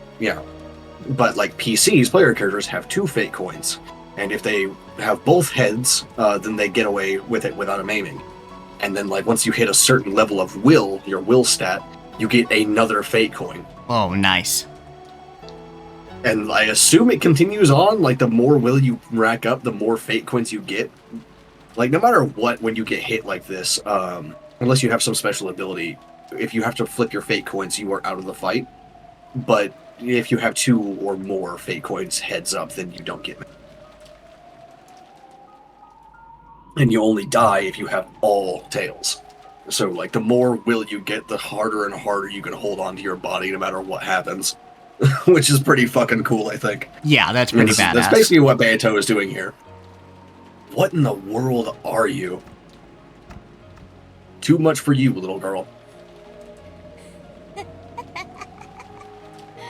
S2: but like PCs, player characters, have 2 fate coins, and if they have both heads, then they get away with it without a maiming. And then, like, once you hit a certain level of will, your will stat, you get another fate coin.
S1: Oh, nice.
S2: And I assume it continues on, like, the more will you rack up, the more fate coins you get. Like, no matter what, when you get hit like this, unless you have some special ability, if you have to flip your fate coins, you are out of the fight. But if you have 2 or more fate coins heads up, then you don't get it. And you only die if you have all tails. So, like, the more will you get, the harder and harder you can hold on to your body no matter what happens. Which is pretty fucking cool, I think.
S1: Yeah, that's pretty badass.
S2: That's basically what Beato is doing here. What in the world are you? Too much for you, little girl.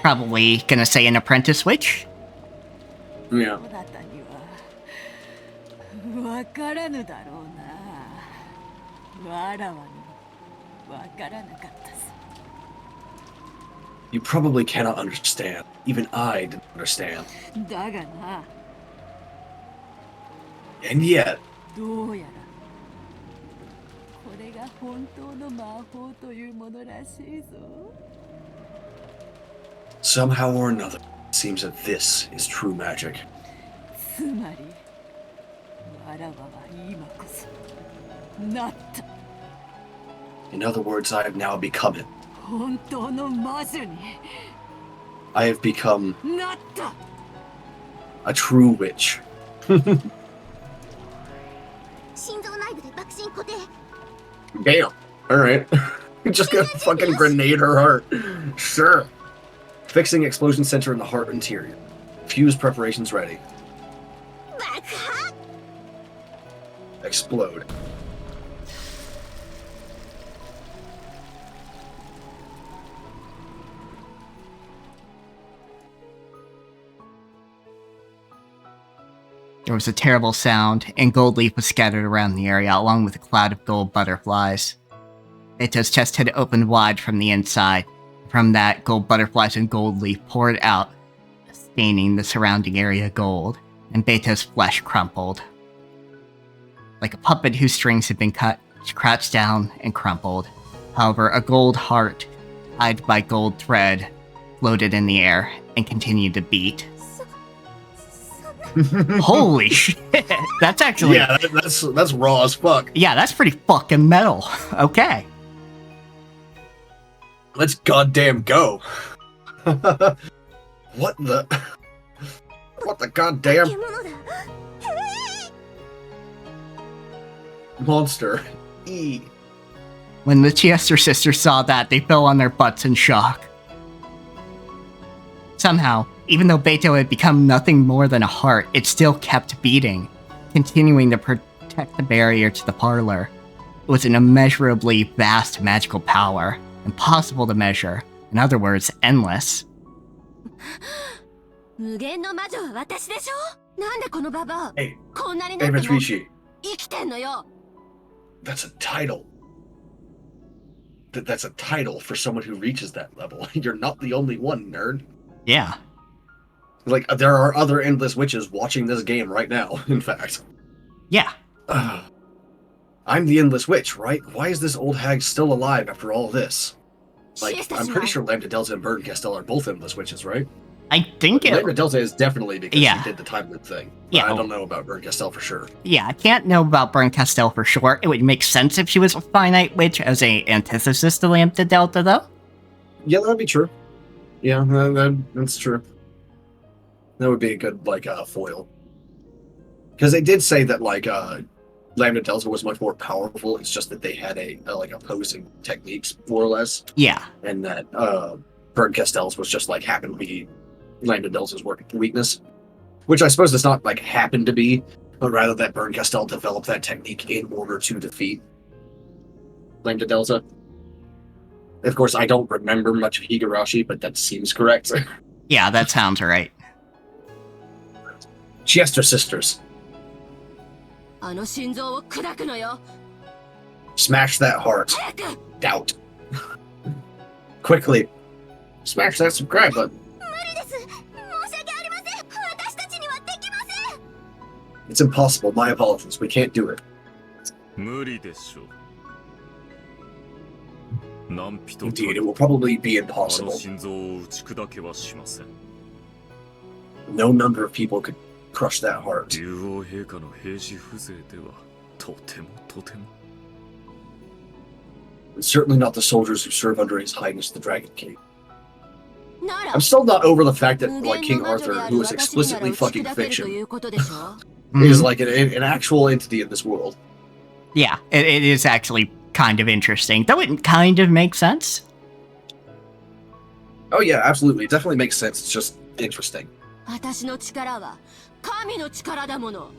S1: Probably gonna say an apprentice witch?
S2: Yeah.
S6: わからぬだろうな。わらわにわからなかったさ。
S2: You probably cannot understand. Even I didn't understand.
S6: だがな。
S2: And yet,
S6: どうやらこれが本当の魔法というものらしいぞ。
S2: somehow or another, seems that this is true magic.
S6: つまりわらわは今こそなった
S2: In other words, I have now become it.
S6: 本当の魔女に
S2: I have become
S6: なった
S2: a true witch.
S8: 心臓内部で爆心固定
S2: Damn. Alright. Just gonna fucking grenade her heart. Sure. Fixing explosion center in the heart interior. Fuse preparations ready.
S8: 爆破
S2: Explode.
S1: There was a terrible sound, and gold leaf was scattered around the area, along with a cloud of gold butterflies. Beto's chest had opened wide from the inside. From that, gold butterflies and gold leaf poured out, staining the surrounding area gold, and Beto's flesh crumpled. Like a puppet whose strings had been cut, she crouched down and crumpled. However, a gold heart, tied by gold thread, floated in the air and continued to beat. Holy shit! That's actually...
S2: Yeah, that's raw as fuck.
S1: Yeah, that's pretty fucking metal. Okay.
S2: Let's goddamn go. What the... What the goddamn...
S8: 獣だ
S2: monster? E.
S1: When the Chester sisters saw that, they fell on their butts in shock. Somehow, even though Beto had become nothing more than a heart, it still kept beating, continuing to protect the barrier to the parlor. It was an immeasurably vast magical power, impossible to measure. In other words, endless.
S8: 無限の魔女は私でしょなんでこのババア
S2: Hey,
S8: こんなに
S2: hey,
S8: なっても
S2: Patrici.
S8: 生きてんのよ
S2: That's a title. That's a title for someone who reaches that level. You're not the only one, nerd.
S1: Yeah.
S2: Like, there are other endless witches watching this game right now, in fact.
S1: Yeah.
S2: I'm the endless witch, right? Why is this old hag still alive after all this? Like, I'm pretty sure Lambda Delta and Burton Castell are both endless witches, right?
S1: I think it...
S2: Lambda Delta is definitely because
S1: Yeah.
S2: she did the time loop thing.
S1: Yeah.
S2: I don't know about Burton Castell for sure.
S1: Yeah, I can't know about Burn Castell for sure. It would make sense if she was a finite witch as a antithesis to Lambda Delta, though.
S2: Yeah, that'd be true. Yeah, that's true. That would be a good, like, foil. Because they did say that, like, Lambda Delta was much more powerful. It's just that they had like, opposing techniques, more or less.
S1: Yeah.
S2: And that, Burton Castell's was just, like, happened to be Lambda Delta's weakness. Which I suppose does not, like, happen to be, but rather that Burton Castell developed that technique in order to defeat Lambda Delta. Of course, I don't remember much of Higurashi, but that seems correct.
S1: Yeah, that sounds right.
S2: Chester sisters.
S8: あの心臓を砕くのよ
S2: Smash that heart.
S8: 早く
S2: Doubt. Quickly. Smash that subscribe button.
S8: 無理です申し訳ありません私たちにはできません
S2: It's impossible. My apologies. We can't do it.
S10: 無理でしょう。何人
S2: Indeed, it will probably be
S10: あの
S2: impossible.
S10: 心臓を打ち砕けはしません。
S2: No number of people could crush that heart.
S10: 竜王陛下の兵士風情ではとてもとても。
S2: It's certainly not the soldiers who serve under His Highness the Dragon King.
S8: なら
S2: I'm still not over the fact that,
S8: 無
S2: like,
S8: 限
S2: King
S8: の魔女
S2: Arthur,
S8: であ
S2: who
S8: る
S2: is
S8: 私になら
S2: explicitly
S8: 打ち
S2: fucking
S8: 砕けると
S2: fiction,
S8: いうことでしょ
S2: is
S1: Mhm.
S2: like an actual entity in this world.
S1: Yeah, it is actually kind of interesting. Though it kind of makes sense.
S2: Oh yeah, absolutely. It definitely makes sense. It's just interesting.
S8: 私の力は神の力だもの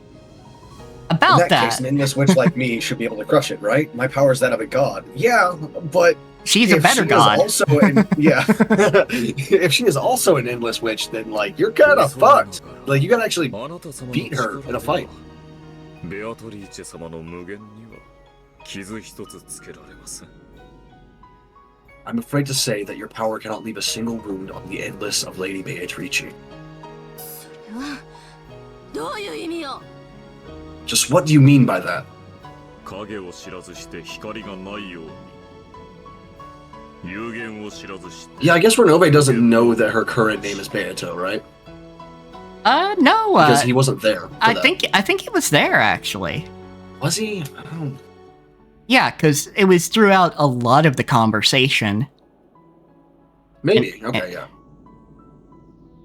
S2: In
S1: About
S2: that case,
S1: that,
S2: an endless witch like me should be able to crush it, right? My power is that of a god. Yeah, but
S1: she's a
S2: if
S1: better
S2: she is
S1: god.
S2: also yeah. If she is also an endless witch, then like you're kind of fucked. Like you gotta actually
S10: あなた様の
S2: beat her in a
S10: 力では
S2: fight.
S10: ベアトリーチェ様の無限には傷一つつけられません。
S2: I'm afraid to say that your power cannot leave a single wound on the endless of Lady Beatrice.
S8: どういう意味よ
S2: Just what do you mean by that?
S10: 影を知らずして光がないように。
S2: Yeah, I guess Renobe doesn't know that her current name is Beato, right?
S1: No.
S2: Because he wasn't there.
S1: I think he was there actually.
S2: Was he? I don't...
S1: Yeah, because it was throughout a lot of the conversation.
S2: Maybe. Okay, yeah.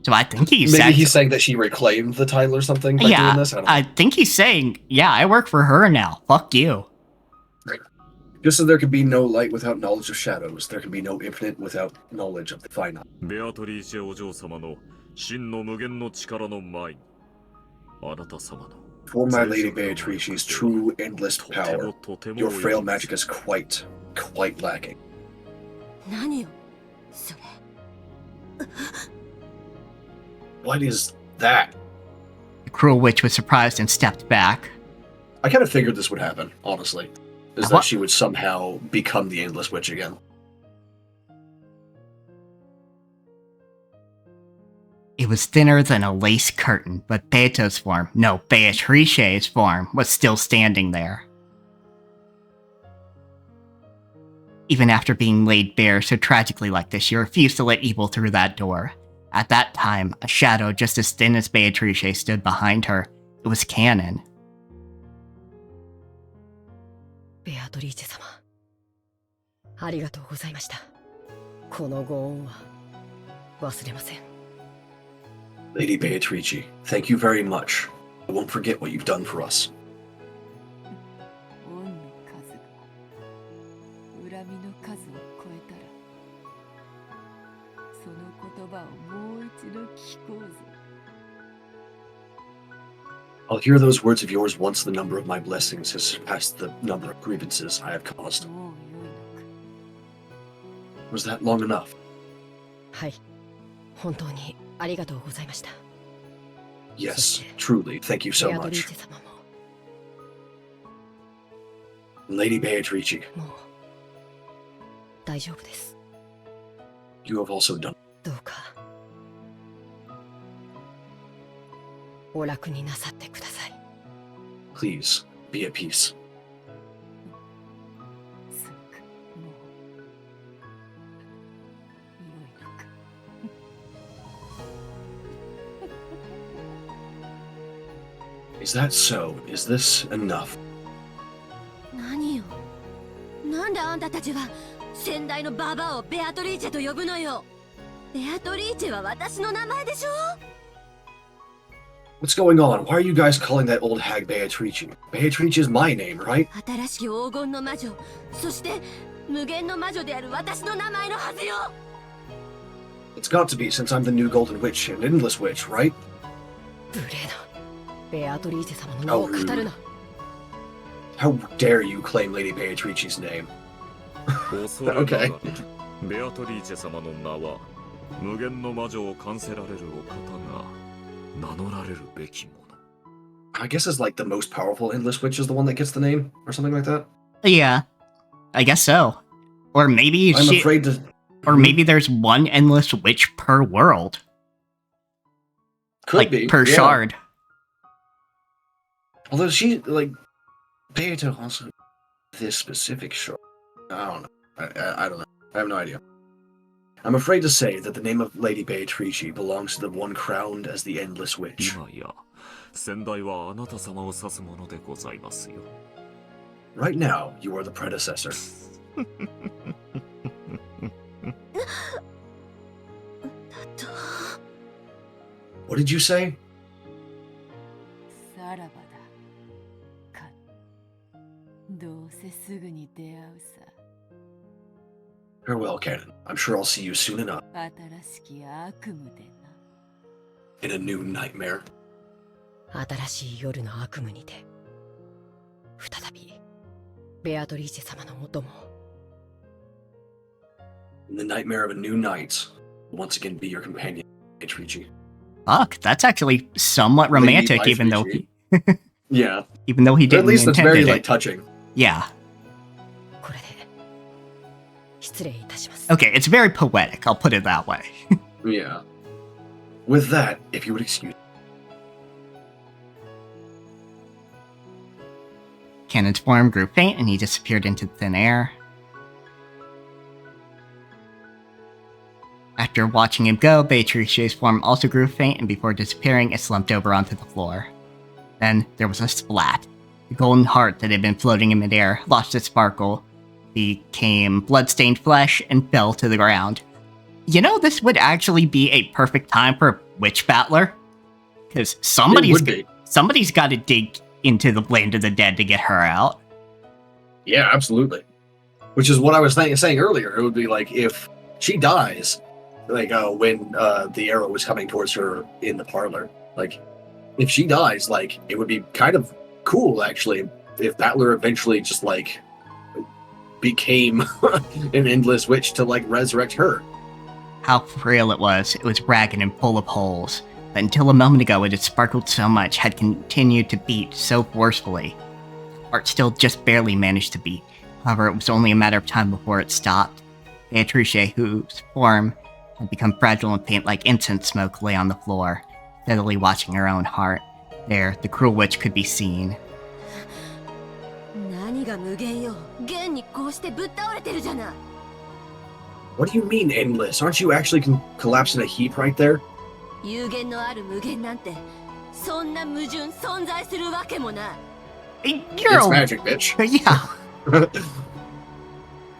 S1: So I think he's
S2: maybe he's saying that she reclaimed the title or something by doing this.
S1: I think he's saying, yeah, I work for her now. Fuck you.
S2: Right. Just so there can be no light without knowledge of shadows, there can be no infinite without knowledge of the finite. For my Lady Beatrice's true endless power, your frail magic is quite lacking. What is that?
S1: The cruel witch was surprised and stepped back.
S2: I kind of figured this would happen, honestly. Is that she would somehow become the Endless Witch again.
S1: It was thinner than a lace curtain, but Beato's form, no, Beatrice's form, was still standing there. Even after being laid bare so tragically like this, she refused to let evil through that door. At that time, a shadow just as thin as Beatrice stood behind her. It was Canon.
S11: ベアトリーチェ様、ありがとうございました。このご恩は忘れません。
S2: Lady Beatrice, thank you very much. I won't forget what you've done for us.
S6: 恩の数が恨みの数を超えたら、その言葉をもう一度聞こうぞ。
S2: I'll hear those words of yours once the number of my blessings has surpassed the number of grievances I have caused. Was that long enough?
S11: はい、本当にありがとうございました。
S2: Yes, truly, thank you so
S11: ベアトリー
S2: much.
S11: チェ様も
S2: Lady Beatrice,
S11: もう大丈夫です。
S2: you have also done.
S11: どうかお楽になさってください。
S2: Please, be at peace. Is that so? Is this enough?
S8: 何よ。なんであんたたちは先代のババアをベアトリーチェと呼ぶのよ。ベアトリーチェは私の名前でしょ。
S2: What's going on? Why are you guys calling that old hag Beatrice? Beatrice is my name, right?
S8: 新しき黄金の魔女、そして無限の魔女である私の名前のはずよ。
S2: It's got to be since I'm the new Golden Witch and Endless Witch, right?
S11: 無礼な。ベアトリーチェ様の名を語るな。
S2: How dare you claim Lady Beatrice's name? Okay.
S10: ベアトリーチェ様の名は無限の魔女を冠せられるお方が名乗られるべきもの。
S2: I guess it's like the most powerful Endless Witch is the one that gets the name, or something like that.
S1: Yeah, I guess so. Or maybe
S2: I'm afraid to...
S1: Or maybe there's one Endless Witch per world.
S2: Could
S1: like,
S2: be.
S1: per
S2: yeah.
S1: shard.
S2: Although she, like, Beato also this specific shard. I don't know. I don't know. I have no idea. I'm afraid to say that the name of Lady Beatrice belongs to the one crowned as the Endless Witch.
S10: 今や先代はあなた様を指すものでございますよ。
S2: Right now, you are the predecessor. What did you say?
S6: さらばだ。か、どうせすぐに出会うさ。
S2: Farewell, Canon. I'm sure I'll see you soon enough.
S6: 新しき悪夢でな。
S2: In a new nightmare.
S11: 新しい夜の悪夢にて再びベアトリーチェ様のもとも
S2: In the nightmare of a new night, will once again be your companion, Beatrice.
S1: Fuck, that's actually somewhat romantic, even though
S2: yeah,
S1: even though he
S2: but
S1: didn't
S2: at least it's
S1: intend
S2: very
S1: it.
S2: like touching.
S1: Yeah.
S11: これで失礼いたします。
S1: Okay, it's very poetic, I'll put it that way.
S2: Yeah. With that, if you would excuse.
S1: Cannon's form grew faint and he disappeared into thin air. After watching him go, Beatrice's form also grew faint, and before disappearing, it slumped over onto the floor. Then there was a splat. The golden heart that had been floating in midair lost its sparkle, became blood-stained flesh, and fell to the ground. You know, this would actually be a perfect time for a witch battler. Because somebody's got to dig into the land of the dead to get her out.
S2: Yeah, absolutely. Which is what I was saying earlier. It would be like if she dies, like when the arrow was coming towards her in the parlor. Like, if she dies, like, it would be kind of cool, actually, if Battler eventually just, like, became an endless witch to, like, resurrect her.
S1: How frail it was ragged and full of holes, but until a moment ago it had sparkled so much, had continued to beat so forcefully. Heart still just barely managed to beat. However, it was only a matter of time before it stopped. Beatrice, whose form had become fragile and faint like incense smoke, lay on the floor, steadily watching her own heart. There, the cruel witch could be seen.
S2: What do you mean, endless? Aren't you actually collapsed in a heap right there? It's magic, bitch.
S1: Yeah.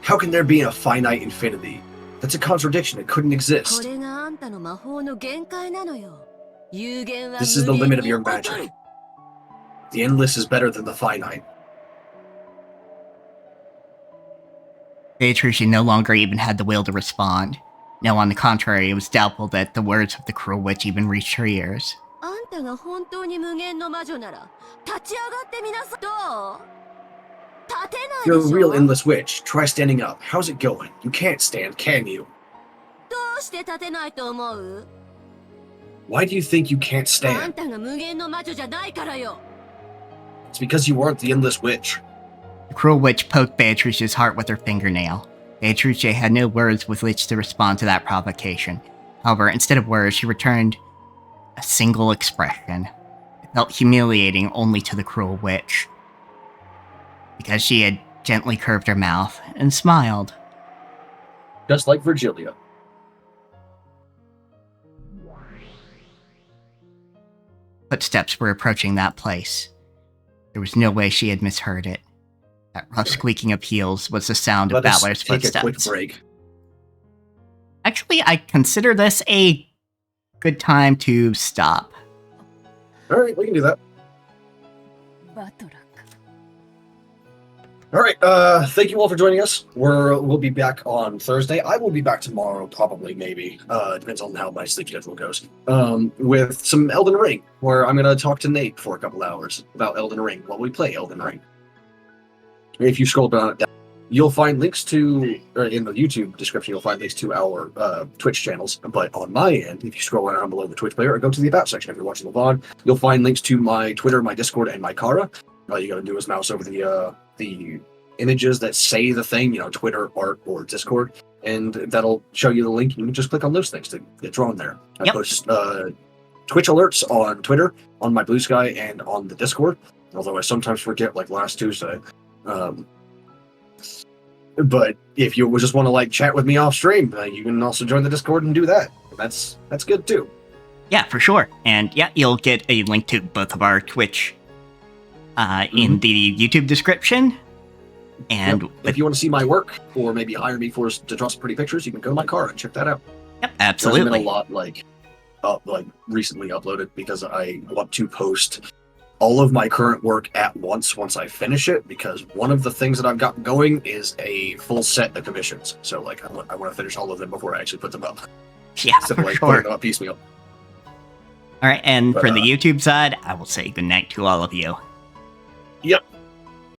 S2: How can there be a finite infinity? That's a contradiction. It couldn't exist. This is the limit of your magic. The endless is better than the finite.
S1: Beatrice no longer even had the will to respond. No, on the contrary, it was doubtful that the words of the cruel witch even reached her ears.
S2: If you're a real endless witch, try standing up. How's it going? You can't stand, can you? Why do you think you can't stand? It's because you aren't the endless witch.
S1: The cruel witch poked Beatrice's heart with her fingernail. Beatrice had no words with which to respond to that provocation. However, instead of words, she returned a single expression. It felt humiliating only to the cruel witch, because she had gently curved her mouth and smiled.
S2: Just like Virgilia.
S1: Footsteps were approaching that place. There was no way she had misheard it. That rough squeaking of heels was the sound of Battler's footsteps.
S2: Take a quick break.
S1: Actually, I consider this a good time to stop.
S2: Alright, we can do that. Alright, thank you all for joining us. We'll be back on Thursday. I will be back tomorrow, probably, maybe. Depends on how my sleep schedule goes. With some Elden Ring, where I'm going to talk to Nate for a couple hours about Elden Ring while we play Elden Ring. If you scroll down, you'll find links to, or in the YouTube description, you'll find links to our Twitch channels. But on my end, if you scroll down below the Twitch player or go to the About section if you're watching the VOD, you'll find links to my Twitter, my Discord, and my Kara. All you gotta do is mouse over the images that say the thing, Twitter, art, or Discord, and that'll show you the link. You can just click on those things to get drawn there. I post Twitch alerts on Twitter, on my Blue Sky, and on the Discord, although I sometimes forget, like last Tuesday. But if you just want to chat with me off stream, you can also join the Discord and do that. That's good too.
S1: Yeah, for sure. And yeah, you'll get a link to both of our Twitch in the YouTube description. And
S2: if you want to see my work, or maybe hire me to draw some pretty pictures, you can go to my car and check that out.
S1: Yep, absolutely.
S2: There's been a lot recently uploaded because I want to post all of my current work at once I finish it, because one of the things that I've got going is a full set of commissions. So I want to finish all of them before I actually put them up.
S1: Yeah,
S2: so
S1: for sure.
S2: Putting them up piecemeal.
S1: All right, and for the YouTube side, I will say goodnight to all of you.
S2: Yep.